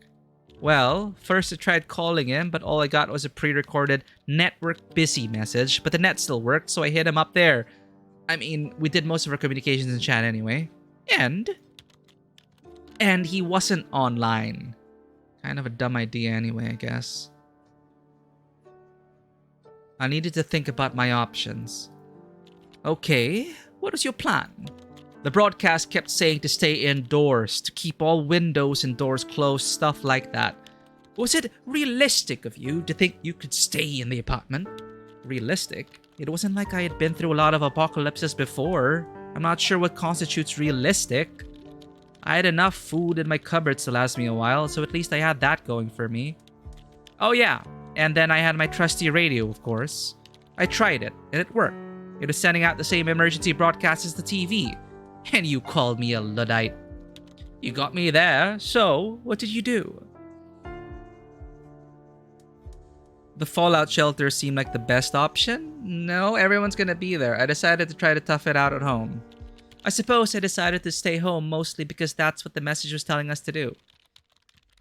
Well, first I tried calling him, but all I got was a pre-recorded network busy message, but the net still worked, so I hit him up there. I mean, we did most of our communications in chat anyway. And he wasn't online. Kind of a dumb idea anyway, I guess. I needed to think about my options. Okay, what was your plan? The broadcast kept saying to stay indoors, to keep all windows and doors closed, stuff like that. Was it realistic of you to think you could stay in the apartment? Realistic? It wasn't like I had been through a lot of apocalypses before. I'm not sure what constitutes realistic. I had enough food in my cupboards to last me a while, so at least I had that going for me. Oh yeah, and then I had my trusty radio, of course. I tried it, and it worked. It was sending out the same emergency broadcast as the TV. And you called me a Luddite. You got me there, so what did you do? The fallout shelter seemed like the best option? No, everyone's gonna be there. I decided to try to tough it out at home. I suppose I decided to stay home mostly because that's what the message was telling us to do.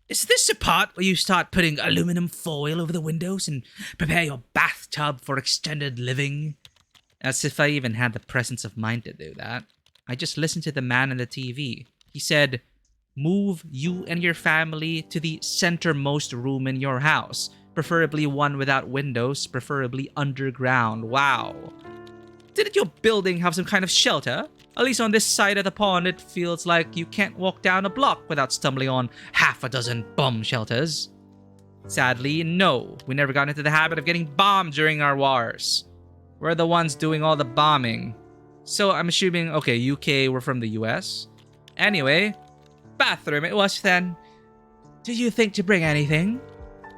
Is this the part where you start putting aluminum foil over the windows and prepare your bathtub for extended living? As if I even had the presence of mind to do that. I just listened to the man on the TV. He said, move you and your family to the centermost room in your house. Preferably one without windows, preferably underground. Wow. Didn't your building have some kind of shelter? At least on this side of the pond, it feels like you can't walk down a block without stumbling on half a dozen bomb shelters. Sadly, no. We never got into the habit of getting bombed during our wars. We're the ones doing all the bombing. So I'm assuming, okay, UK were from the US. Anyway, bathroom it was then. Did you think to bring anything?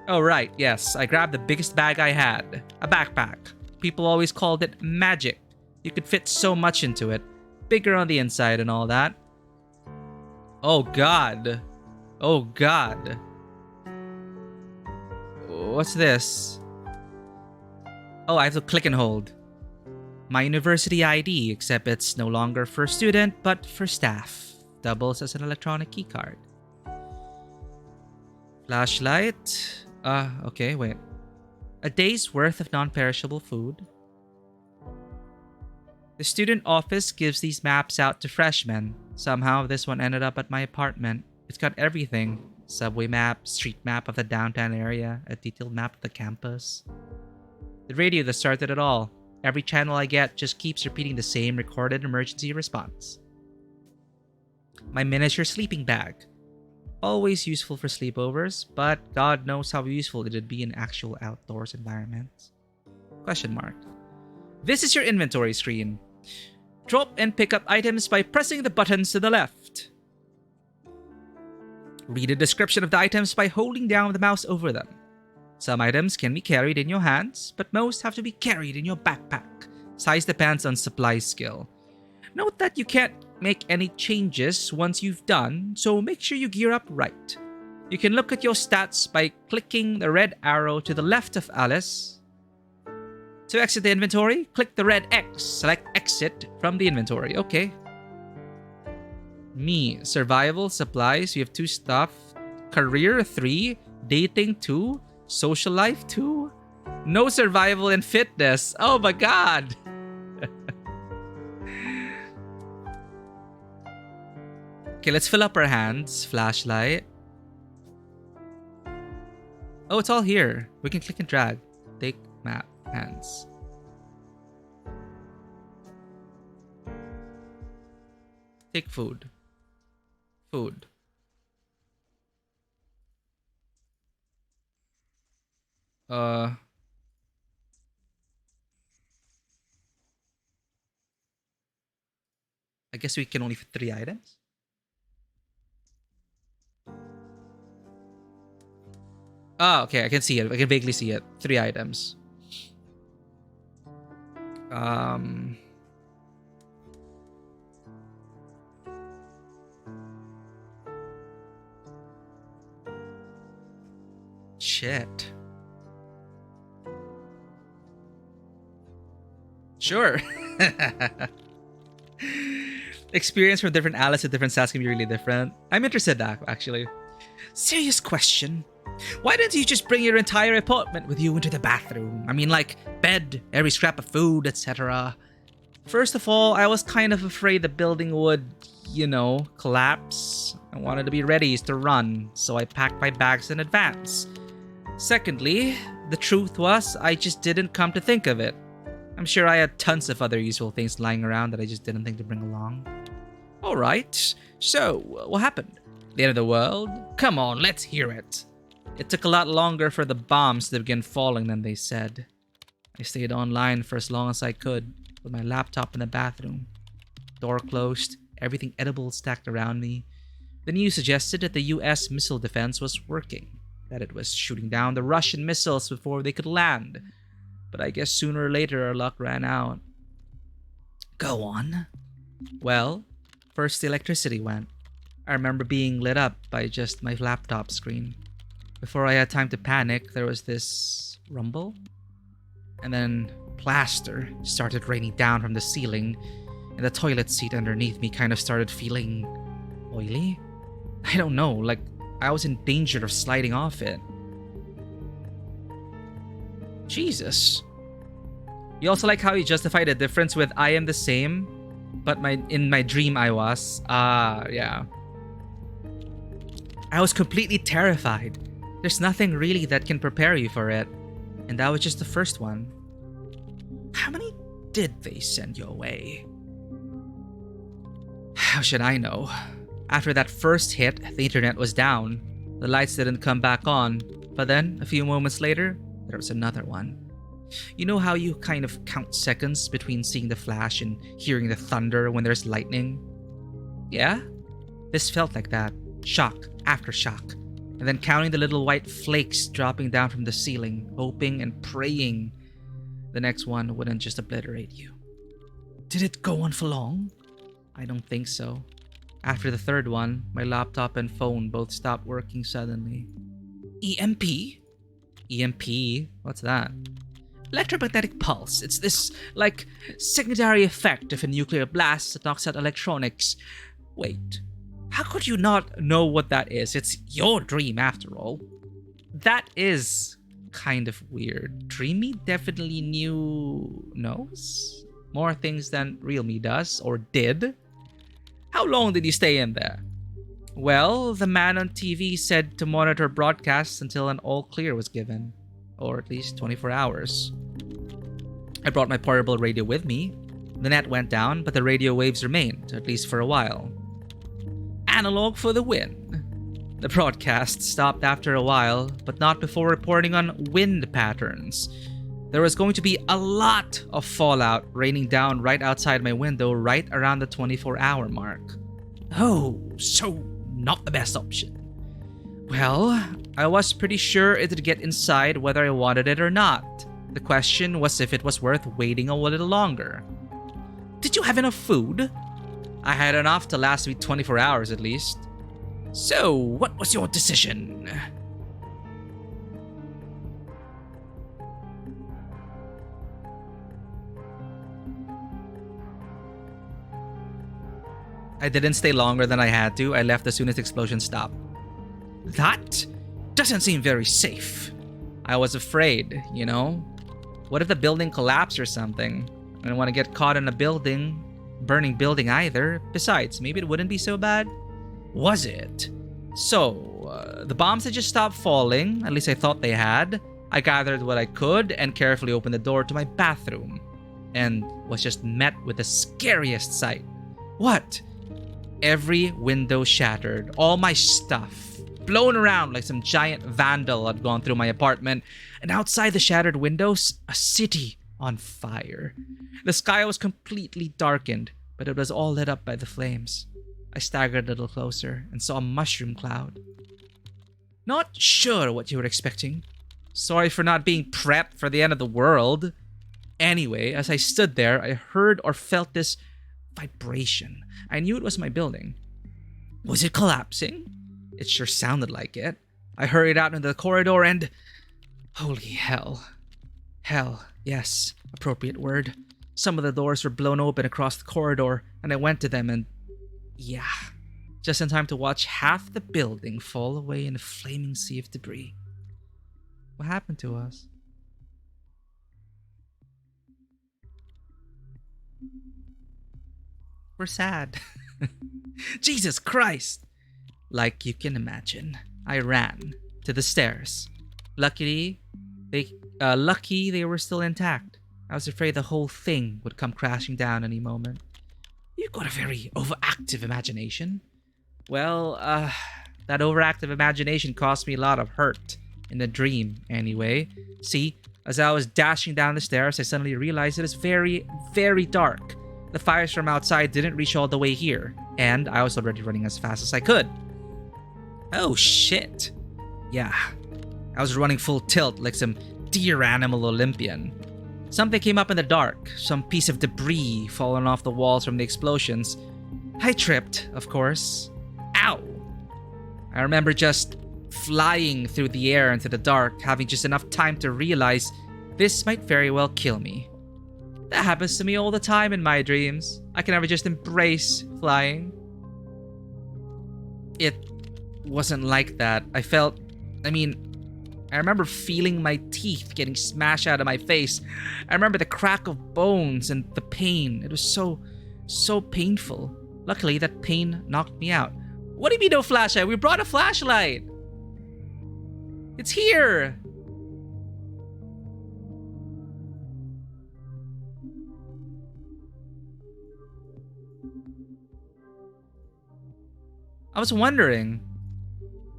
Oh, right, yes. I grabbed the biggest bag I had. A backpack. People always called it magic. You could fit so much into it. Bigger on the inside and all that. Oh, God. Oh, God. What's this? Oh, I have to click and hold. My university ID, except it's no longer for student, but for staff. Doubles as an electronic keycard. Flashlight. Okay, wait. A day's worth of non-perishable food. The student office gives these maps out to freshmen. Somehow, this one ended up at my apartment. It's got everything. Subway map, street map of the downtown area, a detailed map of the campus. The radio that started it all. Every channel I get just keeps repeating the same recorded emergency response. My miniature sleeping bag. Always useful for sleepovers, but God knows how useful it'd be in actual outdoors environments. Question mark. This is your inventory screen. Drop and pick up items by pressing the buttons to the left. Read a description of the items by holding down the mouse over them. Some items can be carried in your hands, but most have to be carried in your backpack. Size depends on supply skill. Note that you can't make any changes once you've done, so make sure you gear up right. You can look at your stats by clicking the red arrow to the left of Alice. To exit the inventory, click the red X. Select exit from the inventory. Okay. Me. Survival, supplies. We have 2 stuff. Career, 3. Dating, 2. Social life, 2. No survival and fitness. Oh my god. Okay, let's fill up our hands. Flashlight. Oh, it's all here. We can click and drag. Take map. Hands. Take food. Food. I guess we can only fit 3 items. Oh, okay, I can see it. I can vaguely see it. 3 items. Shit. Sure. Experience from different Alice to different Sas can be really different. I'm interested now, actually. Serious question. Why didn't you just bring your entire apartment with you into the bathroom? I mean, like, bed, every scrap of food, etc. First of all, I was kind of afraid the building would, you know, collapse. I wanted to be ready to run, so I packed my bags in advance. Secondly, the truth was, I just didn't come to think of it. I'm sure I had tons of other useful things lying around that I just didn't think to bring along. Alright, so, what happened? The end of the world? Come on, let's hear it. It took a lot longer for the bombs to begin falling than they said. I stayed online for as long as I could, with my laptop in the bathroom. Door closed, everything edible stacked around me. The news suggested that the US missile defense was working, that it was shooting down the Russian missiles before they could land. But I guess sooner or later our luck ran out. Go on. Well, first the electricity went. I remember being lit up by just my laptop screen. Before I had time to panic, there was this rumble. And then plaster started raining down from the ceiling, and the toilet seat underneath me kind of started feeling oily. I don't know, like I was in danger of sliding off it. Jesus. You also like how you justify the difference with I am the same, but in my dream I was. Yeah. I was completely terrified. There's nothing really that can prepare you for it. And that was just the first one. How many did they send you away? How should I know? After that first hit, the internet was down. The lights didn't come back on. But then, a few moments later, there was another one. You know how you kind of count seconds between seeing the flash and hearing the thunder when there's lightning? Yeah? This felt like that. Shock after shock. And then counting the little white flakes dropping down from the ceiling, hoping and praying the next one wouldn't just obliterate you. Did it go on for long? I don't think so. After the third one, my laptop and phone both stopped working suddenly. EMP? EMP? What's that? Electromagnetic pulse. It's this, like, secondary effect of a nuclear blast that knocks out electronics. Wait, how could you not know what that is? It's your dream, after all. That is kind of weird. Dreamy definitely knows more things than real me does, or did. How long did you stay in there? Well, the man on TV said to monitor broadcasts until an all clear was given. Or at least 24 hours. I brought my portable radio with me. The net went down, but the radio waves remained, at least for a while. Analog for the win. The broadcast stopped after a while, but not before reporting on wind patterns. There was going to be a lot of fallout raining down right outside my window right around the 24-hour mark. Oh, so not the best option. Well, I was pretty sure it'd get inside whether I wanted it or not. The question was if it was worth waiting a little longer. Did you have enough food? I had enough to last me 24 hours at least. So, what was your decision? I didn't stay longer than I had to. I left as soon as the explosion stopped. That doesn't seem very safe. I was afraid, you know? What if the building collapsed or something? I don't want to get caught in a burning building either. Besides, maybe it wouldn't be so bad. Was it? So, the bombs had just stopped falling. At least I thought they had. I gathered what I could and carefully opened the door to my bathroom. And was just met with the scariest sight. What? Every window shattered. All my stuff blown around like some giant vandal had gone through my apartment. And outside the shattered windows, a city on fire. The sky was completely darkened, but it was all lit up by the flames. I staggered a little closer and saw a mushroom cloud. Not sure what you were expecting. Sorry for not being prepped for the end of the world. Anyway, as I stood there, I heard or felt this vibration. I knew it was my building. Was it collapsing? It sure sounded like it. I hurried out into the corridor and... Holy hell. Hell, yes, appropriate word. Some of the doors were blown open across the corridor, and I went to them and... Yeah, just in time to watch half the building fall away in a flaming sea of debris. What happened to us? We're sad. Jesus Christ! Like you can imagine, I ran to the stairs. Lucky they were still intact. I was afraid the whole thing would come crashing down any moment. You've got a very overactive imagination. Well, that overactive imagination caused me a lot of hurt. In the dream, anyway. See, as I was dashing down the stairs, I suddenly realized it was very, very dark. The fires from outside didn't reach all the way here, and I was already running as fast as I could. Oh shit. Yeah, I was running full tilt like some deer animal Olympian. Something came up in the dark, some piece of debris falling off the walls from the explosions. I tripped, of course. Ow! I remember just flying through the air into the dark, having just enough time to realize this might very well kill me. That happens to me all the time in my dreams. I can never just embrace flying. It wasn't like that. I remember feeling my teeth getting smashed out of my face. I remember the crack of bones and the pain. It was so painful. Luckily, that pain knocked me out. What do you mean no flashlight? We brought a flashlight. It's here. I was wondering.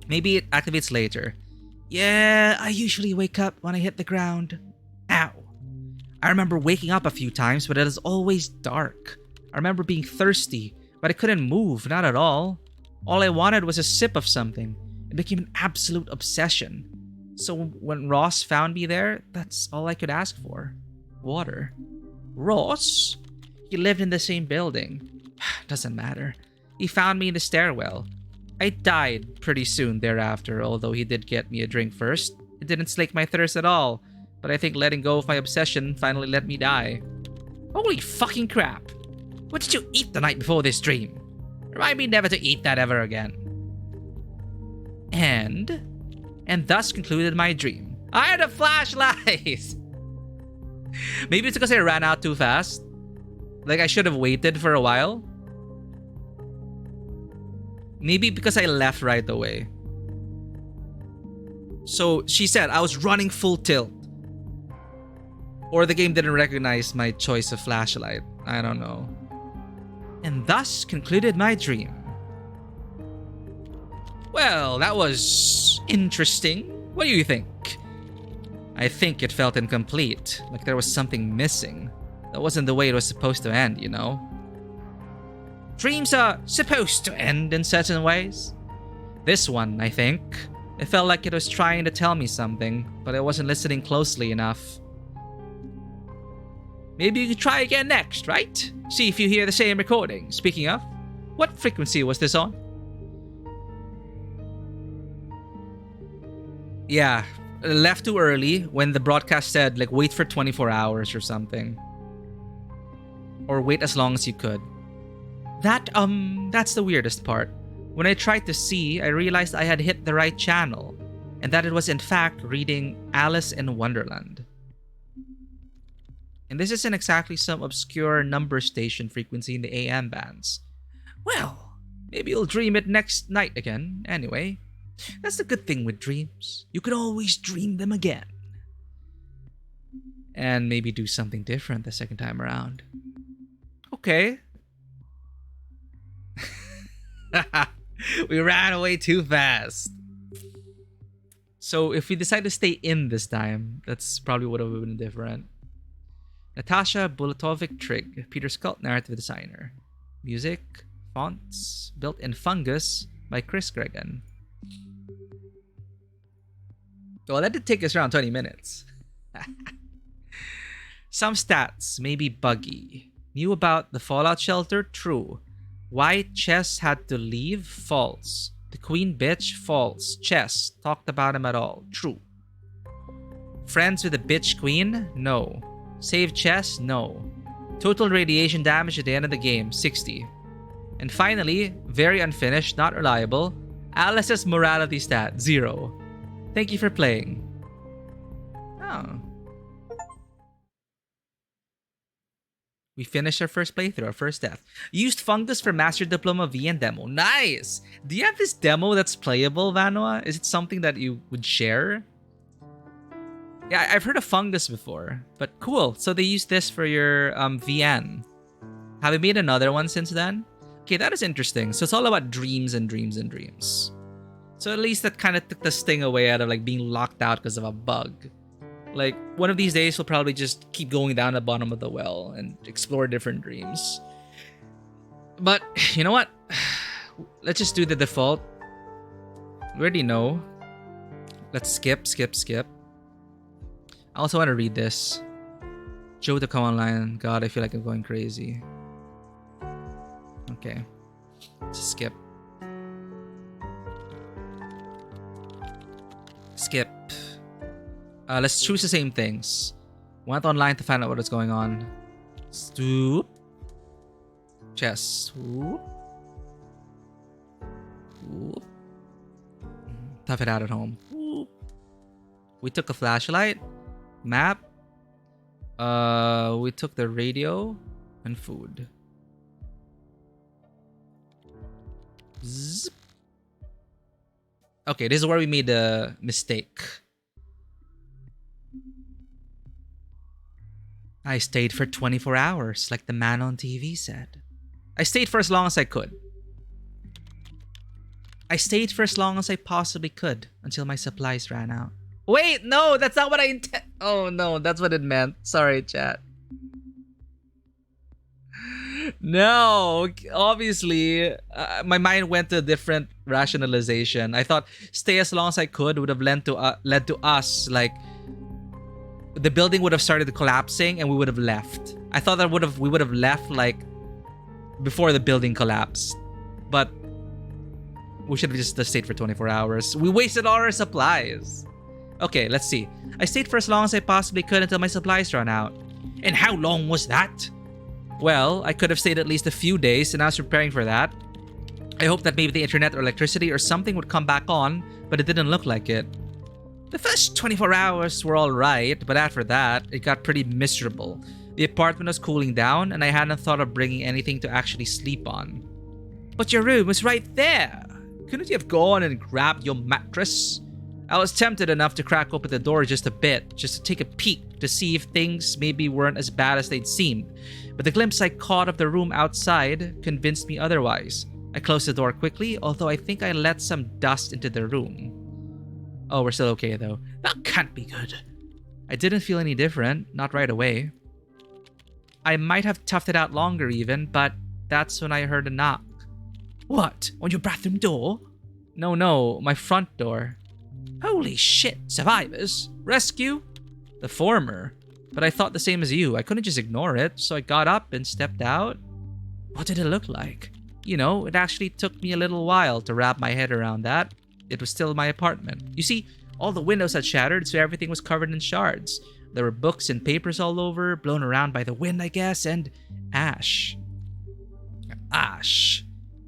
Maybe it activates later. Yeah, I usually wake up when I hit the ground. Ow. I remember waking up a few times, but it was always dark. I remember being thirsty, but I couldn't move, not at all. All I wanted was a sip of something. It became an absolute obsession. So when Ross found me there, that's all I could ask for. Water. Ross? He lived in the same building. Doesn't matter. He found me in the stairwell. I died pretty soon thereafter, although he did get me a drink first. It didn't slake my thirst at all, but I think letting go of my obsession finally let me die. Holy fucking crap! What did you eat the night before this dream? Remind me never to eat that ever again. And thus concluded my dream. I had a flashlight! Maybe it's because I ran out too fast. Like I should have waited for a while. Maybe because I left right away. So she said I was running full tilt. Or the game didn't recognize my choice of flashlight. I don't know. And thus concluded my dream. Well, that was interesting. What do you think? I think it felt incomplete. Like there was something missing. That wasn't the way it was supposed to end, you know? Dreams are supposed to end in certain ways. This one, I think. It felt like it was trying to tell me something, but I wasn't listening closely enough. Maybe you could try again next, right? See if you hear the same recording. Speaking of, what frequency was this on? Yeah, left too early when the broadcast said like wait for 24 hours or something. Or wait as long as you could. That's the weirdest part. When I tried to see, I realized I had hit the right channel, and that it was in fact reading Alice in Wonderland. And this isn't exactly some obscure number station frequency in the AM bands. Well, maybe you'll dream it next night again. Anyway, that's the good thing with dreams. You can always dream them again. And maybe do something different the second time around. Okay. We ran away too fast. So if we decide to stay in this time, that's probably would have been different. Natasha Bulatovic-Trigg, Peter Skult narrative designer. Music, fonts, built in Fungus by Chris Gregan. Well, that did take us around 20 minutes. Some stats may be buggy. Knew about the Fallout shelter? True. Why Chess had to leave? False. The Queen Bitch? False. Chess. Talked about him at all? True. Friends with the Bitch Queen? No. Save Chess? No. Total radiation damage at the end of the game? 60. And finally, very unfinished, not reliable, Alice's morality stat? 0. Thank you for playing. Oh. We finished our first playthrough, our first death. Used Fungus for Master Diploma V and demo. Nice! Do you have this demo that's playable, Vanua? Is it something that you would share? Yeah, I've heard of Fungus before, but cool. So they used this for your VN. Have you made another one since then? Okay, that is interesting. So it's all about dreams and dreams and dreams. So at least that kind of took the sting away out of like being locked out because of a bug. Like, one of these days, we'll probably just keep going down the bottom of the well and explore different dreams. But, you know what? Let's just do the default. We already know. Let's skip. I also want to read this. Joe to come online. God, I feel like I'm going crazy. Okay. Skip. Skip. Let's choose the same things. Went online to find out what is going on. Stoop. Chess. Swoop. Whoop. Tough it out at home. Whoop. We took a flashlight. Map. We took the radio and food. Zzz. Okay, this is where we made the mistake. I stayed for 24 hours, like the man on TV said. I stayed for as long as I could. I stayed for as long as I possibly could until my supplies ran out. Wait, no, that's not what I intend. Oh no, that's what it meant. Sorry, chat. No, obviously, my mind went to a different rationalization. I thought stay as long as I could would have led to us, like, the building would have started collapsing and we would have left. I thought that we would have left like before the building collapsed, but we should have just stayed for 24 hours. We wasted all our supplies. Okay, let's see. I stayed for as long as I possibly could until my supplies ran out. And how long was that? Well, I could have stayed at least a few days, and I was preparing for that. I hoped that maybe the internet or electricity or something would come back on, but it didn't look like it. The first 24 hours were alright, but after that, it got pretty miserable. The apartment was cooling down, and I hadn't thought of bringing anything to actually sleep on. But your room was right there! Couldn't you have gone and grabbed your mattress? I was tempted enough to crack open the door just a bit, just to take a peek to see if things maybe weren't as bad as they'd seemed. But the glimpse I caught of the room outside convinced me otherwise. I closed the door quickly, although I think I let some dust into the room. Oh, we're still okay though. That can't be good. I didn't feel any different, not right away. I might have toughed it out longer even, but that's when I heard a knock. What? On your bathroom door? No, my front door. Holy shit, survivors? Rescue? The former. But I thought the same as you. I couldn't just ignore it, so I got up and stepped out. What did it look like? You know, it actually took me a little while to wrap my head around that. It was still my apartment. You see, all the windows had shattered, so everything was covered in shards. There were books and papers all over, blown around by the wind, I guess, and ash. Ash.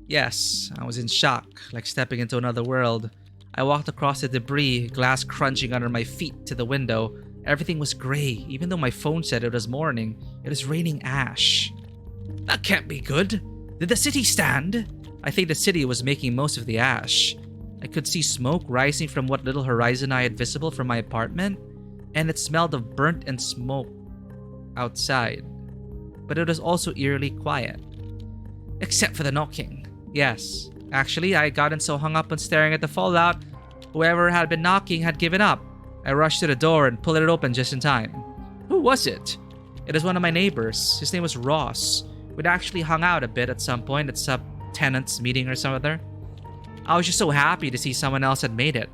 Yes, I was in shock, like stepping into another world. I walked across the debris, glass crunching under my feet, to the window. Everything was gray, even though my phone said it was morning. It was raining ash. That can't be good. Did the city stand? I think the city was making most of the ash. I could see smoke rising from what little horizon I had visible from my apartment, and it smelled of burnt and smoke outside. But it was also eerily quiet. Except for the knocking. Yes, actually, I had gotten so hung up on staring at the fallout, whoever had been knocking had given up. I rushed to the door and pulled it open just in time. Who was it? It was one of my neighbors. His name was Ross. We'd actually hung out a bit at some point at some tenants meeting or some other. I was just so happy to see someone else had made it.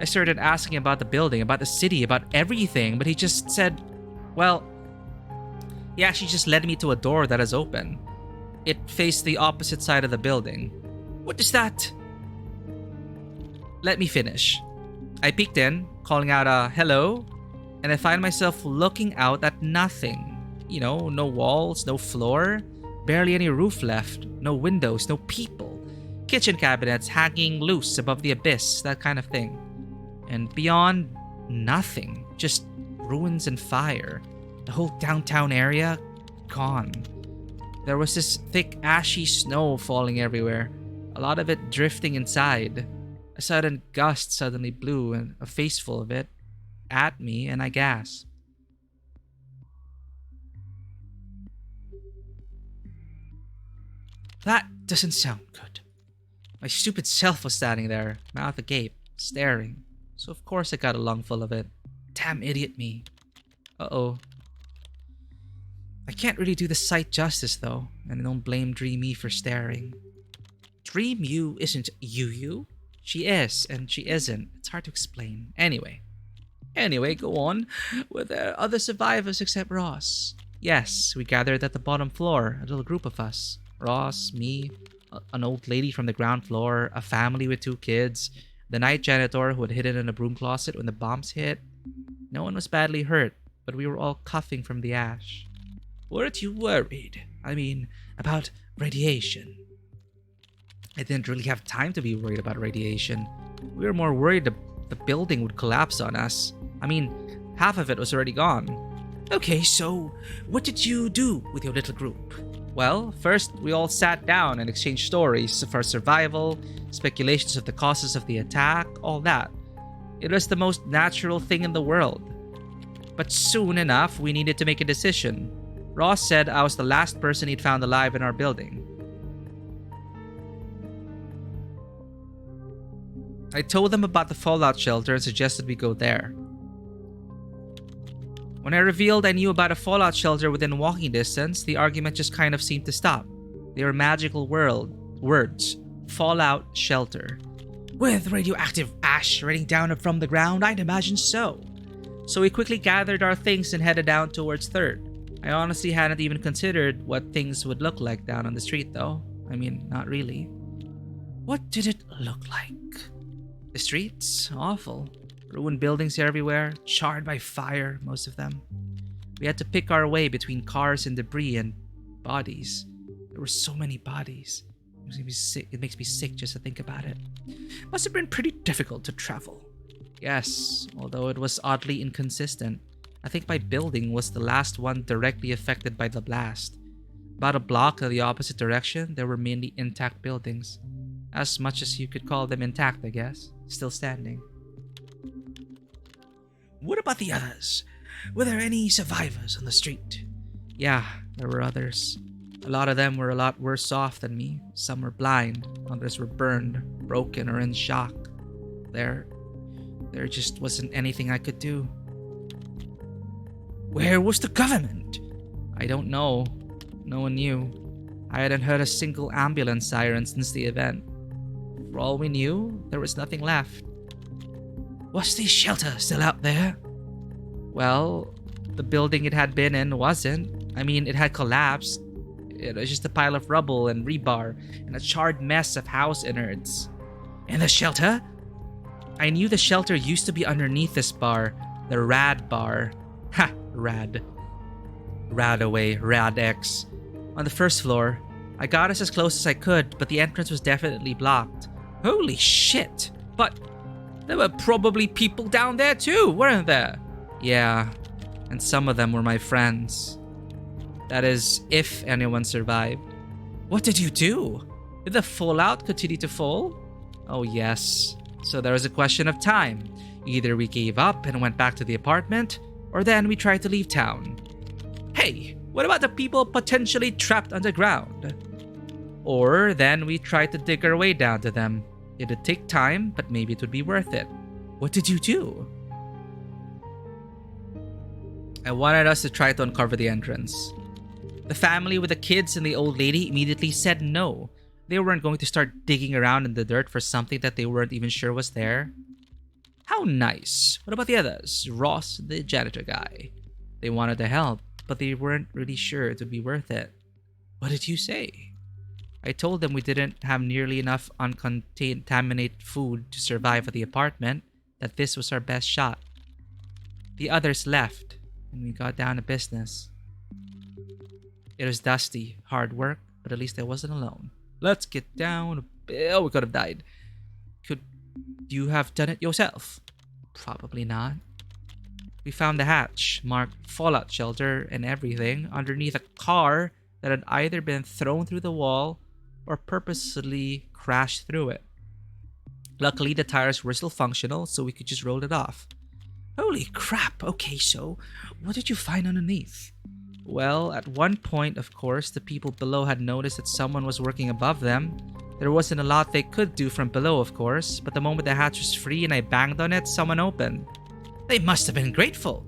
I started asking about the building, about the city, about everything, but he just said, well, he actually just led me to a door that is open. It faced the opposite side of the building. What is that? Let me finish. I peeked in, calling out a hello, and I find myself looking out at nothing. You know, no walls, no floor, barely any roof left, no windows, no people. Kitchen cabinets hanging loose above the abyss, that kind of thing. And beyond, nothing. Just ruins and fire. The whole downtown area, gone. There was this thick, ashy snow falling everywhere, a lot of it drifting inside. A sudden gust suddenly blew, and a face full of it, at me, and I gasped. That doesn't sound good. My stupid self was standing there, mouth agape, staring. So of course I got a lungful of it. Damn idiot me. Uh-oh. I can't really do the sight justice though, and I don't blame Dream Me for staring. Dream You isn't you? She is, and she isn't. It's hard to explain. Anyway, Anyway, go on. Were there other survivors except Ross? Yes, we gathered at the bottom floor, a little group of us. Ross, me, an old lady from the ground floor, a family with 2 kids, the night janitor who had hidden in a broom closet when the bombs hit. No one was badly hurt, but we were all coughing from the ash. Weren't you worried? I mean, about radiation? I didn't really have time to be worried about radiation. We were more worried the building would collapse on us. I mean, half of it was already gone. Okay, so what did you do with your little group? Well, first we all sat down and exchanged stories of our survival, speculations of the causes of the attack, all that. It was the most natural thing in the world. But soon enough, we needed to make a decision. Ross said I was the last person he'd found alive in our building. I told them about the fallout shelter and suggested we go there. When I revealed I knew about a fallout shelter within walking distance, the argument just kind of seemed to stop. They were magical words. Fallout shelter. With radioactive ash raining down from the ground, I'd imagine so. So we quickly gathered our things and headed down towards 3rd. I honestly hadn't even considered what things would look like down on the street though. I mean, not really. What did it look like? The streets? Awful. Ruined buildings everywhere, charred by fire, most of them. We had to pick our way between cars and debris and bodies. There were so many bodies. It makes me sick just to think about it. Must have been pretty difficult to travel. Yes, although it was oddly inconsistent. I think my building was the last one directly affected by the blast. About a block in the opposite direction, there were mainly intact buildings. As much as you could call them intact, I guess. Still standing. What about the others? Were there any survivors on the street? Yeah, there were others. A lot of them were a lot worse off than me. Some were blind, others were burned, broken, or in shock. There just wasn't anything I could do. Where was the government? I don't know. No one knew. I hadn't heard a single ambulance siren since the event. For all we knew, there was nothing left. Was the shelter still out there? Well, the building it had been in wasn't. I mean, it had collapsed. It was just a pile of rubble and rebar and a charred mess of house innards. In the shelter? I knew the shelter used to be underneath this bar, the Rad Bar. Ha! Rad. Radaway, Rad-X. On the 1st floor. I got us as close as I could, but the entrance was definitely blocked. Holy shit! But there were probably people down there too, weren't there? Yeah, and some of them were my friends. That is, if anyone survived. What did you do? Did the fallout continue to fall? Oh yes. So there was a question of time. Either we gave up and went back to the apartment, or then we tried to leave town. Hey, what about the people potentially trapped underground? Or then we tried to dig our way down to them. It'd take time, but maybe it would be worth it. What did you do? I wanted us to try to uncover the entrance. The family with the kids and the old lady immediately said no. They weren't going to start digging around in the dirt for something that they weren't even sure was there. How nice. What about the others? Ross, the janitor guy. They wanted to help, but they weren't really sure it would be worth it. What did you say? I told them we didn't have nearly enough uncontaminated food to survive at the apartment, that this was our best shot. The others left, and we got down to business. It was dusty, hard work, but at least I wasn't alone. Let's get down. Oh, we could have died. Could you have done it yourself? Probably not. We found the hatch, marked fallout shelter and everything, underneath a car that had either been thrown through the wall or purposely crashed through it. Luckily, the tires were still functional, so we could just roll it off. Holy crap! Okay, so what did you find underneath? Well, at one point, of course, the people below had noticed that someone was working above them. There wasn't a lot they could do from below, of course, but the moment the hatch was free and I banged on it, someone opened. They must have been grateful.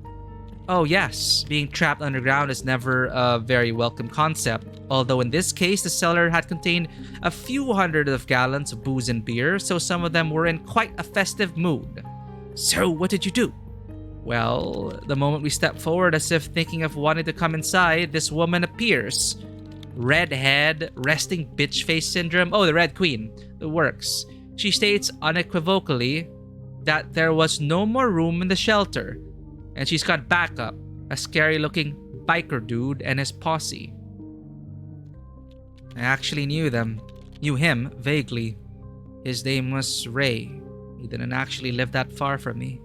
Oh yes, being trapped underground is never a very welcome concept, although in this case the cellar had contained a few hundred of gallons of booze and beer, so some of them were in quite a festive mood. So what did you do? Well, the moment we step forward as if thinking of wanting to come inside, this woman appears. Redhead, resting bitch face syndrome. Oh, the Red Queen. The works. She states unequivocally that there was no more room in the shelter, and she's got backup, a scary-looking biker dude and his posse. I actually knew him vaguely. His name was Ray. He didn't actually live that far from me.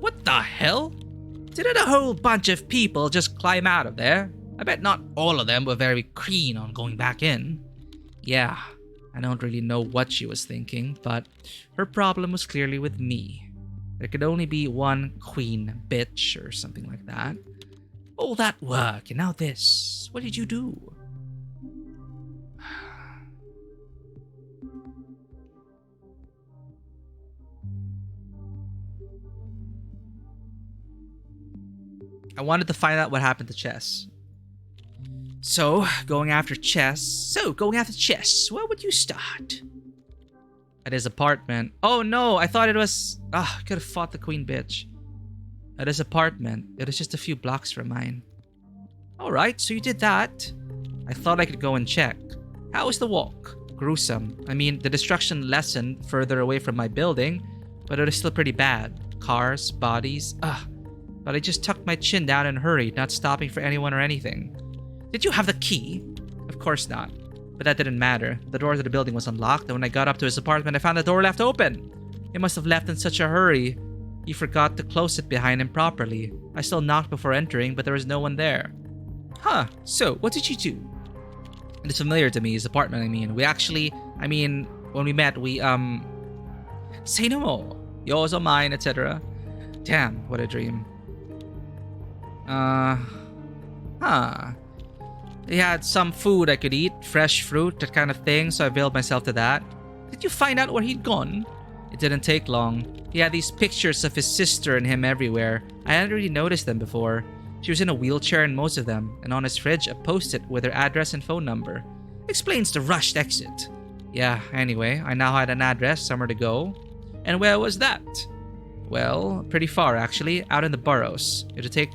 What the hell? Didn't a whole bunch of people just climb out of there? I bet not all of them were very keen on going back in. Yeah, I don't really know what she was thinking, but her problem was clearly with me. There could only be one queen bitch or something like that. All that work and now this. What did you do? I wanted to find out what happened to Chess. So, going after Chess, where would you start? At his apartment. Oh no, I thought it was... I could have fought the queen bitch. At his apartment. It was just a few blocks from mine. Alright, so you did that. I thought I could go and check. How was the walk? Gruesome. I mean, the destruction lessened further away from my building, but it was still pretty bad. Cars, bodies, But I just tucked my chin down and hurried, not stopping for anyone or anything. Did you have the key? Of course not. But that didn't matter. The door to the building was unlocked, and when I got up to his apartment, I found the door left open. He must have left in such a hurry. He forgot to close it behind him properly. I still knocked before entering, but there was no one there. Huh, so what did you do? It's familiar to me, his apartment, when we met, we, say no more. Yours or mine, etc. Damn, what a dream. He had some food I could eat, fresh fruit, that kind of thing, so I availed myself to that. Did you find out where he'd gone? It didn't take long. He had these pictures of his sister and him everywhere. I hadn't really noticed them before. She was in a wheelchair in most of them, and on his fridge a post-it with her address and phone number. Explains the rushed exit. Yeah, anyway, I now had an address, somewhere to go. And where was that? Well, pretty far actually, out in the boroughs. It would take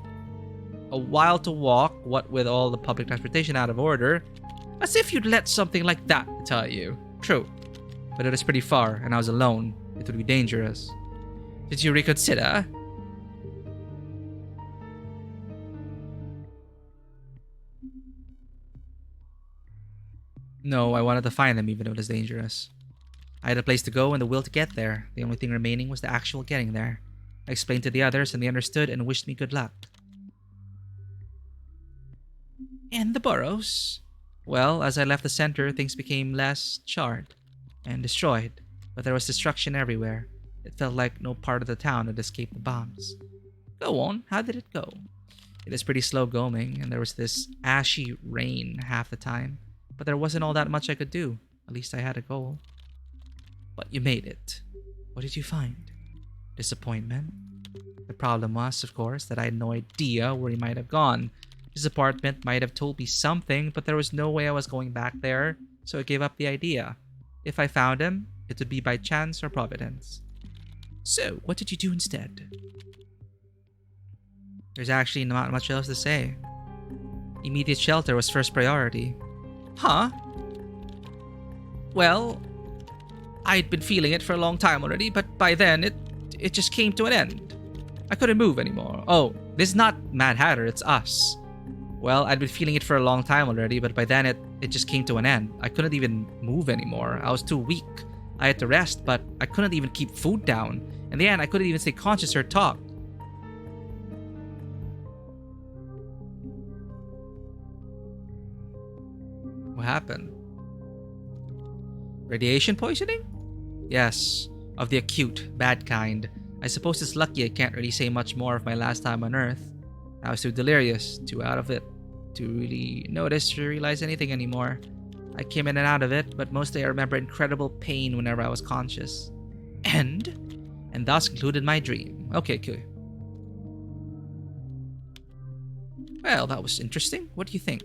a while to walk, what with all the public transportation out of order. As if you'd let something like that tell you. True. But it was pretty far, and I was alone. It would be dangerous. Did you reconsider? No, I wanted to find them even though it was dangerous. I had a place to go and the will to get there. The only thing remaining was the actual getting there. I explained to the others and they understood and wished me good luck. And the boroughs? Well, as I left the center, things became less charred and destroyed, but there was destruction everywhere. It felt like no part of the town had escaped the bombs. Go on, how did it go? It is pretty slow going, and there was this ashy rain half the time, but there wasn't all that much I could do. At least I had a goal. But you made it. What did you find? Disappointment. The problem was, of course, that I had no idea where he might have gone. His apartment might have told me something, but there was no way I was going back there, so I gave up the idea. If I found him, it would be by chance or providence. So, what did you do instead? There's actually not much else to say. Immediate shelter was first priority. Huh? Well, I'd been feeling it for a long time already, but by then it just came to an end. I couldn't move anymore. Oh, this is not Mad Hatter, it's us. Well, I'd been feeling it for a long time already, but by then it just came to an end. I couldn't even move anymore. I was too weak. I had to rest, but I couldn't even keep food down. In the end, I couldn't even stay conscious or talk. What happened? Radiation poisoning? Yes, of the acute, bad kind. I suppose it's lucky I can't really say much more of my last time on Earth. I was too delirious, too out of it, to really notice or realize anything anymore. I came in and out of it, but mostly I remember incredible pain whenever I was conscious. And thus concluded my dream. Okay, cool. Well, that was interesting. What do you think?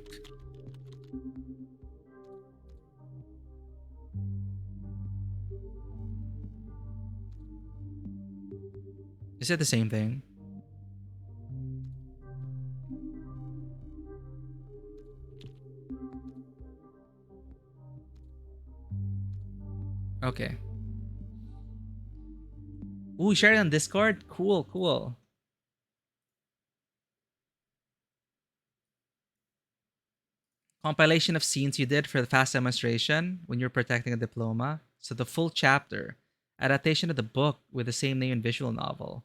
Is it the same thing? Okay. Ooh, share it on Discord? Cool, cool. Compilation of scenes you did for the fast demonstration when you're protecting a diploma. So the full chapter. Adaptation of the book with the same name and visual novel.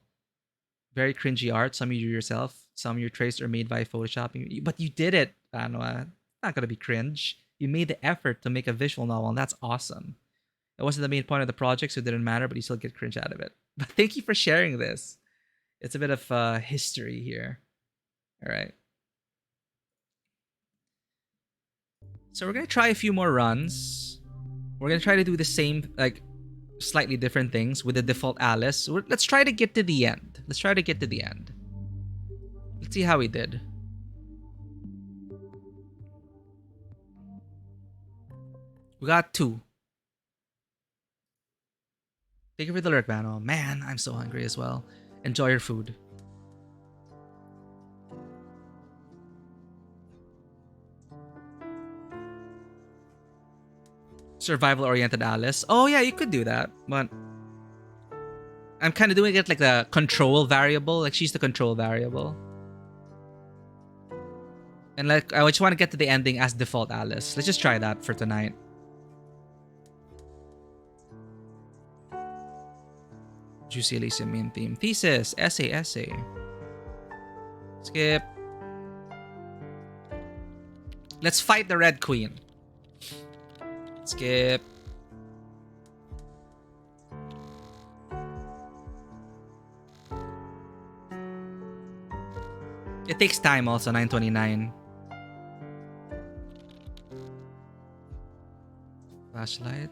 Very cringy art. Some you do yourself. Some you traced or made by photoshopping. But you did it, Anwa. It's not going to be cringe. You made the effort to make a visual novel, and that's awesome. It wasn't the main point of the project, so it didn't matter, but you still get cringe out of it. But thank you for sharing this. It's a bit of history here. All right. So we're going to try a few more runs. We're going to try to do the same, like, slightly different things with the default Alice. Let's try to get to the end. Let's try to get to the end. Let's see how we did. We got 2. Thank you for the alert, man. Oh, man, I'm so hungry as well. Enjoy your food. Survival-oriented Alice. Oh, yeah, you could do that. But I'm kind of doing it like the control variable. Like, she's the control variable. And like, I just want to get to the ending as default Alice. Let's just try that for tonight. Juicy Elysium main theme. Thesis. Essay. Skip. Let's fight the Red Queen. Skip. It takes time also, 9:29. Flashlight.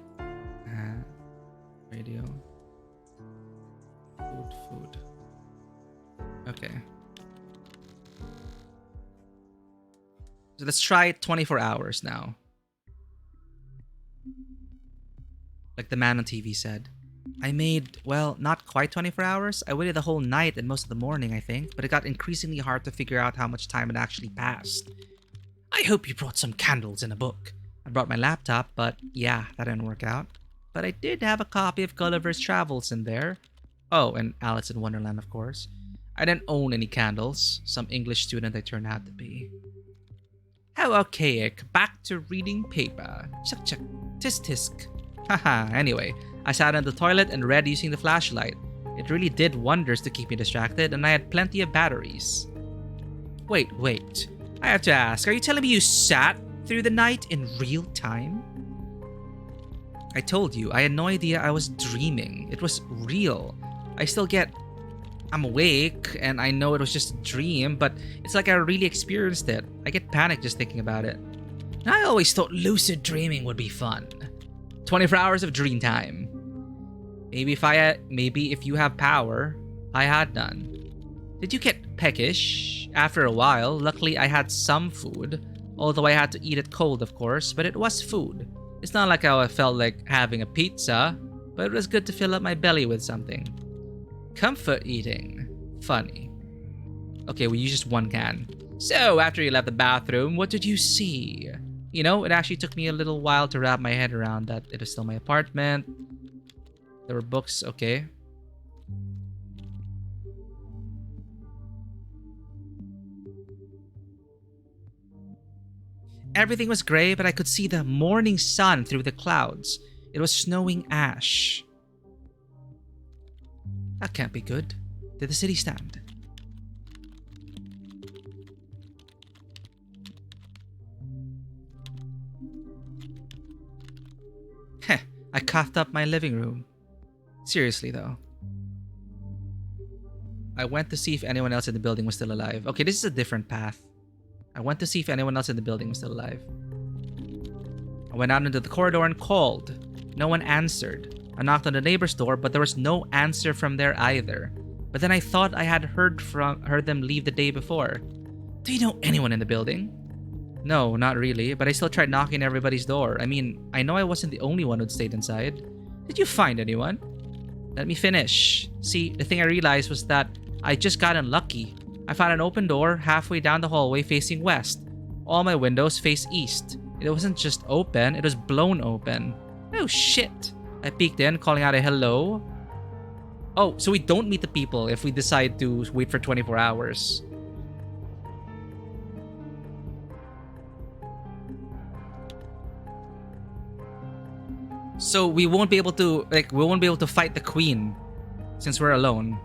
Radio. Food. Okay. So let's try 24 hours now. Like the man on TV said. I made, well, not quite 24 hours. I waited the whole night and most of the morning, I think. But it got increasingly hard to figure out how much time had actually passed. I hope you brought some candles and a book. I brought my laptop, but yeah, that didn't work out. But I did have a copy of Gulliver's Travels in there. Oh, and Alice in Wonderland, of course. I didn't own any candles. Some English student I turned out to be. How archaic. Back to reading paper. Chuck. Tisk. Haha, anyway. I sat in the toilet and read using the flashlight. It really did wonders to keep me distracted, and I had plenty of batteries. Wait. I have to ask, are you telling me you sat through the night in real time? I told you, I had no idea I was dreaming. It was real. I'm awake, and I know it was just a dream, but it's like I really experienced it. I get panicked just thinking about it. And I always thought lucid dreaming would be fun. 24 hours of dream time. Maybe if you have power, I had none. Did you get peckish? After a while, luckily I had some food, although I had to eat it cold, of course, but it was food. It's not like how I felt like having a pizza, but it was good to fill up my belly with something. Comfort eating. Funny. Okay, we used just one can. So, after you left the bathroom, what did you see? You know, it actually took me a little while to wrap my head around that it was still my apartment. There were books, okay. Everything was gray, but I could see the morning sun through the clouds. It was snowing ash. That can't be good. Did the city stand? Heh, I coughed up my living room. Seriously though. I went to see if anyone else in the building was still alive. Okay, this is a different path. I went to see if anyone else in the building was still alive. I went out into the corridor and called. No one answered. I knocked on the neighbor's door, but there was no answer from there either. But then I thought I had heard them leave the day before. Do you know anyone in the building? No, not really, but I still tried knocking everybody's door. I mean, I know I wasn't the only one who'd stayed inside. Did you find anyone? Let me finish. See, the thing I realized was that I just got unlucky. I found an open door halfway down the hallway facing west. All my windows face east. It wasn't just open, it was blown open. Oh shit. I peeked in, calling out a hello. Oh, so we don't meet the people if we decide to wait for 24 hours. So we won't be able to, fight the queen since we're alone.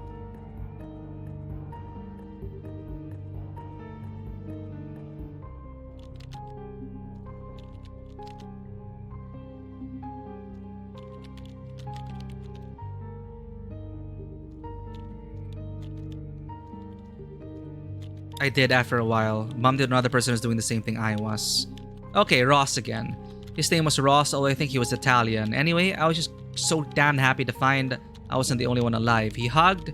I did after a while. Mom did another person was doing the same thing I was. Okay, Ross again. His name was Ross, although I think he was Italian. Anyway, I was just so damn happy to find I wasn't the only one alive. We hugged,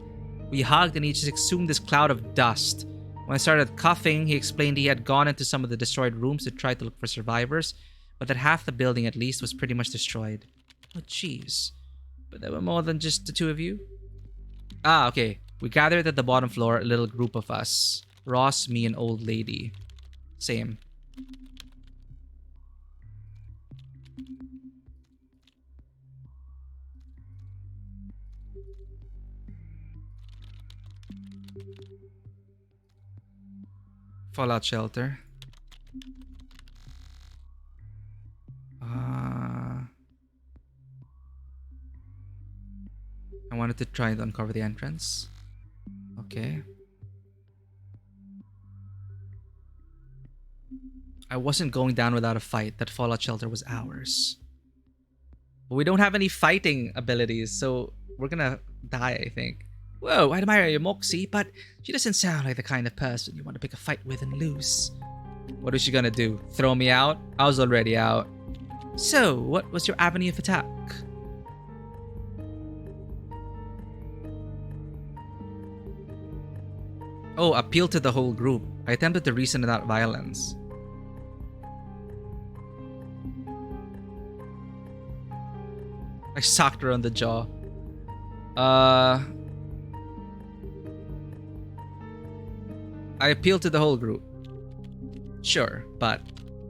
and he just exhumed this cloud of dust. When I started coughing, he explained he had gone into some of the destroyed rooms to try to look for survivors, but that half the building at least was pretty much destroyed. Oh jeez. But there were more than just the two of you? Ah, okay. We gathered at the bottom floor, a little group of us. Ross, me, and old lady. Same. Fallout shelter. I wanted to try to uncover the entrance. Okay. I wasn't going down without a fight. That fallout shelter was ours. But we don't have any fighting abilities, so we're gonna die, I think. Whoa, I admire your Moxie, but she doesn't sound like the kind of person you want to pick a fight with and lose. What is she gonna do? Throw me out? I was already out. So, what was your avenue of attack? Oh, appeal to the whole group. I attempted to reason without violence. I socked her on the jaw. I appealed to the whole group. Sure, but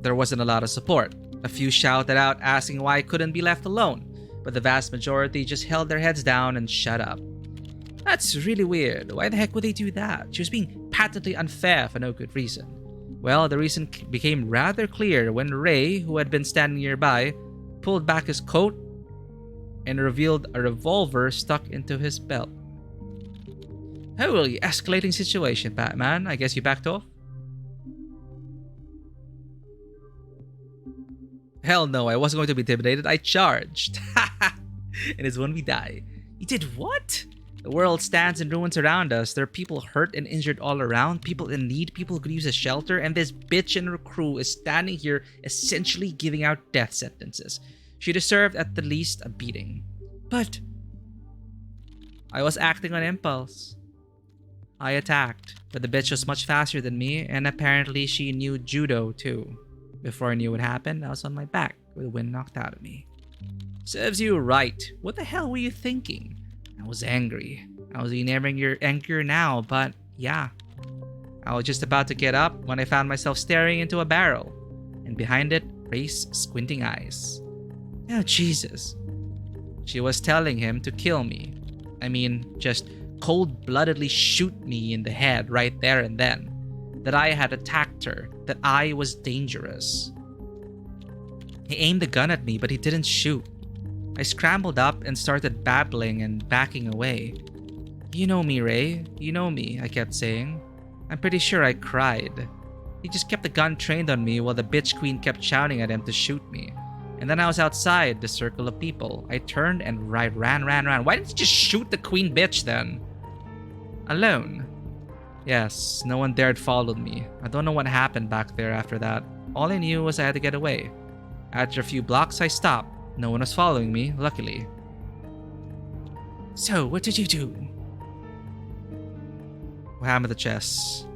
there wasn't a lot of support. A few shouted out asking why I couldn't be left alone, but the vast majority just held their heads down and shut up. That's really weird. Why the heck would they do that? She was being patently unfair for no good reason. Well, the reason became rather clear when Ray, who had been standing nearby, pulled back his coat and revealed a revolver stuck into his belt. Holy escalating situation, Batman. I guess you backed off? Hell no, I wasn't going to be intimidated. I charged. And it's when we die. You did what? The world stands in ruins around us. There are people hurt and injured all around, people in need, people who could use a shelter, and this bitch and her crew is standing here essentially giving out death sentences. She deserved at the least a beating. But I was acting on impulse. I attacked, but the bitch was much faster than me, and apparently she knew judo too. Before I knew what happened, I was on my back with the wind knocked out of me. Serves you right. What the hell were you thinking? I was angry. I was remembering your anger now, but yeah. I was just about to get up when I found myself staring into a barrel, and behind it, Ray's squinting eyes. Oh, Jesus. She was telling him to kill me. I mean, just cold-bloodedly shoot me in the head right there and then. That I had attacked her. That I was dangerous. He aimed the gun at me, but he didn't shoot. I scrambled up and started babbling and backing away. You know me, Ray. You know me, I kept saying. I'm pretty sure I cried. He just kept the gun trained on me while the bitch queen kept shouting at him to shoot me. And then I was outside the circle of people. I turned and ran. Why didn't you just shoot the queen bitch then? Alone. Yes, no one dared follow me. I don't know what happened back there after that. All I knew was I had to get away. After a few blocks, I stopped. No one was following me, luckily. So, what did you do? What happened to the chest?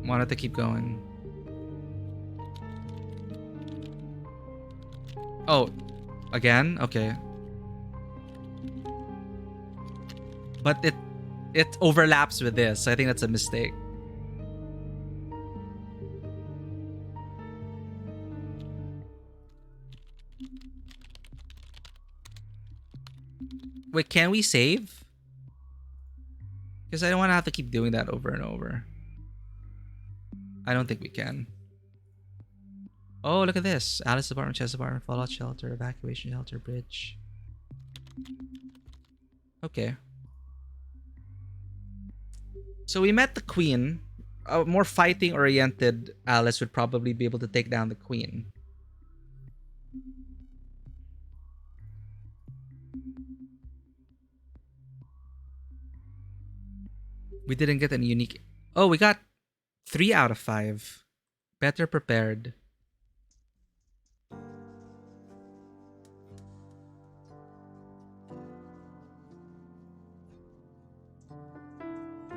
Wanted to keep going. Oh, again? Okay. But it overlaps with this. I think that's a mistake. Wait, can we save? Because I don't want to have to keep doing that over and over. I don't think we can. Oh, look at this. Alice apartment, chest apartment, fallout shelter, evacuation shelter, bridge. Okay. So we met the queen. A more fighting-oriented Alice would probably be able to take down the queen. We didn't get any unique... Oh, we got 3 out of 5. Better prepared.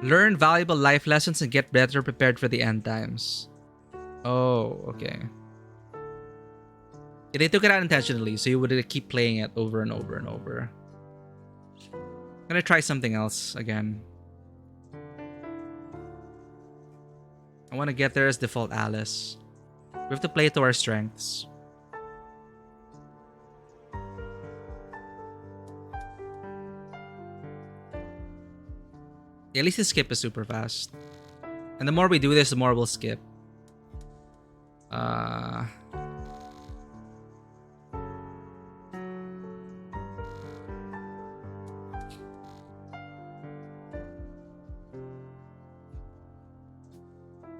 Learn valuable life lessons and get better prepared for the end times. Oh, okay. Yeah, they took it out intentionally, so you would keep playing it over and over and over. I'm gonna try something else again. I want to get there as default Alice. We have to play to our strengths. Yeah, at least the skip is super fast. And the more we do this, the more we'll skip.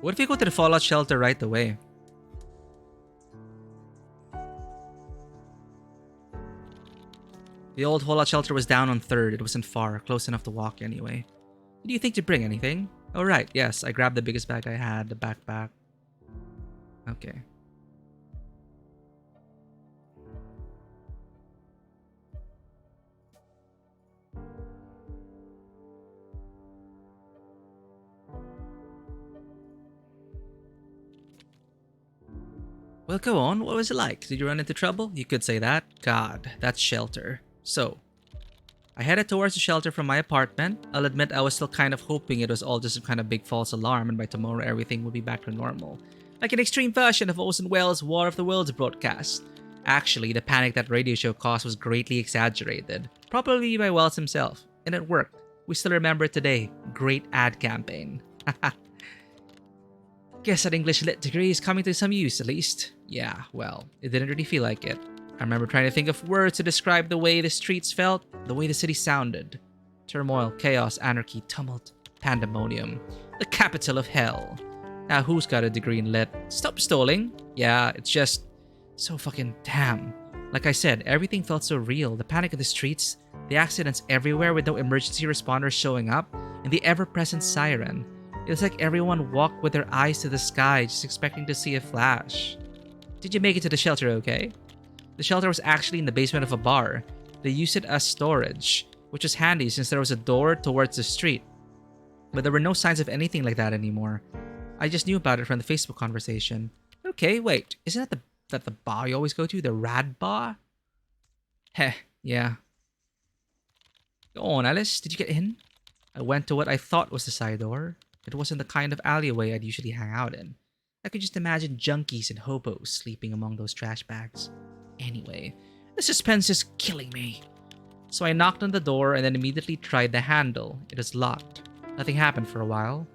What if we go to the fallout shelter right away? The old fallout shelter was down on 3rd. It wasn't far, close enough to walk anyway. Do you think to bring anything? Oh right, yes, I grabbed the biggest bag I had, the backpack. Okay. Well, go on. What was it like? Did you run into trouble? You could say that. God, that's shelter. So, I headed towards the shelter from my apartment. I'll admit I was still kind of hoping it was all just some kind of big false alarm and by tomorrow everything would be back to normal. Like an extreme version of Orson Welles' War of the Worlds broadcast. Actually, the panic that radio show caused was greatly exaggerated. Probably by Welles himself. And it worked. We still remember it today. Great ad campaign. Guess that English Lit degree is coming to some use at least. Yeah, well, it didn't really feel like it. I remember trying to think of words to describe the way the streets felt, the way the city sounded. Turmoil, chaos, anarchy, tumult, pandemonium. The capital of hell. Now who's got a degree in Lit? Stop stalling. Yeah, it's just so fucking damn. Like I said, everything felt so real. The panic in the streets, the accidents everywhere with no emergency responders showing up, and the ever-present siren. It was like everyone walked with their eyes to the sky, just expecting to see a flash. Did you make it to the shelter okay? The shelter was actually in the basement of a bar. They used it as storage, which was handy since there was a door towards the street. But there were no signs of anything like that anymore. I just knew about it from the Facebook conversation. Okay, wait, isn't that the bar you always go to? The Rad Bar? Heh, yeah. Go on, Alice, did you get in? I went to what I thought was the side door. It wasn't the kind of alleyway I'd usually hang out in. I could just imagine junkies and hobos sleeping among those trash bags. Anyway, the suspense is killing me. So I knocked on the door and then immediately tried the handle. It was locked. Nothing happened for a while.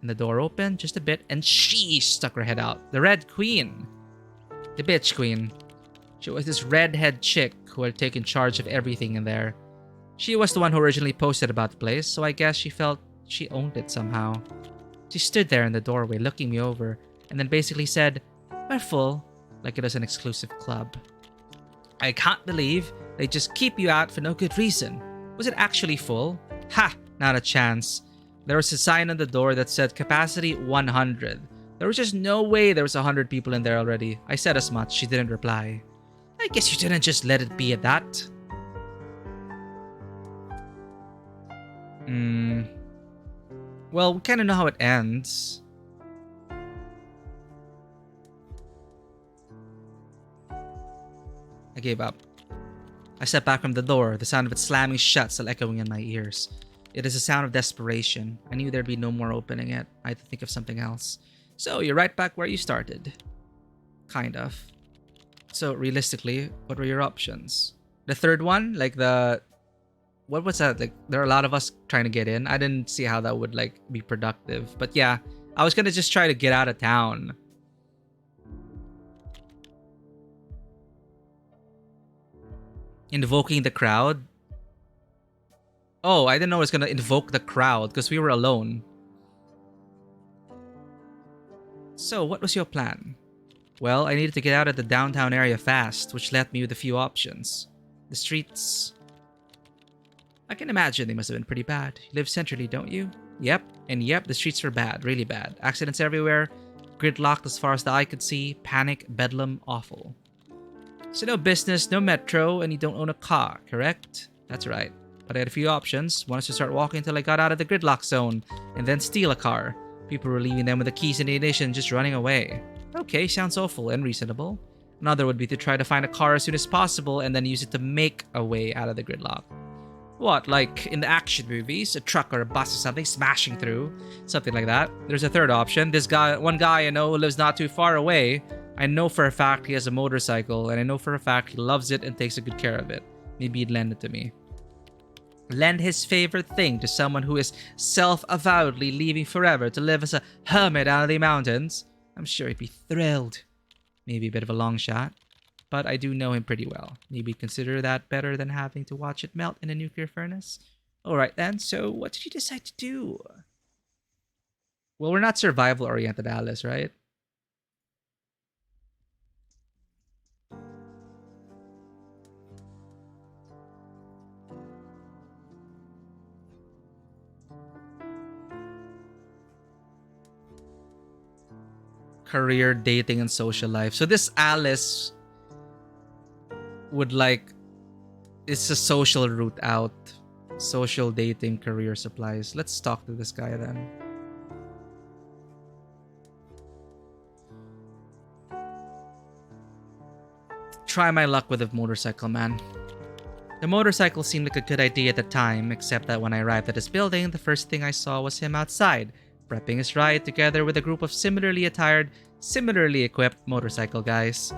And the door opened just a bit and she stuck her head out. The Red Queen. The bitch queen. She was this redhead chick who had taken charge of everything in there. She was the one who originally posted about the place, so I guess she felt she owned it somehow. She stood there in the doorway looking me over and then basically said, "We're full," like it was an exclusive club. I can't believe they just keep you out for no good reason. Was it actually full? Ha! Not a chance. There was a sign on the door that said capacity 100. There was just no way there was 100 people in there already. I said as much. She didn't reply. I guess you didn't just let it be at that. Well, we kind of know how it ends. I gave up. I stepped back from the door, the sound of it slamming shut still echoing in my ears. It is a sound of desperation. I knew there'd be no more opening it. I had to think of something else. So, you're right back where you started. Kind of. So, realistically, what were your options? The third one? Like the... What was that? Like, there are a lot of us trying to get in. I didn't see how that would, like, be productive. But yeah, I was gonna just try to get out of town. Invoking the crowd? Oh, I didn't know it was gonna invoke the crowd because we were alone. So, what was your plan? Well, I needed to get out of the downtown area fast, which left me with a few options. The streets... I can imagine they must have been pretty bad. You live centrally, don't you? Yep, and yep, the streets were bad, really bad. Accidents everywhere, gridlocked as far as the eye could see, panic, bedlam, awful. So no business, no metro, and you don't own a car, correct? That's right. But I had a few options. One is to start walking until I got out of the gridlock zone, and then steal a car. People were leaving them with the keys and the ignition, just running away. Okay, sounds awful and reasonable. Another would be to try to find a car as soon as possible and then use it to make a way out of the gridlock. What, like in the action movies, a truck or a bus or something smashing through? Something like that. There's a third option. One guy I know who lives not too far away. I know for a fact he has a motorcycle, and I know for a fact he loves it and takes a good care of it. Maybe he'd lend it to me. Lend his favorite thing to someone who is self-avowedly leaving forever to live as a hermit out of the mountains. I'm sure he'd be thrilled. Maybe a bit of a long shot. But I do know him pretty well. Maybe consider that better than having to watch it melt in a nuclear furnace. Alright then, so what did you decide to do? Well, we're not survival-oriented, Alice, right? Career, dating, and social life. So this Alice would like... It's a social route out. Social, dating, career, supplies. Let's talk to this guy then. Try my luck with a motorcycle, man. The motorcycle seemed like a good idea at the time, except that when I arrived at his building, the first thing I saw was him outside, prepping his ride together with a group of similarly attired, similarly equipped motorcycle guys.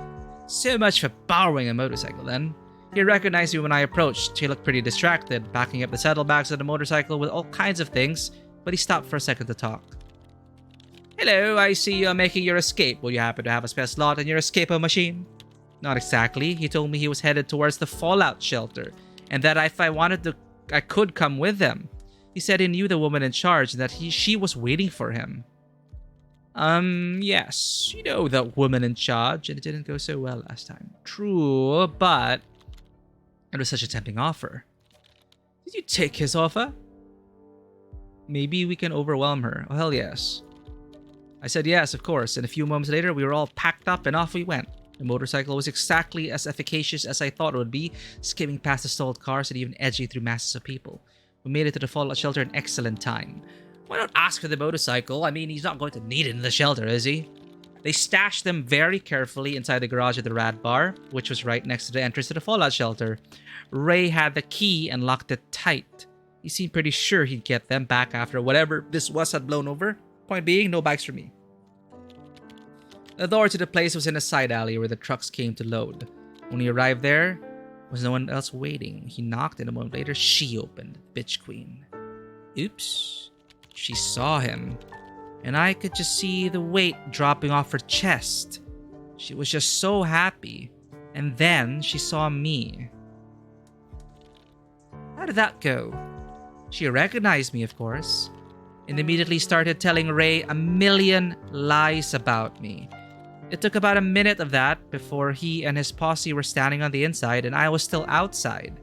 So much for borrowing a motorcycle then. He recognized me when I approached. He looked pretty distracted, packing up the saddlebags of the motorcycle with all kinds of things, but he stopped for a second to talk. Hello, I see you are making your escape. Will you happen to have a spare slot in your escapo machine? Not exactly. He told me he was headed towards the fallout shelter, and that if I wanted to, I could come with him. He said he knew the woman in charge and that she was waiting for him. Yes, you know that woman in charge, and it didn't go so well last time. True, but it was such a tempting offer. Did you take his offer? Maybe we can overwhelm her. Oh, hell yes. I said yes, of course, and a few moments later, we were all packed up and off we went. The motorcycle was exactly as efficacious as I thought it would be, skimming past the stalled cars and even edging through masses of people. We made it to the fallout shelter in excellent time. Why not ask for the motorcycle? I mean, he's not going to need it in the shelter, is he? They stashed them very carefully inside the garage of the Rad Bar, which was right next to the entrance to the fallout shelter. Ray had the key and locked it tight. He seemed pretty sure he'd get them back after whatever this was had blown over. Point being, no bags for me. The door to the place was in a side alley where the trucks came to load. When he arrived there, was no one else waiting. He knocked, and a moment later, she opened. Bitch queen. Oops. She saw him, and I could just see the weight dropping off her chest. She was just so happy. And then she saw me. How did that go? She recognized me, of course, and immediately started telling Ray a million lies about me. It took about a minute of that before he and his posse were standing on the inside and I was still outside.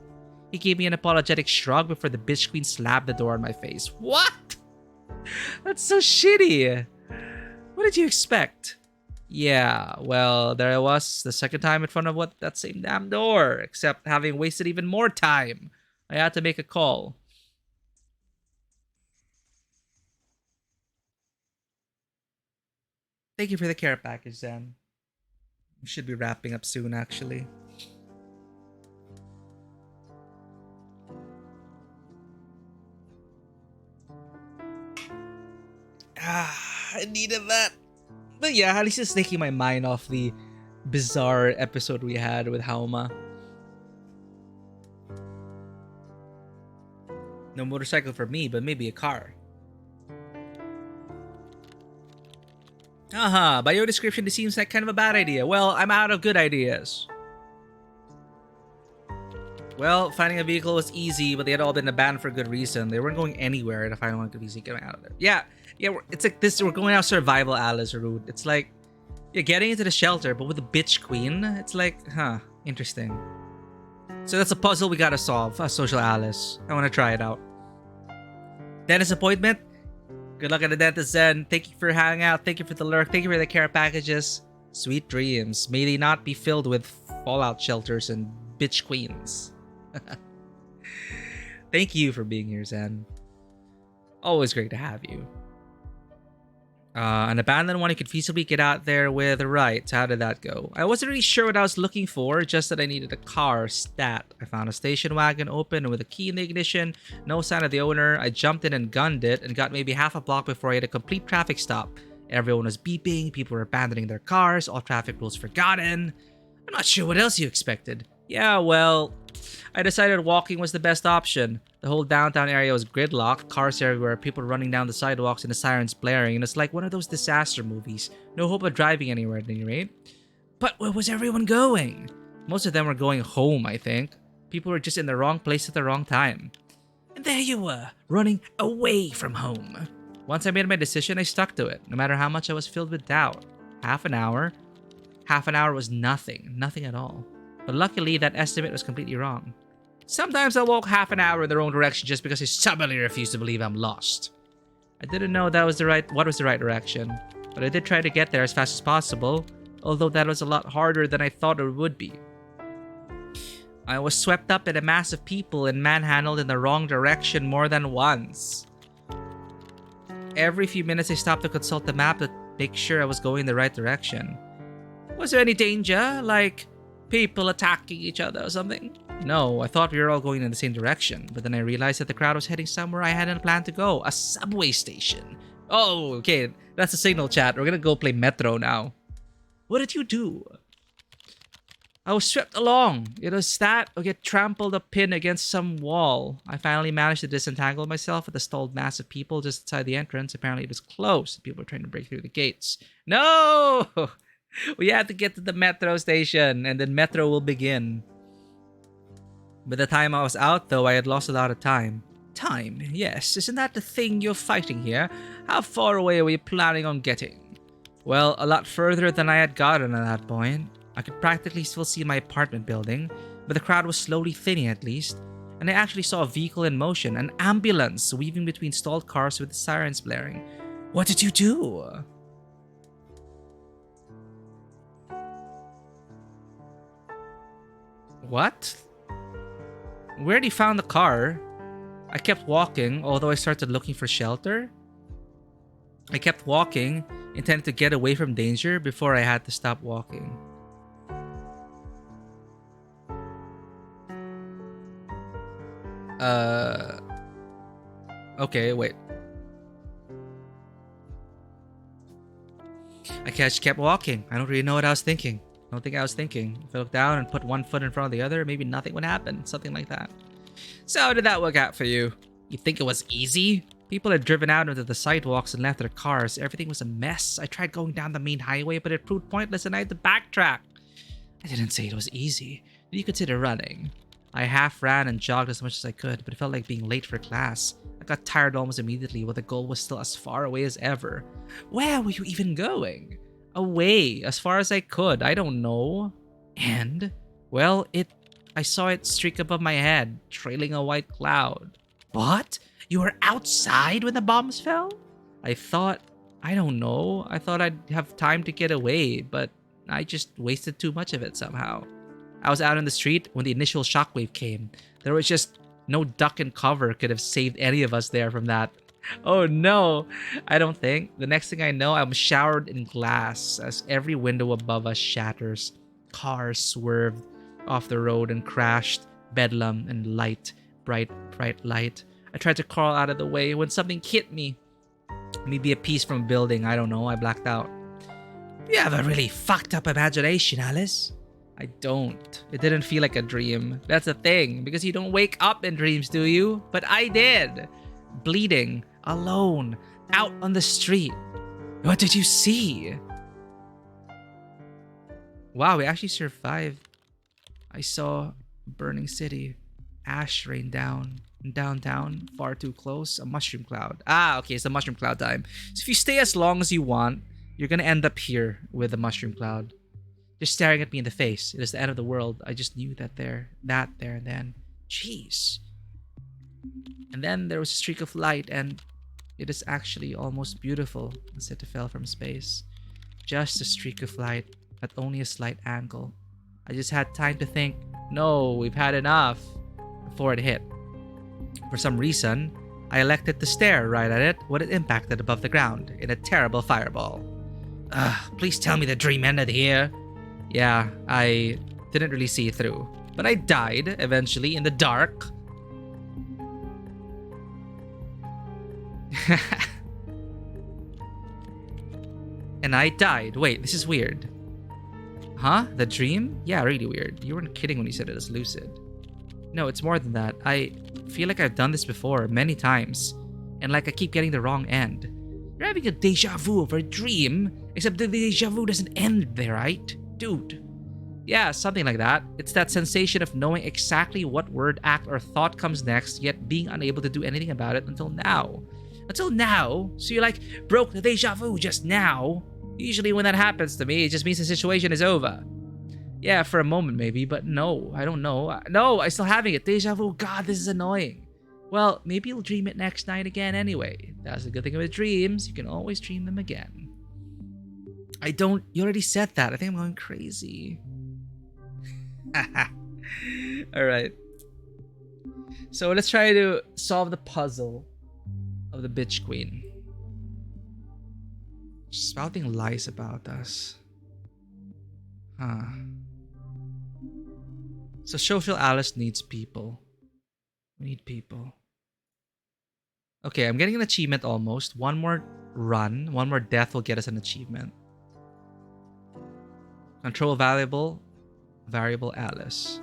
He gave me an apologetic shrug before the bitch queen slapped the door in my face. What? That's so shitty. What did you expect? Yeah, well, there I was, the second time in front of that same damn door, except having wasted even more time. I had to make a call. Thank you for the care package, Zan. We should be wrapping up soon, actually. I needed that. But yeah, at least it's taking my mind off the bizarre episode we had with Hauma. No motorcycle for me, but maybe a car. By your description, this seems like kind of a bad idea. Well, I'm out of good ideas. Well, finding a vehicle was easy, but they had all been abandoned for good reason. They weren't going anywhere to find one could easily get out of there. Yeah, it's like this. We're going out survival Alice route. It's like you're getting into the shelter, but with a bitch queen. It's like, interesting. So that's a puzzle we gotta solve. Social Alice. I want to try it out. Dentist appointment. Good luck at the dentist, Zen. Thank you for hanging out. Thank you for the lurk. Thank you for the care packages. Sweet dreams. May they not be filled with fallout shelters and bitch queens. Thank you for being here, Zen. Always great to have you. An abandoned one you could feasibly get out there with. Right, how did that go? I wasn't really sure what I was looking for, just that I needed a car stat. I found a station wagon open with a key in the ignition. No sign of the owner. I jumped in and gunned it and got maybe half a block before I hit a complete traffic stop. Everyone was beeping, people were abandoning their cars, all traffic rules forgotten. I'm not sure what else you expected. Yeah, well, I decided walking was the best option. The whole downtown area was gridlocked, cars everywhere, people running down the sidewalks and the sirens blaring, and it's like one of those disaster movies. No hope of driving anywhere at any rate. But where was everyone going? Most of them were going home, I think. People were just in the wrong place at the wrong time. And there you were, running away from home. Once I made my decision, I stuck to it, no matter how much I was filled with doubt. Half an hour was nothing at all. But luckily, that estimate was completely wrong. Sometimes I'll walk half an hour in the wrong direction just because I stubbornly refuse to believe I'm lost. I didn't know what was the right direction, but I did try to get there as fast as possible, although that was a lot harder than I thought it would be. I was swept up in a mass of people and manhandled in the wrong direction more than once. Every few minutes I stopped to consult the map to make sure I was going the right direction. Was there any danger, like people attacking each other or something? No, I thought we were all going in the same direction, but then I realized that the crowd was heading somewhere I hadn't planned to go, a subway station. Oh, okay, that's a signal, chat. We're gonna go play Metro now. What did you do? I was swept along. It was that or get trampled a pin against some wall. I finally managed to disentangle myself with the stalled mass of people just outside the entrance. Apparently it was closed. People were trying to break through the gates. No! We have to get to the metro station, and then Metro will begin. By the time I was out, though, I had lost a lot of time. Time, yes. Isn't that the thing you're fighting here? How far away were you planning on getting? Well, a lot further than I had gotten at that point. I could practically still see my apartment building, but the crowd was slowly thinning at least, and I actually saw a vehicle in motion, an ambulance weaving between stalled cars with the sirens blaring. What did you do? What? We already found the car. I kept walking, although I started looking for shelter. I kept walking, intending to get away from danger before I had to stop walking. Okay, wait. I just kept walking. I don't really know what I was thinking. I don't think I was thinking. If I looked down and put one foot in front of the other, maybe nothing would happen. Something like that. So how did that work out for you? You think it was easy? People had driven out onto the sidewalks and left their cars. Everything was a mess. I tried going down the main highway, but it proved pointless and I had to backtrack. I didn't say it was easy. Did you consider running? I half ran and jogged as much as I could, but it felt like being late for class. I got tired almost immediately, while the goal was still as far away as ever. Where were you even going? Away, as far as I could. I don't know. And, well, I saw it streak above my head, trailing a white cloud. What? You were outside when the bombs fell? I don't know. I thought I'd have time to get away, but I just wasted too much of it somehow. I was out in the street when the initial shockwave came. There was just no duck and cover could have saved any of us there from that. Oh no, I don't think. The next thing I know, I'm showered in glass as every window above us shatters. Cars swerved off the road and crashed. Bedlam and light, bright light. I tried to crawl out of the way when something hit me. Maybe a piece from a building. I don't know. I blacked out. You have a really fucked up imagination, Alice. I don't. It didn't feel like a dream. That's the thing. Because you don't wake up in dreams, do you? But I did. Bleeding. Alone. Out on the street. What did you see? Wow, we actually survived. I saw a burning city. Ash rained down. In downtown. Far too close. A mushroom cloud. Ah, okay. It's the mushroom cloud time. So if you stay as long as you want, you're gonna end up here with the mushroom cloud. Just staring at me in the face. It is the end of the world. I just knew that there, and then. Jeez. And then there was a streak of light, and it is actually almost beautiful as it fell from space. Just a streak of light, at only a slight angle. I just had time to think, no, we've had enough, before it hit. For some reason, I elected to stare right at it when it impacted above the ground in a terrible fireball. Please tell me the dream ended here. Yeah, I didn't really see it through. But I died, eventually, in the dark. And I died. Wait, this is weird. Huh? The dream? Yeah, really weird. You weren't kidding when you said it was lucid. No, it's more than that. I feel like I've done this before, many times. And like I keep getting the wrong end. You're having a deja vu of a dream, except the deja vu doesn't end there, right? Dude. Yeah, something like that. It's that sensation of knowing exactly what word, act, or thought comes next, yet being unable to do anything about it until now. Until now? So you like broke the deja vu just now? Usually when that happens to me, it just means the situation is over. Yeah, for a moment maybe, but no, I don't know. No, I'm still having it. Deja vu, God, this is annoying. Well, maybe you'll dream it next night again anyway. That's the good thing with dreams. You can always dream them again. I don't... You already said that. I think I'm going crazy. Alright. So let's try to solve the puzzle of the bitch queen. Spouting lies about us. Huh. So social Alice needs people. We need people. Okay, I'm getting an achievement almost. One more run. One more death will get us an achievement. Control variable Alice.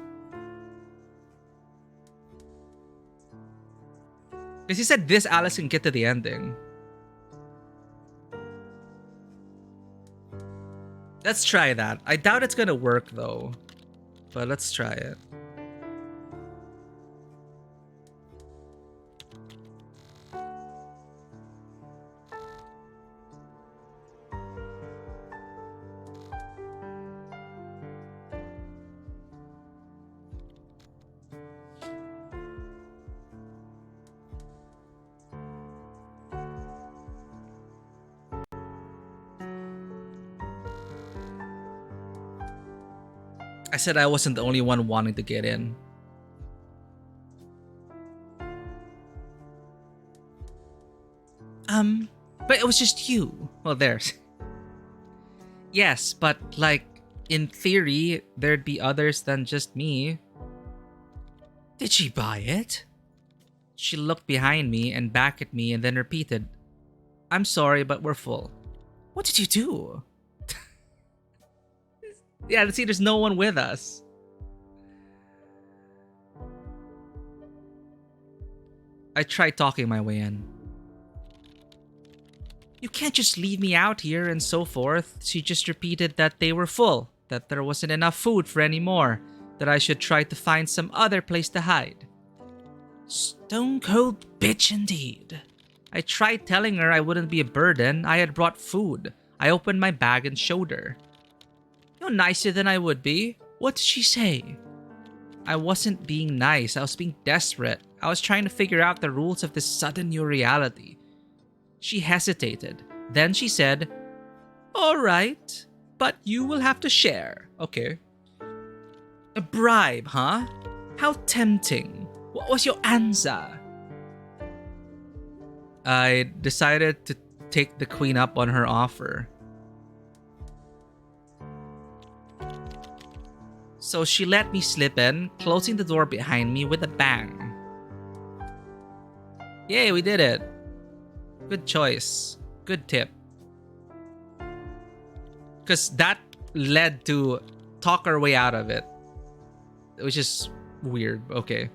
Because he said this Alice can get to the ending. Let's try that. I doubt it's gonna work though. But let's try it. I said I wasn't the only one wanting to get in. But it was just you. Well, there's... Yes, but like, in theory, there'd be others than just me. Did she buy it? She looked behind me and back at me and then repeated, I'm sorry, but we're full. What did you do? Yeah, see, there's no one with us. I tried talking my way in. You can't just leave me out here and so forth. She just repeated that they were full, that there wasn't enough food for any more, that I should try to find some other place to hide. Stone cold bitch indeed. I tried telling her I wouldn't be a burden. I had brought food. I opened my bag and showed her. You're nicer than I would be. What did she say? I wasn't being nice. I was being desperate. I was trying to figure out the rules of this sudden new reality. She hesitated. Then she said, all right, but you will have to share. Okay. A bribe, huh? How tempting. What was your answer? I decided to take the queen up on her offer. So she let me slip in, closing the door behind me with a bang. Yay, we did it. Good choice. Good tip. Because that led to talk our way out of it. Which is weird. Okay.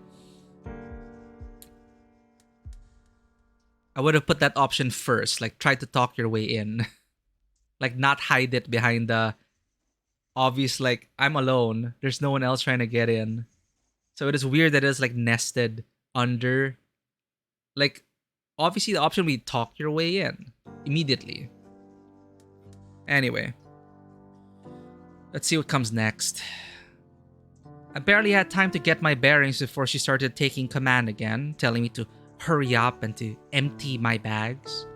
I would have put that option first. Like, try to talk your way in. Like, not hide it behind the obvious, like, I'm alone. There's no one else trying to get in. So it is weird that it's, like, nested under. Like, obviously the option would be talk your way in. Immediately. Anyway. Let's see what comes next. I barely had time to get my bearings before she started taking command again, telling me to hurry up and to empty my bags.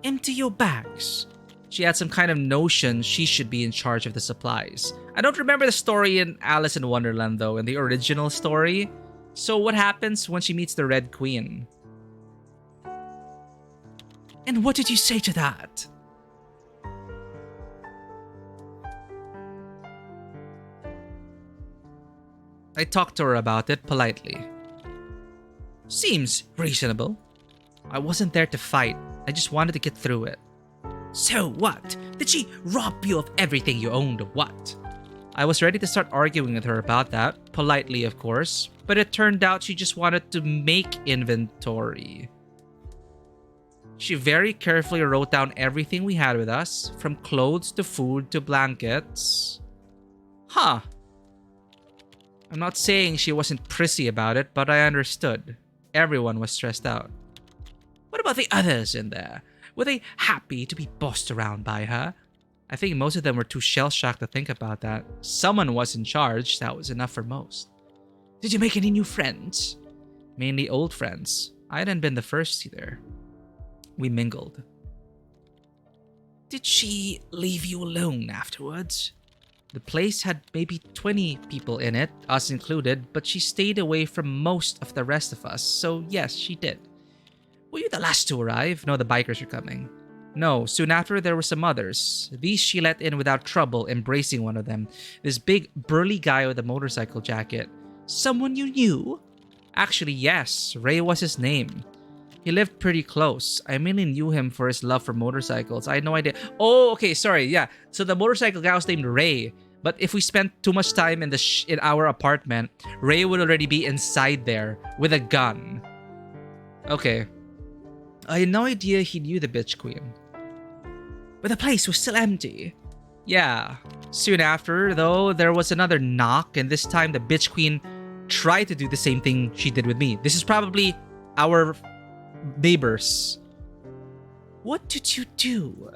Empty your bags? She had some kind of notion she should be in charge of the supplies. I don't remember the story in Alice in Wonderland though, in the original story. So what happens when she meets the Red Queen? And what did you say to that? I talked to her about it politely. Seems reasonable. I wasn't there to fight. I just wanted to get through it. So what? Did she rob you of everything you owned or what? I was ready to start arguing with her about that, politely of course, but it turned out she just wanted to make inventory. She very carefully wrote down everything we had with us, from clothes to food to blankets. Huh. I'm not saying she wasn't prissy about it, but I understood. Everyone was stressed out. What about the others in there? Were they happy to be bossed around by her? I think most of them were too shell-shocked to think about that. Someone was in charge, that was enough for most. Did you make any new friends? Mainly old friends. I hadn't been the first either. We mingled. Did she leave you alone afterwards? The place had maybe 20 people in it, us included, but she stayed away from most of the rest of us, so yes, she did. Were you the last to arrive? No, the bikers are coming. No, soon after there were some others. These she let in without trouble, embracing one of them. This big, burly guy with a motorcycle jacket. Someone you knew? Actually, yes. Ray was his name. He lived pretty close. I mainly knew him for his love for motorcycles. I had no idea. Oh, okay, sorry, yeah. So the motorcycle guy was named Ray. But if we spent too much time in in our apartment, Ray would already be inside there with a gun. Okay. I had no idea he knew the bitch queen. But the place was still empty. Yeah. Soon after, though, there was another knock, and this time the bitch queen tried to do the same thing she did with me. This is probably our neighbors. What did you do?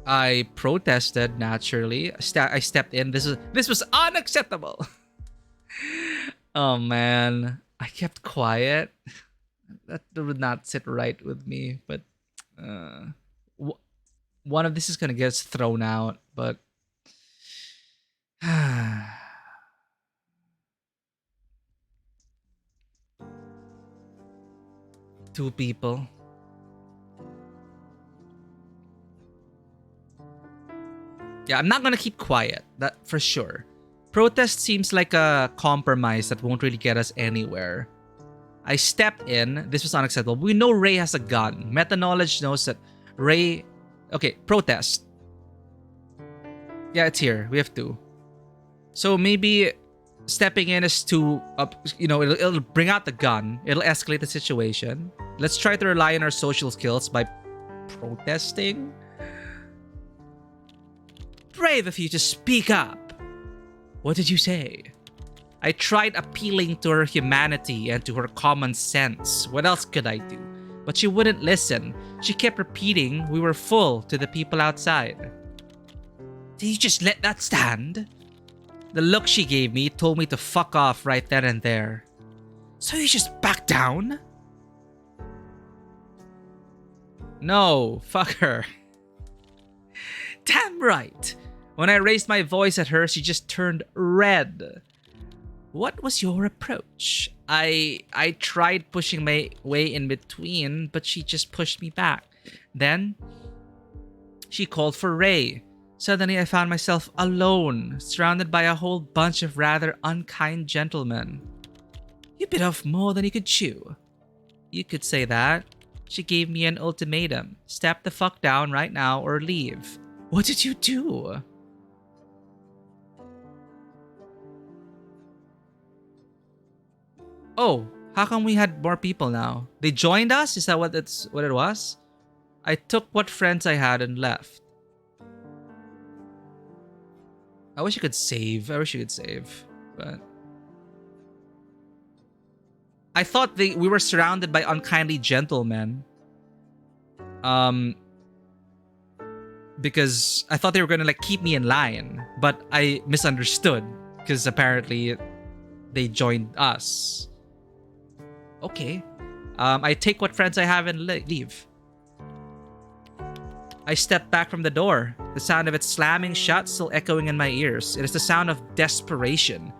I protested naturally. I stepped in. This was unacceptable. Oh man, I kept quiet. That would not sit right with me. But one of this is gonna get us thrown out. But two people. Yeah, I'm not gonna keep quiet. That for sure. Protest seems like a compromise that won't really get us anywhere. I stepped in. This was unacceptable. We know Ray has a gun. Meta knowledge knows that Ray... Okay, protest. Yeah, it's here. We have to. So maybe stepping in is to... it'll bring out the gun. It'll escalate the situation. Let's try to rely on our social skills by protesting. Brave of you to speak up. What did you say? I tried appealing to her humanity and to her common sense. What else could I do? But she wouldn't listen. She kept repeating we were full to the people outside. Did you just let that stand? The look she gave me told me to fuck off right then and there. So you just back down? No, fuck her. Damn right. When I raised my voice at her, she just turned red. What was your approach? I tried pushing my way in between, but she just pushed me back. Then, she called for Ray. Suddenly, I found myself alone, surrounded by a whole bunch of rather unkind gentlemen. You bit off more than he could chew. You could say that. She gave me an ultimatum. Step the fuck down right now or leave. What did you do? Oh, how come we had more people now? They joined us? Is that what it was? I took what friends I had and left. I wish you could save. But I thought we were surrounded by unkindly gentlemen. Because I thought they were gonna like keep me in line, but I misunderstood because apparently they joined us. Okay. I take what friends I have and leave. I step back from the door, the sound of it slamming shut still echoing in my ears. It is the sound of desperation.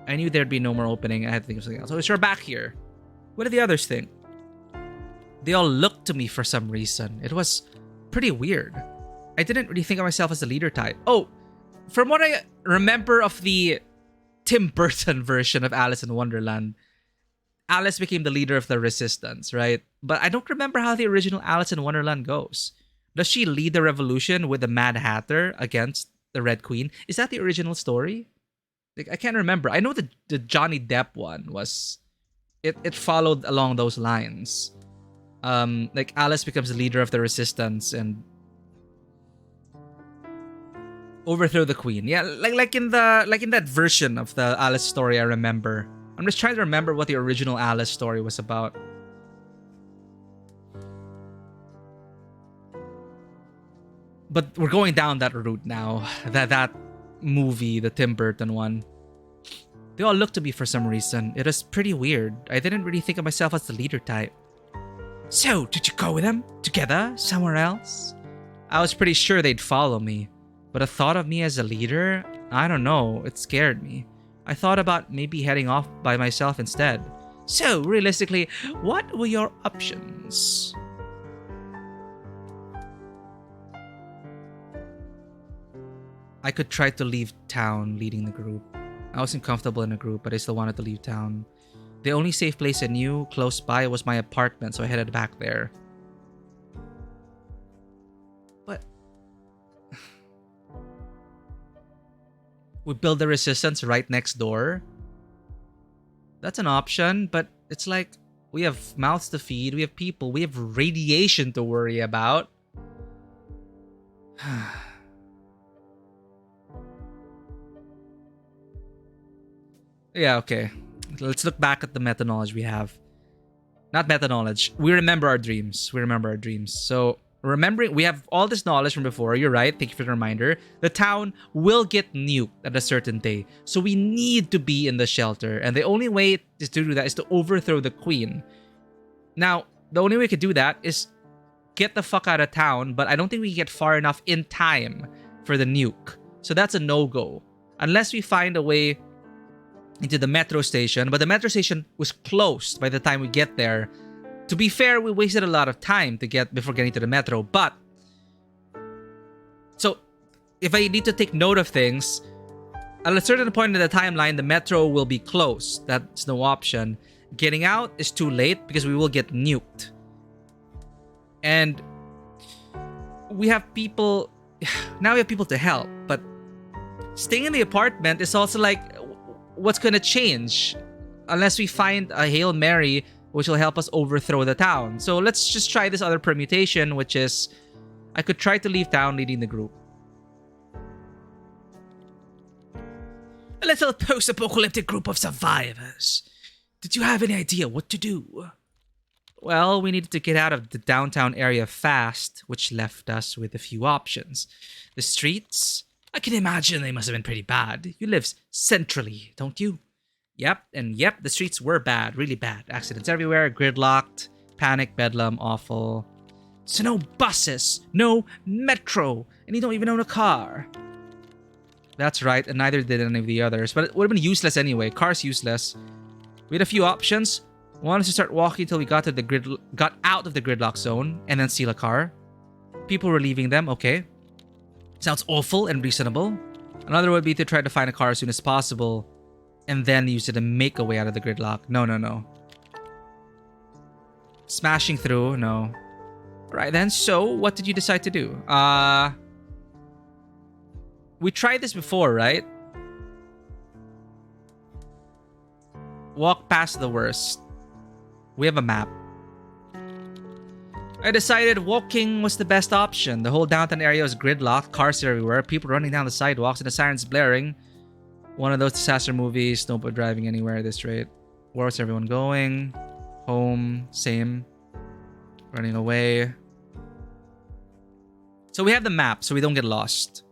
I knew there'd be no more opening. I had to think of something else. So we're back here. What did the others think? They all looked to me for some reason. It was pretty weird. I didn't really think of myself as the leader type. Oh, from what I remember of the Tim Burton version of Alice in Wonderland, Alice became the leader of the resistance, right? But I don't remember how the original Alice in Wonderland goes. Does she lead the revolution with the Mad Hatter against the Red Queen? Is that the original story? Like, I can't remember. I know the Johnny Depp one was... It followed along those lines. Like, Alice becomes the leader of the resistance and overthrow the queen. Yeah, like in that version of the Alice story I remember. I'm just trying to remember what the original Alice story was about. But we're going down that route now. That movie, the Tim Burton one. They all looked to me for some reason. It was pretty weird. I didn't really think of myself as the leader type. So, did you go with them? Together? Somewhere else? I was pretty sure they'd follow me. But the thought of me as a leader? I don't know. It scared me. I thought about maybe heading off by myself instead. So, realistically, what were your options? I could try to leave town leading the group. I wasn't comfortable in a group, but I still wanted to leave town. The only safe place I knew close by was my apartment, so I headed back there. But we build the resistance right next door. That's an option, but it's like we have mouths to feed, we have people, we have radiation to worry about. Yeah, okay. Let's look back at the meta knowledge we have. Not meta knowledge. We remember our dreams. So, remembering, we have all this knowledge from before. You're right. Thank you for the reminder. The town will get nuked at a certain day. So, we need to be in the shelter. And the only way to do that is to overthrow the queen. Now, the only way we could do that is get the fuck out of town. But I don't think we can get far enough in time for the nuke. So, that's a no-go. Unless we find a way into the metro station, but the metro station was closed by the time we get there. To be fair, we wasted a lot of time to get before getting to the metro, but so if I need to take note of things, at a certain point in the timeline, the metro will be closed. That's no option. Getting out is too late because we will get nuked. And we have people, now we have people to help, but staying in the apartment is also like, what's gonna change unless we find a Hail Mary which will help us overthrow the town? So let's just try this other permutation, which is I could try to leave town leading the group. A little post-apocalyptic group of survivors. Did you have any idea what to do? Well, we needed to get out of the downtown area fast, which left us with a few options. The streets? I can imagine they must have been pretty bad. You live centrally, don't you? Yep, the streets were bad, really bad. Accidents everywhere, gridlocked, panic, bedlam, awful. So no buses, no metro, and you don't even own a car. That's right, and neither did any of the others, but it would have been useless anyway. Car's useless. We had a few options. One is to start walking until we got out of the gridlock zone, and then steal a car. People were leaving them, okay. Sounds awful and reasonable. Another would be to try to find a car as soon as possible. and then use it to make a way out of the gridlock. No, no, no. Smashing through, no. Right then, so what did you decide to do? We tried this before, right? Walk past the worst. We have a map. I decided walking was the best option. The whole downtown area was gridlocked, cars everywhere, people running down the sidewalks, and the sirens blaring. One of those disaster movies, nobody driving anywhere at this rate. Where's everyone going? Home, same. Running away. So we have the map, so we don't get lost.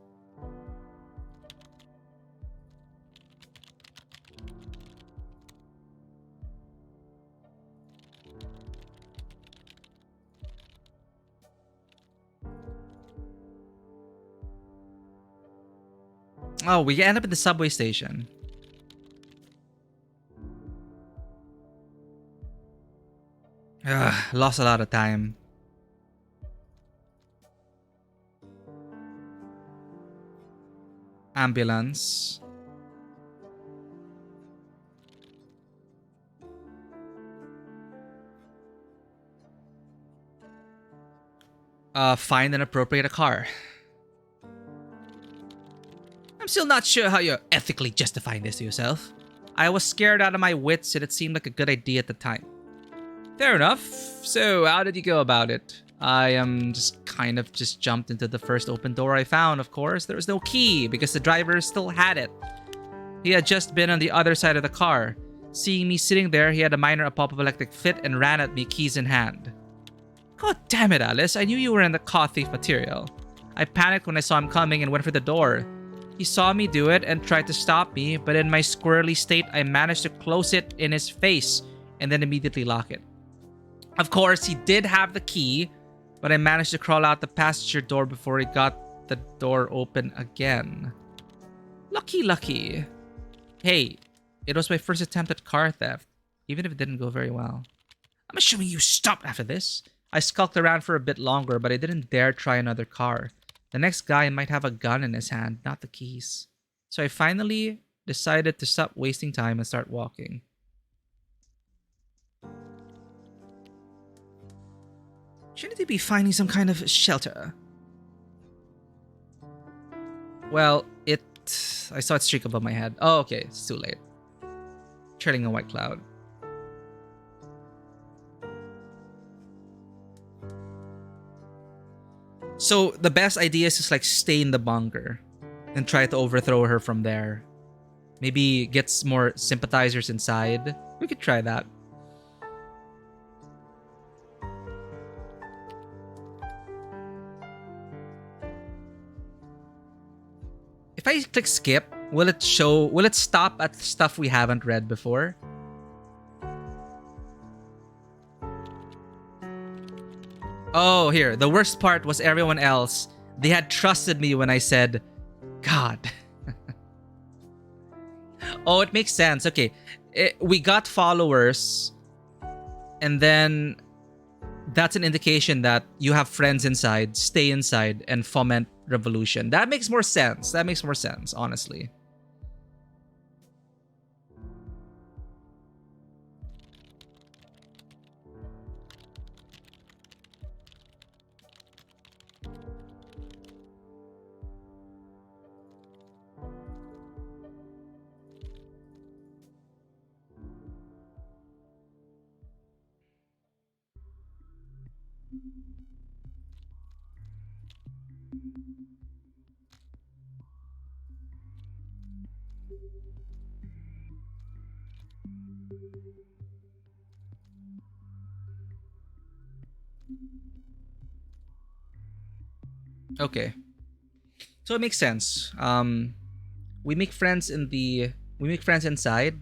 Oh, we end up at the subway station. Ugh, lost a lot of time. Ambulance. Find and appropriate a car. I'm still not sure how you're ethically justifying this to yourself. I was scared out of my wits and it seemed like a good idea at the time. Fair enough. So, how did you go about it? I just jumped into the first open door I found, of course. There was no key because the driver still had it. He had just been on the other side of the car. Seeing me sitting there, he had a minor apoplectic fit and ran at me, keys in hand. God damn it, Alice. I knew you were in the car thief material. I panicked when I saw him coming and went for the door. He saw me do it and tried to stop me, but in my squirrely state, I managed to close it in his face and then immediately lock it. Of course, he did have the key, but I managed to crawl out the passenger door before he got the door open again. Lucky, lucky. Hey, it was my first attempt at car theft, even if it didn't go very well. I'm assuming you stopped after this. I skulked around for a bit longer, but I didn't dare try another car. The next guy might have a gun in his hand, not the keys. So I finally decided to stop wasting time and start walking. Shouldn't they be finding some kind of shelter? Well, I saw it streak above my head. Oh, okay. It's too late. Trailing a white cloud. So the best idea is just like stay in the bunker and try to overthrow her from there. Maybe get more sympathizers inside. We could try that. If I click skip, will it stop at stuff we haven't read before? Oh, here. The worst part was everyone else. They had trusted me when I said, God. Oh, it makes sense. Okay. We got followers. And then that's an indication that you have friends inside. Stay inside and foment revolution. That makes more sense. That makes more sense, honestly. Okay. So it makes sense. We make friends inside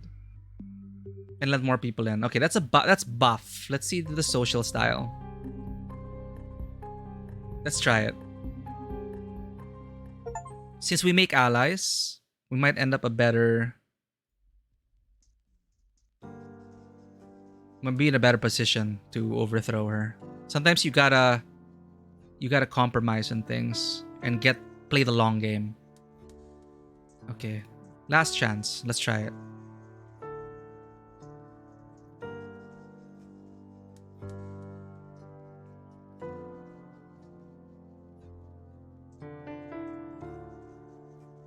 and let more people in. Okay, that's buff. Let's see the social style. Let's try it. Since we make allies, we might end up might be in a better position to overthrow her. Sometimes you gotta compromise on things and play the long game. Okay, last chance. Let's try it.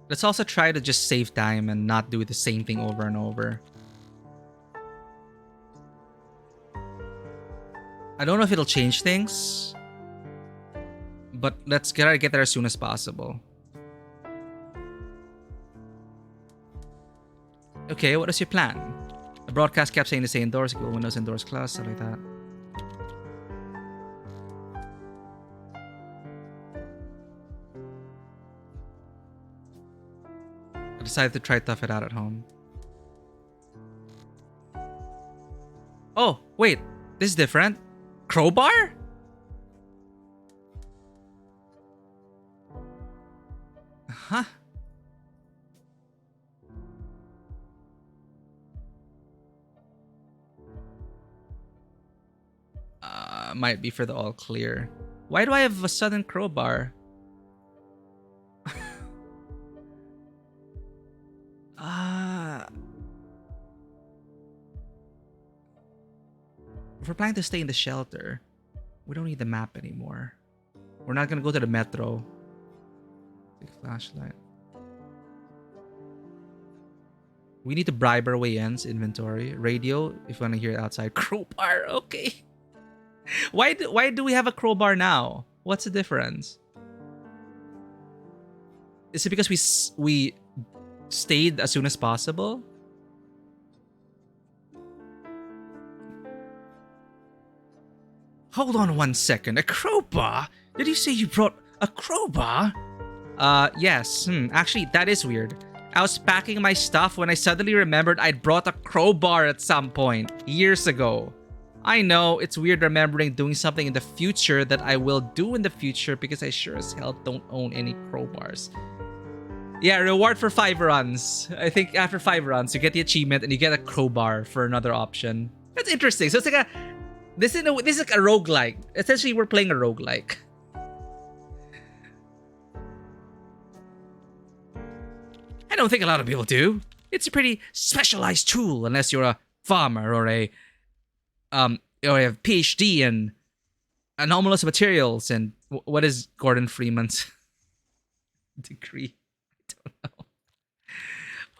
Let's also try to just save time and not do the same thing over and over. I don't know if it'll change things, but let's try to get there as soon as possible. Okay, what is your plan? The broadcast kept saying to stay indoors, go windows indoors, class, stuff like that. I decided to try tough it out at home. Oh, wait, this is different. Crowbar? Huh? Might be for the all clear. Why do I have a sudden crowbar? If we're planning to stay in the shelter, we don't need the map anymore. We're not gonna go to the metro. Take a flashlight. We need to bribe our way in's inventory. Radio, if you want to hear it outside. Crowbar, okay. Why do we have a crowbar now? What's the difference? Is it because we stayed as soon as possible? Hold on 1 second. A crowbar? Did you say you brought a crowbar? Yes. Actually, that is weird. I was packing my stuff when I suddenly remembered I'd brought a crowbar at some point, years ago. I know, it's weird remembering doing something in the future that I will do in the future because I sure as hell don't own any crowbars. Yeah, reward for 5 runs. I think after 5 runs, you get the achievement and you get a crowbar for another option. That's interesting. So it's like a... This is like a roguelike. Essentially, we're playing a roguelike. I don't think a lot of people do. It's a pretty specialized tool unless you're a farmer or a PhD in anomalous materials and what is Gordon Freeman's degree? I don't know.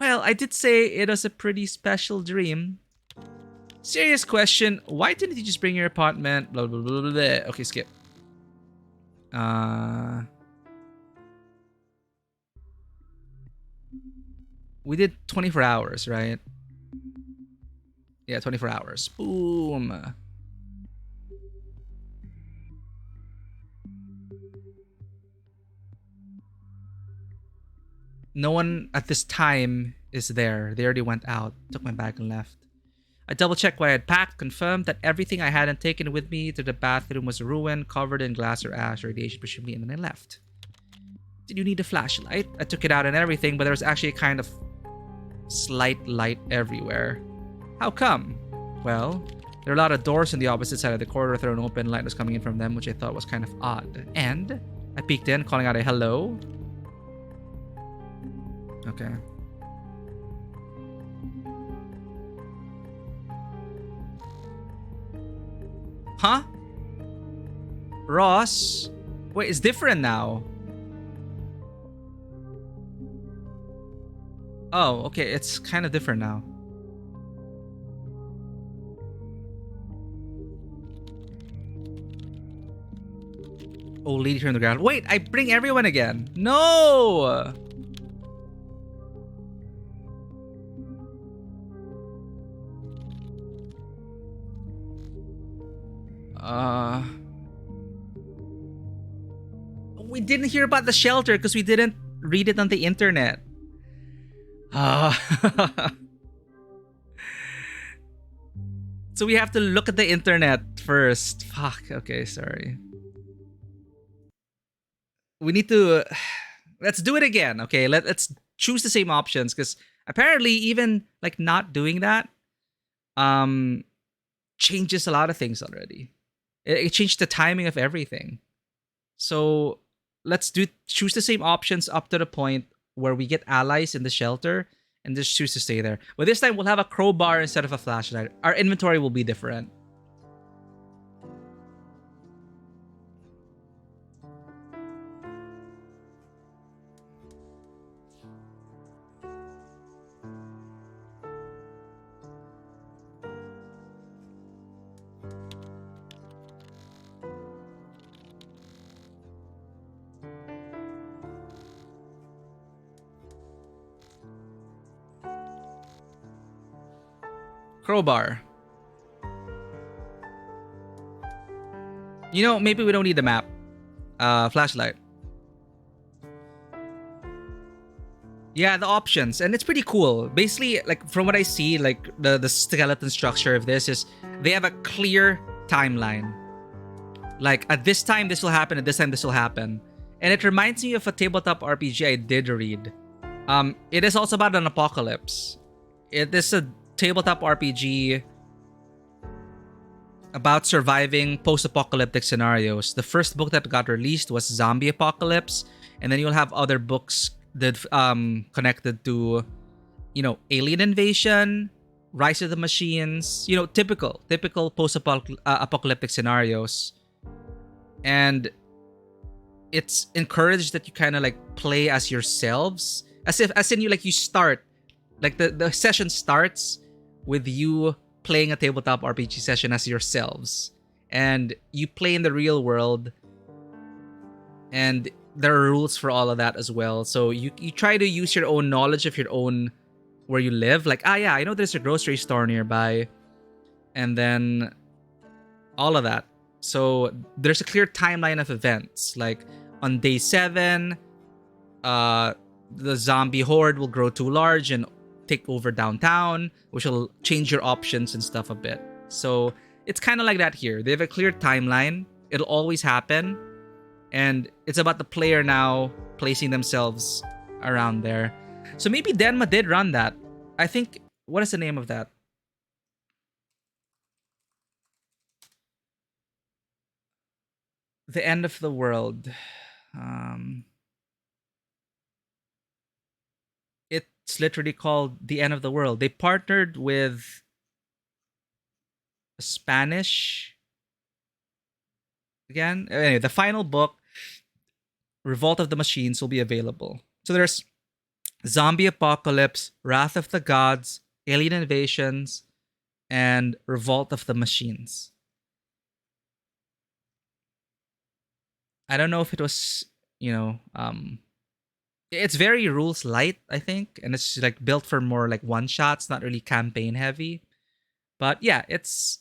Well, I did say it was a pretty special dream. Serious question, why didn't you just bring your apartment? Blah, blah, blah, blah, blah. Okay, skip. We did 24 hours, right? Yeah, 24 hours. Boom. No one at this time is there. They already went out. Took my bag and left. I double-checked what I had packed, confirmed that everything I hadn't taken with me to the bathroom was ruined, covered in glass or ash, radiation presumably, and then I left. Did you need a flashlight? I took it out and everything, but there was actually a kind of slight light everywhere. How come? Well, there are a lot of doors on the opposite side of the corridor thrown open. Light was coming in from them, which I thought was kind of odd. And I peeked in, calling out a hello. Okay. Huh? Ross? Wait, it's different now. Oh, okay, it's kind of different now. Old lady here on the ground. Wait, I bring everyone again. No! We didn't hear about the shelter because we didn't read it on the internet. So we have to look at the internet first. Fuck, okay, sorry. We need to... Let's do it again, okay? Let's choose the same options because apparently even like not doing that changes a lot of things already. It changed the timing of everything. So let's choose the same options up to the point where we get allies in the shelter and just choose to stay there. But this time we'll have a crowbar instead of a flashlight. Our inventory will be different. Crowbar. You know, maybe we don't need the map. Flashlight. Yeah, the options. And it's pretty cool. Basically, like from what I see, like the skeleton structure of this is they have a clear timeline. Like at this time this will happen, at this time this will happen. And it reminds me of a tabletop RPG I did read. It is also about an apocalypse. It is a tabletop RPG about surviving post-apocalyptic scenarios. The first book that got released was Zombie Apocalypse, and then you'll have other books that connected to, you know, alien invasion, Rise of the Machines, you know, typical post-apocalyptic scenarios. And it's encouraged that you kind of like play as yourselves, as in you like you start, like the session starts with you playing a tabletop RPG session as yourselves, and you play in the real world, and there are rules for all of that as well. So you try to use your own knowledge of your own where you live, like, yeah, I know there's a grocery store nearby, and then all of that. So there's a clear timeline of events. Like on day 7, the zombie horde will grow too large and take over downtown, which will change your options and stuff a bit. So it's kind of like that here. They have a clear timeline. It'll always happen. And it's about the player now placing themselves around there. So maybe Denma did run that. I think, what is the name of that? The End of the World. It's literally called The End of the World. They partnered with Spanish. Again, anyway, the final book, Revolt of the Machines, will be available. So there's Zombie Apocalypse, Wrath of the Gods, Alien Invasions, and Revolt of the Machines. I don't know if it was, you know, it's very rules light, I think, and it's like built for more like one shots, not really campaign heavy. But yeah, it's,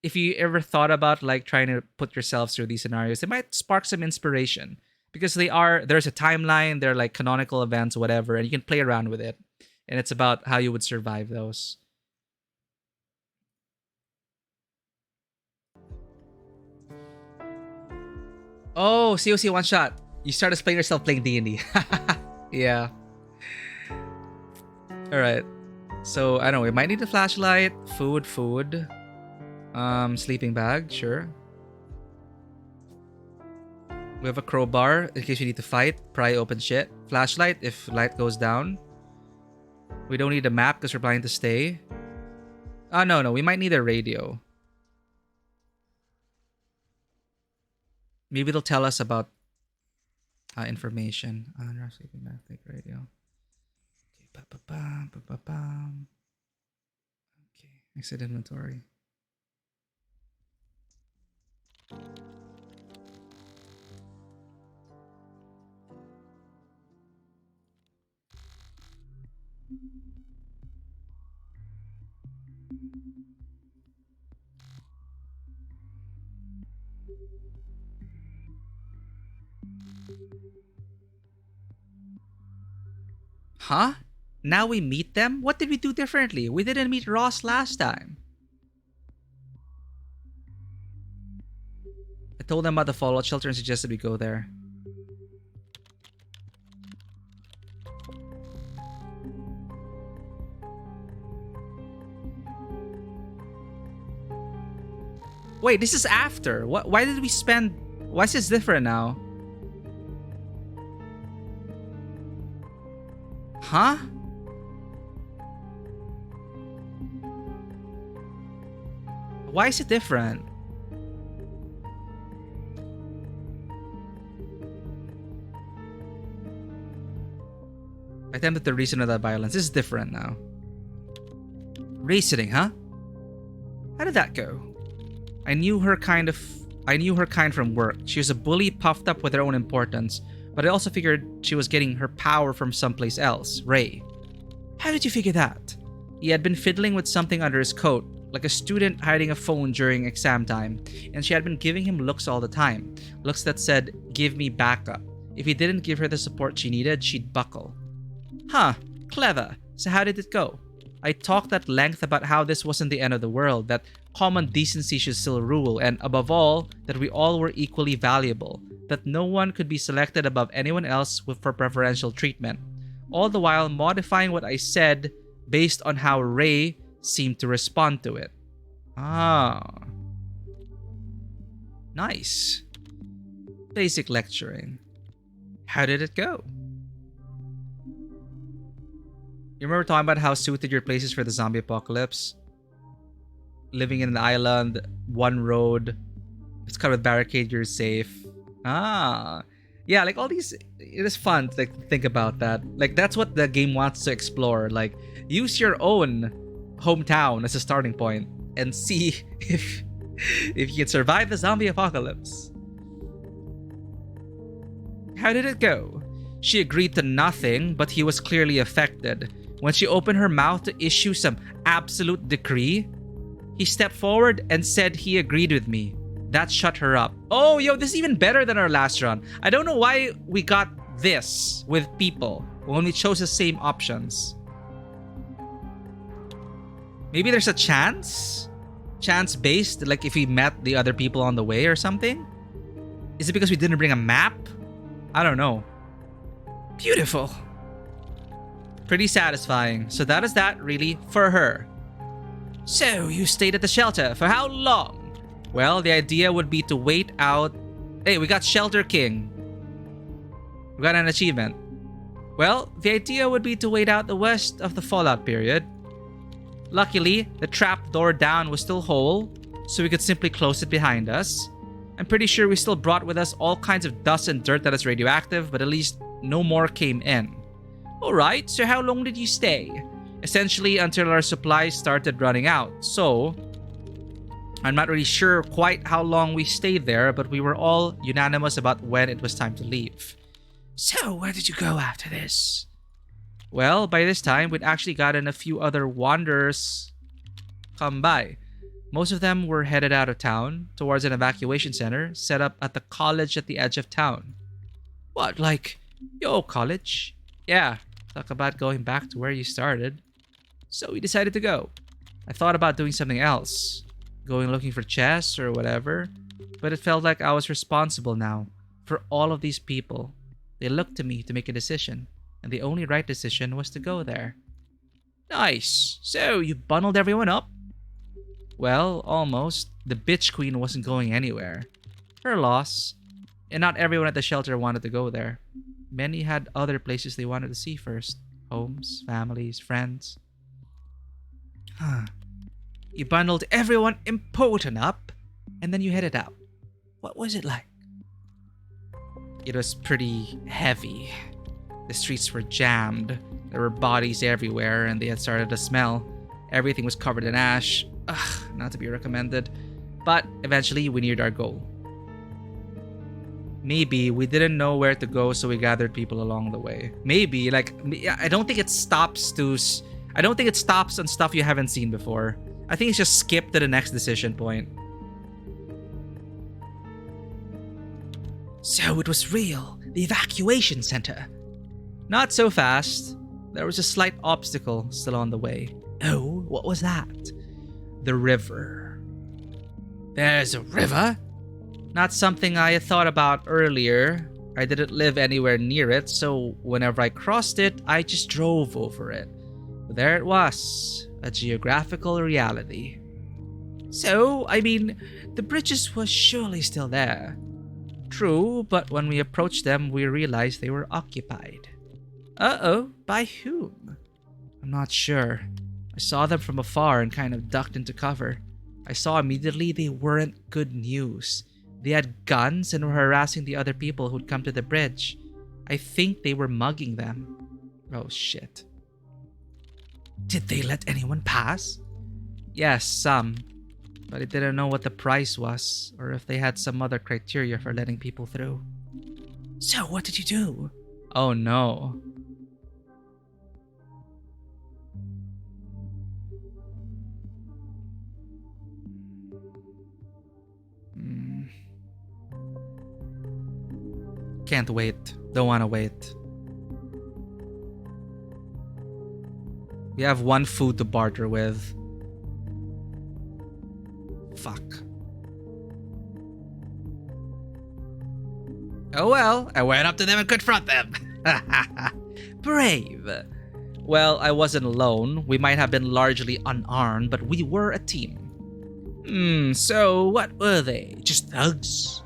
if you ever thought about like trying to put yourselves through these scenarios, it might spark some inspiration, because there's a timeline, they're like canonical events, whatever, and you can play around with it. And it's about how you would survive those. Oh, COC one shot. You started playing yourself playing D&D. Yeah. Alright. So, I don't know. We might need a flashlight. Food. Sleeping bag. Sure. We have a crowbar in case you need to fight. Pry open shit. Flashlight if light goes down. We don't need a map because we're planning to stay. No. We might need a radio. Maybe they'll tell us about information. Sleeping bag, take radio. Okay, exit inventory. Huh? Now we meet them? What did we do differently? We didn't meet Ross last time. I told them about the fallout shelter and suggested we go there. Wait, this is after. Why did we spend... Why is this different now? Huh? Why is it different? I attempted the reason of that violence. This is different now. Reasoning, huh? How did that go? I knew her kind from work. She was a bully puffed up with her own importance, but I also figured she was getting her power from someplace else. Ray. How did you figure that? He had been fiddling with something under his coat. like a student hiding a phone during exam time, and she had been giving him looks all the time. Looks that said, "Give me backup." If he didn't give her the support she needed, she'd buckle. Huh, clever. So how did it go? I talked at length about how this wasn't the end of the world, that common decency should still rule, and above all, that we all were equally valuable, that no one could be selected above anyone else for preferential treatment. All the while modifying what I said based on how Ray seemed to respond to it. Ah. Nice. Basic lecturing. How did it go? You remember talking about how suited your place is for the zombie apocalypse? Living in an island, one road, it's covered with barricade, you're safe. Ah. Yeah, like all these, it is fun to like think about that. Like that's what the game wants to explore. Like use your own hometown as a starting point and see if you can survive the zombie apocalypse. How did it go? She agreed to nothing, but he was clearly affected. When she opened her mouth to issue some absolute decree, he stepped forward and said he agreed with me. That shut her up. Oh, yo, this is even better than our last run. I don't know why we got this with people when we chose the same options. Maybe there's a chance? Chance-based, like if we met the other people on the way or something? Is it because we didn't bring a map? I don't know. Beautiful. Pretty satisfying. So that is that, really, for her. So, you stayed at the shelter. For how long? Well, the idea would be to wait out... Hey, we got Shelter King. We got an achievement. Well, the idea would be to wait out the worst of the fallout period. Luckily, the trap door down was still whole, so we could simply close it behind us. I'm pretty sure we still brought with us all kinds of dust and dirt that is radioactive, but at least no more came in. Alright, so how long did you stay? Essentially until our supplies started running out, so... I'm not really sure quite how long we stayed there, but we were all unanimous about when it was time to leave. So, where did you go after this? Well, by this time, we'd actually gotten a few other wanderers come by. Most of them were headed out of town, towards an evacuation center set up at the college at the edge of town. What, like, yo, college? Yeah, talk about going back to where you started. So we decided to go. I thought about doing something else. Going looking for chests or whatever. But it felt like I was responsible now for all of these people. They looked to me to make a decision. And the only right decision was to go there. Nice. So you bundled everyone up? Well, almost. The bitch queen wasn't going anywhere. Her loss. And not everyone at the shelter wanted to go there. Many had other places they wanted to see first. Homes, families, friends. Huh. You bundled everyone important up, and then you headed out. What was it like? It was pretty heavy. The streets were jammed. There were bodies everywhere, and they had started to smell. Everything was covered in ash. Ugh, not to be recommended. But eventually, we neared our goal. Maybe we didn't know where to go, so we gathered people along the way. Maybe, like, I don't think it stops on stuff you haven't seen before. I think it's just skip to the next decision point. So it was real. The evacuation center. Not so fast. There was a slight obstacle still on the way. Oh, what was that? The river. There's a river? Not something I had thought about earlier. I didn't live anywhere near it, so whenever I crossed it, I just drove over it. But there it was, a geographical reality. So, I mean, the bridges were surely still there. True, but when we approached them, we realized they were occupied. Uh-oh, by whom? I'm not sure. I saw them from afar and kind of ducked into cover. I saw immediately they weren't good news. They had guns and were harassing the other people who'd come to the bridge. I think they were mugging them. Oh shit. Did they let anyone pass? Yes, some. But I didn't know what the price was, or if they had some other criteria for letting people through. So what did you do? Oh no. Can't wait. Don't want to wait. We have one food to barter with. Fuck. Oh well, I went up to them and confront them. Brave. Well, I wasn't alone. We might have been largely unarmed, but we were a team. So what were they? Just thugs?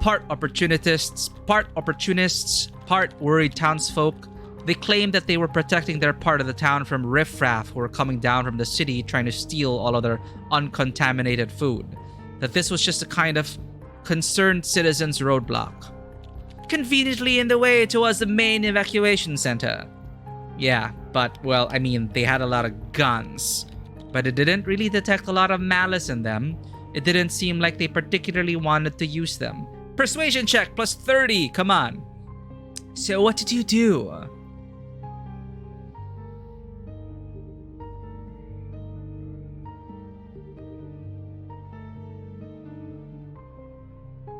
Part opportunists, part worried townsfolk. They claimed that they were protecting their part of the town from riffraff who were coming down from the city trying to steal all of their uncontaminated food. That this was just a kind of concerned citizens roadblock. Conveniently in the way towards the main evacuation center. Yeah, but, well, I mean, they had a lot of guns. But it didn't really detect a lot of malice in them. It didn't seem like they particularly wanted to use them. Persuasion check plus 30, come on. So what did you do?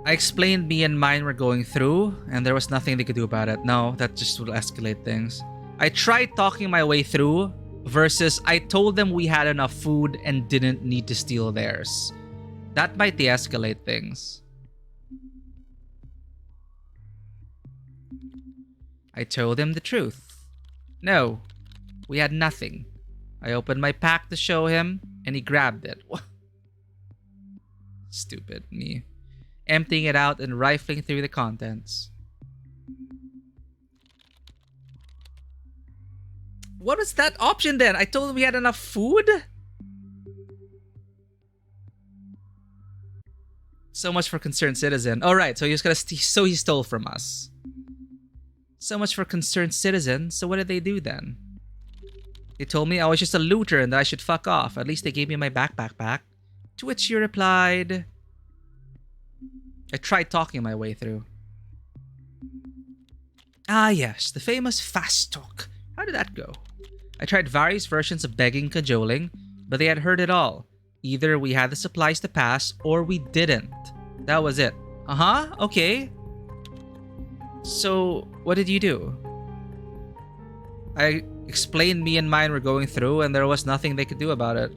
I explained me and mine were going through, and there was nothing they could do about it. No, that just will escalate things. I tried talking my way through, versus I told them we had enough food and didn't need to steal theirs. That might de-escalate things. I told him the truth. No, we had nothing. I opened my pack to show him, and he grabbed it. Stupid me. Emptying it out and rifling through the contents. What was that option then? I told him we had enough food? So much for concerned citizen. Alright, so he was gonna so he stole from us. So much for concerned citizen. So what did they do then? They told me I was just a looter and that I should fuck off. At least they gave me my backpack back. To which you replied... I tried talking my way through. Ah yes, the famous fast talk. How did that go? I tried various versions of begging and cajoling, but they had heard it all. Either we had the supplies to pass, or we didn't. That was it. Okay. So, what did you do? I explained me and mine were going through, and there was nothing they could do about it.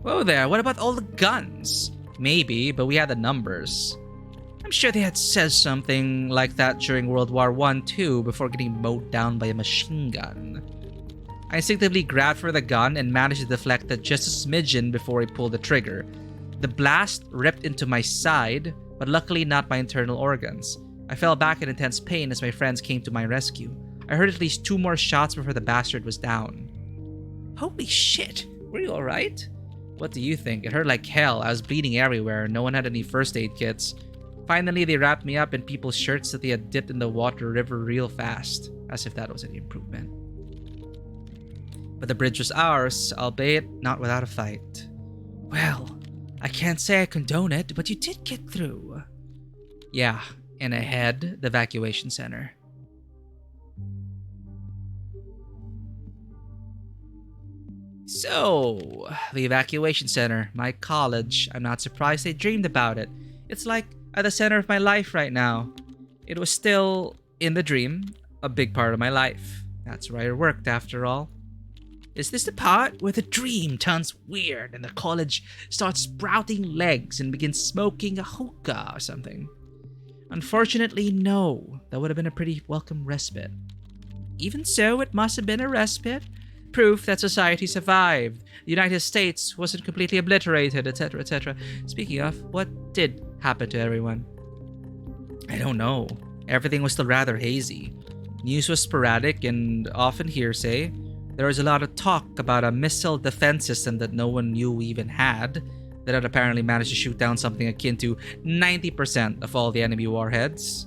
Whoa there, what about all the guns? Maybe, but we had the numbers. I'm sure they had said something like that during World War I too, before getting mowed down by a machine gun. I instinctively grabbed for the gun and managed to deflect it just a smidgen before I pulled the trigger. The blast ripped into my side, but luckily not my internal organs. I fell back in intense pain as my friends came to my rescue. I heard at least 2 more shots before the bastard was down. Holy shit, were you alright? What do you think? It hurt like hell. I was bleeding everywhere. No one had any first aid kits. Finally, they wrapped me up in people's shirts that they had dipped in the water river real fast, as if that was any improvement. But the bridge was ours, albeit not without a fight. Well, I can't say I condone it, but you did get through. Yeah, and ahead, the evacuation center. So, the evacuation center, my college. I'm not surprised they dreamed about it. It's like at the center of my life right now. It was still, in the dream, a big part of my life. That's where I worked, after all. Is this the part where the dream turns weird and the college starts sprouting legs and begins smoking a hookah or something? Unfortunately, no. That would have been a pretty welcome respite. Even so, it must have been a respite. Proof that society survived. The United States wasn't completely obliterated, etc., etc. Speaking of, what did happen to everyone? I don't know. Everything was still rather hazy. News was sporadic and often hearsay. There was a lot of talk about a missile defense system that no one knew we even had, that had apparently managed to shoot down something akin to 90% of all the enemy warheads.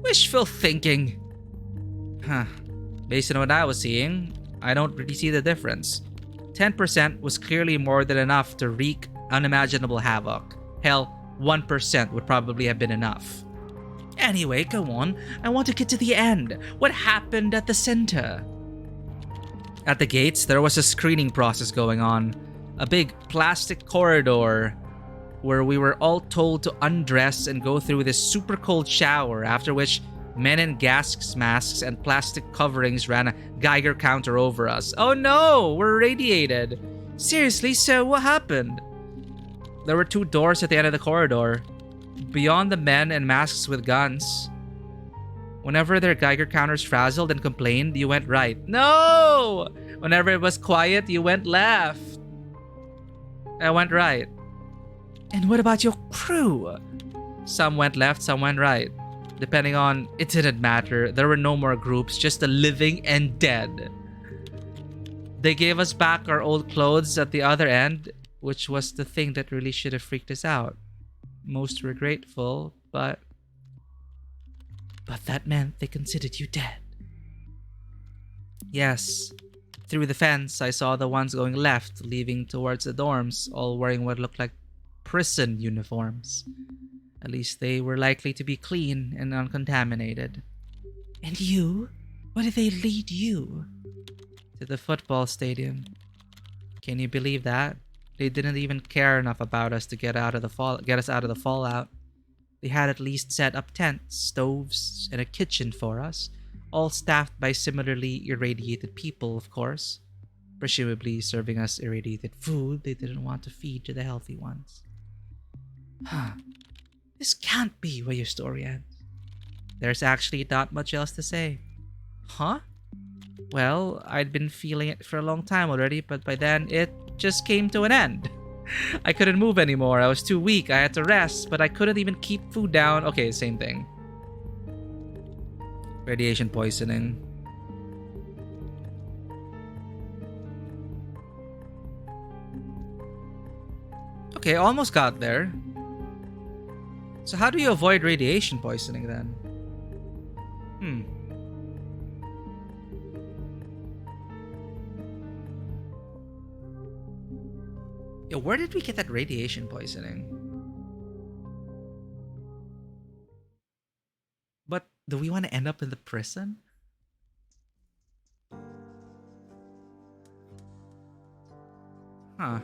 Wishful thinking. Based on what I was seeing, I don't really see the difference. 10% was clearly more than enough to wreak unimaginable havoc. Hell, 1% would probably have been enough. Anyway, go on. I want to get to the end. What happened at the center? At the gates, there was a screening process going on. A big plastic corridor where we were all told to undress and go through this super cold shower, after which men in gas masks and plastic coverings ran a Geiger counter over us. Oh no, we're irradiated. Seriously, so what happened? There were 2 doors at the end of the corridor. Beyond the men in masks with guns. Whenever their Geiger counters frazzled and complained, you went right. No! Whenever it was quiet, you went left. I went right. And what about your crew? Some went left, some went right. Depending on... It didn't matter. There were no more groups, just the living and dead. They gave us back our old clothes at the other end, which was the thing that really should have freaked us out. Most were grateful, but that meant they considered you dead. Yes. Through the fence, I saw the ones going left, leaving towards the dorms, all wearing what looked like prison uniforms. At least they were likely to be clean and uncontaminated. And you? Where did they lead you? To the football stadium. Can you believe that? They didn't even care enough about us to get us out of the fallout. They had at least set up tents, stoves, and a kitchen for us, all staffed by similarly irradiated people, of course. Presumably serving us irradiated food they didn't want to feed to the healthy ones. This can't be where your story ends. There's actually not much else to say. Huh? Well, I'd been feeling it for a long time already, but by then it just came to an end. I couldn't move anymore. I was too weak. I had to rest, but I couldn't even keep food down. Okay, same thing. Radiation poisoning. Okay, almost got there. So how do you avoid radiation poisoning then? Yo, where did we get that radiation poisoning? But do we want to end up in the prison? Huh.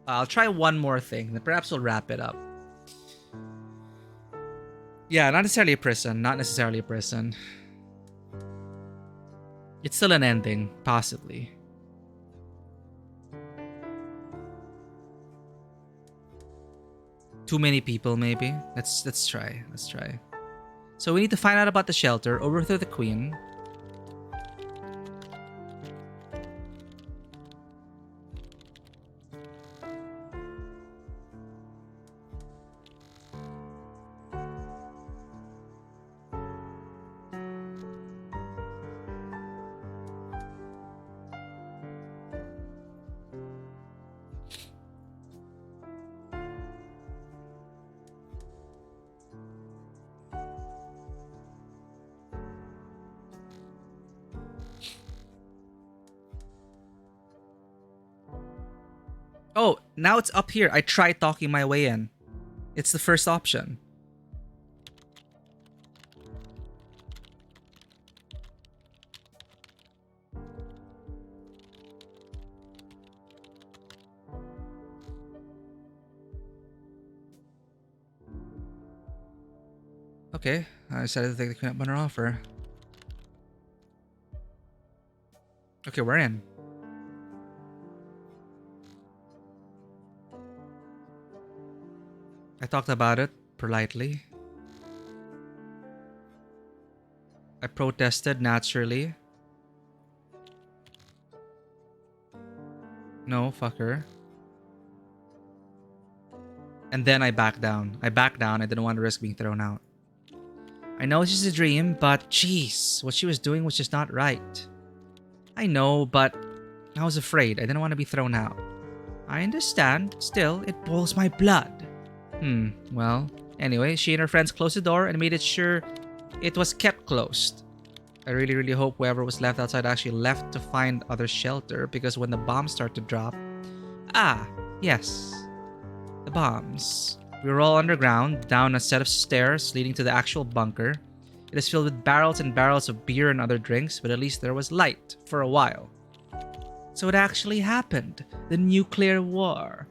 I'll try one more thing, then perhaps we'll wrap it up. Yeah, not necessarily a prison. Not necessarily a prison. It's still an ending, possibly. Too many people, maybe. Let's try. Let's try. So we need to find out about the shelter, overthrow the queen. Oh, now it's up here. I tried talking my way in. It's the first option. Okay, I decided to take the peanut butter offer. Okay, we're in. I talked about it politely. I protested naturally. No, fucker. And then I backed down. I backed down. I didn't want to risk being thrown out. I know it's just a dream, but jeez, what she was doing was just not right. I know, but I was afraid. I didn't want to be thrown out. I understand. Still, it boils my blood. Well, anyway, she and her friends closed the door and made it sure it was kept closed. I really hope whoever was left outside actually left to find other shelter, because when the bombs start to drop... Ah, yes. The bombs. We were all underground, down a set of stairs leading to the actual bunker. It is filled with barrels and barrels of beer and other drinks, but at least there was light for a while. So it actually happened. The nuclear war.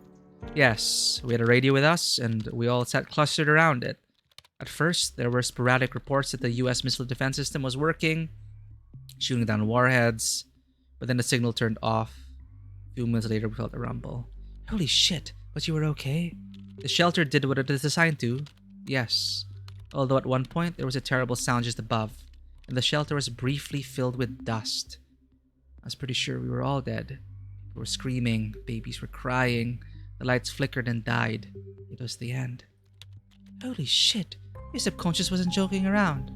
Yes, we had a radio with us, and we all sat clustered around it. At first, there were sporadic reports that the US missile defense system was working, shooting down warheads, but then the signal turned off. A few minutes later, we felt a rumble. Holy shit, but you were okay? The shelter did what it is designed to. Yes. Although at one point, there was a terrible sound just above, and the shelter was briefly filled with dust. I was pretty sure we were all dead. People were screaming, babies were crying, the lights flickered and died. It was the end. Holy shit, your subconscious wasn't joking around.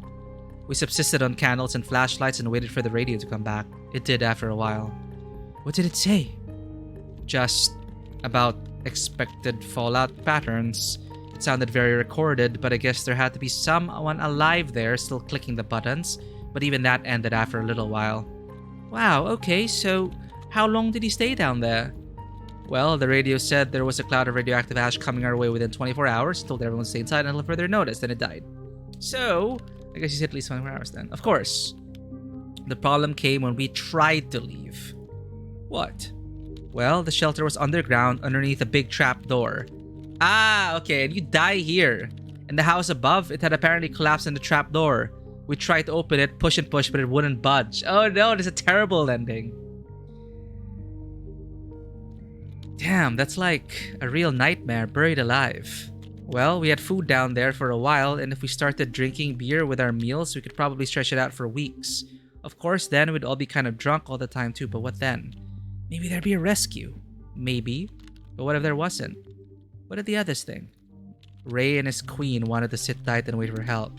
We subsisted on candles and flashlights and waited for the radio to come back. It did after a while. What did it say? Just about expected fallout patterns. It sounded very recorded, but I guess there had to be someone alive there still clicking the buttons, but even that ended after a little while. Wow, okay, so how long did he stay down there? Well, the radio said there was a cloud of radioactive ash coming our way within 24 hours, told everyone to stay inside until further notice, then it died. So, I guess he said at least 24 hours then. Of course. The problem came when we tried to leave. What? Well, the shelter was underground underneath a big trap door. Ah, okay, and you die here. In the house above, it had apparently collapsed in the trap door. We tried to open it, push and push, but it wouldn't budge. Oh no, it's a terrible ending. Damn, that's like a real nightmare buried alive. Well, we had food down there for a while, and if we started drinking beer with our meals, we could probably stretch it out for weeks. Of course, then we'd all be kind of drunk all the time too, but what then? Maybe there'd be a rescue. Maybe. But what if there wasn't? What did the others think? Ray and his queen wanted to sit tight and wait for help.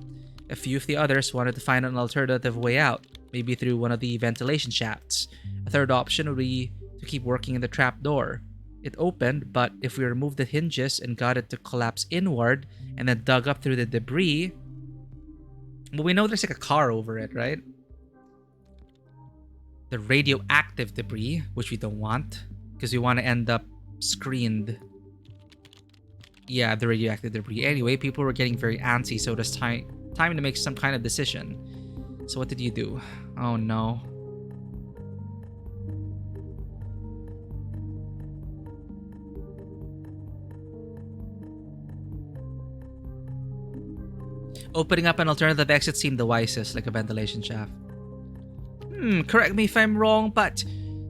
A few of the others wanted to find an alternative way out, maybe through one of the ventilation shafts. A third option would be to keep working in the trap door. It opened, but if we removed the hinges and got it to collapse inward and then dug up through the debris... Well, we know there's like a car over it, right? The radioactive debris, which we don't want, because we want to end up screened. Yeah, the radioactive debris. Anyway, people were getting very antsy, so it was time to make some kind of decision. So what did you do? Oh no. Opening up an alternative exit seemed the wisest, like a ventilation shaft. Correct me if I'm wrong, but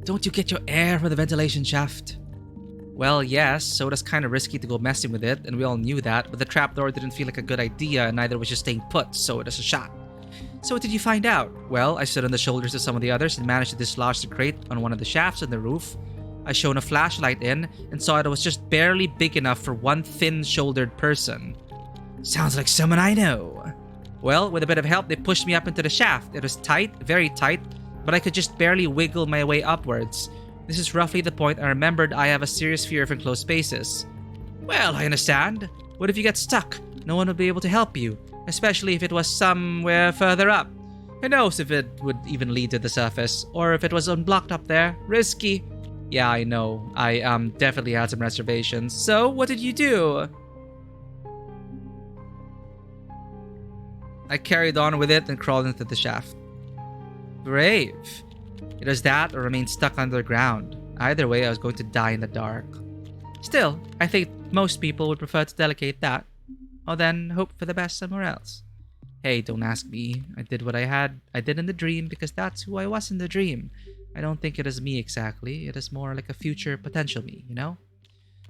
don't you get your air from the ventilation shaft? Well, yes, so it was kind of risky to go messing with it, and we all knew that, but the trapdoor didn't feel like a good idea, and neither was just staying put, so it was a shot. So what did you find out? Well, I stood on the shoulders of some of the others and managed to dislodge the crate on one of the shafts on the roof. I shone a flashlight in and saw it was just barely big enough for one thin-shouldered person. Sounds like someone I know. Well, with a bit of help, they pushed me up into the shaft. It was tight, very tight, but I could just barely wiggle my way upwards. This is roughly the point I remembered I have a serious fear of enclosed spaces. Well, I understand. What if you get stuck? No one would be able to help you, especially if it was somewhere further up. Who knows if it would even lead to the surface, or if it was unblocked up there. Risky. Yeah, I know. I definitely had some reservations. So, what did you do? I carried on with it and crawled into the shaft. Brave. It was that or remain stuck underground. Either way, I was going to die in the dark. Still, I think most people would prefer to delegate that, or then hope for the best somewhere else. Hey, don't ask me. I did what I did in the dream because that's who I was in the dream. I don't think it is me exactly. It is more like a future potential me, you know?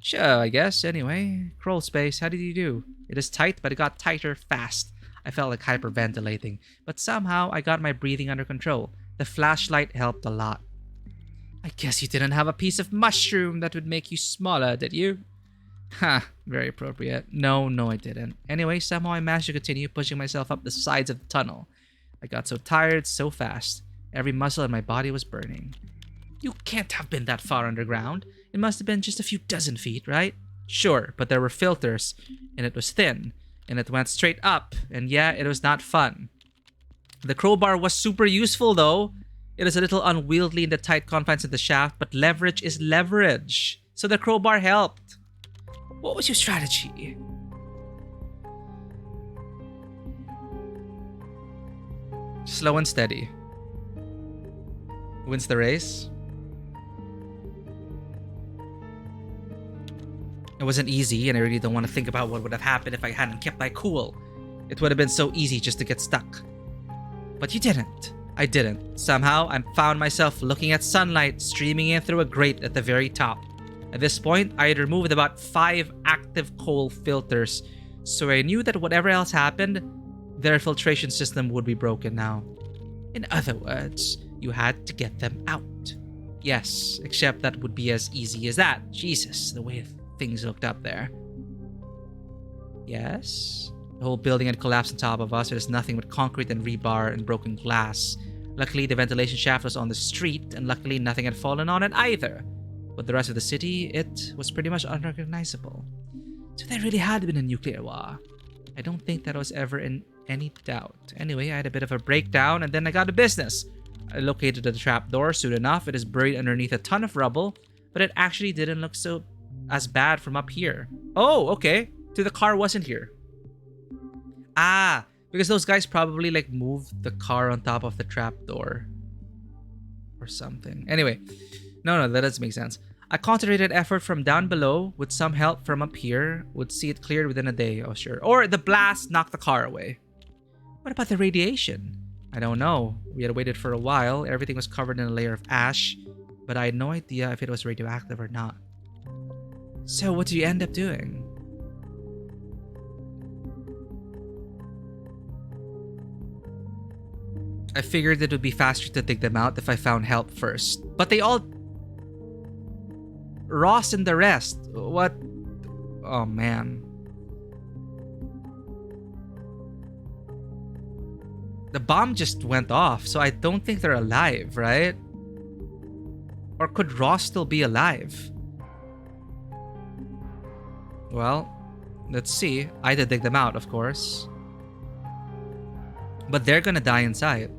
Sure, I guess. Anyway, crawl space, how did you do? It is tight, but it got tighter fast. I felt like hyperventilating, but somehow I got my breathing under control. The flashlight helped a lot. I guess you didn't have a piece of mushroom that would make you smaller, did you? Ha, very appropriate. No, I didn't. Anyway, somehow I managed to continue pushing myself up the sides of the tunnel. I got so tired so fast. Every muscle in my body was burning. You can't have been that far underground. It must have been just a few dozen feet, right? Sure, but there were filters, and it was thin, and it went straight up, and yeah, it was not fun. The crowbar was super useful though. It is a little unwieldy in the tight confines of the shaft, but leverage is leverage. So the crowbar helped. What was your strategy? Slow and steady. Wins the race. It wasn't easy, and I really don't want to think about what would have happened if I hadn't kept my cool. It would have been so easy just to get stuck. But you didn't. I didn't. Somehow, I found myself looking at sunlight streaming in through a grate at the very top. At this point, I had removed about 5 active coal filters, so I knew that whatever else happened, their filtration system would be broken now. In other words, you had to get them out. Yes, except that would be as easy as that. Jesus, the way things looked up there. Yes? The whole building had collapsed on top of us. There's nothing but concrete and rebar and broken glass. Luckily, the ventilation shaft was on the street, and luckily nothing had fallen on it either. But the rest of the city, it was pretty much unrecognizable. So there really had been a nuclear war. I don't think that was ever in any doubt. Anyway, I had a bit of a breakdown, and then I got to business. I located the trapdoor. Soon enough, it is buried underneath a ton of rubble, but it actually didn't look so as bad from up here. Oh, okay. So the car wasn't here. Ah, because those guys probably like moved the car on top of the trapdoor or something. Anyway, no, that doesn't make sense. I concentrated effort from down below with some help from up here. Would see it cleared within a day, oh sure. Or the blast knocked the car away. What about the radiation? I don't know. We had waited for a while. Everything was covered in a layer of ash, but I had no idea if it was radioactive or not. So what do you end up doing? I figured it would be faster to dig them out if I found help first. But they all... Ross and the rest. What? Oh, man. The bomb just went off, so I don't think they're alive, right? Or could Ross still be alive? Well, let's see. I had to dig them out, of course. But they're gonna die inside.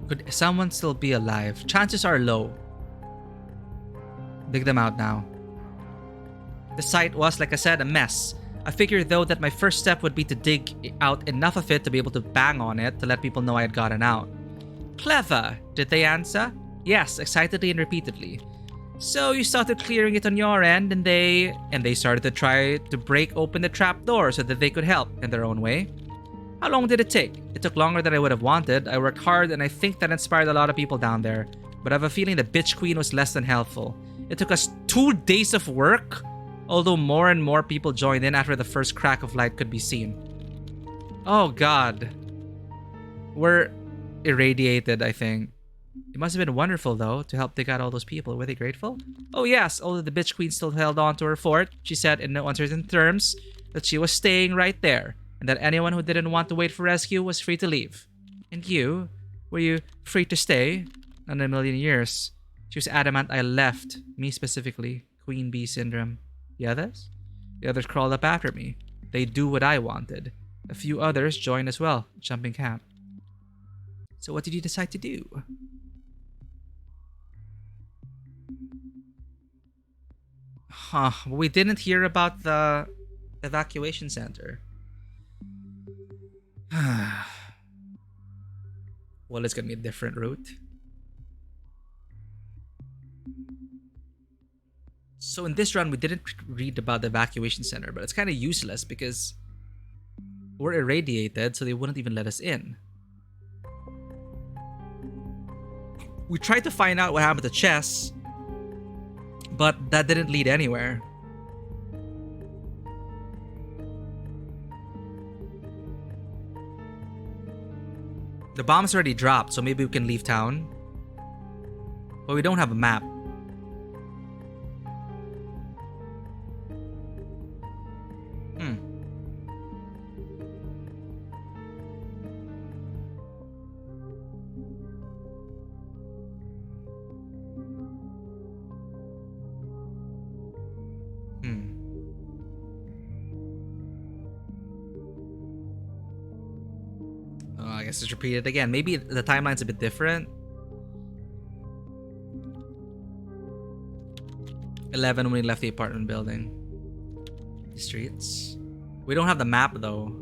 Could someone still be alive? Chances are low. Dig them out now. The site was, like I said, a mess. I figured though that my first step would be to dig out enough of it to be able to bang on it to let people know I had gotten out. Clever, did they answer? Yes, excitedly and repeatedly. So you started clearing it on your end, and they started to try to break open the trapdoor so that they could help in their own way. How long did it take? It took longer than I would have wanted. I worked hard, and I think that inspired a lot of people down there. But I have a feeling the bitch queen was less than helpful. It took us 2 days of work, although more and more people joined in after the first crack of light could be seen. Oh god. We're irradiated, I think. It must have been wonderful, though, to help dig out all those people. Were they grateful? Oh, yes, although the bitch queen still held on to her fort. She said in no uncertain terms that she was staying right there, and that anyone who didn't want to wait for rescue was free to leave. And you? Were you free to stay? Not in a million years. She was adamant I left. Me specifically. Queen Bee syndrome. The others? The others crawled up after me. They do what I wanted. A few others joined as well, jumping camp. So what did you decide to do? Huh, we didn't hear about the evacuation center. Well, it's gonna be a different route. So in this run, we didn't read about the evacuation center, but it's kind of useless because we're irradiated, so they wouldn't even let us in. We tried to find out what happened to Chess, but that didn't lead anywhere. The bomb's already dropped, so maybe we can leave town. But we don't have a map. I guess just repeat it again. Maybe the timeline's a bit different. 11 when we left the apartment building. The streets. We don't have the map though.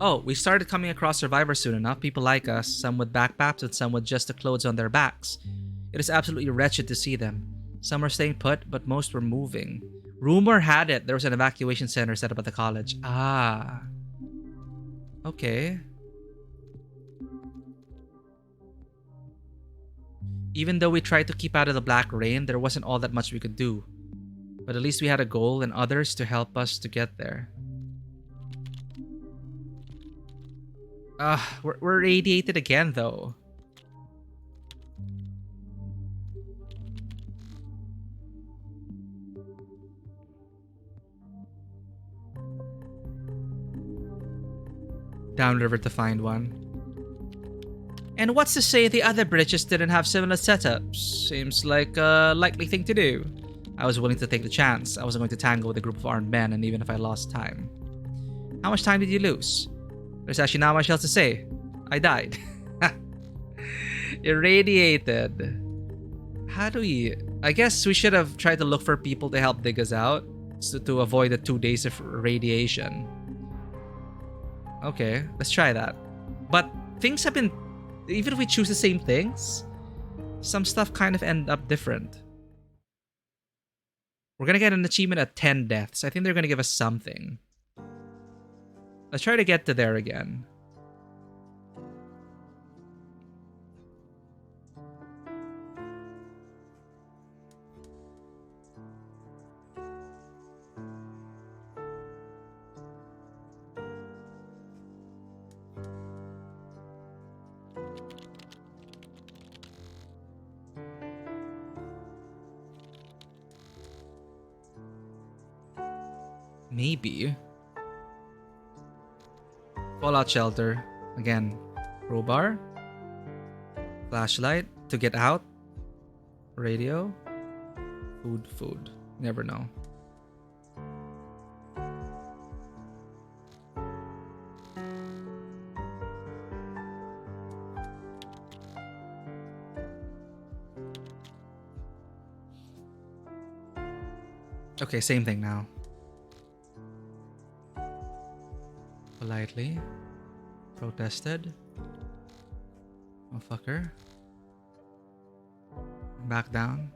Oh, we started coming across survivors soon enough. People like us, some with backpacks and some with just the clothes on their backs. It is absolutely wretched to see them. Some are staying put, but most were moving. Rumor had it there was an evacuation center set up at the college. Ah. Okay. Even though we tried to keep out of the black rain, there wasn't all that much we could do. But at least we had a goal and others to help us to get there. We're radiated again though. Downriver to find one. And what's to say the other bridges didn't have similar setups? Seems like a likely thing to do. I was willing to take the chance. I wasn't going to tangle with a group of armed men, and even if I lost time. How much time did you lose? There's actually not much else to say. I died. Irradiated. How do we... I guess we should have tried to look for people to help dig us out to avoid the 2 days of radiation. Okay, let's try that. But things have been... Even if we choose the same things, some stuff kind of end up different. We're gonna get an achievement at 10 deaths. I think they're gonna give us something. Let's try to get to there again. Maybe. Fallout shelter. Again. Crowbar. Flashlight to get out. Radio. Food. Never know. Okay, same thing now. Politely protested. Motherfucker. Back down.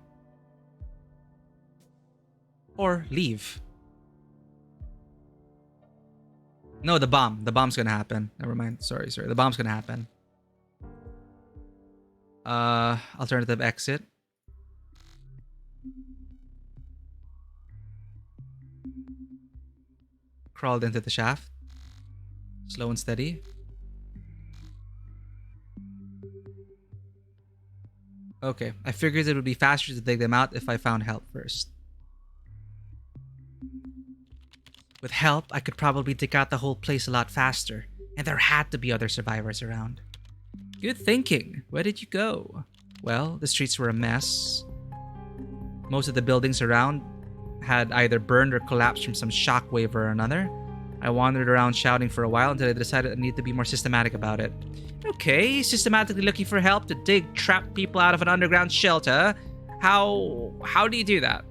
Or leave. No, the bomb. The bomb's gonna happen. Never mind. Sorry. The bomb's gonna happen. Alternative exit. Crawled into the shaft. Slow and steady. Okay, I figured it would be faster to dig them out if I found help first. With help, I could probably dig out the whole place a lot faster, and there had to be other survivors around. Good thinking. Where did you go? Well, the streets were a mess. Most of the buildings around had either burned or collapsed from some shockwave or another. I wandered around shouting for a while until I decided I needed to be more systematic about it. Okay, systematically looking for help to dig trapped people out of an underground shelter. How do you do that?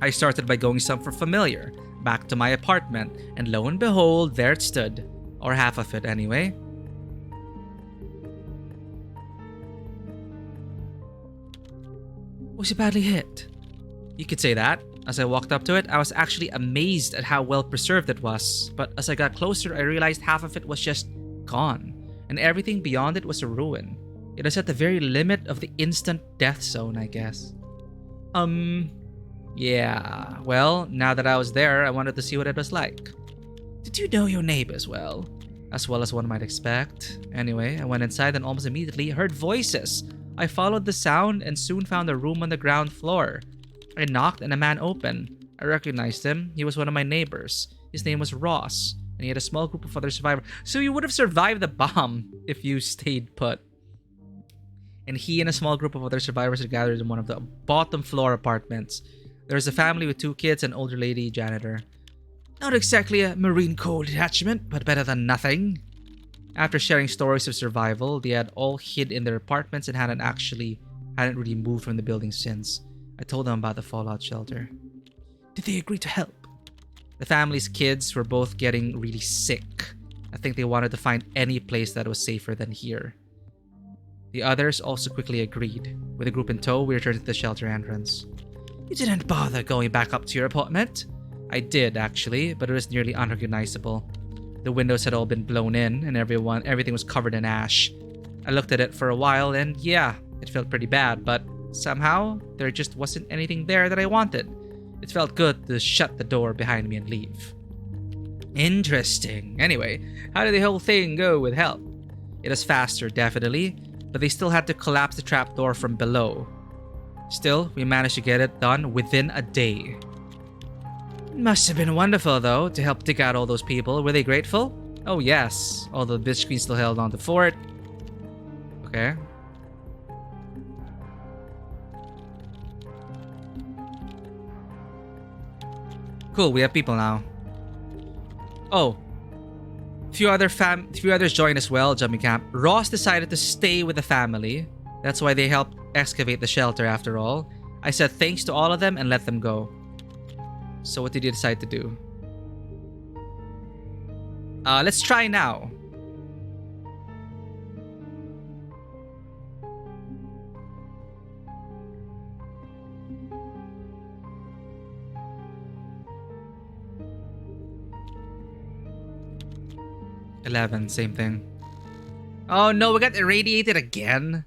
I started by going somewhere familiar, back to my apartment, and lo and behold, there it stood. Or half of it anyway. Was it badly hit? You could say that. As I walked up to it, I was actually amazed at how well preserved it was. But as I got closer, I realized half of it was just gone, and everything beyond it was a ruin. It is at the very limit of the instant death zone, I guess. Yeah. Well, now that I was there, I wanted to see what it was like. Did you know your neighbors well? As well as one might expect. Anyway, I went inside and almost immediately heard voices. I followed the sound and soon found a room on the ground floor. I knocked and a man opened. I recognized him. He was one of my neighbors. His name was Ross, and he had a small group of other survivors. So you would have survived the bomb if you stayed put. And he and a small group of other survivors had gathered in one of the bottom floor apartments. There was a family with 2 kids and an older lady janitor. Not exactly a Marine Corps detachment, but better than nothing. After sharing stories of survival, they had all hid in their apartments and hadn't really moved from the building since. I told them about the fallout shelter. Did they agree to help? The family's kids were both getting really sick. I think they wanted to find any place that was safer than here. The others also quickly agreed. With the group in tow, we returned to the shelter entrance. You didn't bother going back up to your apartment? I did, actually, but it was nearly unrecognizable. The windows had all been blown in, and everything was covered in ash. I looked at it for a while, and yeah, it felt pretty bad, but somehow, there just wasn't anything there that I wanted. It felt good to shut the door behind me and leave. Interesting. Anyway, how did the whole thing go with help? It was faster, definitely, but they still had to collapse the trapdoor from below. Still, we managed to get it done within a day. It must have been wonderful, though, to help dig out all those people. Were they grateful? Oh, yes. Although the bitch queen still held on to the fort. Okay. Cool, we have people now. Oh. Few others joined as well, jumping camp. Ross decided to stay with the family. That's why they helped excavate the shelter after all. I said thanks to all of them and let them go. So what did you decide to do? Let's try now. $11, same thing. Oh no, we got irradiated again.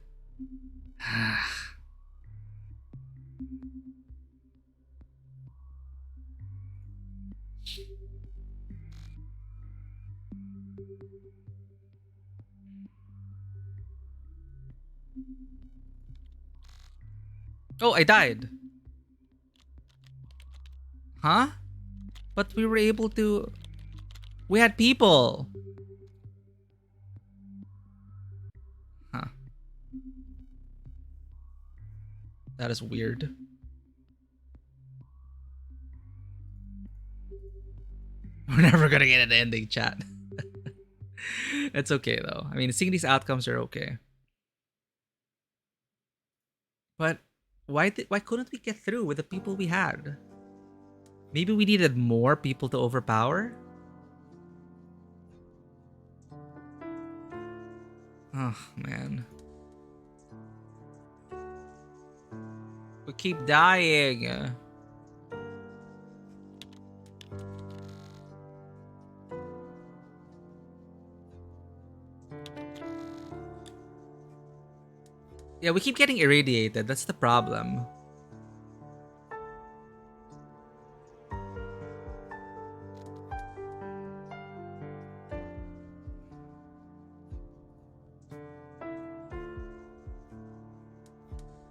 Oh, I died. Huh? But we were able to... We had people. Huh. That is weird. We're never gonna get an ending, chat. It's okay though. I mean, seeing these outcomes are okay. But why couldn't we get through with the people we had? Maybe we needed more people to overpower? Oh, man. We keep dying. Yeah, we keep getting irradiated. That's the problem.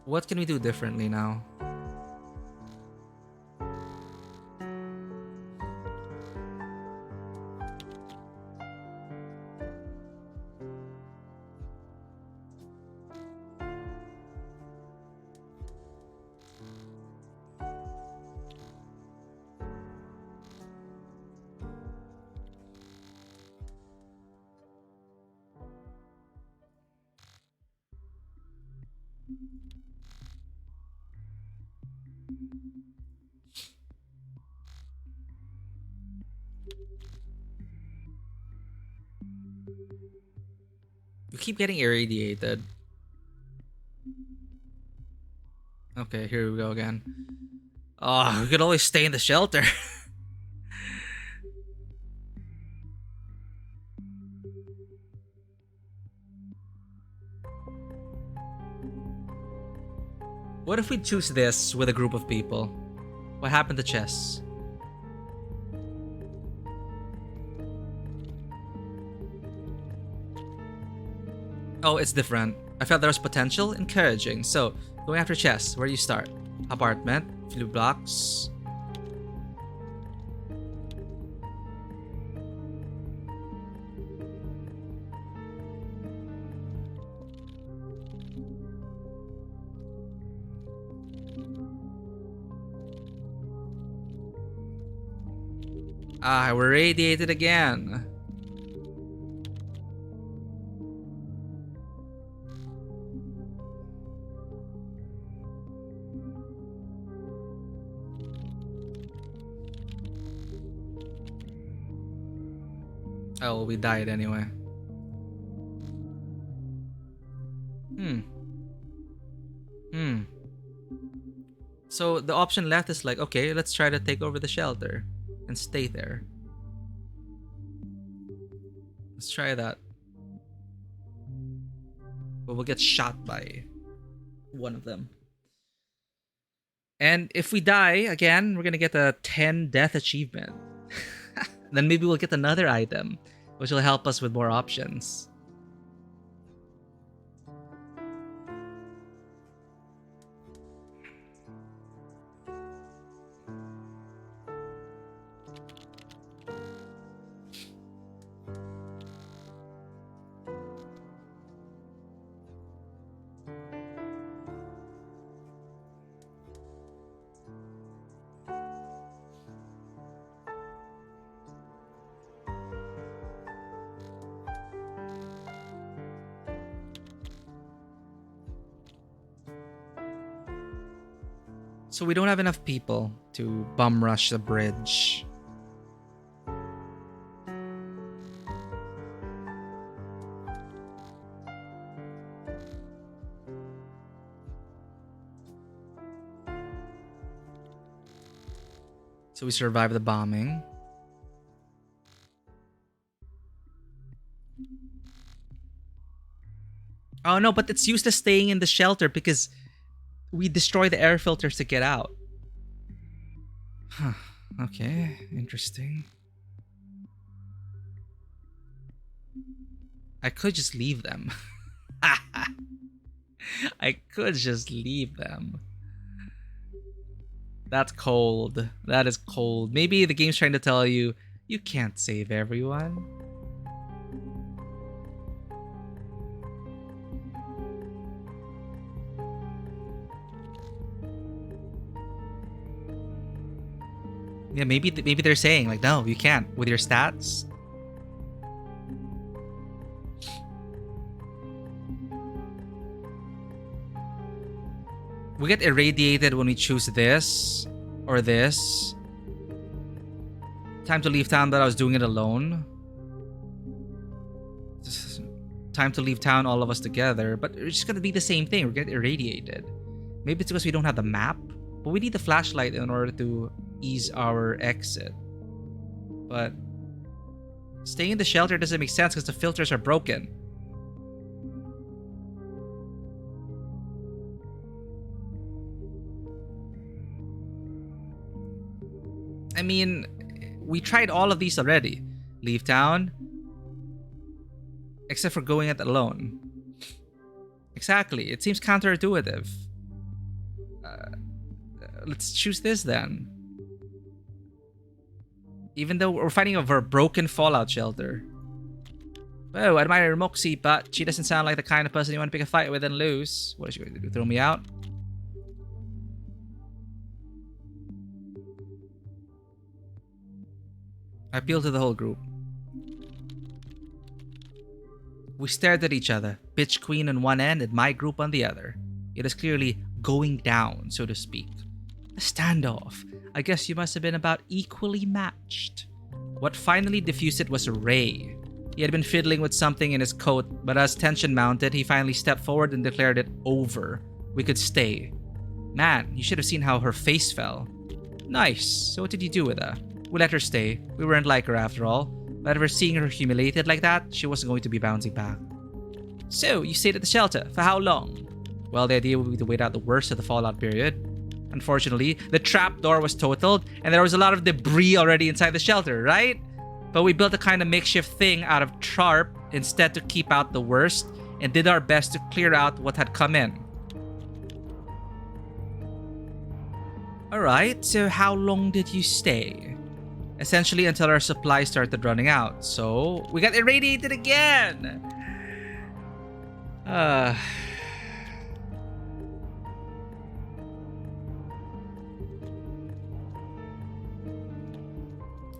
What can we do differently now? We keep getting irradiated. Okay, here we go again. Oh, we could always stay in the shelter. What if we choose this with a group of people? What happened to chess? Oh, it's different. I felt there was potential, encouraging. So, going after chess, where do you start? Apartment, few blocks. Ah, we're radiated again. Oh, we died anyway. So the option left is like, okay, let's try to take over the shelter and stay there. Let's try that. But we'll get shot by one of them. And if we die again, we're gonna get a 10 death achievement. Then maybe we'll get another item, which will help us with more options. So we don't have enough people to bum rush the bridge. So we survived the bombing. Oh no, but it's useless staying in the shelter because we destroy the air filters to get out. Huh. Okay, interesting. I could just leave them. I could just leave them. That's cold. That is cold. Maybe the game's trying to tell you, you can't save everyone. Yeah, maybe they're saying like, no, you can't with your stats. We get irradiated when we choose this or this. Time to leave town, that I was doing it alone. Time to leave town, all of us together. But it's just gonna be the same thing. We're getting irradiated. Maybe it's because we don't have the map. But we need the flashlight in order to ease our exit. But staying in the shelter doesn't make sense because the filters are broken. I mean, we tried all of these already. Leave town. Except for going it alone. Exactly. It seems counterintuitive. Let's choose this then. Even though we're fighting over a broken fallout shelter. Oh, I admire Moxie, but she doesn't sound like the kind of person you want to pick a fight with and lose. What is she going to do? Throw me out? I appeal to the whole group. We stared at each other, Bitch Queen on one end and my group on the other. It is clearly going down, so to speak. A standoff. I guess you must have been about equally matched. What finally diffused it was Ray. He had been fiddling with something in his coat, but as tension mounted, he finally stepped forward and declared it over. We could stay. Man, you should have seen how her face fell. Nice. So what did you do with her? We let her stay. We weren't like her after all. But ever seeing her humiliated like that, she wasn't going to be bouncing back. So, you stayed at the shelter. For how long? Well, the idea would be to wait out the worst of the fallout period. Unfortunately, the trap door was totaled, and there was a lot of debris already inside the shelter, right? But we built a kind of makeshift thing out of tarp instead to keep out the worst, and did our best to clear out what had come in. Alright, so how long did you stay? Essentially until our supplies started running out, so we got irradiated again!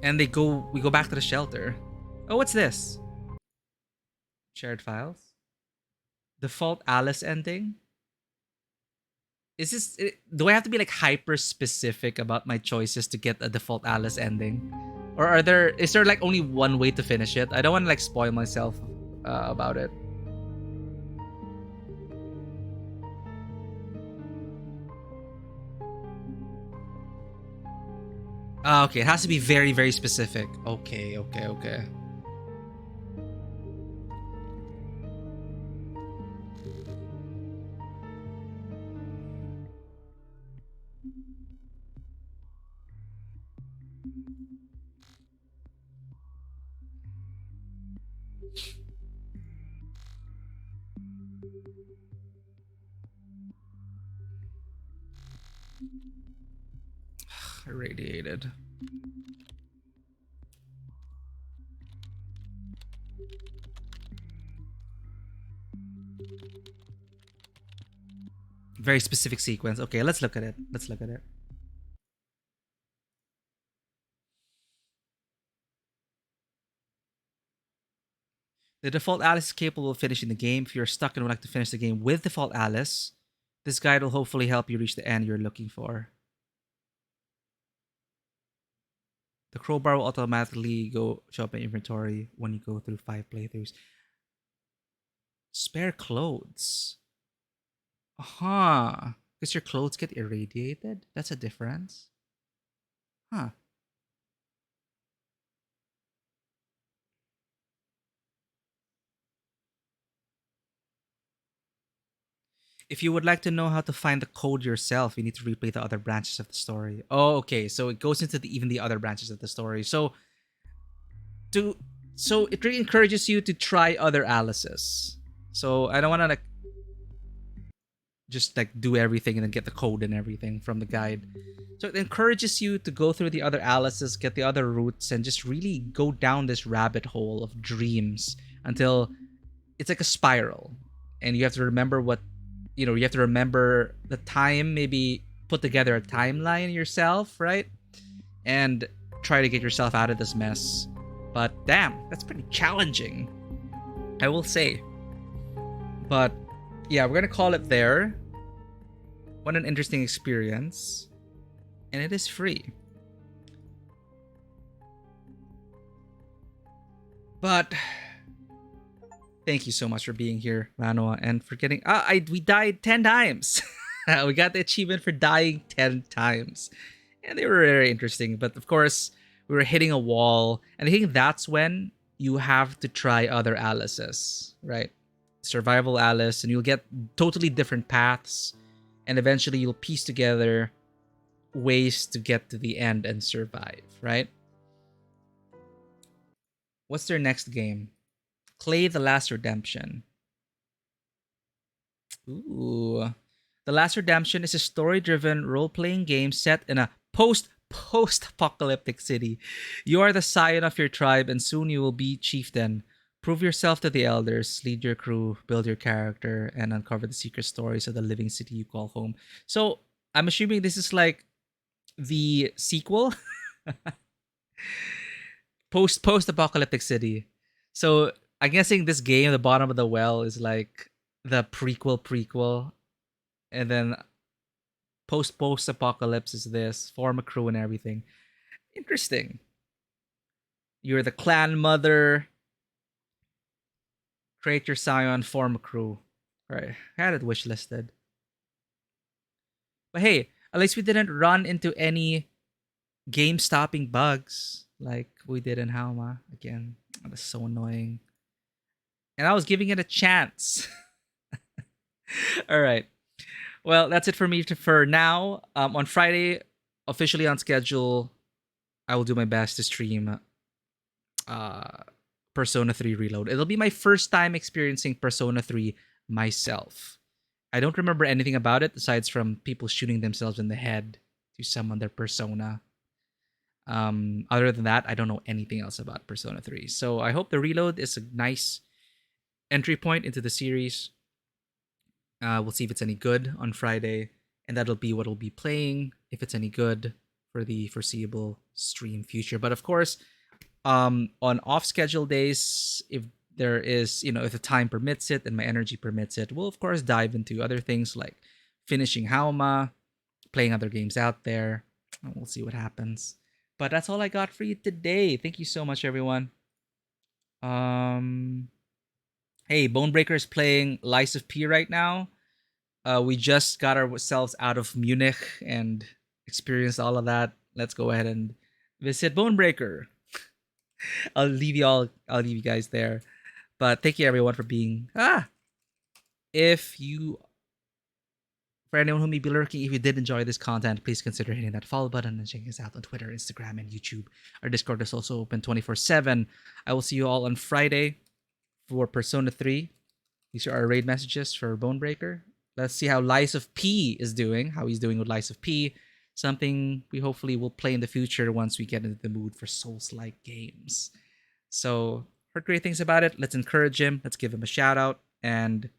And we go back to the shelter. Oh, what's this? Shared files? Default Alice ending? Is this? Do I have to be like hyper specific about my choices to get a default Alice ending, or is there like only one way to finish it? I don't want to like spoil myself about it. Okay, it has to be very, very specific. Okay. Irradiated. Very specific sequence. Okay, let's look at it. The default Alice is capable of finishing the game. If you're stuck and would like to finish the game with default Alice, this guide will hopefully help you reach the end you're looking for. The crowbar will automatically show up in inventory when you go through 5 playthroughs. Spare clothes. Because your clothes get irradiated? That's a difference? Huh. If you would like to know how to find the code yourself, you need to replay the other branches of the story. Oh, okay. So it goes into even the other branches of the story. So it really encourages you to try other Alices. So I don't want to like just like do everything and then get the code and everything from the guide. So it encourages you to go through the other Alices, get the other routes, and just really go down this rabbit hole of dreams until it's like a spiral. And you have to remember you have to remember the time, maybe put together a timeline yourself, right? And try to get yourself out of this mess. But damn, that's pretty challenging, I will say. But yeah, we're gonna call it there. What an interesting experience. And it is free. But thank you so much for being here, Manoa, and for getting... we died 10 times. We got the achievement for dying 10 times. And they were very interesting. But of course, we were hitting a wall. And I think that's when you have to try other Alices, right? Survival Alice, and you'll get totally different paths. And eventually you'll piece together ways to get to the end and survive, right? What's their next game? Clay the Last Redemption. Ooh. The Last Redemption is a story-driven role-playing game set in a post-apocalyptic city. You are the scion of your tribe and soon you will be chieftain. Prove yourself to the elders, lead your crew, build your character, and uncover the secret stories of the living city you call home. So, I'm assuming this is like the sequel? Post-apocalyptic city. So, I'm guessing this game, The Bottom of the Well, is like the prequel. And then post-apocalypse is this. Form a crew and everything. Interesting. You're the clan mother. Create your scion, form a crew. Right. I had it wishlisted. But hey, at least we didn't run into any game-stopping bugs like we did in Hauma. Again, that was so annoying. And I was giving it a chance. All right. Well, that's it for me for now. On Friday, officially on schedule, I will do my best to stream Persona 3 Reload. It'll be my first time experiencing Persona 3 myself. I don't remember anything about it aside from people shooting themselves in the head to summon their persona. Other than that, I don't know anything else about Persona 3. So I hope the Reload is a nice entry point into the series. We'll see if it's any good on Friday, and that'll be what we'll be playing if it's any good for the foreseeable stream future. But of course, on off-schedule days, if there is, if the time permits it and my energy permits it, we'll of course dive into other things like finishing Hauma, playing other games out there. We'll see what happens. But that's all I got for you today. Thank you so much, everyone. Hey, Bonebreaker is playing Lies of P right now. We just got ourselves out of Munich and experienced all of that. Let's go ahead and visit Bonebreaker. I'll leave you guys there. But thank you everyone for being for anyone who may be lurking, if you did enjoy this content, please consider hitting that follow button and checking us out on Twitter, Instagram, and YouTube. Our Discord is also open 24/7. I will see you all on Friday for Persona 3. These are our raid messages for Bonebreaker. Let's see how Lies of P is doing, how he's doing with Lies of P. Something we hopefully will play in the future once we get into the mood for Souls-like games. So, heard great things about it. Let's encourage him. Let's give him a shout out and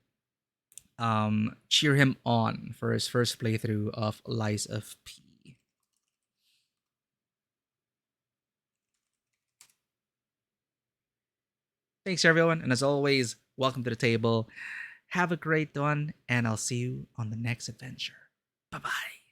cheer him on for his first playthrough of Lies of P. Thanks everyone, and as always, welcome to the table. Have a great one, and I'll see you on the next adventure. Bye-bye.